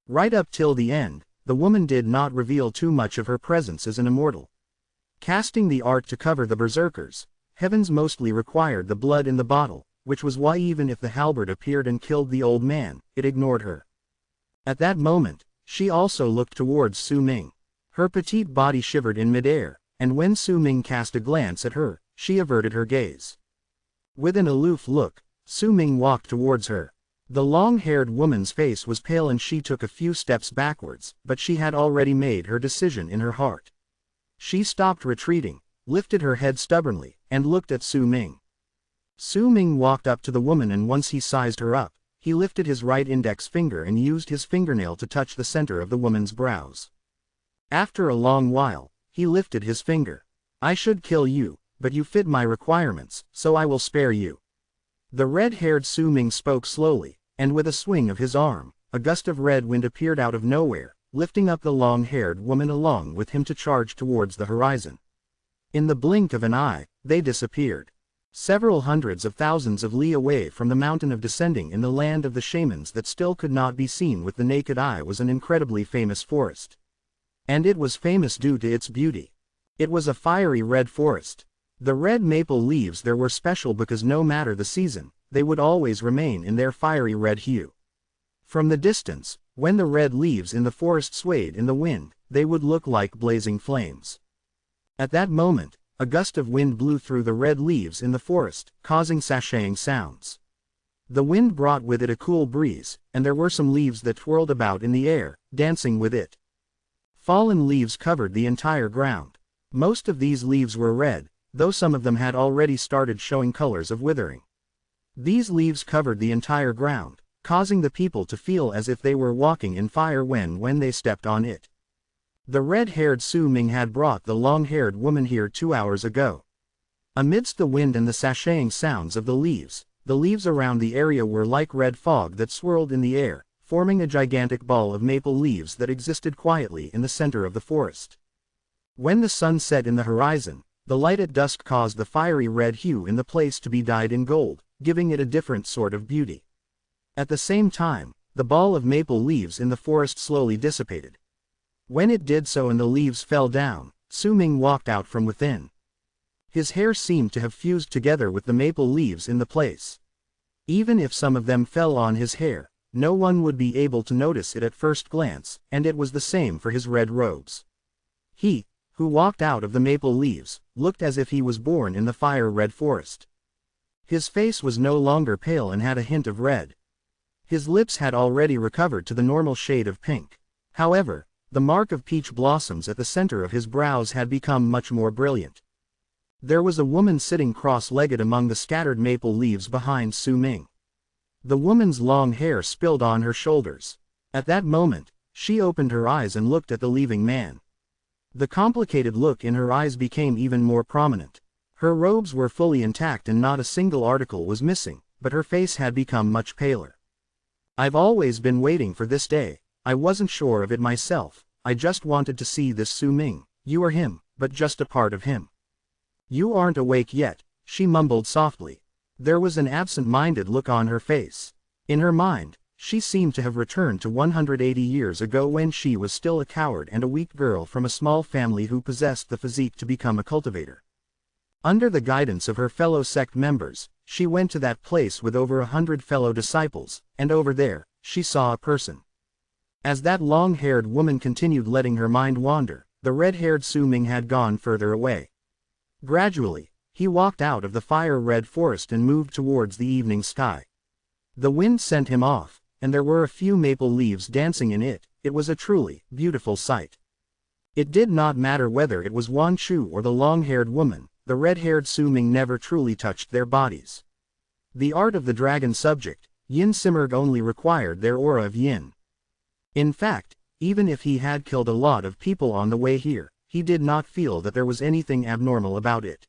Speaker 1: Right up till the end, the woman did not reveal too much of her presence as an immortal. Casting the art to cover the berserkers, heavens mostly required the blood in the bottle, which was why even if the halberd appeared and killed the old man, it ignored her. At that moment, she also looked towards Su Ming. Her petite body shivered in midair, and when Su Ming cast a glance at her, she averted her gaze. With an aloof look, Su Ming walked towards her. The long-haired woman's face was pale and she took a few steps backwards, but she had already made her decision in her heart. She stopped retreating, lifted her head stubbornly, and looked at Su Ming. Su Ming walked up to the woman and once he sized her up, he lifted his right index finger and used his fingernail to touch the center of the woman's brows. After a long while, he lifted his finger. I should kill you, but you fit my requirements, so I will spare you. The red-haired Su Ming spoke slowly, and with a swing of his arm, a gust of red wind appeared out of nowhere, lifting up the long-haired woman along with him to charge towards the horizon. In the blink of an eye, they disappeared. Several hundreds of thousands of li away from the mountain of descending in the land of the shamans that still could not be seen with the naked eye was an incredibly famous forest. And it was famous due to its beauty. It was a fiery red forest. The red maple leaves there were special because no matter the season, they would always remain in their fiery red hue. From the distance, when the red leaves in the forest swayed in the wind, they would look like blazing flames. At that moment, a gust of wind blew through the red leaves in the forest, causing sashaying sounds. The wind brought with it a cool breeze, and there were some leaves that twirled about in the air, dancing with it. Fallen leaves covered the entire ground. Most of these leaves were red, though some of them had already started showing colors of withering. These leaves covered the entire ground, causing the people to feel as if they were walking in fire when they stepped on it. The red-haired Su Ming had brought the long-haired woman here 2 hours ago. Amidst the wind and the sashaying sounds of the leaves around the area were like red fog that swirled in the air, forming a gigantic ball of maple leaves that existed quietly in the center of the forest. When the sun set in the horizon, the light at dusk caused the fiery red hue in the place to be dyed in gold, giving it a different sort of beauty. At the same time, the ball of maple leaves in the forest slowly dissipated. When it did so and the leaves fell down, Su Ming walked out from within. His hair seemed to have fused together with the maple leaves in the place. Even if some of them fell on his hair, no one would be able to notice it at first glance, and it was the same for his red robes. He, who walked out of the maple leaves, looked as if he was born in the fire-red forest. His face was no longer pale and had a hint of red. His lips had already recovered to the normal shade of pink. However, the mark of peach blossoms at the center of his brows had become much more brilliant. There was a woman sitting cross-legged among the scattered maple leaves behind Su Ming. The woman's long hair spilled on her shoulders. At that moment, she opened her eyes and looked at the leaving man. The complicated look in her eyes became even more prominent. Her robes were fully intact and not a single article was missing, but her face had become much paler. "I've always been waiting for this day. I wasn't sure of it myself. I just wanted to see this Su Ming. You are him, but just a part of him." "You aren't awake yet," she mumbled softly. There was an absent-minded look on her face. In her mind, she seemed to have returned to 180 years ago when she was still a coward and a weak girl from a small family who possessed the physique to become a cultivator. Under the guidance of her fellow sect members, she went to that place with over 100 fellow disciples, and over there, she saw a person. As that long-haired woman continued letting her mind wander, the red-haired Su Ming had gone further away. Gradually, he walked out of the fire-red forest and moved towards the evening sky. The wind sent him off, and there were a few maple leaves dancing in it. It was a truly beautiful sight. It did not matter whether it was Wan Chu or the long-haired woman, the red-haired Su Ming never truly touched their bodies. The art of the dragon subject, Yin Simurg, only required their aura of yin. In fact, even if he had killed a lot of people on the way here, he did not feel that there was anything abnormal about it.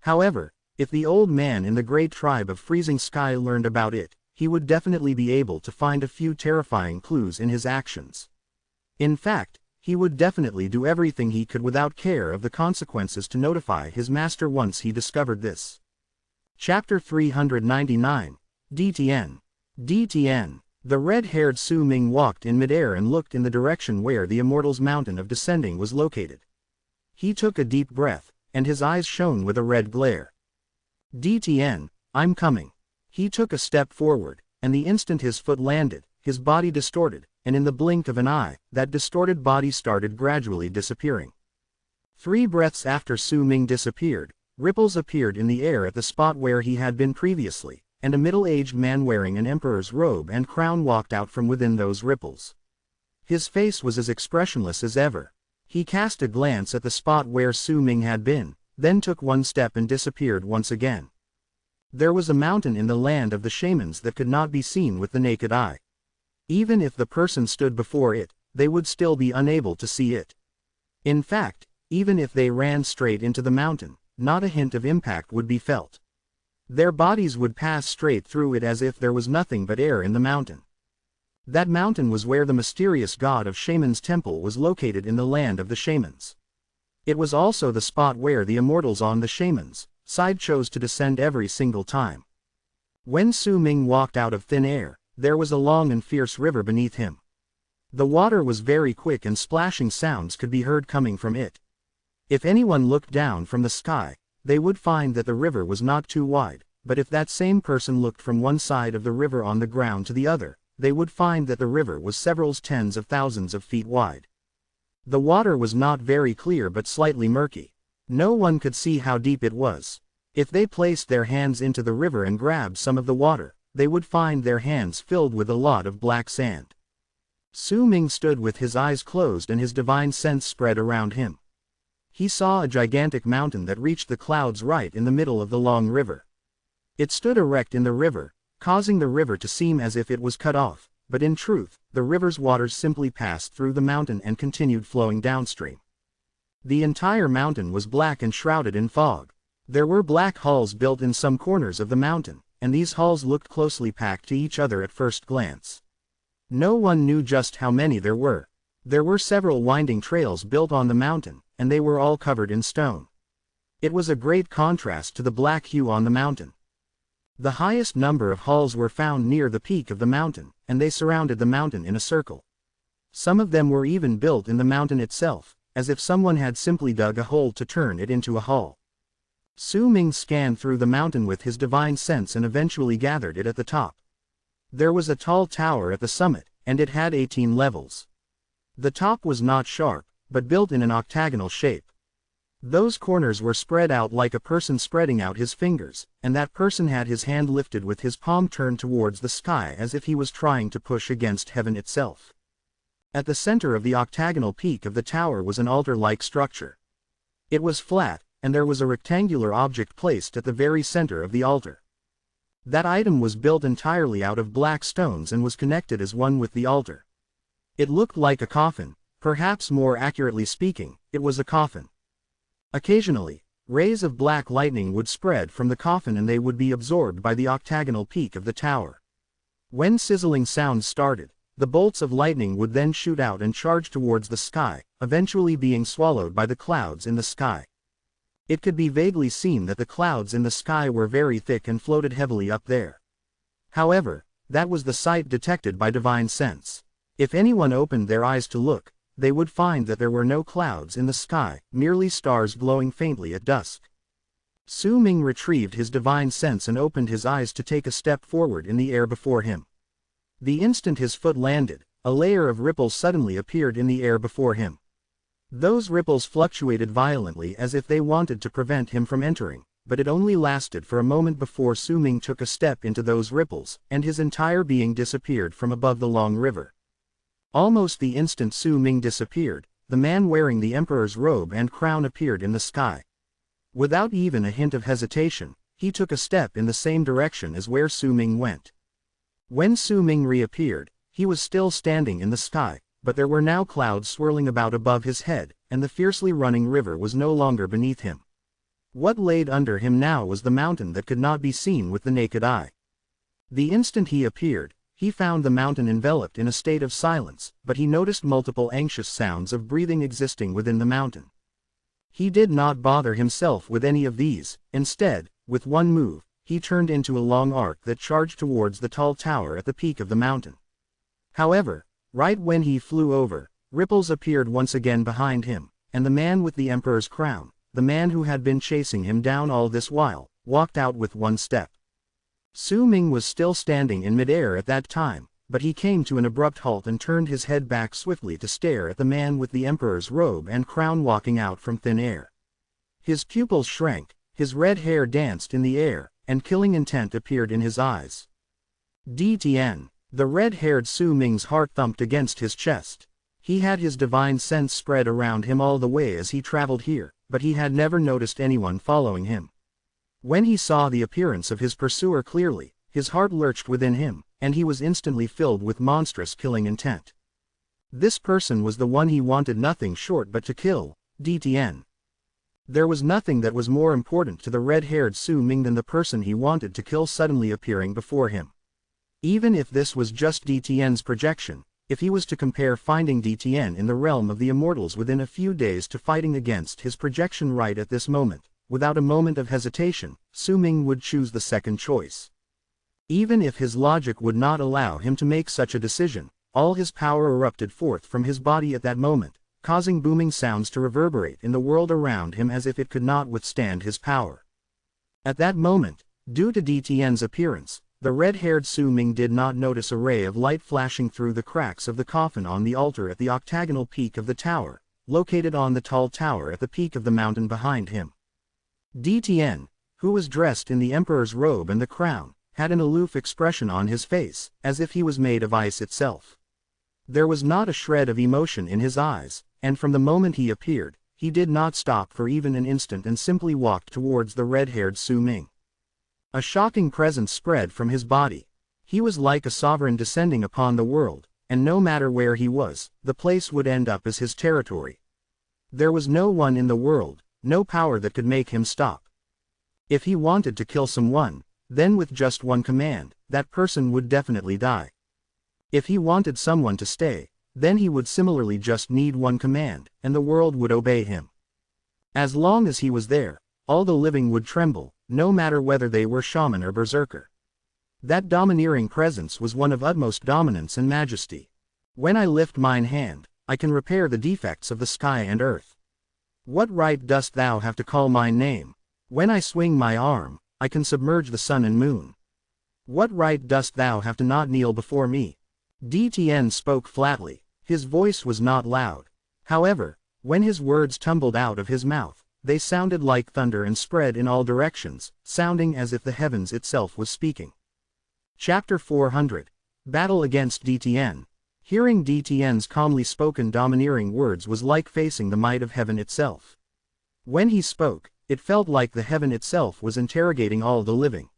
Speaker 1: However, if the old man in the great tribe of Freezing Sky learned about it, he would definitely be able to find a few terrifying clues in his actions. In fact, he would definitely do everything he could without care of the consequences to notify his master once he discovered this. Chapter 399, DTN. DTN. The red-haired Su Ming walked in midair and looked in the direction where the Immortals' Mountain of Descending was located. He took a deep breath, and his eyes shone with a red glare. "DTN, I'm coming." He took a step forward, and the instant his foot landed, his body distorted, and in the blink of an eye, that distorted body started gradually disappearing. 3 breaths after Su Ming disappeared, ripples appeared in the air at the spot where he had been previously, and a middle-aged man wearing an emperor's robe and crown walked out from within those ripples. His face was as expressionless as ever. He cast a glance at the spot where Su Ming had been, then took one step and disappeared once again. There was a mountain in the land of the shamans that could not be seen with the naked eye. Even if the person stood before it, they would still be unable to see it. In fact, even if they ran straight into the mountain, not a hint of impact would be felt. Their bodies would pass straight through it as if there was nothing but air in the mountain. That mountain was where the mysterious god of shamans' temple was located in the land of the shamans. It was also the spot where the immortals on the shamans' side chose to descend every single time. When Su Ming walked out of thin air, there was a long and fierce river beneath him. The water was very quick and splashing sounds could be heard coming from it. If anyone looked down from the sky, they would find that the river was not too wide, but if that same person looked from one side of the river on the ground to the other, they would find that the river was several tens of thousands of feet wide. The water was not very clear but slightly murky. No one could see how deep it was. If they placed their hands into the river and grabbed some of the water, they would find their hands filled with a lot of black sand. Su Ming stood with his eyes closed and his divine sense spread around him. He saw a gigantic mountain that reached the clouds right in the middle of the long river. It stood erect in the river, causing the river to seem as if it was cut off, but in truth, the river's waters simply passed through the mountain and continued flowing downstream. The entire mountain was black and shrouded in fog. There were black halls built in some corners of the mountain, and these halls looked closely packed to each other at first glance. No one knew just how many there were. There were several winding trails built on the mountain, and they were all covered in stone. It was a great contrast to the black hue on the mountain. The highest number of halls were found near the peak of the mountain, and they surrounded the mountain in a circle. Some of them were even built in the mountain itself, as if someone had simply dug a hole to turn it into a hall. Su Ming scanned through the mountain with his divine sense and eventually gathered it at the top. There was a tall tower at the summit, and it had 18 levels. The top was not sharp, but built in an octagonal shape. Those corners were spread out like a person spreading out his fingers, and that person had his hand lifted with his palm turned towards the sky as if he was trying to push against heaven itself. At the center of the octagonal peak of the tower was an altar-like structure. It was flat, and there was a rectangular object placed at the very center of the altar. That item was built entirely out of black stones and was connected as one with the altar. It looked like a coffin, perhaps more accurately speaking, it was a coffin. Occasionally, rays of black lightning would spread from the coffin and they would be absorbed by the octagonal peak of the tower. When sizzling sounds started, the bolts of lightning would then shoot out and charge towards the sky, eventually being swallowed by the clouds in the sky. It could be vaguely seen that the clouds in the sky were very thick and floated heavily up there. However, that was the sight detected by divine sense. If anyone opened their eyes to look, they would find that there were no clouds in the sky, merely stars glowing faintly at dusk. Su Ming retrieved his divine sense and opened his eyes to take a step forward in the air before him. The instant his foot landed, a layer of ripples suddenly appeared in the air before him. Those ripples fluctuated violently as if they wanted to prevent him from entering, but it only lasted for a moment before Su Ming took a step into those ripples, and his entire being disappeared from above the long river. Almost the instant Su Ming disappeared, the man wearing the emperor's robe and crown appeared in the sky. Without even a hint of hesitation, he took a step in the same direction as where Su Ming went. When Su Ming reappeared, he was still standing in the sky, but there were now clouds swirling about above his head, and the fiercely running river was no longer beneath him. What laid under him now was the mountain that could not be seen with the naked eye. The instant he appeared, he found the mountain enveloped in a state of silence, but he noticed multiple anxious sounds of breathing existing within the mountain. He did not bother himself with any of these. Instead, with one move, he turned into a long arc that charged towards the tall tower at the peak of the mountain. However, right when he flew over, ripples appeared once again behind him, and the man with the emperor's crown, the man who had been chasing him down all this while, walked out with one step. Su Ming was still standing in midair at that time, but he came to an abrupt halt and turned his head back swiftly to stare at the man with the emperor's robe and crown walking out from thin air. His pupils shrank, his red hair danced in the air, and killing intent appeared in his eyes. DTN. The red-haired Su Ming's heart thumped against his chest. He had his divine sense spread around him all the way as he traveled here, but he had never noticed anyone following him. When he saw the appearance of his pursuer clearly, his heart lurched within him, and he was instantly filled with monstrous killing intent. This person was the one he wanted nothing short but to kill. DTN. There was nothing that was more important to the red-haired Su Ming than the person he wanted to kill suddenly appearing before him. Even if this was just DTN's projection, if he was to compare finding DTN in the realm of the immortals within a few days to fighting against his projection right at this moment, without a moment of hesitation, Su Ming would choose the second choice. Even if his logic would not allow him to make such a decision, all his power erupted forth from his body at that moment, causing booming sounds to reverberate in the world around him as if it could not withstand his power. At that moment, due to DTN's appearance, the red-haired Su Ming did not notice a ray of light flashing through the cracks of the coffin on the altar at the octagonal peak of the tower, located on the tall tower at the peak of the mountain behind him. DTN, who was dressed in the emperor's robe and the crown, had an aloof expression on his face, as if he was made of ice itself. There was not a shred of emotion in his eyes, and from the moment he appeared, he did not stop for even an instant and simply walked towards the red-haired Su Ming. A shocking presence spread from his body. He was like a sovereign descending upon the world, and no matter where he was, the place would end up as his territory. There was no one in the world, no power that could make him stop. If he wanted to kill someone, then with just one command, that person would definitely die. If he wanted someone to stay, then he would similarly just need one command, and the world would obey him. As long as he was there, all the living would tremble, no matter whether they were shaman or berserker. That domineering presence was one of utmost dominance and majesty. When I lift mine hand, I can repair the defects of the sky and earth. What right dost thou have to call my name? When I swing my arm, I can submerge the sun and moon. What right dost thou have to not kneel before me? DTN spoke flatly. His voice was not loud. However, when his words tumbled out of his mouth, they sounded like thunder and spread in all directions, sounding as if the heavens itself was speaking. Chapter 400. Battle against DTN. Hearing DTN's calmly spoken domineering words was like facing the might of heaven itself. When he spoke, it felt like the heaven itself was interrogating all the living.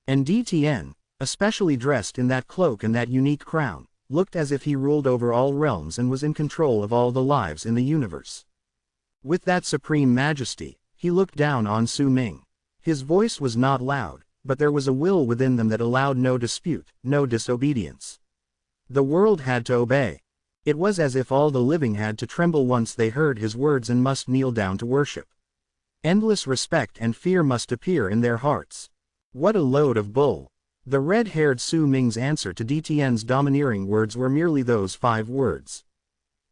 Speaker 1: And DTN, especially dressed in that cloak and that unique crown, looked as if he ruled over all realms and was in control of all the lives in the universe. With that supreme majesty, he looked down on Su Ming. His voice was not loud, but there was a will within them that allowed no dispute, no disobedience. The world had to obey. It was as if all the living had to tremble once they heard his words and must kneel down to worship. Endless respect and fear must appear in their hearts. What a load of bull! The red-haired Su Ming's answer to DTN's domineering words were merely those 5 words.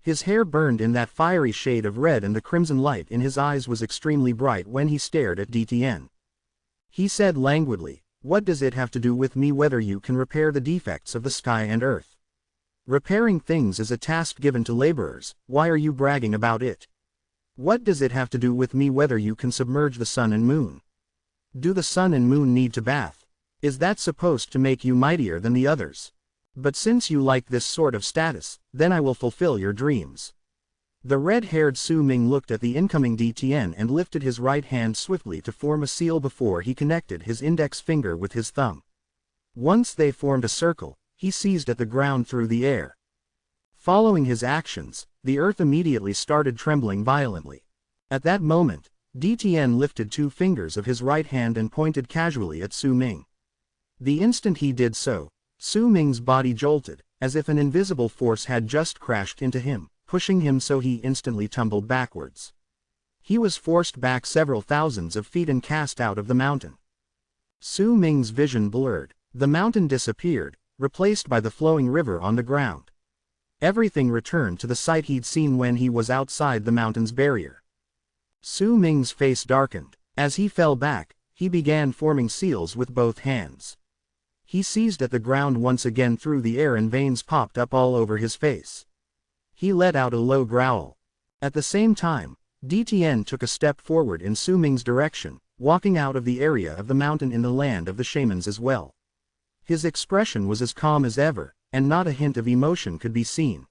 Speaker 1: His hair burned in that fiery shade of red and the crimson light in his eyes was extremely bright when he stared at DTN. He said languidly, "What does it have to do with me whether you can repair the defects of the sky and earth? Repairing things is a task given to laborers, why are you bragging about it? What does it have to do with me whether you can submerge the sun and moon? Do the sun and moon need to bath? Is that supposed to make you mightier than the others? But since you like this sort of status, then I will fulfill your dreams." The red-haired Su Ming looked at the incoming DTN and lifted his right hand swiftly to form a seal before he connected his index finger with his thumb. Once they formed a circle, he seized at the ground through the air. Following his actions, the earth immediately started trembling violently. At that moment, DTN lifted 2 fingers of his right hand and pointed casually at Su Ming. The instant he did so, Su Ming's body jolted, as if an invisible force had just crashed into him, pushing him so he instantly tumbled backwards. He was forced back several thousands of feet and cast out of the mountain. Su Ming's vision blurred. The mountain disappeared, replaced by the flowing river on the ground. Everything returned to the sight he'd seen when he was outside the mountain's barrier. Su Ming's face darkened. As he fell back, he began forming seals with both hands. He seized at the ground once again through the air and veins popped up all over his face. He let out a low growl. At the same time, DTN took a step forward in Su Ming's direction, walking out of the area of the mountain in the land of the shamans as well. His expression was as calm as ever, and not a hint of emotion could be seen.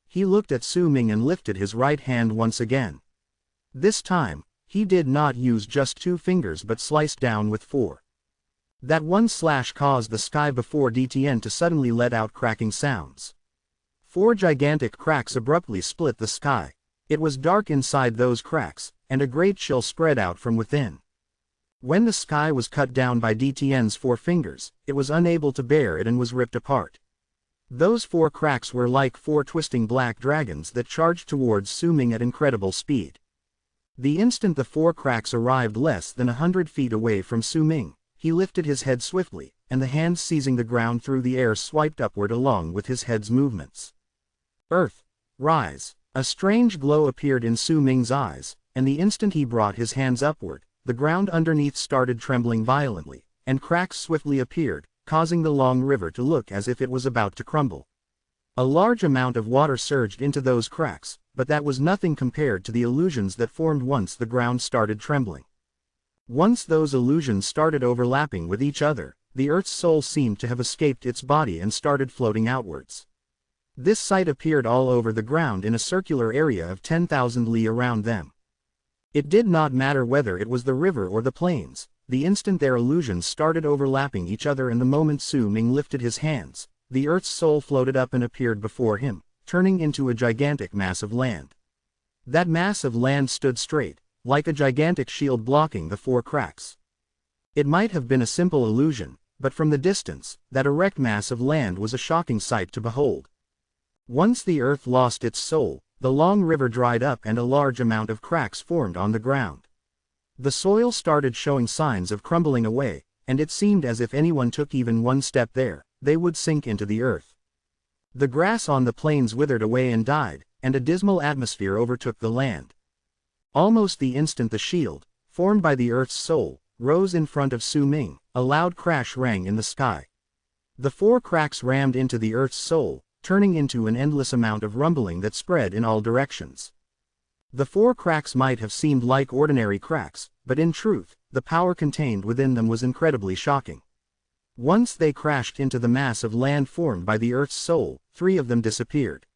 Speaker 1: He looked at Su Ming and lifted his right hand once again. This time, he did not use just 2 fingers but sliced down with 4. That one slash caused the sky before DTN to suddenly let out cracking sounds. 4 gigantic cracks abruptly split the sky. It was dark inside those cracks, and a great chill spread out from within. When the sky was cut down by DTN's 4 fingers, it was unable to bear it and was ripped apart. Those 4 cracks were like 4 twisting black dragons that charged towards Su Ming at incredible speed. The instant the 4 cracks arrived less than 100 feet away from Su Ming, he lifted his head swiftly, and the hands seizing the ground through the air swiped upward along with his head's movements. Earth, rise! A strange glow appeared in Su Ming's eyes, and the instant he brought his hands upward, the ground underneath started trembling violently, and cracks swiftly appeared, causing the long river to look as if it was about to crumble. A large amount of water surged into those cracks, but that was nothing compared to the illusions that formed once the ground started trembling. Once those illusions started overlapping with each other, the Earth's soul seemed to have escaped its body and started floating outwards. This sight appeared all over the ground in a circular area of 10,000 li around them. It did not matter whether it was the river or the plains, the instant their illusions started overlapping each other and the moment Su Ming lifted his hands, the Earth's soul floated up and appeared before him, turning into a gigantic mass of land. That mass of land stood straight, like a gigantic shield blocking the 4 cracks. It might have been a simple illusion, but from the distance, that erect mass of land was a shocking sight to behold. Once the earth lost its soul, the long river dried up and a large amount of cracks formed on the ground. The soil started showing signs of crumbling away, and it seemed as if anyone took even one step there, they would sink into the earth. The grass on the plains withered away and died, and a dismal atmosphere overtook the land. Almost the instant the shield, formed by the Earth's soul, rose in front of Su Ming, a loud crash rang in the sky. The 4 cracks rammed into the Earth's soul, turning into an endless amount of rumbling that spread in all directions. The 4 cracks might have seemed like ordinary cracks, but in truth, the power contained within them was incredibly shocking. Once they crashed into the mass of land formed by the Earth's soul, 3 of them disappeared.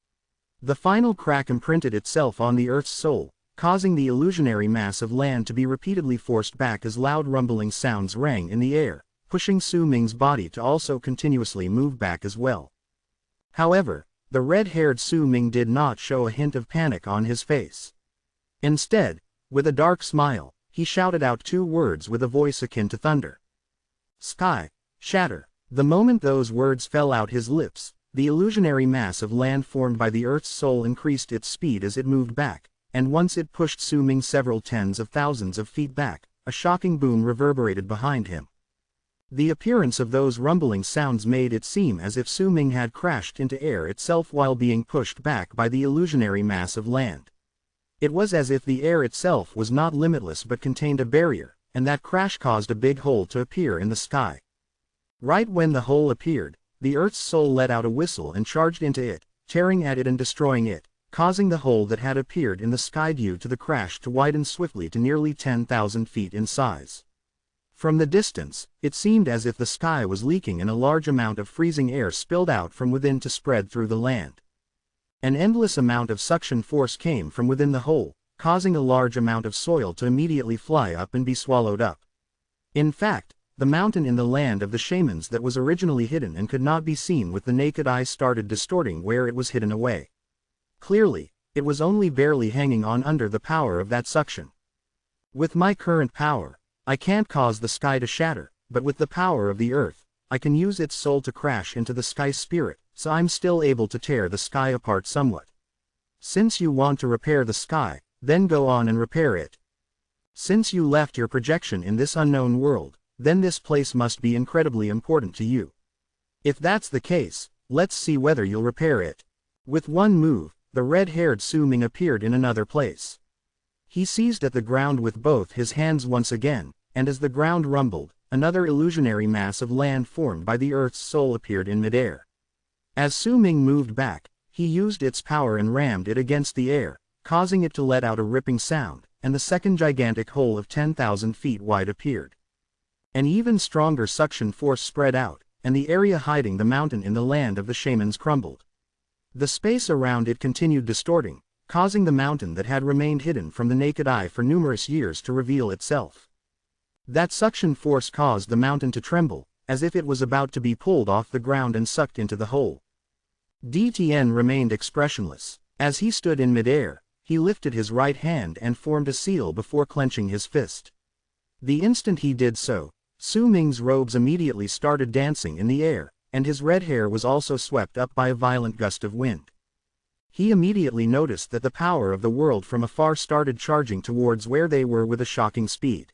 Speaker 1: The final crack imprinted itself on the Earth's soul, causing the illusionary mass of land to be repeatedly forced back as loud rumbling sounds rang in the air, pushing Su Ming's body to also continuously move back as well. However, the red-haired Su Ming did not show a hint of panic on his face. Instead, with a dark smile, he shouted out 2 words with a voice akin to thunder. Sky, shatter. The moment those words fell out his lips, the illusionary mass of land formed by the Earth's soul increased its speed as it moved back, and once it pushed Su Ming several tens of thousands of feet back, a shocking boom reverberated behind him. The appearance of those rumbling sounds made it seem as if Su Ming had crashed into air itself while being pushed back by the illusionary mass of land. It was as if the air itself was not limitless but contained a barrier, and that crash caused a big hole to appear in the sky. Right when the hole appeared, the Earth's soul let out a whistle and charged into it, tearing at it and destroying it, causing the hole that had appeared in the sky due to the crash to widen swiftly to nearly 10,000 feet in size. From the distance, it seemed as if the sky was leaking and a large amount of freezing air spilled out from within to spread through the land. An endless amount of suction force came from within the hole, causing a large amount of soil to immediately fly up and be swallowed up. In fact, the mountain in the land of the shamans that was originally hidden and could not be seen with the naked eye started distorting where it was hidden away. Clearly, it was only barely hanging on under the power of that suction. With my current power, I can't cause the sky to shatter, but with the power of the earth, I can use its soul to crash into the sky spirit, so I'm still able to tear the sky apart somewhat. Since you want to repair the sky, then go on and repair it. Since you left your projection in this unknown world, then this place must be incredibly important to you. If that's the case, let's see whether you'll repair it. With one move, the red-haired Su Ming appeared in another place. He seized at the ground with both his hands once again, and as the ground rumbled, another illusionary mass of land formed by the Earth's soul appeared in midair. As Su Ming moved back, he used its power and rammed it against the air, causing it to let out a ripping sound, and the second gigantic hole of 10,000 feet wide appeared. An even stronger suction force spread out, and the area hiding the mountain in the land of the shamans crumbled. The space around it continued distorting, causing the mountain that had remained hidden from the naked eye for numerous years to reveal itself. That suction force caused the mountain to tremble, as if it was about to be pulled off the ground and sucked into the hole. DTN remained expressionless. As he stood in midair, he lifted his right hand and formed a seal before clenching his fist. The instant he did so, Su Ming's robes immediately started dancing in the air, and his red hair was also swept up by a violent gust of wind. He immediately noticed that the power of the world from afar started charging towards where they were with a shocking speed.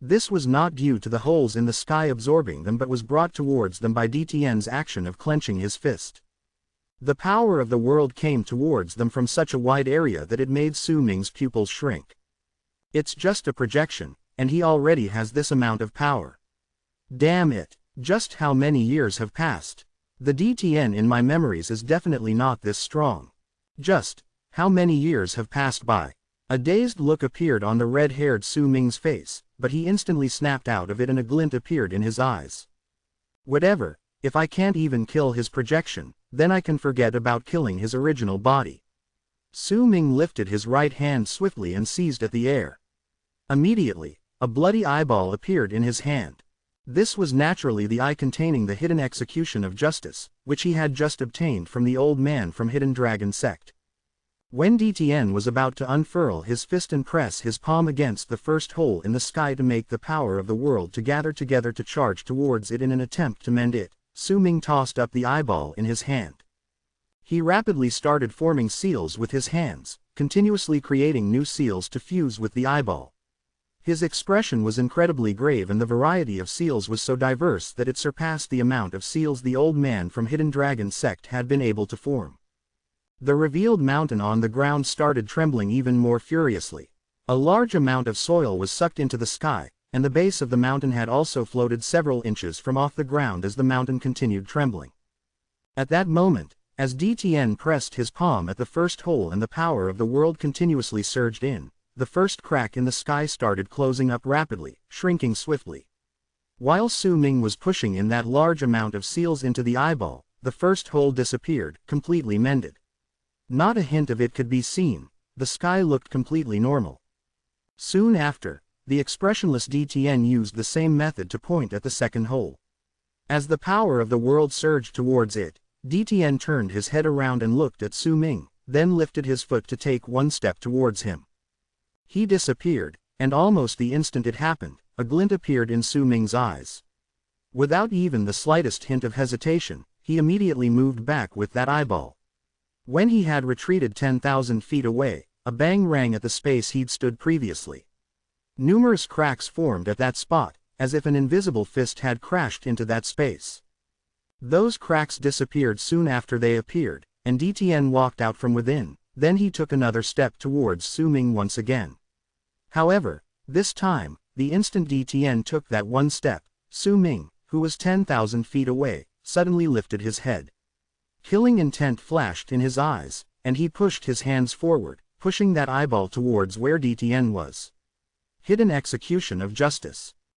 Speaker 1: This was not due to the holes in the sky absorbing them but was brought towards them by DTN's action of clenching his fist. The power of the world came towards them from such a wide area that it made Su Ming's pupils shrink. It's just a projection, and he already has this amount of power. Damn it, just how many years have passed? The DTN in my memories is definitely not this strong. Just how many years have passed by? A dazed look appeared on the red-haired Su Ming's face, but he instantly snapped out of it and a glint appeared in his eyes. Whatever, if I can't even kill his projection, then I can forget about killing his original body. Su Ming lifted his right hand swiftly and seized at the air. Immediately, a bloody eyeball appeared in his hand. This was naturally the eye containing the hidden execution of justice, which he had just obtained from the old man from Hidden Dragon Sect. When DTN was about to unfurl his fist and press his palm against the first hole in the sky to make the power of the world to gather together to charge towards it in an attempt to mend it, Su Ming tossed up the eyeball in his hand. He rapidly started forming seals with his hands, continuously creating new seals to fuse with the eyeball. His expression was incredibly grave and the variety of seals was so diverse that it surpassed the amount of seals the old man from Hidden Dragon Sect had been able to form. The revealed mountain on the ground started trembling even more furiously. A large amount of soil was sucked into the sky, and the base of the mountain had also floated several inches from off the ground as the mountain continued trembling. At that moment, as DTN pressed his palm at the first hole and the power of the world continuously surged in, the first crack in the sky started closing up rapidly, shrinking swiftly. While Su Ming was pushing in that large amount of seals into the eyeball, the first hole disappeared, completely mended. Not a hint of it could be seen, the sky looked completely normal. Soon after, the expressionless DTN used the same method to point at the second hole. As the power of the world surged towards it, DTN turned his head around and looked at Su Ming, then lifted his foot to take one step towards him. He disappeared, and almost the instant it happened, a glint appeared in Su Ming's eyes. Without even the slightest hint of hesitation, he immediately moved back with that eyeball. When he had retreated 10,000 feet away, a bang rang at the space he'd stood previously. Numerous cracks formed at that spot, as if an invisible fist had crashed into that space. Those cracks disappeared soon after they appeared, and DTN walked out from within, then he took another step towards Su Ming once again. However, this time, the instant DTN took that one step, Su Ming, who was 10,000 feet away, suddenly lifted his head. Killing intent flashed in his eyes, and he pushed his hands forward, pushing that eyeball towards where DTN was. Hidden execution of justice.